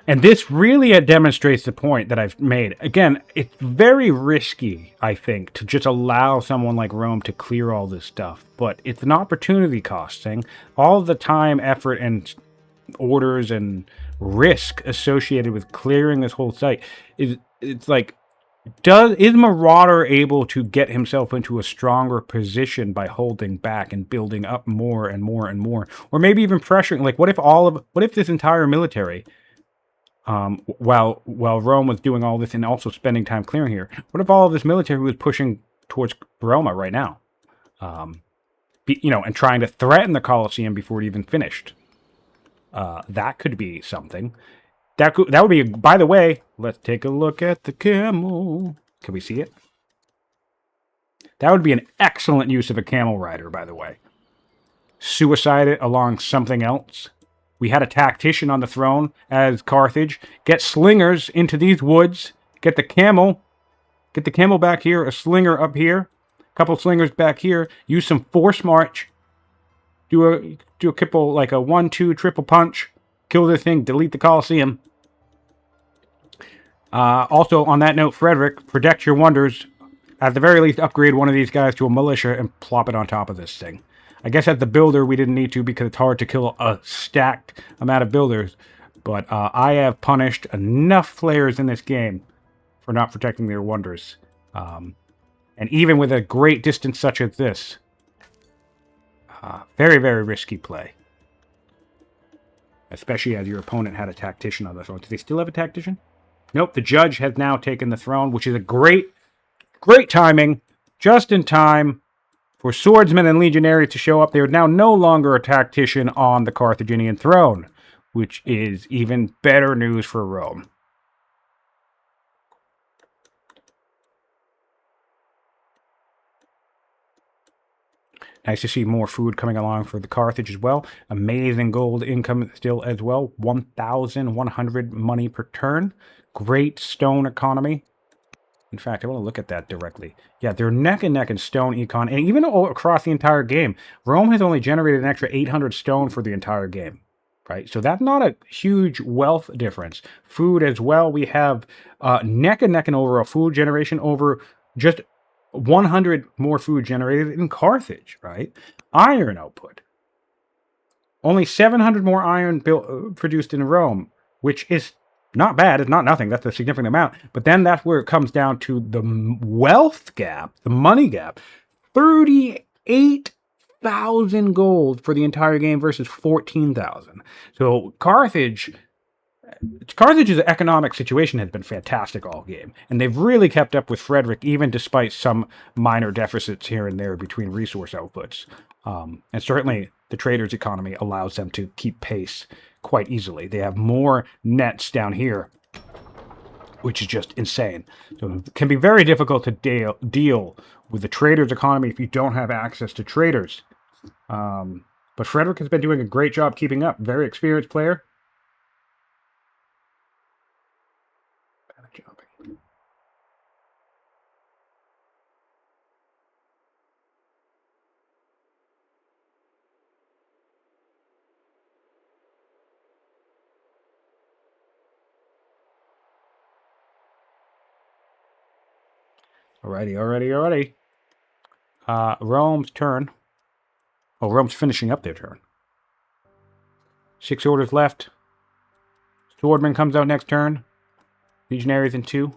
And this really demonstrates the point that I've made. Again, it's very risky, I think, to just allow someone like Rome to clear all this stuff. But it's an opportunity cost thing. All the time, effort, and orders and risk associated with clearing this whole site it's like, is Marauder able to get himself into a stronger position by holding back and building up more and more and more, or maybe even pressuring? Like, what if this entire military, while Rome was doing all this and also spending time clearing here, what if all of this military was pushing towards Roma right now, and trying to threaten the Colosseum before it even finished? That could be something. That would be, by the way, let's take a look at the camel. Can we see it? That would be an excellent use of a camel rider, by the way. Suicide it along something else. We had a tactician on the throne as Carthage. Get slingers into these woods. Get the camel back here. A slinger up here. A couple slingers back here. Use some force march. Do a couple, like a 1-2 triple punch. Kill this thing. Delete the Colosseum. Also, on that note, Frederik, protect your wonders. At the very least, upgrade one of these guys to a militia and plop it on top of this thing. I guess as the builder, we didn't need to because it's hard to kill a stacked amount of builders. But I have punished enough players in this game for not protecting their wonders. And even with a great distance such as this, very, very risky play. Especially as your opponent had a tactician on the throne. Do they still have a tactician? Nope, the judge has now taken the throne, which is a great timing. Just in time for swordsmen and legionaries to show up. They are now no longer a tactician on the Carthaginian throne, which is even better news for Rome. Nice to see more food coming along for the Carthage as well. Amazing gold income still as well. 1,100 money per turn. Great stone economy. In fact, I want to look at that directly. Yeah, they're neck and neck in stone econ. And even across the entire game, Rome has only generated an extra 800 stone for the entire game. Right? So that's not a huge wealth difference. Food as well. We have neck and neck in overall food generation over just 100 more food generated in Carthage, right? Iron output. Only 700 more iron produced in Rome, which is not bad. It's not nothing. That's a significant amount. But then that's where it comes down to the wealth gap, the money gap. 38,000 gold for the entire game versus 14,000. So Carthage's economic situation has been fantastic all game, and they've really kept up with Frederik, even despite some minor deficits here and there between resource outputs. And certainly the trader's economy allows them to keep pace quite easily. They have more nets down here which is just insane. So it can be very difficult to deal with the trader's economy if you don't have access to traders. But Frederik has been doing a great job keeping up. Very experienced player. Alrighty. Rome's turn. Oh, Rome's finishing up their turn. 6 orders left. Swordman comes out next turn. Legionaries in 2.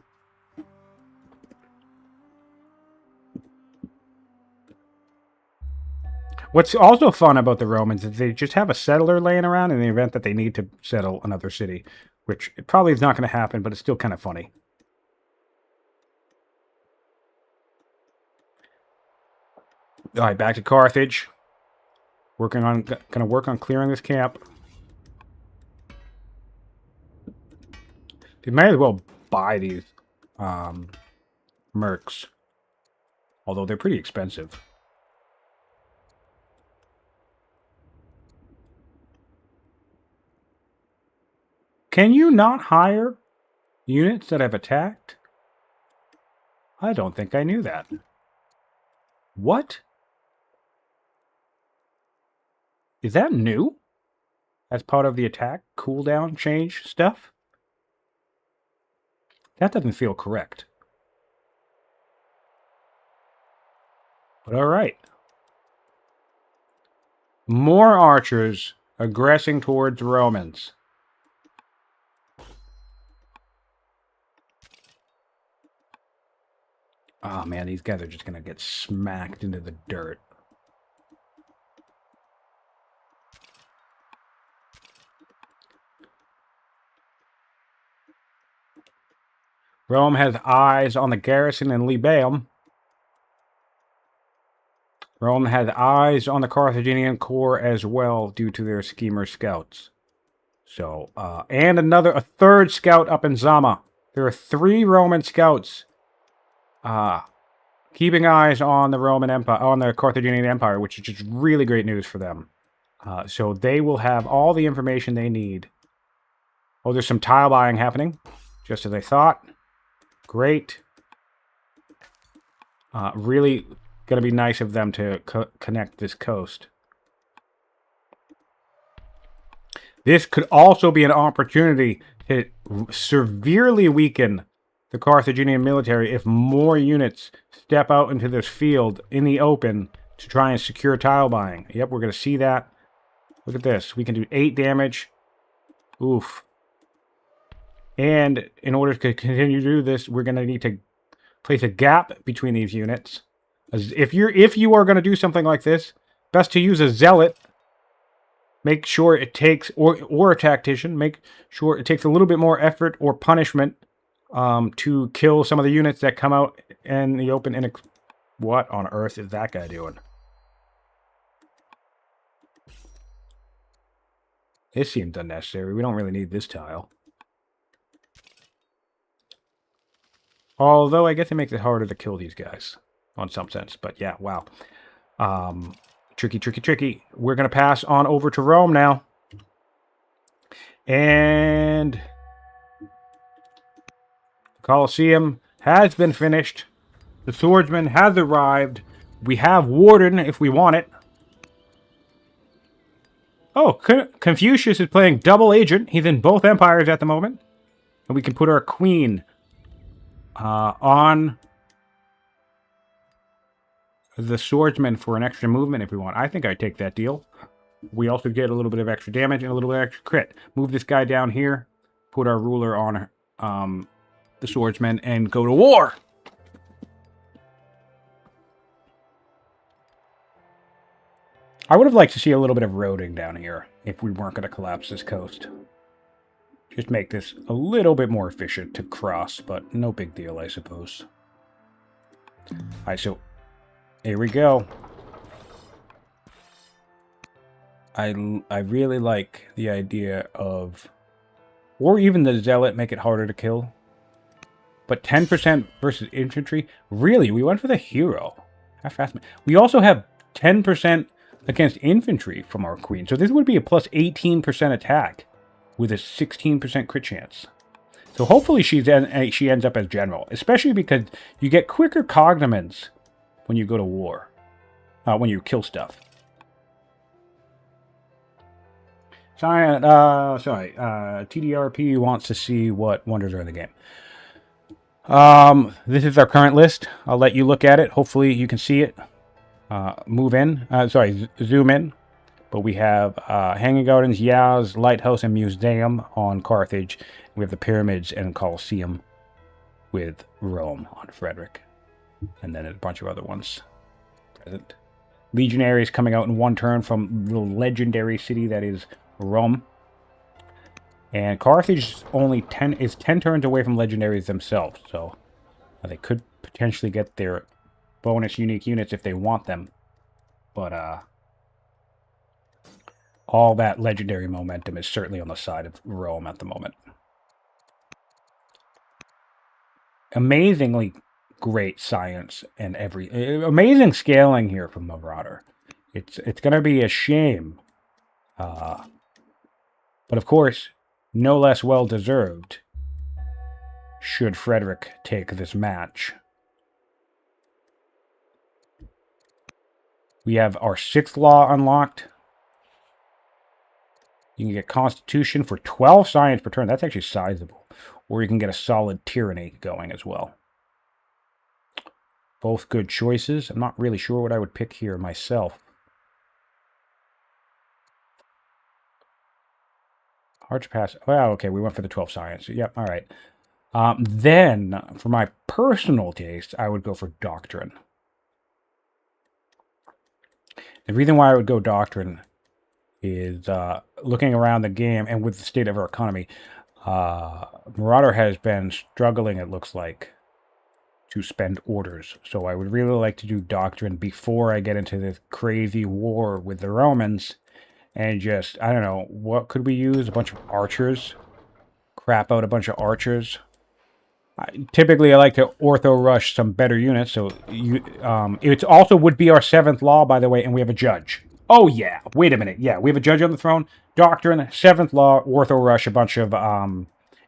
What's also fun about the Romans is they just have a settler laying around in the event that they need to settle another city, which probably is not going to happen, but it's still kind of funny. All right, back to Carthage. Gonna work on clearing this camp. They may as well buy these mercs, although they're pretty expensive. Can you not hire units that have attacked? I don't think I knew that. What? Is that new? As part of the attack cooldown change stuff? That doesn't feel correct. But alright. More archers aggressing towards Romans. Oh man, these guys are just going to get smacked into the dirt. Rome has eyes on the garrison in Libeum. Rome has eyes on the Carthaginian corps as well due to their schemer scouts. So, and a third scout up in Zama. There are 3 Roman scouts keeping eyes on the Roman Empire, on the Carthaginian Empire, which is just really great news for them. So they will have all the information they need. Oh, there's some tile buying happening, just as I thought. Great. Really going to be nice of them to connect this coast. This could also be an opportunity to severely weaken the Carthaginian military if more units step out into this field in the open to try and secure tile buying. Yep, we're going to see that. Look at this. We can do 8 damage. Oof. And in order to continue to do this, we're going to need to place a gap between these units. As if you are going to do something like this, best to use a zealot. Make sure it takes, or a tactician, make sure it takes a little bit more effort or punishment to kill some of the units that come out in the open. What on earth is that guy doing? This seems unnecessary. We don't really need this tile. Although, I guess it makes it harder to kill these guys, on some sense. But yeah, wow. Tricky. We're going to pass on over to Rome now. And the Colosseum has been finished. The swordsman has arrived. We have Warden if we want it. Oh, Confucius is playing double agent. He's in both empires at the moment. And we can put our queen on the swordsman for an extra movement if we want. I think I'd take that deal. We also get a little bit of extra damage and a little bit of extra crit. Move this guy down here. Put our ruler on the swordsman and go to war. I would have liked to see a little bit of roading down here if we weren't going to collapse this coast. Just make this a little bit more efficient to cross, but no big deal, I suppose. Alright, so here we go. I really like the idea of, or even the zealot, make it harder to kill. but 10% versus infantry. Really, we went for the hero. How fast? We also have 10% against infantry from our queen, so this would be a plus 18% attack with a 16% crit chance. So hopefully she ends up as general, especially because you get quicker cognomens when you go to war, when you kill stuff. TDRP wants to see what wonders are in the game. This is our current list. I'll let you look at it. Hopefully you can see it. Zoom in. But we have Hanging Gardens, Yaz, Lighthouse, and Museum on Carthage. We have the Pyramids and Colosseum with Rome on Frederik. And then a bunch of other ones present. Legionaries coming out in one turn from the legendary city that is Rome. And Carthage is 10 turns away from legendaries themselves. So they could potentially get their bonus unique units if they want them. But all that legendary momentum is certainly on the side of Rome at the moment. Amazingly great science and amazing scaling here from Marauder. It's going to be a shame. But of course, no less well-deserved should Frederik take this match. We have our 6th law unlocked. You can get Constitution for 12 science per turn. That's actually sizable. Or you can get a solid Tyranny going as well. Both good choices. I'm not really sure what I would pick here myself. Hard to pass. Well, okay, we went for the 12 science. Yep, all right. Then, for my personal taste, I would go for Doctrine. The reason why I would go Doctrine is looking around the game and with the state of our economy, Marauder has been struggling, it looks like, to spend orders. So I would really like to do Doctrine before I get into this crazy war with the Romans. And just, I don't know, what could we use? A bunch of archers. Crap out a bunch of archers. Typically, I like to ortho-rush some better units. So it also would be our 7th law, by the way, and we have a judge. Oh, yeah. Wait a minute. Yeah, we have a judge on the throne. Doctrine, 7th law, ortho-rush, a bunch of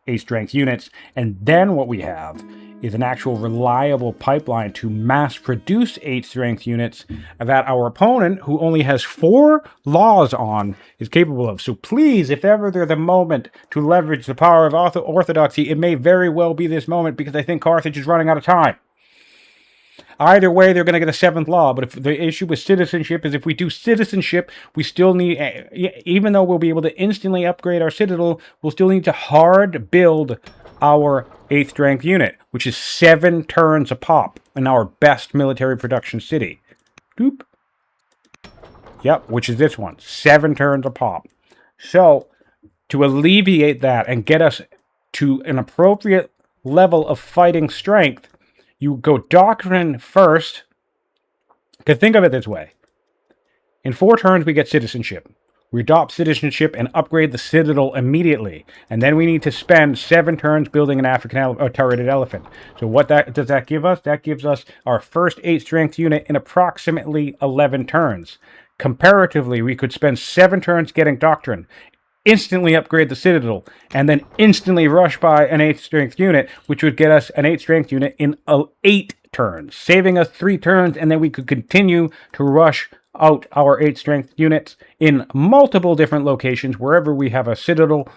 8-strength units. And then what we have is an actual reliable pipeline to mass-produce 8-strength units that our opponent, who only has 4 laws on, is capable of. So please, if ever there's a moment to leverage the power of orthodoxy, it may very well be this moment, because I think Carthage is running out of time. Either way, they're going to get a 7th law, but if the issue with citizenship is if we do citizenship, we still need, even though we'll be able to instantly upgrade our citadel, we'll still need to hard build our 8th strength unit, which is 7 turns a pop in our best military production city. Doop. Yep, which is this one. 7 turns a pop. So, to alleviate that and get us to an appropriate level of fighting strength, you go Doctrine first. Because think of it this way. In 4 turns, we get citizenship. We adopt citizenship and upgrade the citadel immediately. And then we need to spend 7 turns building an African turreted elephant. So what does that give us? That gives us our first 8-strength unit in approximately 11 turns. Comparatively, we could spend 7 turns getting Doctrine, instantly upgrade the citadel, and then instantly rush by an 8-strength unit, which would get us an 8-strength unit in 8 turns, saving us 3 turns, and then we could continue to rush out our 8-strength units in multiple different locations, wherever we have a citadel.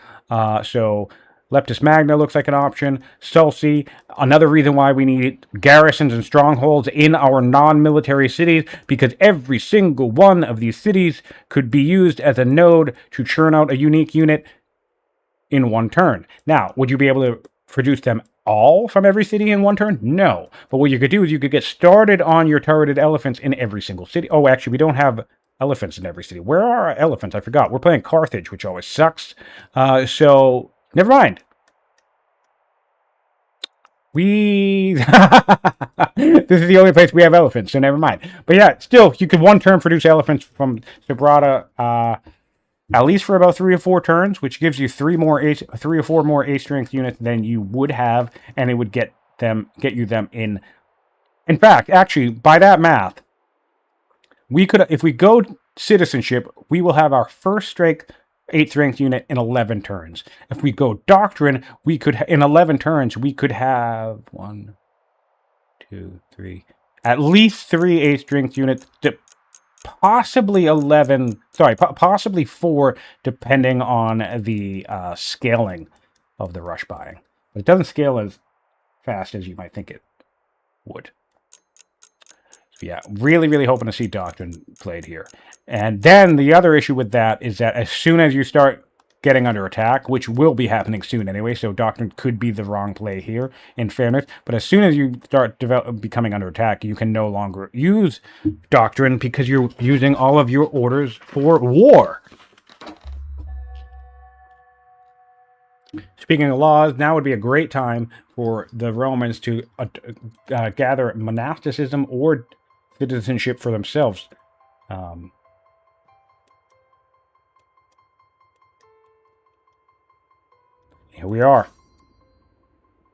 So Leptis Magna looks like an option. Sulci, another reason why we need garrisons and strongholds in our non-military cities, because every single one of these cities could be used as a node to churn out a unique unit in 1 turn. Now, would you be able to produce them all from every city in 1 turn? No. But what you could do is you could get started on your turreted elephants in every single city. Oh, actually, we don't have elephants in every city. Where are our elephants? I forgot. We're playing Carthage, which always sucks. So, never mind. This is the only place we have elephants, so never mind. But yeah, still, you could 1 turn produce elephants from Sabrata, at least for about 3 or 4 turns, which gives you 3 or 4 more 8-strength units than you would have, and it would get you them in. In fact, actually, by that math, we could, if we go citizenship, we will have our first strength 8th ranked unit in 11 turns. If we go doctrine, we could in 11 turns we could have 1, 2, 3, at least 3 8th ranked units, possibly 11. Sorry, possibly 4, depending on the scaling of the rush buying. But it doesn't scale as fast as you might think it would. So yeah, really hoping to see Doctrine played here. And then the other issue with that is that as soon as you start getting under attack, which will be happening soon anyway, so Doctrine could be the wrong play here, in fairness, but as soon as you start becoming under attack, you can no longer use Doctrine because you're using all of your orders for war. Speaking of laws, now would be a great time for the Romans to gather monasticism or citizenship for themselves. Here we are.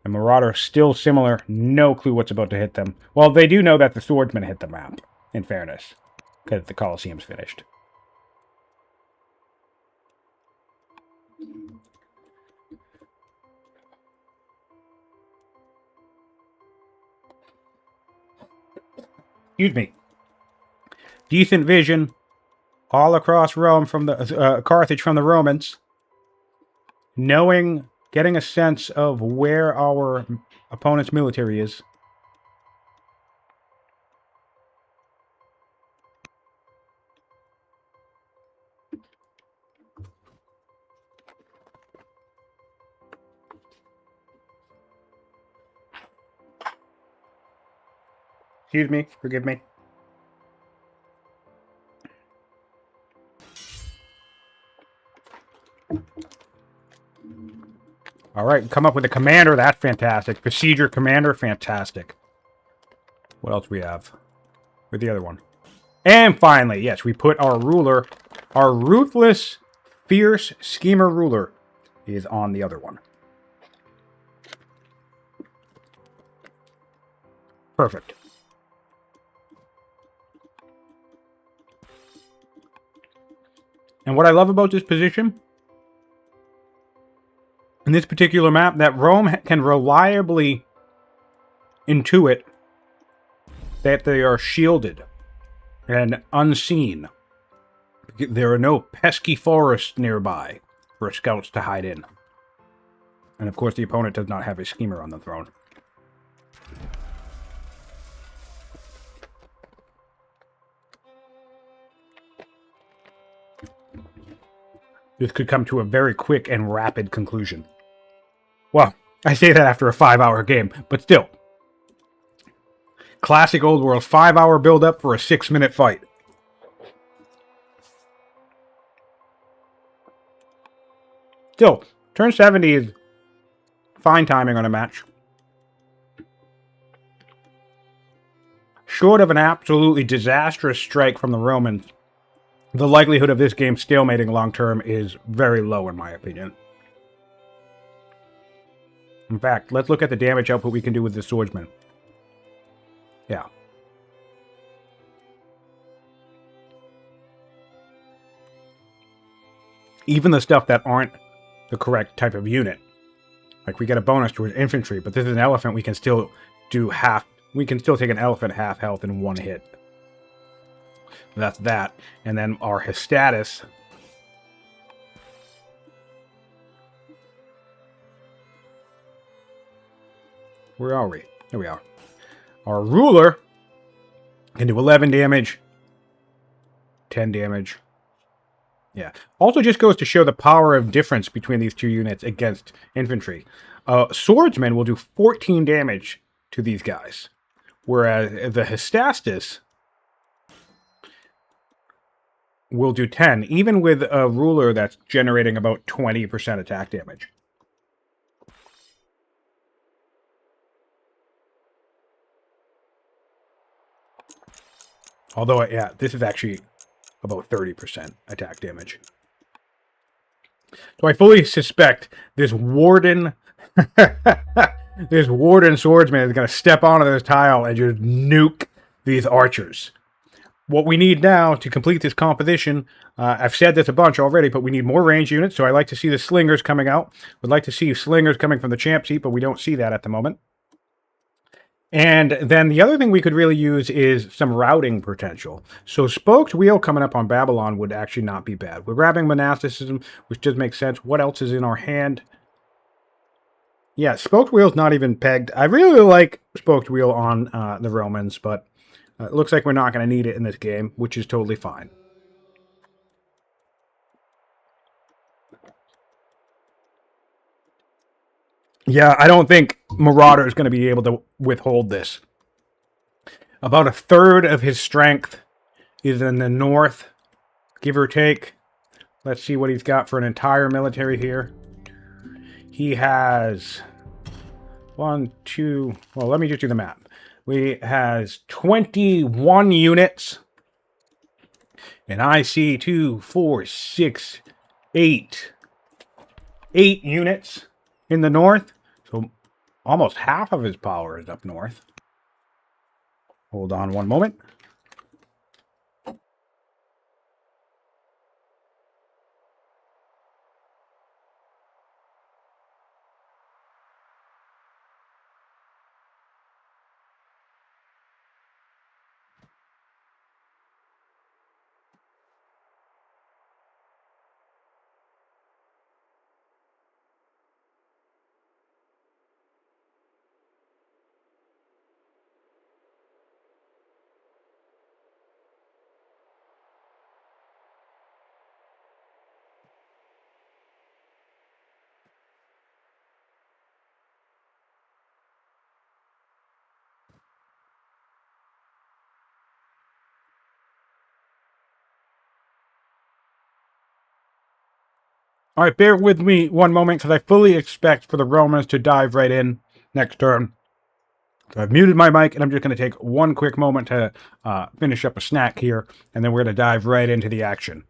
The Marauder still similar. No clue what's about to hit them. Well, they do know that the swordsman hit the map, in fairness, because the Colosseum's finished. Excuse me. Decent vision all across Rome from the Carthage from the Romans. Getting a sense of where our opponent's military is. Excuse me, forgive me. All right, come up with a commander. That's fantastic. Procedure commander, fantastic. What else we have? With the other one. And finally, yes, we put our ruler, our ruthless, fierce schemer ruler is on the other one. Perfect. And what I love about this position, in this particular map, that Rome can reliably intuit that they are shielded and unseen. There are no pesky forests nearby for scouts to hide in. And of course, the opponent does not have a schemer on the throne. This could come to a very quick and rapid conclusion. Well, I say that after a 5-hour game, but still. Classic Old World 5-hour build-up for a 6-minute fight. Still, turn 70 is fine timing on a match. Short of an absolutely disastrous strike from the Romans, the likelihood of this game stalemating long-term is very low, in my opinion. In fact, let's look at the damage output we can do with the swordsman. Yeah. Even the stuff that aren't the correct type of unit. Like, we get a bonus towards infantry, but this is an elephant, we can still do half... We can still take an elephant half health in one hit. That's that. And then our Histatus. Where are we? Here we are. Our ruler can do 11 damage. 10 damage. Yeah. Also just goes to show the power of difference between these two units against infantry. Swordsman will do 14 damage to these guys. Whereas the Histatus will do 10, even with a ruler that's generating about 20% attack damage. Although, yeah, this is actually about 30% attack damage. So I fully suspect this Warden This warden swordsman is going to step onto this tile and just nuke these archers. What we need now to complete this composition, I've said this a bunch already, but we need more range units, so I like to see the slingers coming out. Would like to see slingers coming from the champ seat, but we don't see that at the moment. And then the other thing we could really use is some routing potential. So spoked wheel coming up on Babylon would actually not be bad. We're grabbing monasticism, which does make sense. What else is in our hand? Yeah, spoked wheel's not even pegged. I really like spoked wheel on the Romans, but it looks like we're not going to need it in this game, which is totally fine. Yeah, I don't think Marauder is going to be able to withhold this. About a third of his strength is in the north, give or take. Let's see what he's got for an entire military here. He has 1, 2... Well, let me just do the math. He has 21 units. And I see 2, 4, 6, 8. 8 units in the north. So almost half of his power is up north. Hold on one moment. All right, bear with me one moment because I fully expect for the Romans to dive right in next turn. So I've muted my mic, and I'm just going to take one quick moment to finish up a snack here, and then we're going to dive right into the action.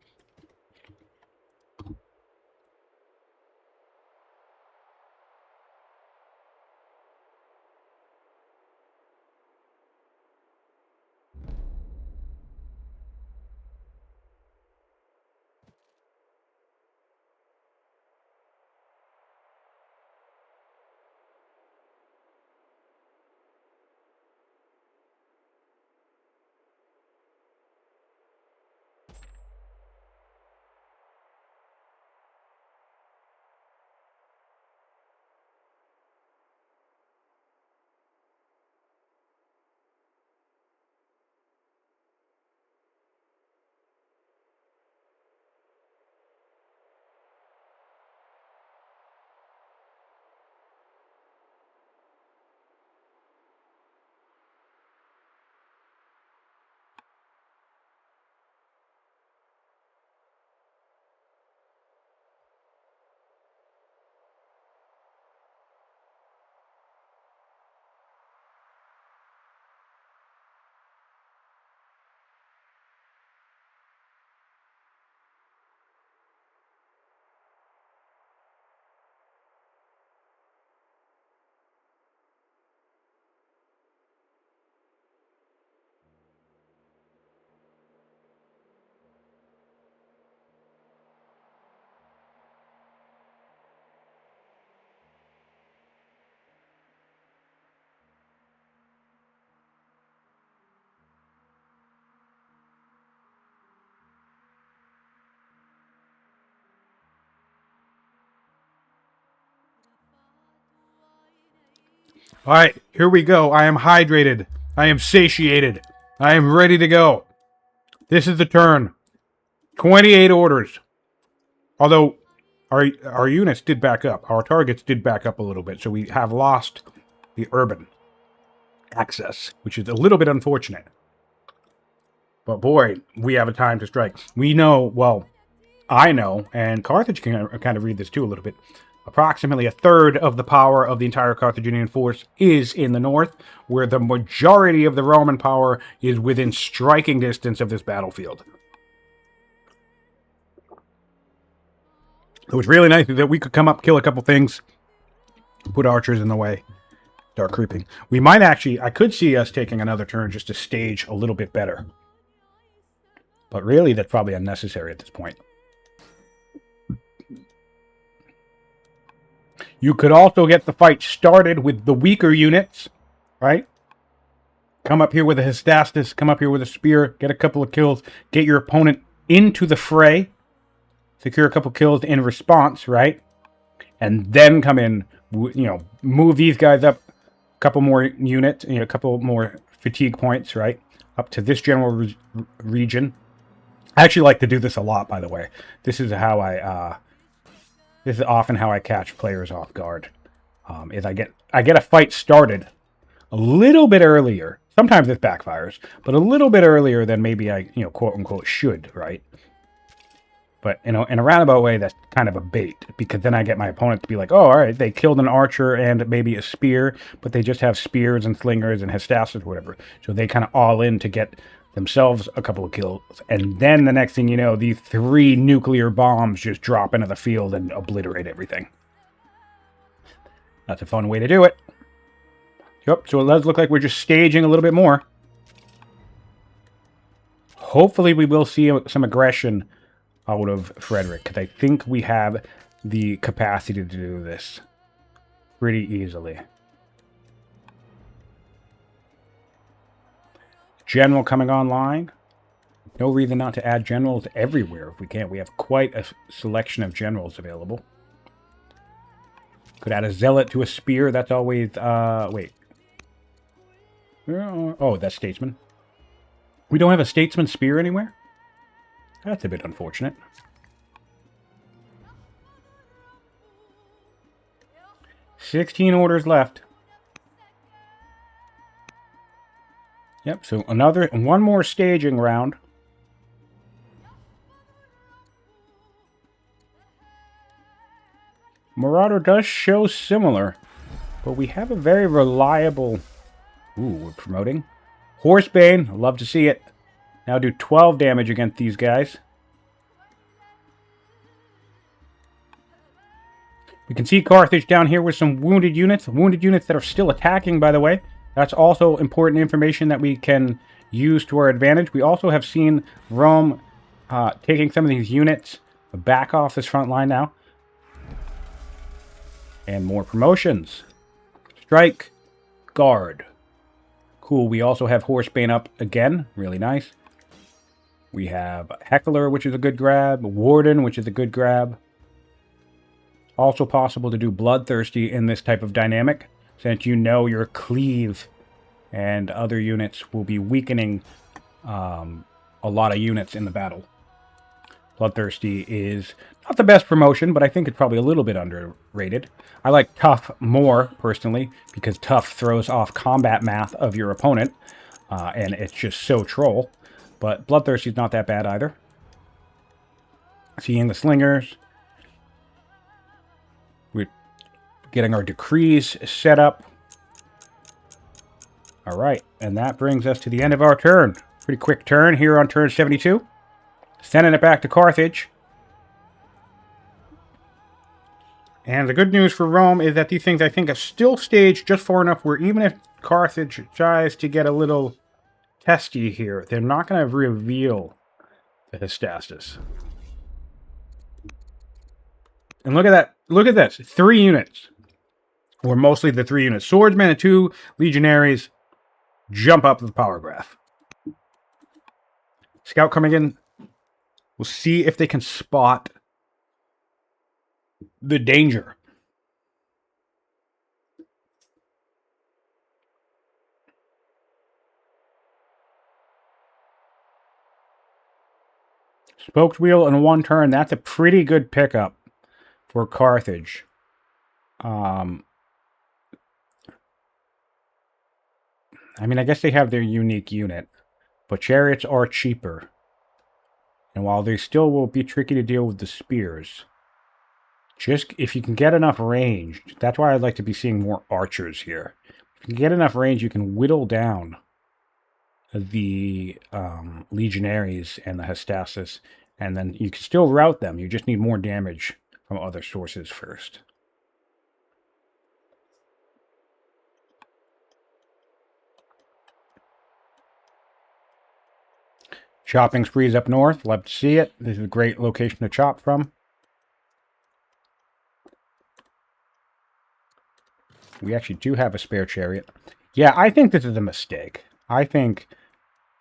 All right, here we go. I am hydrated. I am satiated. I am ready to go. This is the turn. 28 orders. Although our units did back up. Our targets did back up a little bit, so we have lost the urban access, which is a little bit unfortunate. But boy, we have a time to strike. We know, well, I know, and Carthage can kind of read this too a little bit. Approximately a third of the power of the entire Carthaginian force is in the north, where the majority of the Roman power is within striking distance of this battlefield. So it's really nice that we could come up, kill a couple things, put archers in the way. Start creeping. We might actually... I could see us taking another turn just to stage a little bit better. But really, that's probably unnecessary at this point. You could also get the fight started with the weaker units, right? Come up here with a Hystastus, come up here with a spear, get a couple of kills, get your opponent into the fray, secure a couple kills in response, right? And then come in, move these guys up a couple more units, a couple more fatigue points, right? Up to this general region. I actually like to do this a lot, by the way. This is how this is often how I catch players off guard. Is I get a fight started a little bit earlier. Sometimes this backfires, but a little bit earlier than maybe I, quote unquote, should, right? But in a roundabout way, that's kind of a bait, because then I get my opponent to be like, oh, all right, they killed an archer and maybe a spear, but they just have spears and slingers and Hystastus or whatever. So they kind of all in to get themselves a couple of kills. And then the next thing you know, these 3 nuclear bombs just drop into the field and obliterate everything. That's a fun way to do it. Yep, so it does look like we're just staging a little bit more. Hopefully we will see some aggression out of Frederik, because I think we have the capacity to do this pretty easily. General coming online. No reason not to add generals everywhere if we can. We have quite a selection of generals available. Could add a zealot to a spear. That's always... wait. Oh, that's statesman. We don't have a statesman spear anywhere? That's a bit unfortunate. "16 orders left. Yep, so one more staging round. Marauder does show similar, but we have a very reliable... Ooh, we're promoting. Horsebane, I'd love to see it. Now do 12 damage against these guys. We can see Carthage down here with some wounded units. Wounded units that are still attacking, by the way. That's also important information that we can use to our advantage. We also have seen Rome taking some of these units back off this front line now. And more promotions. Strike. Guard. Cool. We also have Horsebane up again. Really nice. We have Heckler, which is a good grab. Warden, which is a good grab. Also possible to do Bloodthirsty in this type of dynamic, since your cleave and other units will be weakening a lot of units in the battle. Bloodthirsty is not the best promotion, but I think it's probably a little bit underrated. I like Tough more, personally, because Tough throws off combat math of your opponent, and it's just so troll. But Bloodthirsty is not that bad either. Seeing the slingers. We're getting our decrees set up. Alright, and that brings us to the end of our turn. Pretty quick turn here on turn 72. Sending it back to Carthage. And the good news for Rome is that these things, I think, are still staged just far enough where even if Carthage tries to get a little testy here, they're not going to reveal the Hystastus. And look at that. Look at this. 3 units. Or mostly the 3 units. Swordsmen and 2 legionaries jump up the power graph. Scout coming in. We'll see if they can spot the danger. Spoked wheel in 1 turn. That's a pretty good pickup for Carthage. I mean, I guess they have their unique unit, but chariots are cheaper. And while they still will be tricky to deal with the spears, just if you can get enough range, that's why I'd like to be seeing more archers here. If you can get enough range, you can whittle down the legionaries and the Hystastus, and then you can still rout them. You just need more damage from other sources first. Chopping sprees up north. Love to see it. This is a great location to chop from. We actually do have a spare chariot. Yeah, I think this is a mistake. I think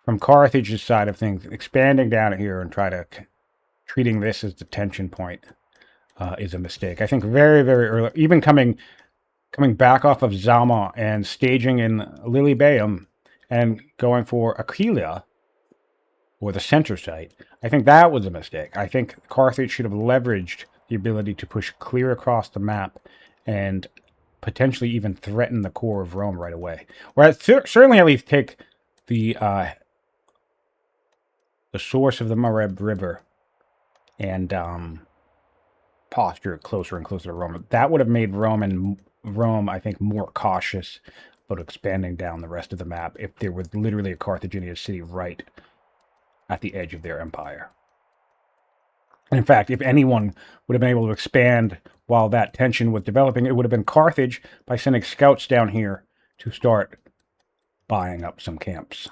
from Carthage's side of things, expanding down here and treating this as the tension point is a mistake. I think very, very early, even coming back off of Zama and staging in Lilybaeum and going for Aquilia, or the center site, I think that was a mistake. I think Carthage should have leveraged the ability to push clear across the map and potentially even threaten the core of Rome right away. Or certainly at least take the source of the Mareb River and posture closer and closer to Rome. That would have made Rome, I think, more cautious about expanding down the rest of the map if there was literally a Carthaginian city right at the edge of their empire. And in fact, if anyone would have been able to expand while that tension was developing, it would have been Carthage by sending scouts down here to start buying up some camps.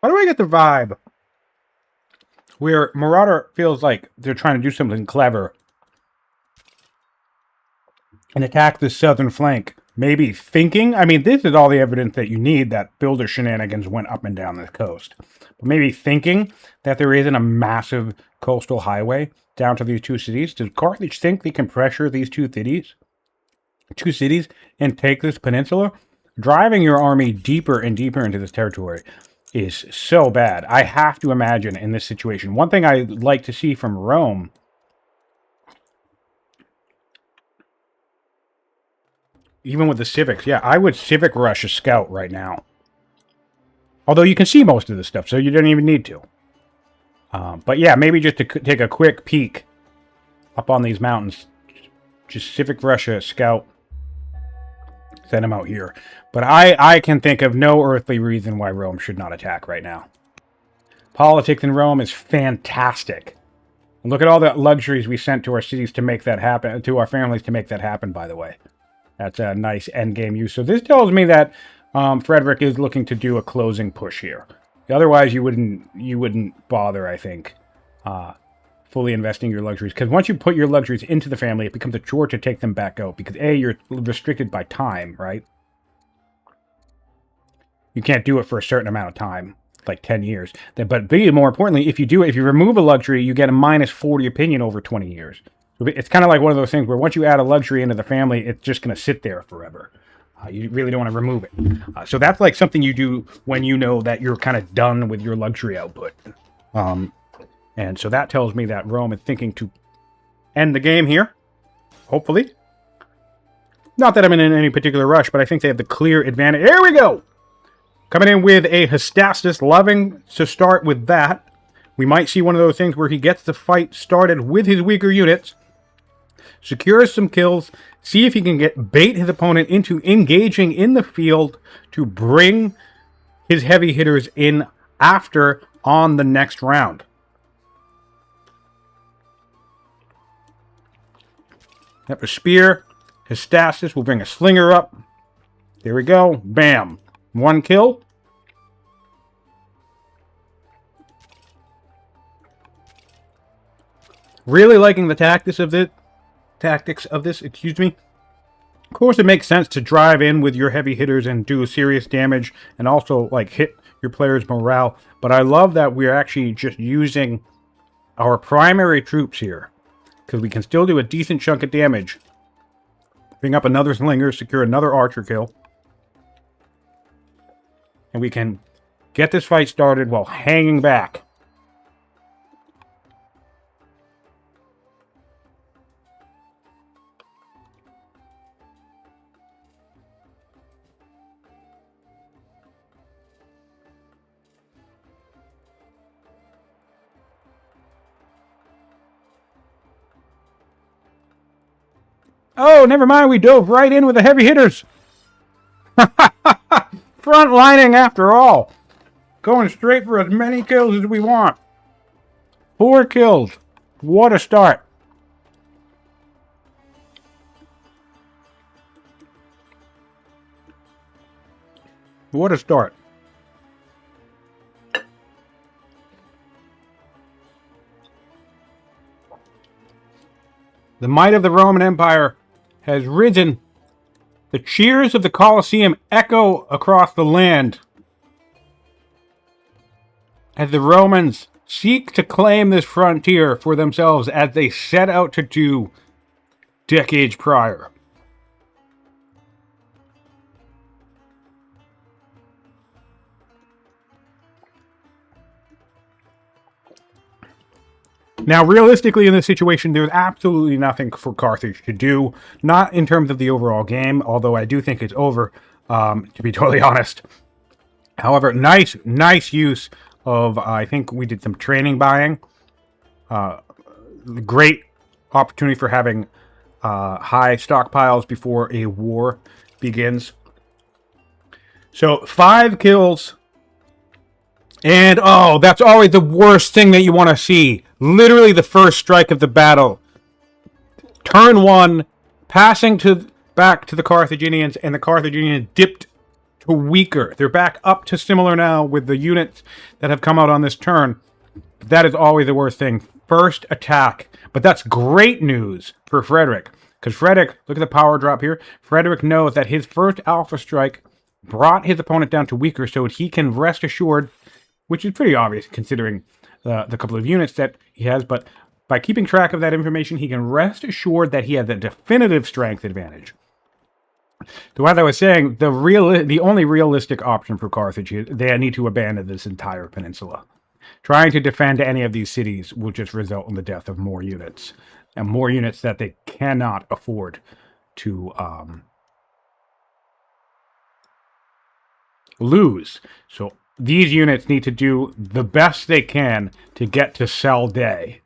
Why do I get the vibe where Marauder feels like they're trying to do something clever and attack the southern flank? Maybe thinking, I mean, this is all the evidence that you need that builder shenanigans went up and down the coast. But maybe thinking that there isn't a massive coastal highway down to these two cities. Does Carthage think they can pressure these two cities and take this peninsula? Driving your army deeper and deeper into this territory is so bad. I have to imagine in this situation. One thing I'd like to see from Rome, even with the civics, yeah, I would civic rush a scout right now. Although you can see most of this stuff, so you don't even need to. But yeah, maybe just to take a quick peek up on these mountains. Just civic rush a scout. Send him out here. But I can think of no earthly reason why Rome should not attack right now. Politics in Rome is fantastic. And look at all the luxuries we sent to our cities to make that happen, to our families to make that happen, by the way. That's a nice endgame use. So this tells me that Frederik is looking to do a closing push here. Otherwise, you wouldn't bother, I think, fully investing your luxuries. Because once you put your luxuries into the family, it becomes a chore to take them back out. Because A, you're restricted by time, right? You can't do it for a certain amount of time, like 10 years. But B, more importantly, if you remove a luxury, you get a minus 40 opinion over 20 years. So it's kind of like one of those things where once you add a luxury into the family, it's just going to sit there forever. You really don't want to remove it. So that's like something you do when you know that you're kind of done with your luxury output. And so that tells me that Rome is thinking to end the game here, hopefully. Not that I'm in any particular rush, but I think they have the clear advantage. Here we go! Coming in with a Hystastus, loving to start with that. We might see one of those things where he gets the fight started with his weaker units, secures some kills, see if he can bait his opponent into engaging in the field to bring his heavy hitters in after on the next round. Have a spear. Hystastus will bring a slinger up. There we go. Bam. One kill. Really liking the tactics of this, excuse me. Of course, it makes sense to drive in with your heavy hitters and do serious damage and also like hit your players' morale. But I love that we're actually just using our primary troops here because we can still do a decent chunk of damage. Bring up another slinger, secure another archer kill. and we can get this fight started while hanging back. Oh, never mind. We dove right in with the heavy hitters. Front lining after all. Going straight for as many kills as we want. 4 kills. What a start. What a start. The might of the Roman Empire has risen. The cheers of the Colosseum echo across the land as the Romans seek to claim this frontier for themselves as they set out to do decades prior. Now, realistically, in this situation, there's absolutely nothing for Carthage to do. Not in terms of the overall game, although I do think it's over, to be totally honest. However, nice use of, I think we did some training buying. Great opportunity for having high stockpiles before a war begins. So, 5 kills. And, oh, that's always the worst thing that you want to see. Literally the first strike of the battle. Turn 1, passing back to the Carthaginians, and the Carthaginians dipped to weaker. They're back up to similar now with the units that have come out on this turn. That is always the worst thing. First attack. But that's great news for Frederik. Because Frederik, look at the power drop here. Frederik knows that his first alpha strike brought his opponent down to weaker, so he can rest assured, which is pretty obvious considering the couple of units that he has, but by keeping track of that information, he can rest assured that he has a definitive strength advantage. So as I was saying, the only realistic option for Carthage is they need to abandon this entire peninsula. Trying to defend any of these cities will just result in the death of more units, and more units that they cannot afford to lose. So these units need to do the best they can to get to Saldae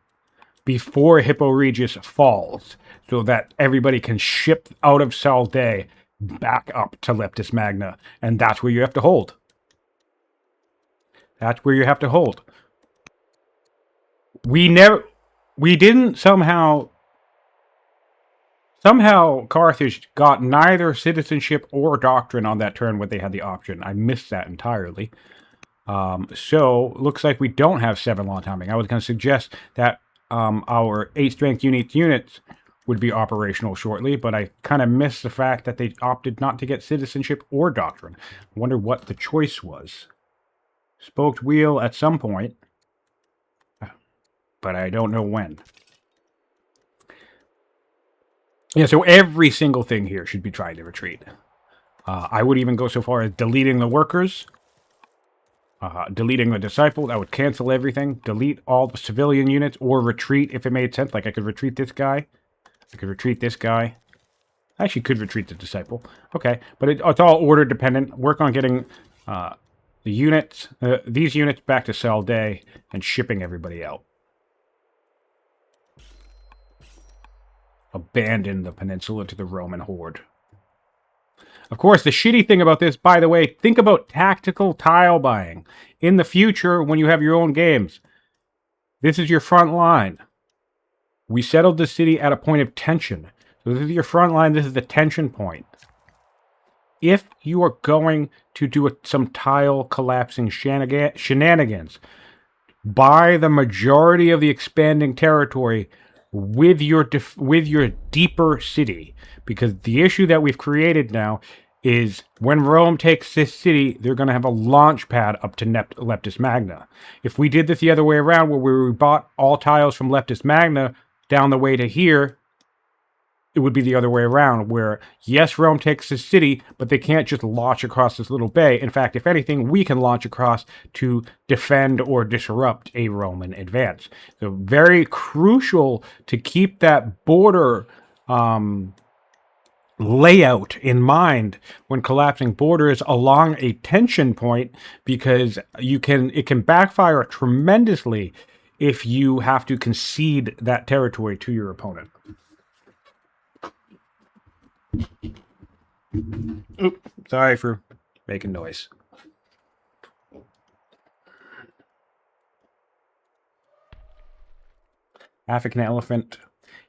before Hippo Regius falls, so that everybody can ship out of Saldae back up to Leptis Magna. And that's where you have to hold. That's where you have to hold. We didn't somehow Carthage got neither citizenship or doctrine on that turn when they had the option. I missed that entirely. So, looks like we don't have 7 law timing. I was going to suggest that our 8 strength units would be operational shortly, but I kind of missed the fact that they opted not to get citizenship or doctrine. I wonder what the choice was. Spoked wheel at some point, but I don't know when. Yeah, so every single thing here should be trying to retreat. I would even go so far as deleting the workers. Deleting the disciples. I would cancel everything. Delete all the civilian units, or retreat if it made sense. Like I could retreat this guy. I could retreat this guy. I actually could retreat the disciple. Okay, but it's all order dependent. Work on getting the units, these units back to Saldae and shipping everybody out. Abandon the peninsula to the Roman horde. Of course, the shitty thing about this, by the way, think about tactical tile buying. In the future, when you have your own games, this is your front line. We settled the city at a point of tension. So this is your front line, this is the tension point. If you are going to do some tile collapsing shenanigans, buy the majority of the expanding territory with your deeper city. Because the issue that we've created now is when Rome takes this city, they're going to have a launch pad up to Leptis Magna. If we did this the other way around, where we bought all tiles from Leptis Magna down the way to here, it would be the other way around, where, yes, Rome takes the city, but they can't just launch across this little bay. In fact, if anything, we can launch across to defend or disrupt a Roman advance. So very crucial to keep that border layout in mind when collapsing borders along a tension point, because it can backfire tremendously if you have to concede that territory to your opponent. Oops, sorry for making noise. African elephant.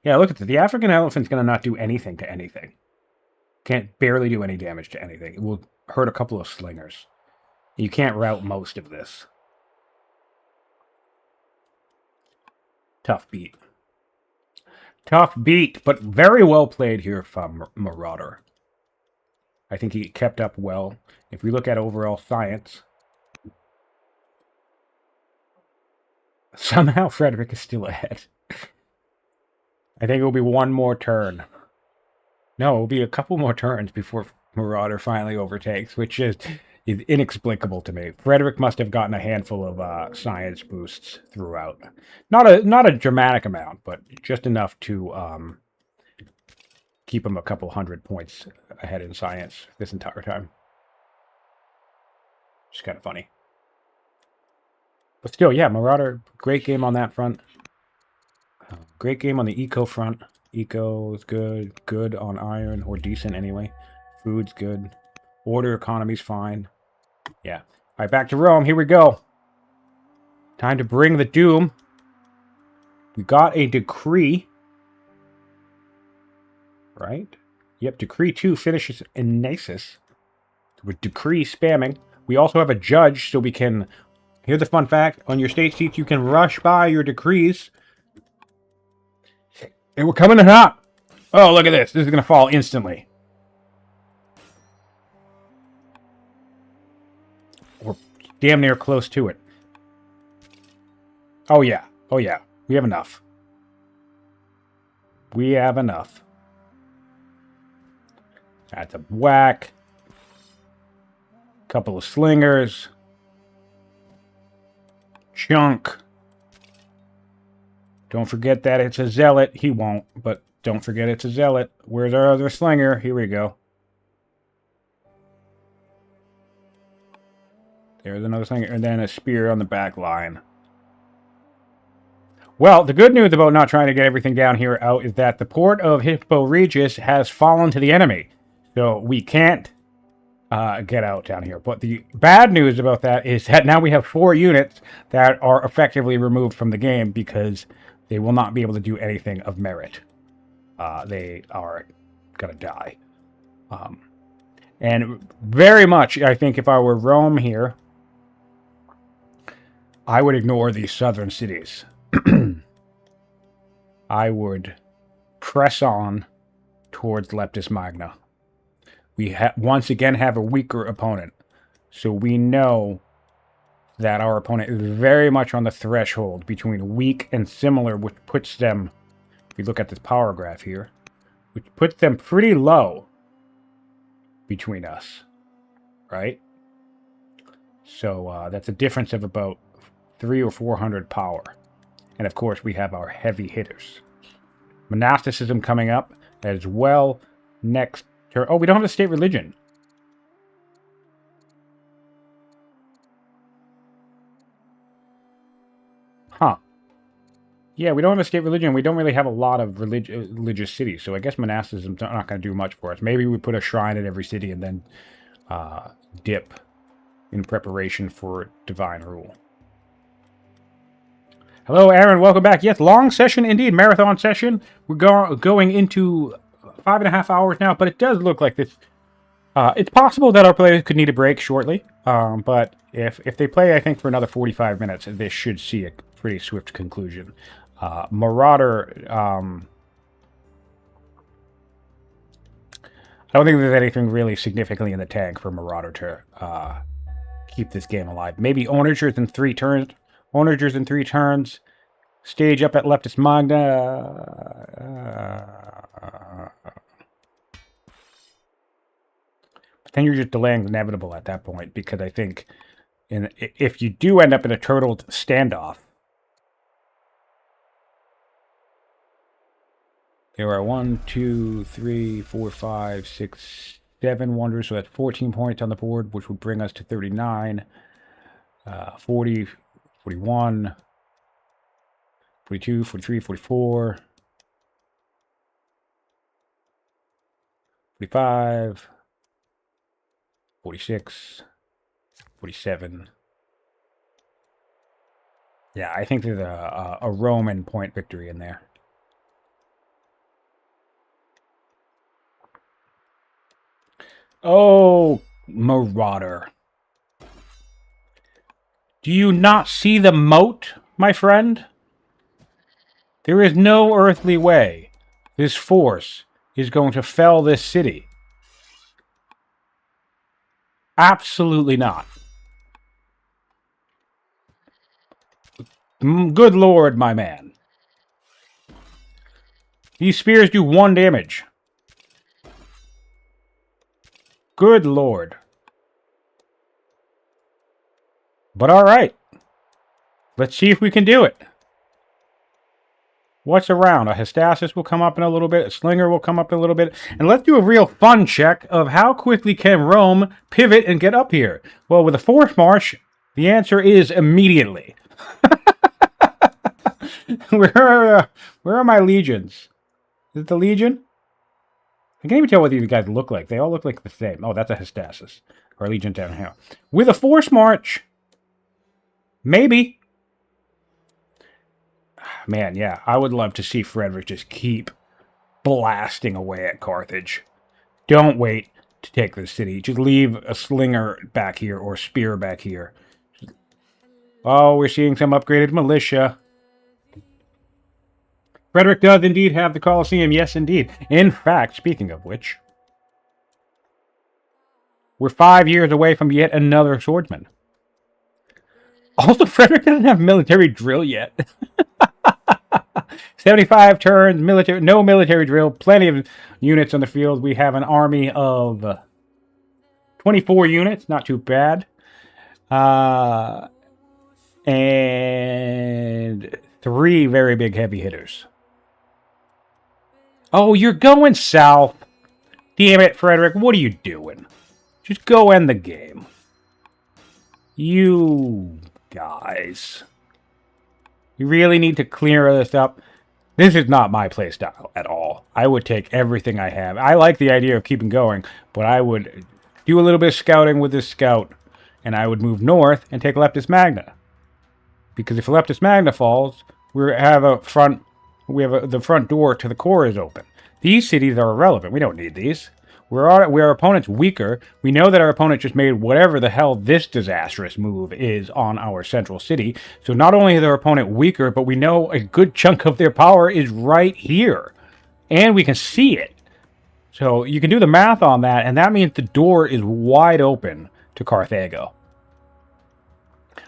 Yeah, look at this. The African elephant's going to not do anything to anything. Can't barely do any damage to anything. It will hurt a couple of slingers. You can't route most of this. Tough beat. Tough beat, but very well played here from Marauder. I think he kept up well. If we look at overall science, somehow Frederik is still ahead. I think it will be one more turn. No, it will be a couple more turns before Marauder finally overtakes, which is inexplicable to me. Frederik must have gotten a handful of science boosts throughout. Not a dramatic amount, but just enough to keep him a couple 100 points ahead in science this entire time. It's kind of funny. But still, yeah, Marauder, great game on that front. Great game on the eco front. Eco is good. Good on iron, or decent anyway. Food's good. Order economy's fine. Yeah. All right, back to Rome. Here we go. Time to bring the doom. We got a decree. Right? Yep, decree 2 finishes in Nasus. With decree spamming. We also have a judge, so we can... Here's the fun fact. On your state seats, you can rush by your decrees. And we're coming in hot. Oh, look at this. This is going to fall instantly. We're damn near close to it. Oh, yeah. Oh, yeah. We have enough. We have enough. That's a whack. Couple of slingers. Chunk. Don't forget that it's a zealot. He won't, but don't forget it's a zealot. Where's our other slinger? Here we go. There's another slinger, and then a spear on the back line. Well, the good news about not trying to get everything down here out is that the port of Hippo Regis has fallen to the enemy. So we can't get out down here. But the bad news about that is that now we have 4 units that are effectively removed from the game because they will not be able to do anything of merit. They are going to die. And very much, I think if I were Rome here, I would ignore these southern cities. I would press on towards Leptis Magna. We once again have a weaker opponent. So we know that our opponent is very much on the threshold between weak and similar, which puts them, if you look at this power graph here, which puts them pretty low between us, right? So that's a difference of about 300 or 400 power. And of course, we have our heavy hitters. Monasticism coming up as well next turn. Oh, we don't have a state religion. Huh. Yeah, we don't have a state religion. We don't really have a lot of religious cities. So I guess monasticism's not going to do much for us. Maybe we put a shrine in every city and then dip in preparation for divine rule. Hello, Aaron. Welcome back. Yes, long session indeed. Marathon session. We're going into 5.5 hours now, but it does look like this. It's possible that our players could need a break shortly, but if they play, I think, for another 45 minutes, this should see a pretty swift conclusion. Marauder, I don't think there's anything really significantly in the tank for Marauder to keep this game alive. Maybe Onagers in 3 turns. Onagers in 3 turns. Stage up at Leptis Magna. Then you're just delaying the inevitable at that point, because I think if you do end up in a turtle standoff, there are 1, 2, 3, 4, 5, 6, 7 wonders, so that's 14 points on the board, which would bring us to 39, 40, 41, 42, 43, 44, 45, 46, 47. Yeah, I think there's a Roman point victory in there. Oh, Marauder. Do you not see the moat, my friend? There is no earthly way this force is going to fell this city. Absolutely not. Good lord, my man. These spears do 1 damage. Good lord. But alright. Let's see if we can do it. What's around? A Hestasis will come up in a little bit. A Slinger will come up in a little bit. And let's do a real fun check of how quickly can Rome pivot and get up here. Well, with a Force March, the answer is immediately. Where are my legions? Is it the Legion? I can't even tell what these guys look like. They all look like the same. Oh, that's a Hestasis. Or a Legion down here. With a Force March, maybe. Man, yeah, I would love to see Frederik just keep blasting away at Carthage. Don't wait to take the city. Just leave a Slinger back here or Spear back here. Oh, we're seeing some upgraded militia. Frederik does indeed have the Colosseum. Yes, indeed. In fact, speaking of which, we're 5 years away from yet another swordsman. Also, Frederik doesn't have military drill yet. 75 turns, no military drill, plenty of units on the field. We have an army of 24 units, not too bad. And 3 very big heavy hitters. Oh, you're going south. Damn it, Frederik, what are you doing? Just go end the game. You guys. You really need to clear this up. This is not my playstyle at all. I would take everything I have. I like the idea of keeping going, but I would do a little bit of scouting with this scout, and I would move north and take Leptis Magna. Because if Leptis Magna falls, the front door to the core is open. These cities are irrelevant. We don't need these. Where our opponent's weaker, we know that our opponent just made whatever the hell this disastrous move is on our central city. So not only is our opponent weaker, but we know a good chunk of their power is right here. And we can see it. So you can do the math on that, and that means the door is wide open to Carthago.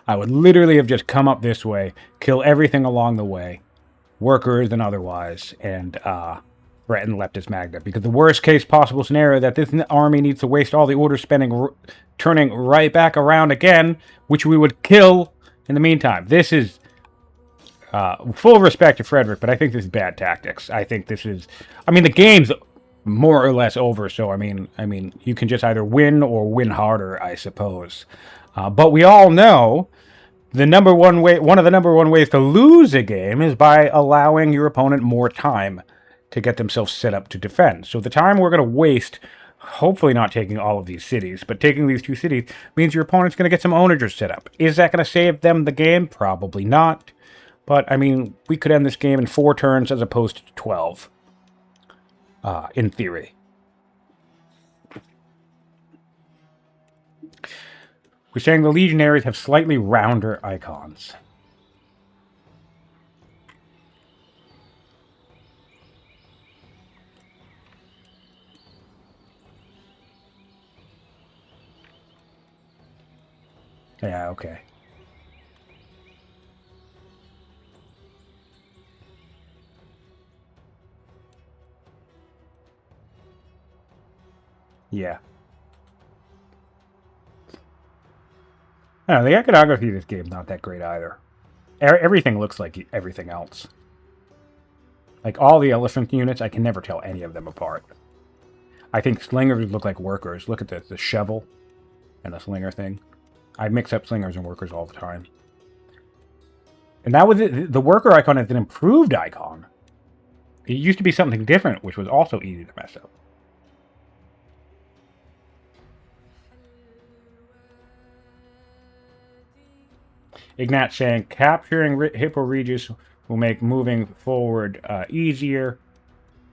I would literally have just come up this way, kill everything along the way, workers and otherwise, and threaten Leptis Magna, because the worst case possible scenario that this army needs to waste all the order spending turning right back around again, which we would kill in the meantime. This is full respect to Frederik, but I think this is bad tactics. I think this is, I mean, the game's more or less over, so I mean you can just either win or win harder, I suppose. But we all know one of the number one ways to lose a game is by allowing your opponent more time to get themselves set up to defend. So the time we're going to waste, hopefully not taking all of these cities, but taking these 2 cities, means your opponent's going to get some onagers set up. Is that going to save them the game? Probably not. But, I mean, we could end this game in 4 turns as opposed to 12. In theory. We're saying the legionaries have slightly rounder icons. Yeah, okay. Yeah. I don't know, the iconography of this game is not that great either. Everything looks like everything else. Like all the elephant units, I can never tell any of them apart. I think slingers look like workers. Look at the shovel and the slinger thing. I mix up slingers and workers all the time. And that was it. The worker icon is an improved icon. It used to be something different, which was also easy to mess up. Ignat saying, capturing Hippo Regis will make moving forward easier,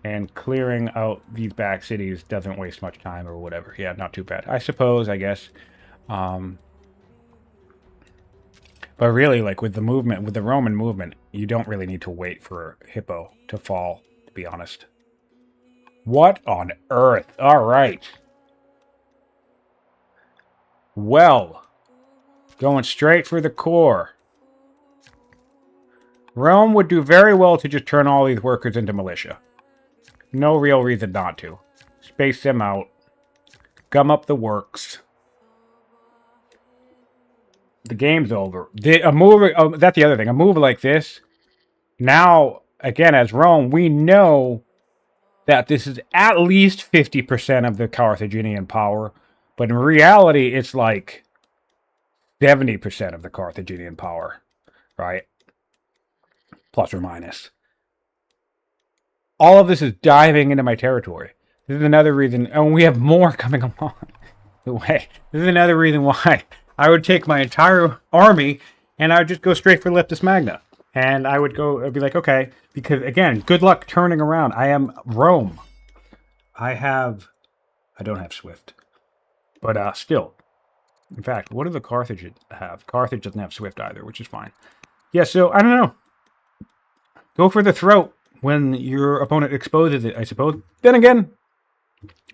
and clearing out these back cities doesn't waste much time or whatever. Yeah, not too bad. I suppose, I guess. But really, like with the movement, with the Roman movement, you don't really need to wait for Hippo to fall, to be honest. What on earth? All right. Well, going straight for the core. Rome would do very well to just turn all these workers into militia. No real reason not to. Space them out. Gum up the works. The game's over. That's the other thing. A move like this, now, again, as Rome, we know that this is at least 50% of the Carthaginian power. But in reality, it's like 70% of the Carthaginian power. Right? Plus or minus. All of this is diving into my territory. This is another reason, and we have more coming along the way. This is another reason why I would take my entire army and I would just go straight for Leptis Magna. And I'd be like, okay, because again, good luck turning around. I am Rome. I don't have Swift. But still. In fact, what do the Carthage have? Carthage doesn't have Swift either, which is fine. Yeah, so, I don't know. Go for the throat when your opponent exposes it, I suppose. Then again,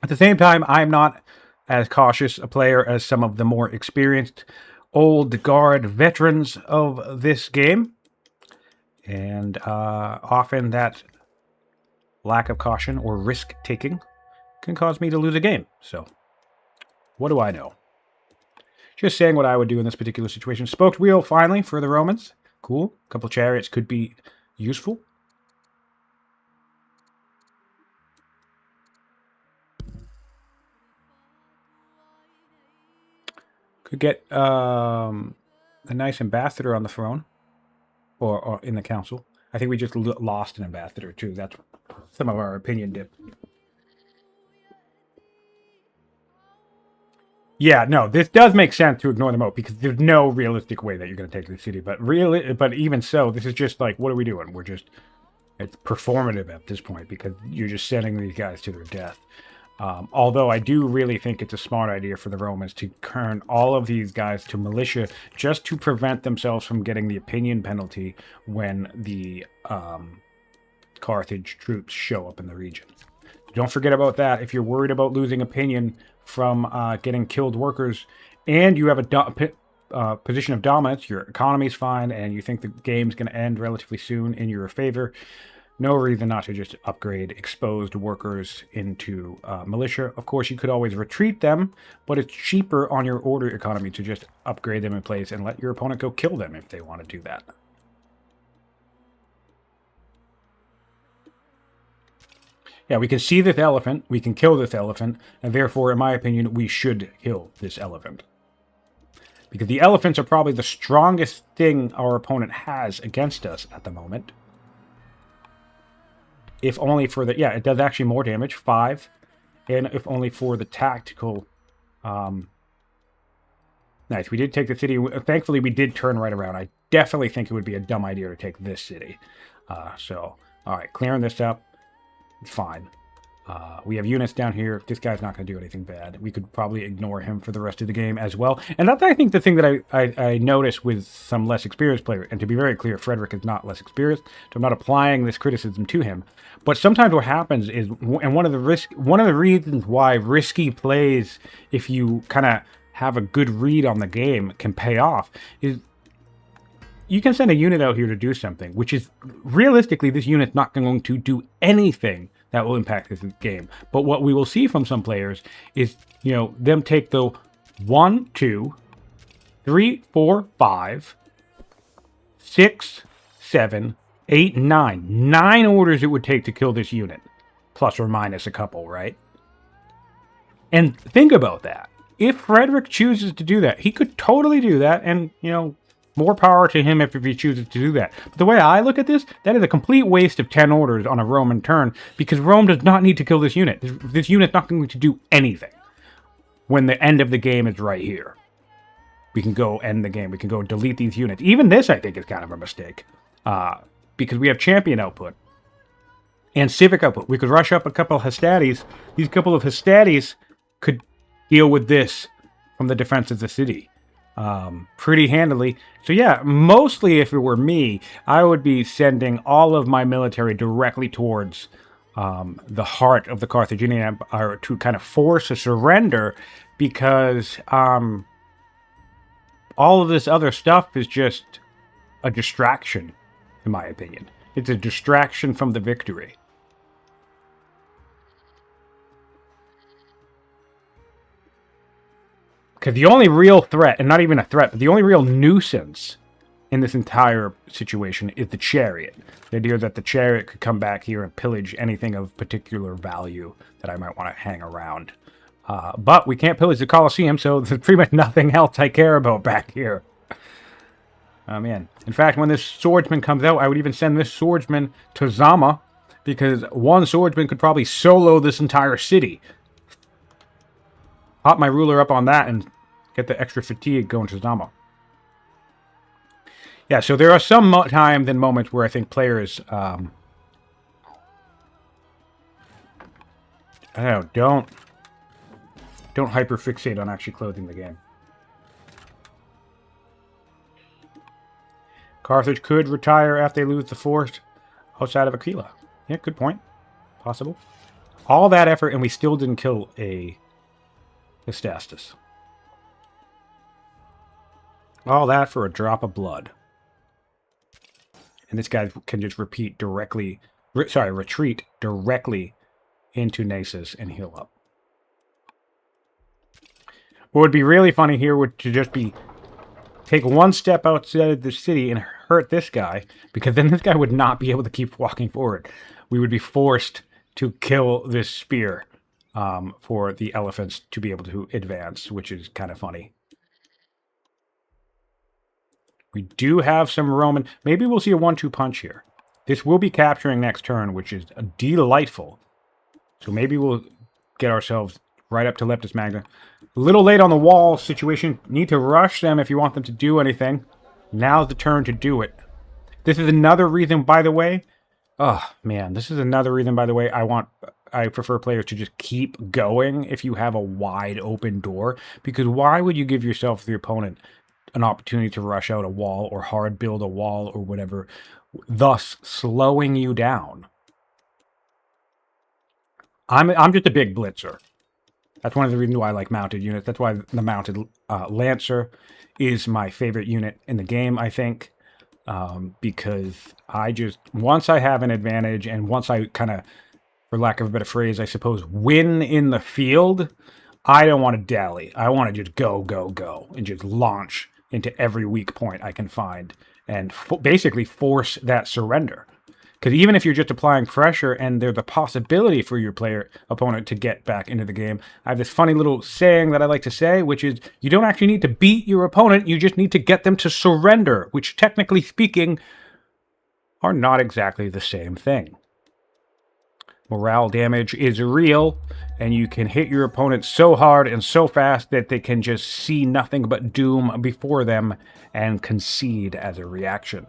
at the same time, I'm not as cautious a player as some of the more experienced old guard veterans of this game. And often that lack of caution or risk-taking can cause me to lose a game. So, what do I know? Just saying what I would do in this particular situation. Spoked wheel, finally, for the Romans. Cool. A couple chariots could be useful. Could get a nice ambassador on the throne. Or in the council. I think we just lost an ambassador, too. That's some of our opinion dip. Yeah, no, this does make sense to ignore the moat, because there's no realistic way that you're going to take the city. But even so, this is just like, what are we doing? It's performative at this point, because you're just sending these guys to their death. Although I do really think it's a smart idea for the Romans to turn all of these guys to militia just to prevent themselves from getting the opinion penalty when the Carthage troops show up in the region. Don't forget about that. If you're worried about losing opinion from getting killed workers and you have a position of dominance, your economy's fine, and you think the game's going to end relatively soon in your favor, no reason not to just upgrade exposed workers into militia. Of course, you could always retreat them, but it's cheaper on your order economy to just upgrade them in place and let your opponent go kill them if they want to do that. Yeah, we can see this elephant, we can kill this elephant, and therefore, in my opinion, we should kill this elephant. Because the elephants are probably the strongest thing our opponent has against us at the moment. If only for the... Yeah, it does actually more damage, 5. And if only for the tactical... Nice, we did take the city. Thankfully, we did turn right around. I definitely think it would be a dumb idea to take this city. Alright, clearing this up. It's fine. We have units down here. This guy's not going to do anything bad. We could probably ignore him for the rest of the game as well. And that's, I think, the thing that I noticed with some less experienced players. And to be very clear, Frederik is not less experienced, so I'm not applying this criticism to him. But sometimes what happens is, and one of the reasons why risky plays, if you kind of have a good read on the game, can pay off, is you can send a unit out here to do something, which is, realistically, this unit's not going to do anything that will impact this game. But what we will see from some players is, them take the 1, 2, 3, 4, 5, 6, 7, 8, 9. 9 orders it would take to kill this unit. Plus or minus a couple, right? And think about that. If Frederik chooses to do that, he could totally do that, and, more power to him if he chooses to do that. But the way I look at this, that is a complete waste of 10 orders on a Roman turn, because Rome does not need to kill this unit. This unit's not going to do anything when the end of the game is right here. We can go end the game. We can go delete these units. Even this, I think, is kind of a mistake, because we have champion output and civic output. We could rush up a couple of Hastades. These couple of Hastades could deal with this from the defense of the city pretty handily. So yeah, mostly if it were me, I would be sending all of my military directly towards the heart of the Carthaginian Empire to kind of force a surrender, because all of this other stuff is just a distraction, in my opinion. It's a distraction from the victory. Because the only real threat, and not even a threat, but the only real nuisance in this entire situation is the chariot. The idea that the chariot could come back here and pillage anything of particular value that I might want to hang around. But we can't pillage the Colosseum, so there's pretty much nothing else I care about back here. Oh, man. In fact, when this swordsman comes out, I would even send this swordsman to Zama, because one swordsman could probably solo this entire city. Pop my ruler up on that and get the extra fatigue going to Zama. Yeah, so there are some times and moments where I think players, I don't know, don't hyperfixate on actually closing the game. Carthage could retire after they lose the force outside of Aquila. Yeah, good point. Possible. All that effort and we still didn't kill a Hystastus. All that for a drop of blood. And this guy can just retreat directly into Nasus and heal up. What would be really funny here would to just be take one step outside the city and hurt this guy, because then this guy would not be able to keep walking forward. We would be forced to kill this spear for the elephants to be able to advance, which is kind of funny. We do have some Roman. Maybe we'll see a 1-2 punch here. This will be capturing next turn, which is delightful. So maybe we'll get ourselves right up to Leptis Magna. A little late on the wall situation. Need to rush them if you want them to do anything. Now's the turn to do it. This is another reason, by the way. Oh, man. This is another reason, by the way, I prefer players to just keep going if you have a wide open door. Because why would you give yourself, the opponent, an opportunity to rush out a wall or hard build a wall or whatever, thus slowing you down? I'm just a big blitzer. That's one of the reasons why I like mounted units. That's why the mounted Lancer is my favorite unit in the game, I think. Because once I have an advantage and once I kind of, for lack of a better phrase, I suppose, win in the field, I don't want to dally. I want to just go, go, go, and just launch into every weak point I can find and basically force that surrender. Because even if you're just applying pressure and there's a possibility for your opponent to get back into the game, I have this funny little saying that I like to say, which is you don't actually need to beat your opponent, you just need to get them to surrender, which technically speaking are not exactly the same thing. Morale damage is real, and you can hit your opponent so hard and so fast that they can just see nothing but doom before them and concede as a reaction.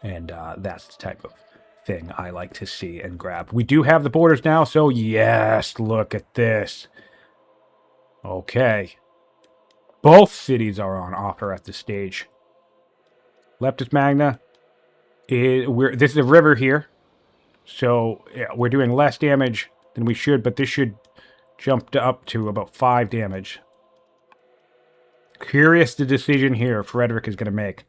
And that's the type of thing I like to see and grab. We do have the borders now, so yes, look at this. Okay. Both cities are on offer at this stage. Leptis Magna, this is a river here. So yeah, we're doing less damage than we should, but this should jump up to about 5 damage. Curious the decision here Frederik is going to make.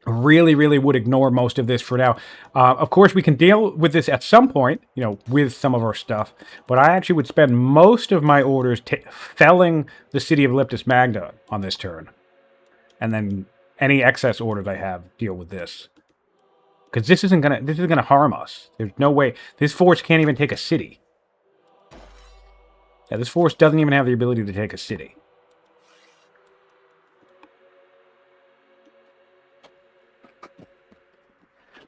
Really, really would ignore most of this for now. Of course, we can deal with this at some point, you know, with some of our stuff. But I actually would spend most of my orders felling the city of Leptis Magna on this turn. And then any excess orders I have deal with this. Because this isn't gonna harm us. There's no way. This force can't even take a city. Yeah, this force doesn't even have the ability to take a city.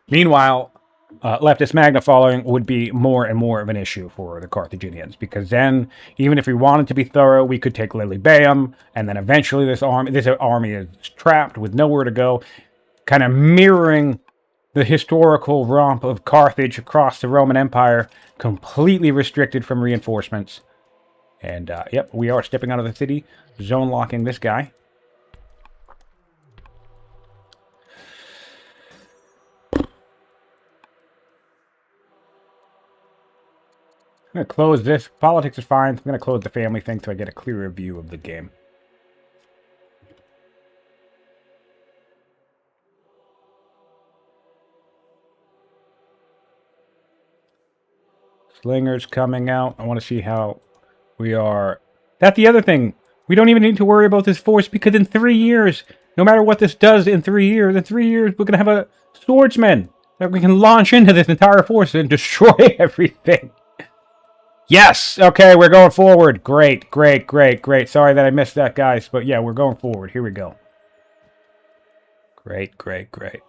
Meanwhile, Leptis Magna following would be more and more of an issue for the Carthaginians, because then, even if we wanted to be thorough, we could take Lilybaeum, and then eventually this army is trapped with nowhere to go, kind of mirroring the historical romp of Carthage across the Roman Empire, completely restricted from reinforcements. And, yep, we are stepping out of the city, zone locking this guy. I'm going to close this. Politics is fine. I'm going to close the family thing so I get a clearer view of the game. Slingers coming out. I want to see how we are. That's the other thing. We don't even need to worry about this force because in 3 years, no matter what this does in 3 years, we're going to have a swordsman that we can launch into this entire force and destroy everything. Yes! Okay, we're going forward. Great, great, great, great. Sorry that I missed that, guys. But yeah, we're going forward. Here we go. Great, great, great.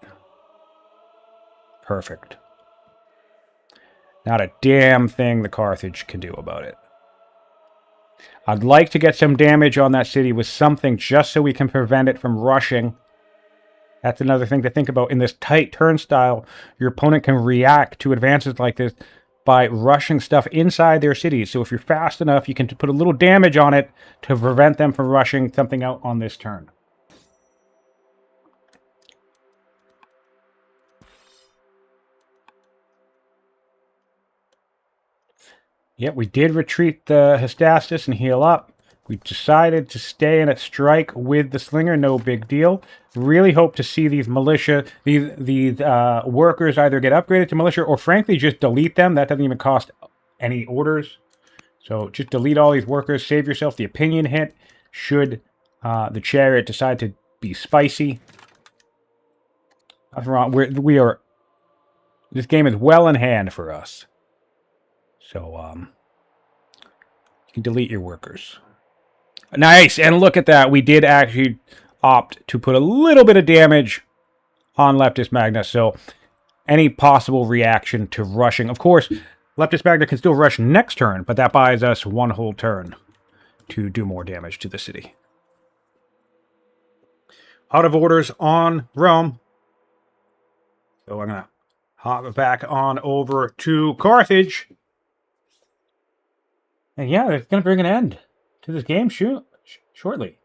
Perfect. Not a damn thing the Carthage can do about it. I'd like to get some damage on that city with something just so we can prevent it from rushing. That's another thing to think about. In this tight turnstile, your opponent can react to advances like this by rushing stuff inside their cities. So if you're fast enough, you can put a little damage on it to prevent them from rushing something out on this turn. Yep, we did retreat the Hystastus and heal up. We decided to stay in a strike with the Slinger, no big deal. Really hope to see these militia, these workers either get upgraded to militia or frankly just delete them. That doesn't even cost any orders. So just delete all these workers, save yourself the opinion hit should the chariot decide to be spicy. Nothing wrong. This game is well in hand for us. So you can delete your workers. Nice, and look at that. We did actually opt to put a little bit of damage on Leptis Magna, so any possible reaction to rushing. Of course, Leptis Magna can still rush next turn, but that buys us one whole turn to do more damage to the city. Out of orders on Rome. So I'm going to hop back on over to Carthage. And yeah, it's going to bring an end to this game shortly.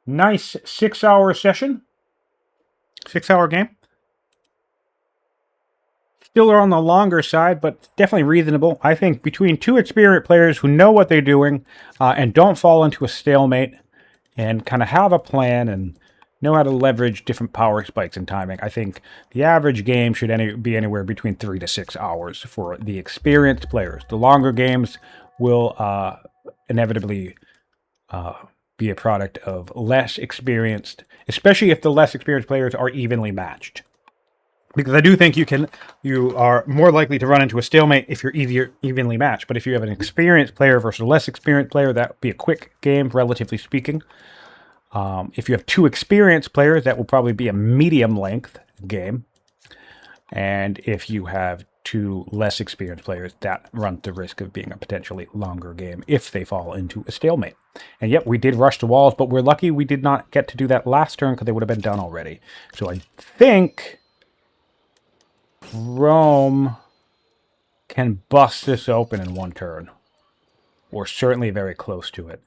Nice 6-hour session. 6-hour game. Still are on the longer side, but definitely reasonable. I think between two experienced players who know what they're doing and don't fall into a stalemate and kind of have a plan and know how to leverage different power spikes and timing, I think the average game should be anywhere between 3 to 6 hours for the experienced players. The longer games will inevitably be a product of less experienced, especially if the less experienced players are evenly matched. Because I do think you are more likely to run into a stalemate if you're evenly matched. But if you have an experienced player versus a less experienced player, that would be a quick game, relatively speaking. If you have two experienced players, that will probably be a medium length game. And if you have two less experienced players, that runs the risk of being a potentially longer game if they fall into a stalemate. And yep, we did rush the walls, but we're lucky we did not get to do that last turn because they would have been done already. So I think Rome can bust this open in one turn. Or certainly very close to it.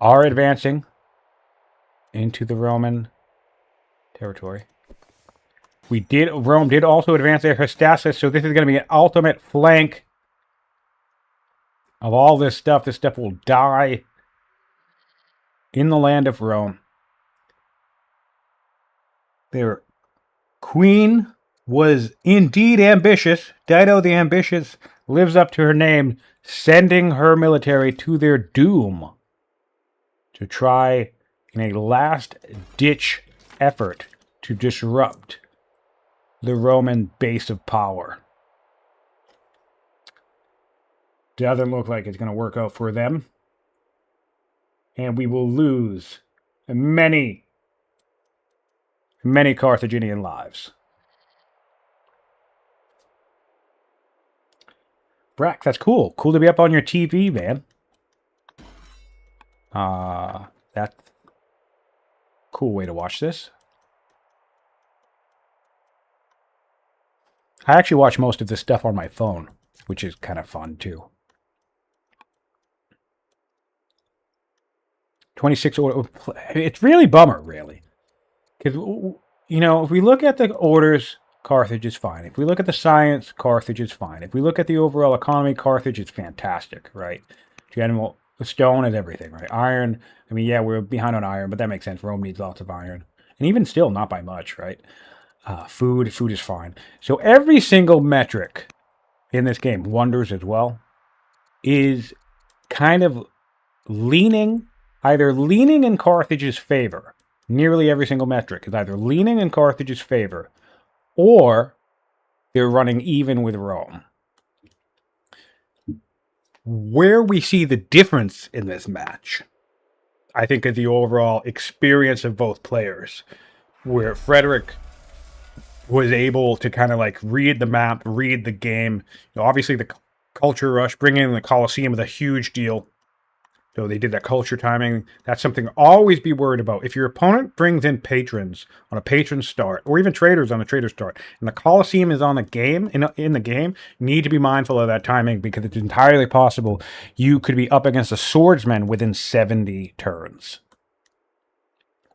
Are advancing into the Roman territory. Rome did also advance their Hystasis, so this is going to be an ultimate flank of all this stuff. This stuff will die in the land of Rome. Their queen was indeed ambitious. Dido the Ambitious lives up to her name, sending her military to their doom to try in a last-ditch effort to disrupt the Roman base of power. Doesn't look like it's going to work out for them. And we will lose many Carthaginian lives. Brack, that's cool. Cool to be up on your TV, man. That's a cool way to watch this. I actually watch most of this stuff on my phone, which is kind of fun, too. 26 order. It's really bummer, really. Because, you know, if we look at the orders, Carthage is fine. If we look at the science, Carthage is fine. If we look at the overall economy, Carthage is fantastic, right? General stone is everything, right? Iron, I mean, yeah, we're behind on iron, but that makes sense. Rome needs lots of iron. And even still, not by much, right? Food is fine. So every single metric in this game, wonders as well, is kind of either leaning in Carthage's favor. Nearly every single metric is either leaning in Carthage's favor or they're running even with Rome. Where we see the difference in this match, I think, is the overall experience of both players, where Frederik was able to kind of like read the map, read the game. You know, obviously, the culture rush, bringing in the Colosseum was a huge deal. So they did that culture timing. That's something to always be worried about. If your opponent brings in patrons on a patron start, or even traders on a trader start, and the Colosseum is on the game, in the game, you need to be mindful of that timing, because it's entirely possible you could be up against a swordsman within 70 turns.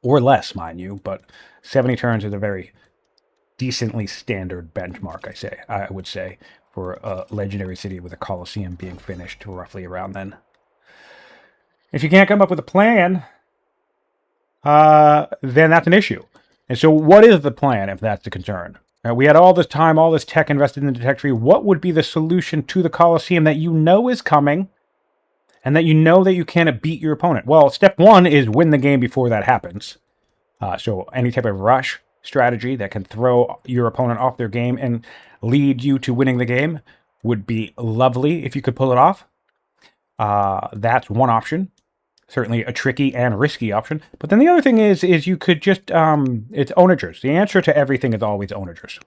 Or less, mind you, but 70 turns is a very decently standard benchmark, I would say, for a legendary city with a Colosseum being finished roughly around then. If you can't come up with a plan, then that's an issue. And so what is the plan if that's the concern? We had all this time, all this tech invested in the tech tree. What would be the solution to the Colosseum that you know is coming and that you know that you can't beat your opponent? Well, step one is win the game before that happens. So any type of rush strategy that can throw your opponent off their game and lead you to winning the game would be lovely if you could pull it off. That's one option. Certainly a tricky and risky option. But then the other thing is you could just, it's onagers. The answer to everything is always onagers.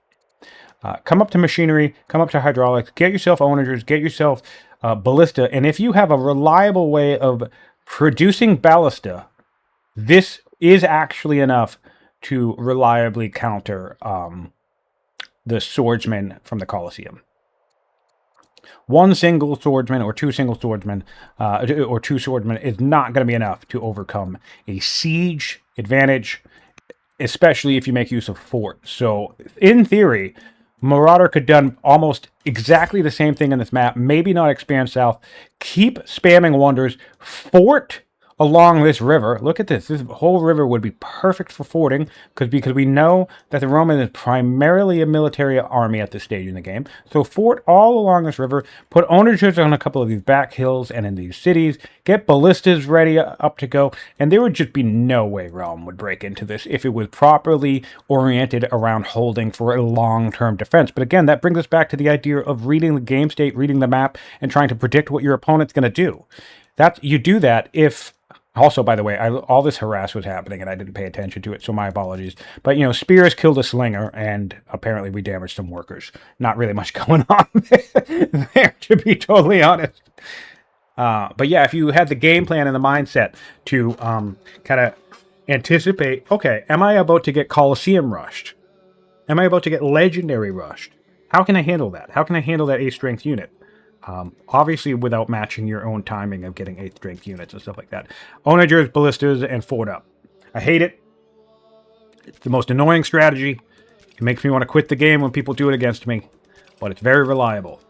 Come up to machinery, come up to hydraulics, get yourself onagers, get yourself ballista. And if you have a reliable way of producing ballista, this is actually enough to reliably counter the swordsmen from the Colosseum. One single swordsman or two single swordsmen or two swordsmen is not going to be enough to overcome a siege advantage, especially if you make use of fort. So in theory, Marauder could have done almost exactly the same thing in this map, maybe not expand south, keep spamming wonders, fort along this river. Look at this. This whole river would be perfect for forting because we know that the Roman is primarily a military army at this stage in the game. So fort all along this river, put onagers on a couple of these back hills and in these cities, get ballistas ready up to go, and there would just be no way Rome would break into this if it was properly oriented around holding for a long-term defense. But again, that brings us back to the idea of reading the game state, reading the map, and trying to predict what your opponent's going to do. You do that if... Also, by the way, all this harass was happening, and I didn't pay attention to it, so my apologies. But, you know, spears killed a slinger, and apparently we damaged some workers. Not really much going on there, to be totally honest. But yeah, if you had the game plan and the mindset to kind of anticipate, okay, am I about to get Colosseum rushed? Am I about to get Legendary rushed? How can I handle that? How can I handle that 8th strength unit? Obviously without matching your own timing of getting 8th strength units and stuff like that. Onagers, ballistas, and fort up. I hate it. It's the most annoying strategy. It makes me want to quit the game when people do it against me, but it's very reliable.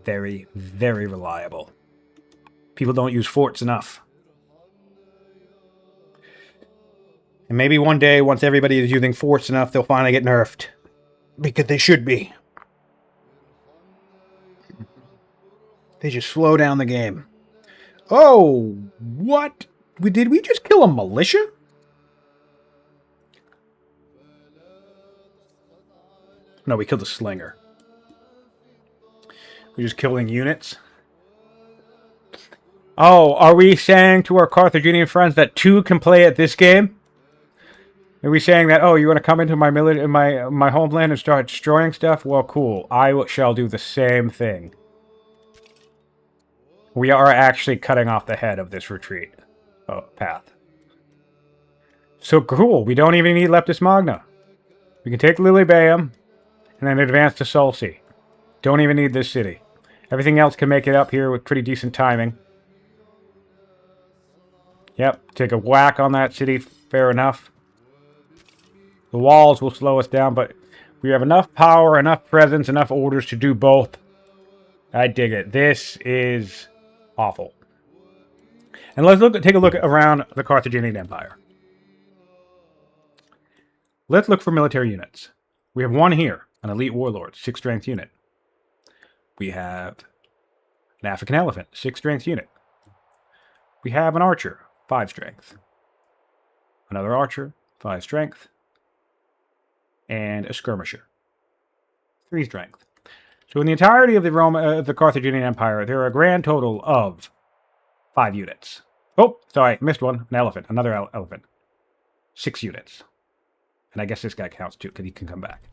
Very, very reliable. People don't use forts enough. And maybe one day, once everybody is using forts enough, they'll finally get nerfed. Because they should be. They just slow down the game. Oh, what? Did we just kill a militia? No, we killed a slinger. We're just killing units. Oh, are we saying to our Carthaginian friends that 2 can play at this game? Are we saying that, oh, you want to come into my homeland and start destroying stuff? Well, cool. I shall do the same thing. We are actually cutting off the head of this retreat path. So cool. We don't even need Leptis Magna. We can take Lilybaeum and then advance to Sulci. Don't even need this city. Everything else can make it up here with pretty decent timing. Yep, take a whack on that city. Fair enough. The walls will slow us down, but we have enough power, enough presence, enough orders to do both. I dig it. This is awful. And let's take a look around the Carthaginian Empire. Let's look for military units. We have one here, an elite warlord, 6 strength unit. We have an African elephant, 6 strength unit. We have an archer, 5 strength. Another archer, 5 strength. And a skirmisher, 3 strength. So in the entirety of the Carthaginian Empire, there are a grand total of 5 units. Oh, sorry, missed one. An elephant, another elephant. 6 units. And I guess this guy counts too, because he can come back.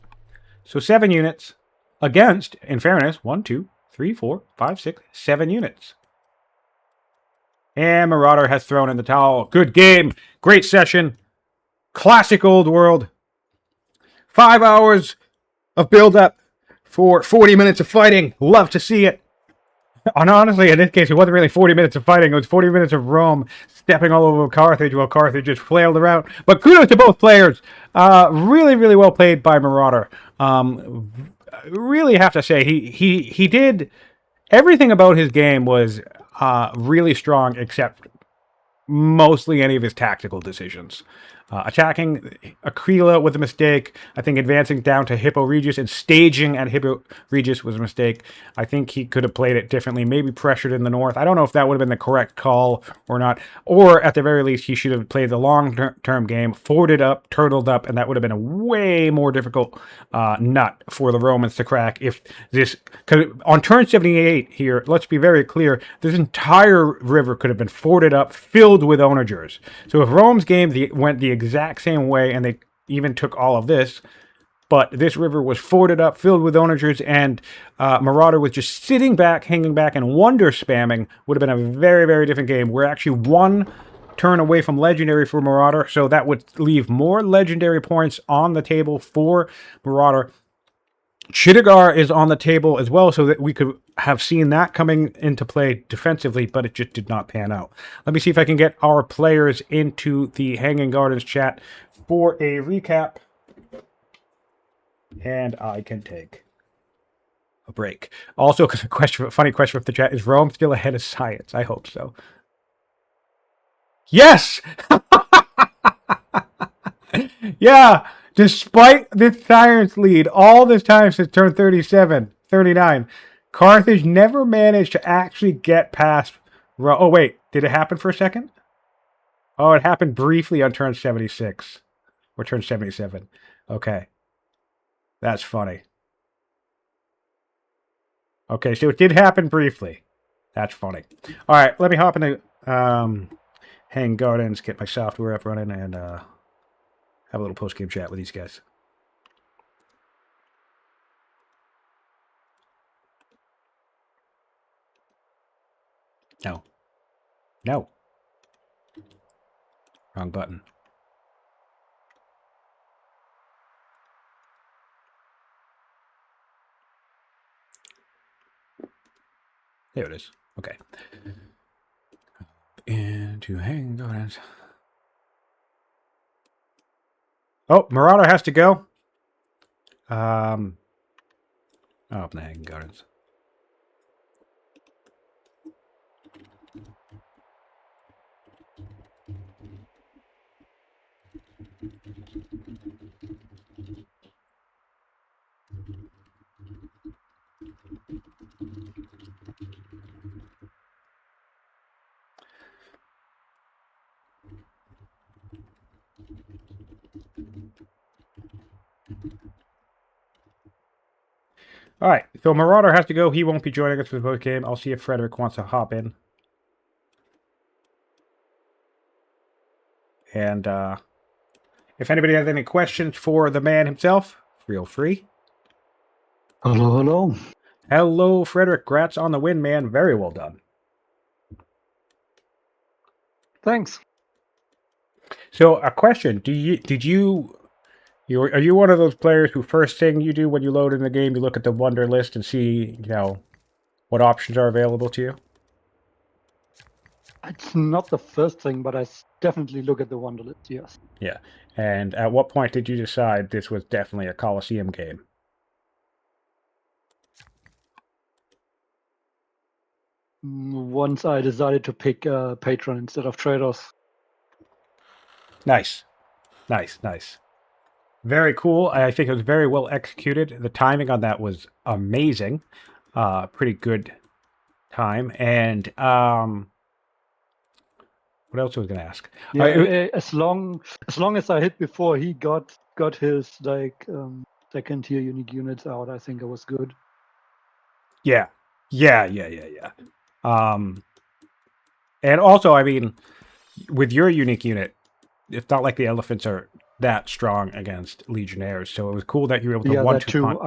So 7 units against, in fairness, 1, 2, 3, 4, 5, 6, 7 units. And Marauder has thrown in the towel. Good game. Great session. Classic old world. 5 hours of build-up for 40 minutes of fighting. Love to see it. And honestly, in this case, it wasn't really 40 minutes of fighting. It was 40 minutes of Rome stepping all over Carthage while Carthage just flailed around. But kudos to both players. Really, really well played by Marauder. Really have to say, he did... Everything about his game was really strong, except mostly any of his tactical decisions. Attacking Aquila was a mistake. I think advancing down to Hippo Regius and staging at Hippo Regius was a mistake. I think he could have played it differently, maybe pressured in the north. I don't know if that would have been the correct call or not. Or at the very least, he should have played the long-term game, forwarded up, turtled up, and that would have been a way more difficult nut for the Romans to crack. If this, cause on turn 78 here, let's be very clear, this entire river could have been forded up, filled with onagers. So if Rome's game went the exact same way, and they even took all of this, but this river was forded up, filled with onagers, and Marauder was just sitting back, hanging back, and wonder spamming, would have been a very, very different game. We're actually 1 turn away from legendary for Marauder, so that would leave more legendary points on the table for Marauder. Chittagar is on the table as well, so that we could have seen that coming into play defensively, but it just did not pan out. Let me see if I can get our players into the Hanging Gardens chat for a recap. And I can take a break. Also, a funny question from the chat, is Rome still ahead of science? I hope so. Yes! Yeah! Despite this science lead, all this time since turn 39, Carthage never managed to actually get past... Oh, wait. Did it happen for a second? Oh, it happened briefly on turn 76. Or turn 77. Okay. That's funny. Okay, so it did happen briefly. That's funny. All right, let me hop into Hanging Gardens, get my software up running, and have a little post-game chat with these guys. No. No. Wrong button. There it is. Okay. Into Hanging Gardens. Oh, Marauder has to go. Copenhagen Gardens. All right, so Marauder has to go. He won't be joining us for the post game. I'll see if Frederik wants to hop in. And if anybody has any questions for the man himself, feel free. Hello, hello. Hello, Frederik. Grats on the win, man. Very well done. Thanks. So, a question: are you one of those players who first thing you do when you load in the game, you look at the wonder list and see, what options are available to you? It's not the first thing, but I definitely look at the wonder list, yes. Yeah. And at what point did you decide this was definitely a Coliseum game? Once I decided to pick Patron instead of Trados. Nice. Nice. Very cool. I think it was very well executed. The timing on that was amazing. Pretty good time. And what else was I going to ask? Yeah, as long as I hit before he got his second tier unique units out, I think it was good. Yeah. And also, I mean, with your unique unit, it's not like the elephants are that strong against legionnaires, so it was cool that you were able to Yeah, that too. punch.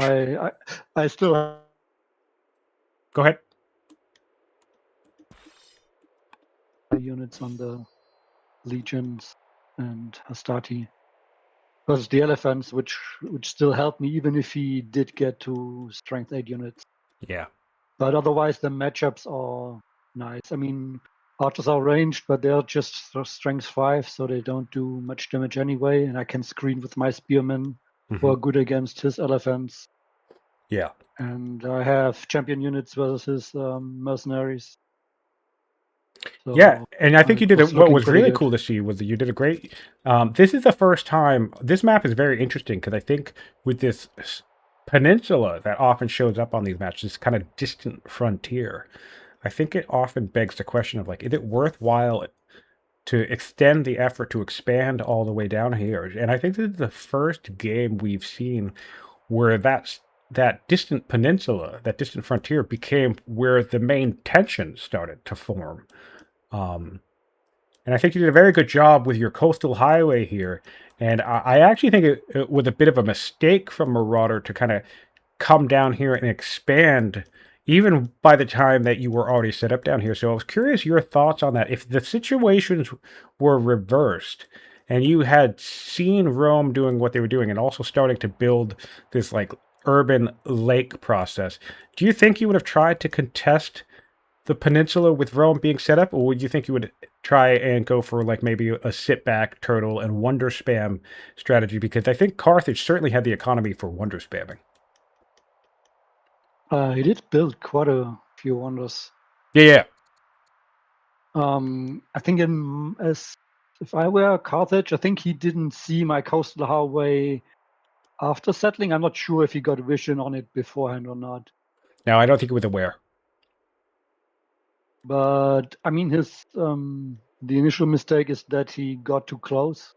I still have Go ahead. units on the legions and Hastati versus the elephants, which still helped me even if he did get to strength 8 units. Yeah. But otherwise, the matchups are nice. I mean, archers are ranged, but they're just strength 5, so they don't do much damage anyway. And I can screen with my spearmen, who are good against his elephants. Yeah. And I have champion units versus his mercenaries. So yeah, and I think you did what was really good. cool to see was that you did a great. This is the first time. This map is very interesting because I think with this peninsula that often shows up on these matches, this kind of distant frontier, I think it often begs the question of is it worthwhile to extend the effort to expand all the way down here? And I think this is the first game we've seen where that distant peninsula, that distant frontier became where the main tension started to form. And I think you did a very good job with your coastal highway here. And I actually think it was a bit of a mistake from Marauder to kind of come down here and expand even by the time that you were already set up down here. So I was curious your thoughts on that. If the situations were reversed and you had seen Rome doing what they were doing and also starting to build this urban lake process, do you think you would have tried to contest the peninsula with Rome being set up, or would you think you would try and go for maybe a sit back, turtle, and wonder spam strategy? Because I think Carthage certainly had the economy for wonder spamming. He did build quite a few wonders. Yeah. I think if I were Carthage, I think he didn't see my coastal highway after settling. I'm not sure if he got vision on it beforehand or not. No, I don't think he was aware. But I mean, his the initial mistake is that he got too close.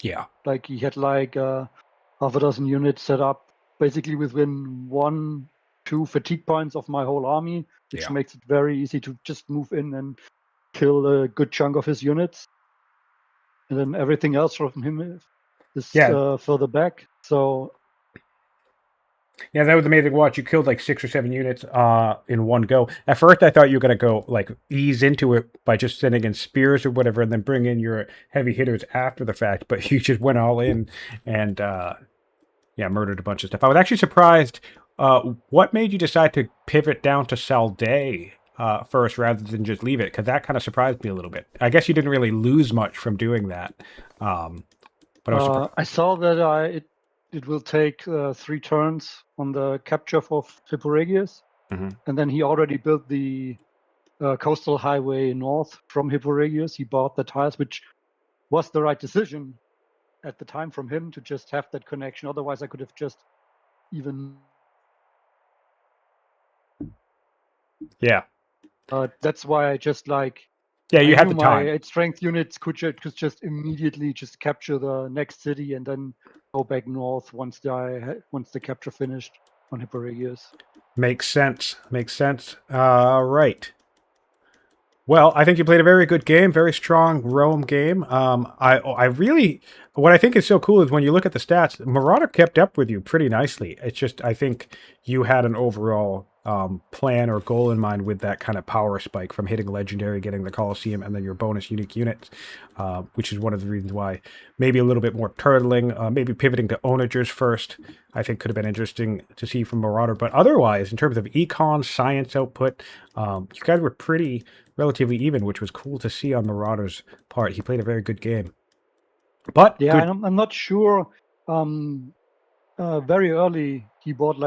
Yeah. He had half a dozen units set up basically within 1-2 fatigue points of my whole army, which makes it very easy to just move in and kill a good chunk of his units. And then everything else from him is further back. So yeah, that was amazing watch. You killed 6 or 7 units in one go. At first, I thought you were going to go ease into it by just sending in spears or whatever and then bring in your heavy hitters after the fact. But you just went all in and, murdered a bunch of stuff. I was actually surprised. What made you decide to pivot down to Salday first rather than just leave it? Because that kind of surprised me a little bit. I guess you didn't really lose much from doing that. But I was surprised. I saw that it will take 3 turns on the capture for Hipporegius, and then he already built the coastal highway north from Hipporegius. He bought the tiles, which was the right decision at the time from him to just have that connection. Otherwise, I could have just even. Yeah. That's why I just like. Yeah, you I had knew the time. my strength units could just immediately just capture the next city and then go back north once the capture finished on Hipporegius. Makes sense. Makes sense. Right. Well, I think you played a very good game, very strong Rome game. I really, what I think is so cool is when you look at the stats, Marauder kept up with you pretty nicely. It's just, I think you had an overall plan or goal in mind with that kind of power spike from hitting legendary, getting the Colosseum, and then your bonus unique units, which is one of the reasons why maybe a little bit more turtling, maybe pivoting to onagers first, I think could have been interesting to see from Marauder. But otherwise, in terms of econ, science output, you guys were pretty relatively even, which was cool to see on Marauder's part. He played a very good game. But yeah, good. I'm not sure. Very early, he bought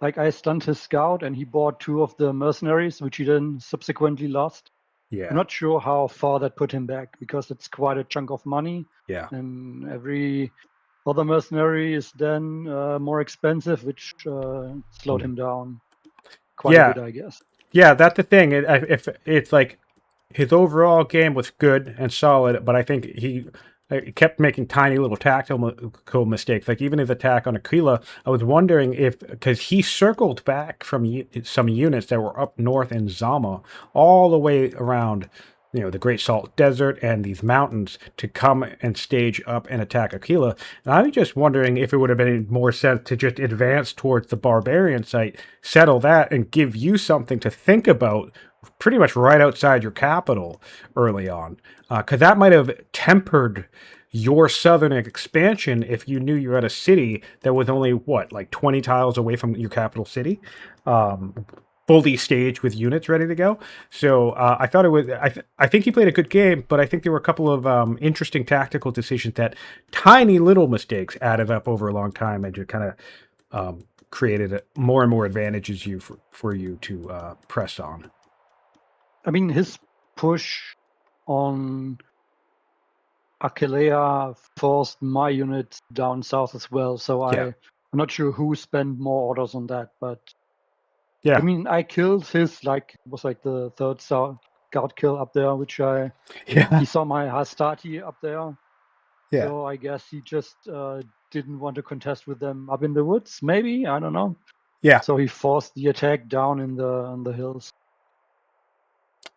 I stunned his scout, and he bought 2 of the mercenaries, which he then subsequently lost. Yeah. I'm not sure how far that put him back because it's quite a chunk of money. Yeah. And every other mercenary is then more expensive, which slowed him down quite a bit, I guess. Yeah, that's the thing. If it's like his overall game was good and solid, but I think he kept making tiny little tactical mistakes. Like even his attack on Aquila, I was wondering if, because he circled back from some units that were up north in Zama, all the way around, the Great Salt Desert and these mountains to come and stage up and attack Aquila. And I was just wondering if it would have been more sense to just advance towards the barbarian site, settle that, and give you something to think about pretty much right outside your capital early on. Because that might have tempered your southern expansion if you knew you were at a city that was only, 20 tiles away from your capital city. Fully staged with units ready to go. So I thought it was, I think he played a good game, but I think there were a couple of interesting tactical decisions that tiny little mistakes added up over a long time and just kind of created more and more advantages for you to press on. I mean, his push on Achillea forced my units down south as well. So I'm not sure who spent more orders on that, but yeah. I mean, I killed his was the 3rd scout kill up there, which he saw my Hastati up there. Yeah. So I guess he just didn't want to contest with them up in the woods. Maybe, I don't know. Yeah. So he forced the attack down in the hills.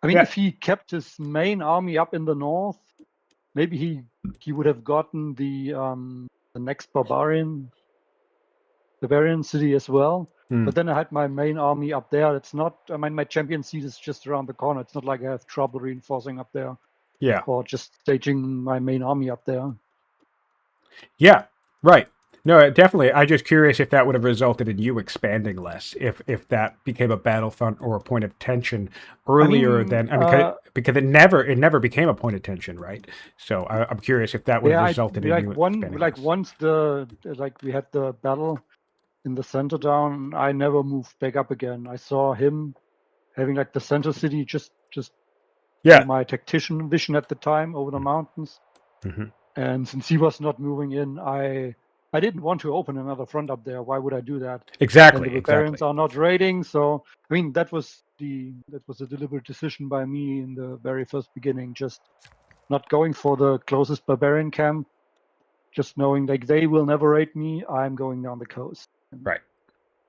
I mean, if he kept his main army up in the north, maybe he would have gotten the next barbarian city as well. But then I had my main army up there. It's not, I mean, my champion seat is just around the corner. It's not like I have trouble reinforcing up there. Yeah. Or just staging my main army up there. Yeah, right. No, definitely. I'm just curious if that would have resulted in you expanding less, if that became a battlefront or a point of tension earlier than, because it never became a point of tension, right? So I'm curious if that would have resulted in you expanding less. Once we had the battle in the center down, I never moved back up again. I saw him having the center city just my tactician vision at the time over the mountains. Mm-hmm. And since he was not moving in, I didn't want to open another front up there. Why would I do that? Exactly. And the barbarians are not raiding, so I mean that was a deliberate decision by me in the very first beginning, just not going for the closest barbarian camp, just knowing they will never raid me. I'm going down the coast. Right.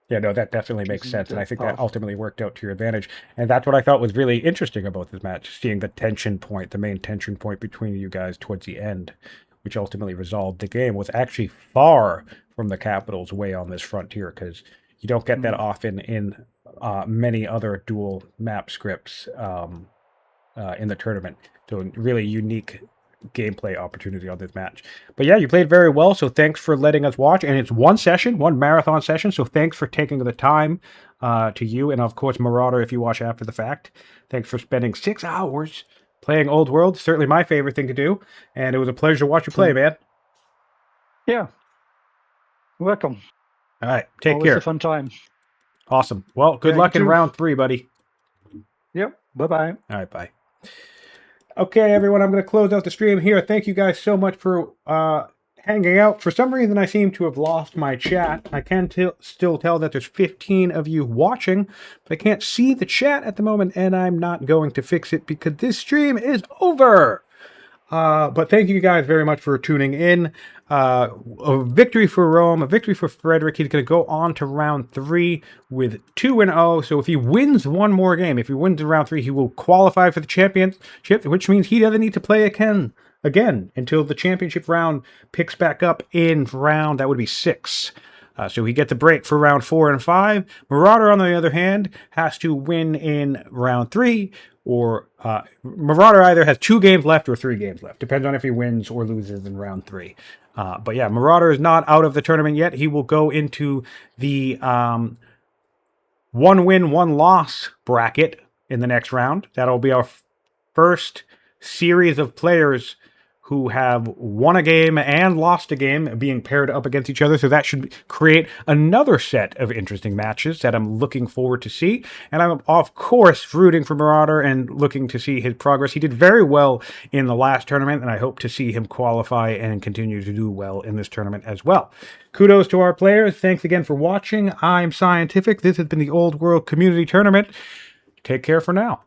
Yeah, no, that definitely makes sense, and I think that ultimately worked out to your advantage. And that's what I thought was really interesting about this match, seeing the main tension point between you guys towards the end, which ultimately resolved the game, was actually far from the capital's way on this frontier, because you don't get that often in many other dual map scripts in the tournament. So really unique gameplay opportunity on this match. But yeah, you played very well, so thanks for letting us watch. And it's one marathon session, so thanks for taking the time to you, and of course Marauder if you watch after the fact. Thanks for spending 6 hours playing Old World. Certainly my favorite thing to do, and it was a pleasure to watch you play, man. Yeah. Welcome. All right. Take Always care. a fun time. Awesome. Well, good Yeah, luck you in too. round 3, buddy. Yep. Bye-bye. All right. Bye. Okay, everyone, I'm going to close out the stream here. Thank you guys so much for hanging out. For some reason, I seem to have lost my chat. I can still tell that there's 15 of you watching, but I can't see the chat at the moment, and I'm not going to fix it because this stream is over. But thank you guys very much for tuning in. A victory for Rome, a victory for Frederik. He's going to go on to round 3 with 2-0. So if he wins one more game, if he wins in round 3, he will qualify for the championship, which means he doesn't need to play again until the championship round picks back up in round, that would be 6. So he gets a break for round 4 and 5. Marauder, on the other hand, has to win in round 3, or Marauder either has 2 games left or 3 games left. Depends on if he wins or loses in round 3. But yeah, Marauder is not out of the tournament yet. He will go into the 1-win, 1-loss bracket in the next round. That'll be our first series of players who have won a game and lost a game being paired up against each other. So that should create another set of interesting matches that I'm looking forward to see. And I'm, of course, rooting for Marauder and looking to see his progress. He did very well in the last tournament, and I hope to see him qualify and continue to do well in this tournament as well. Kudos to our players. Thanks again for watching. I'm Scientific. This has been the Old World Community Tournament. Take care for now.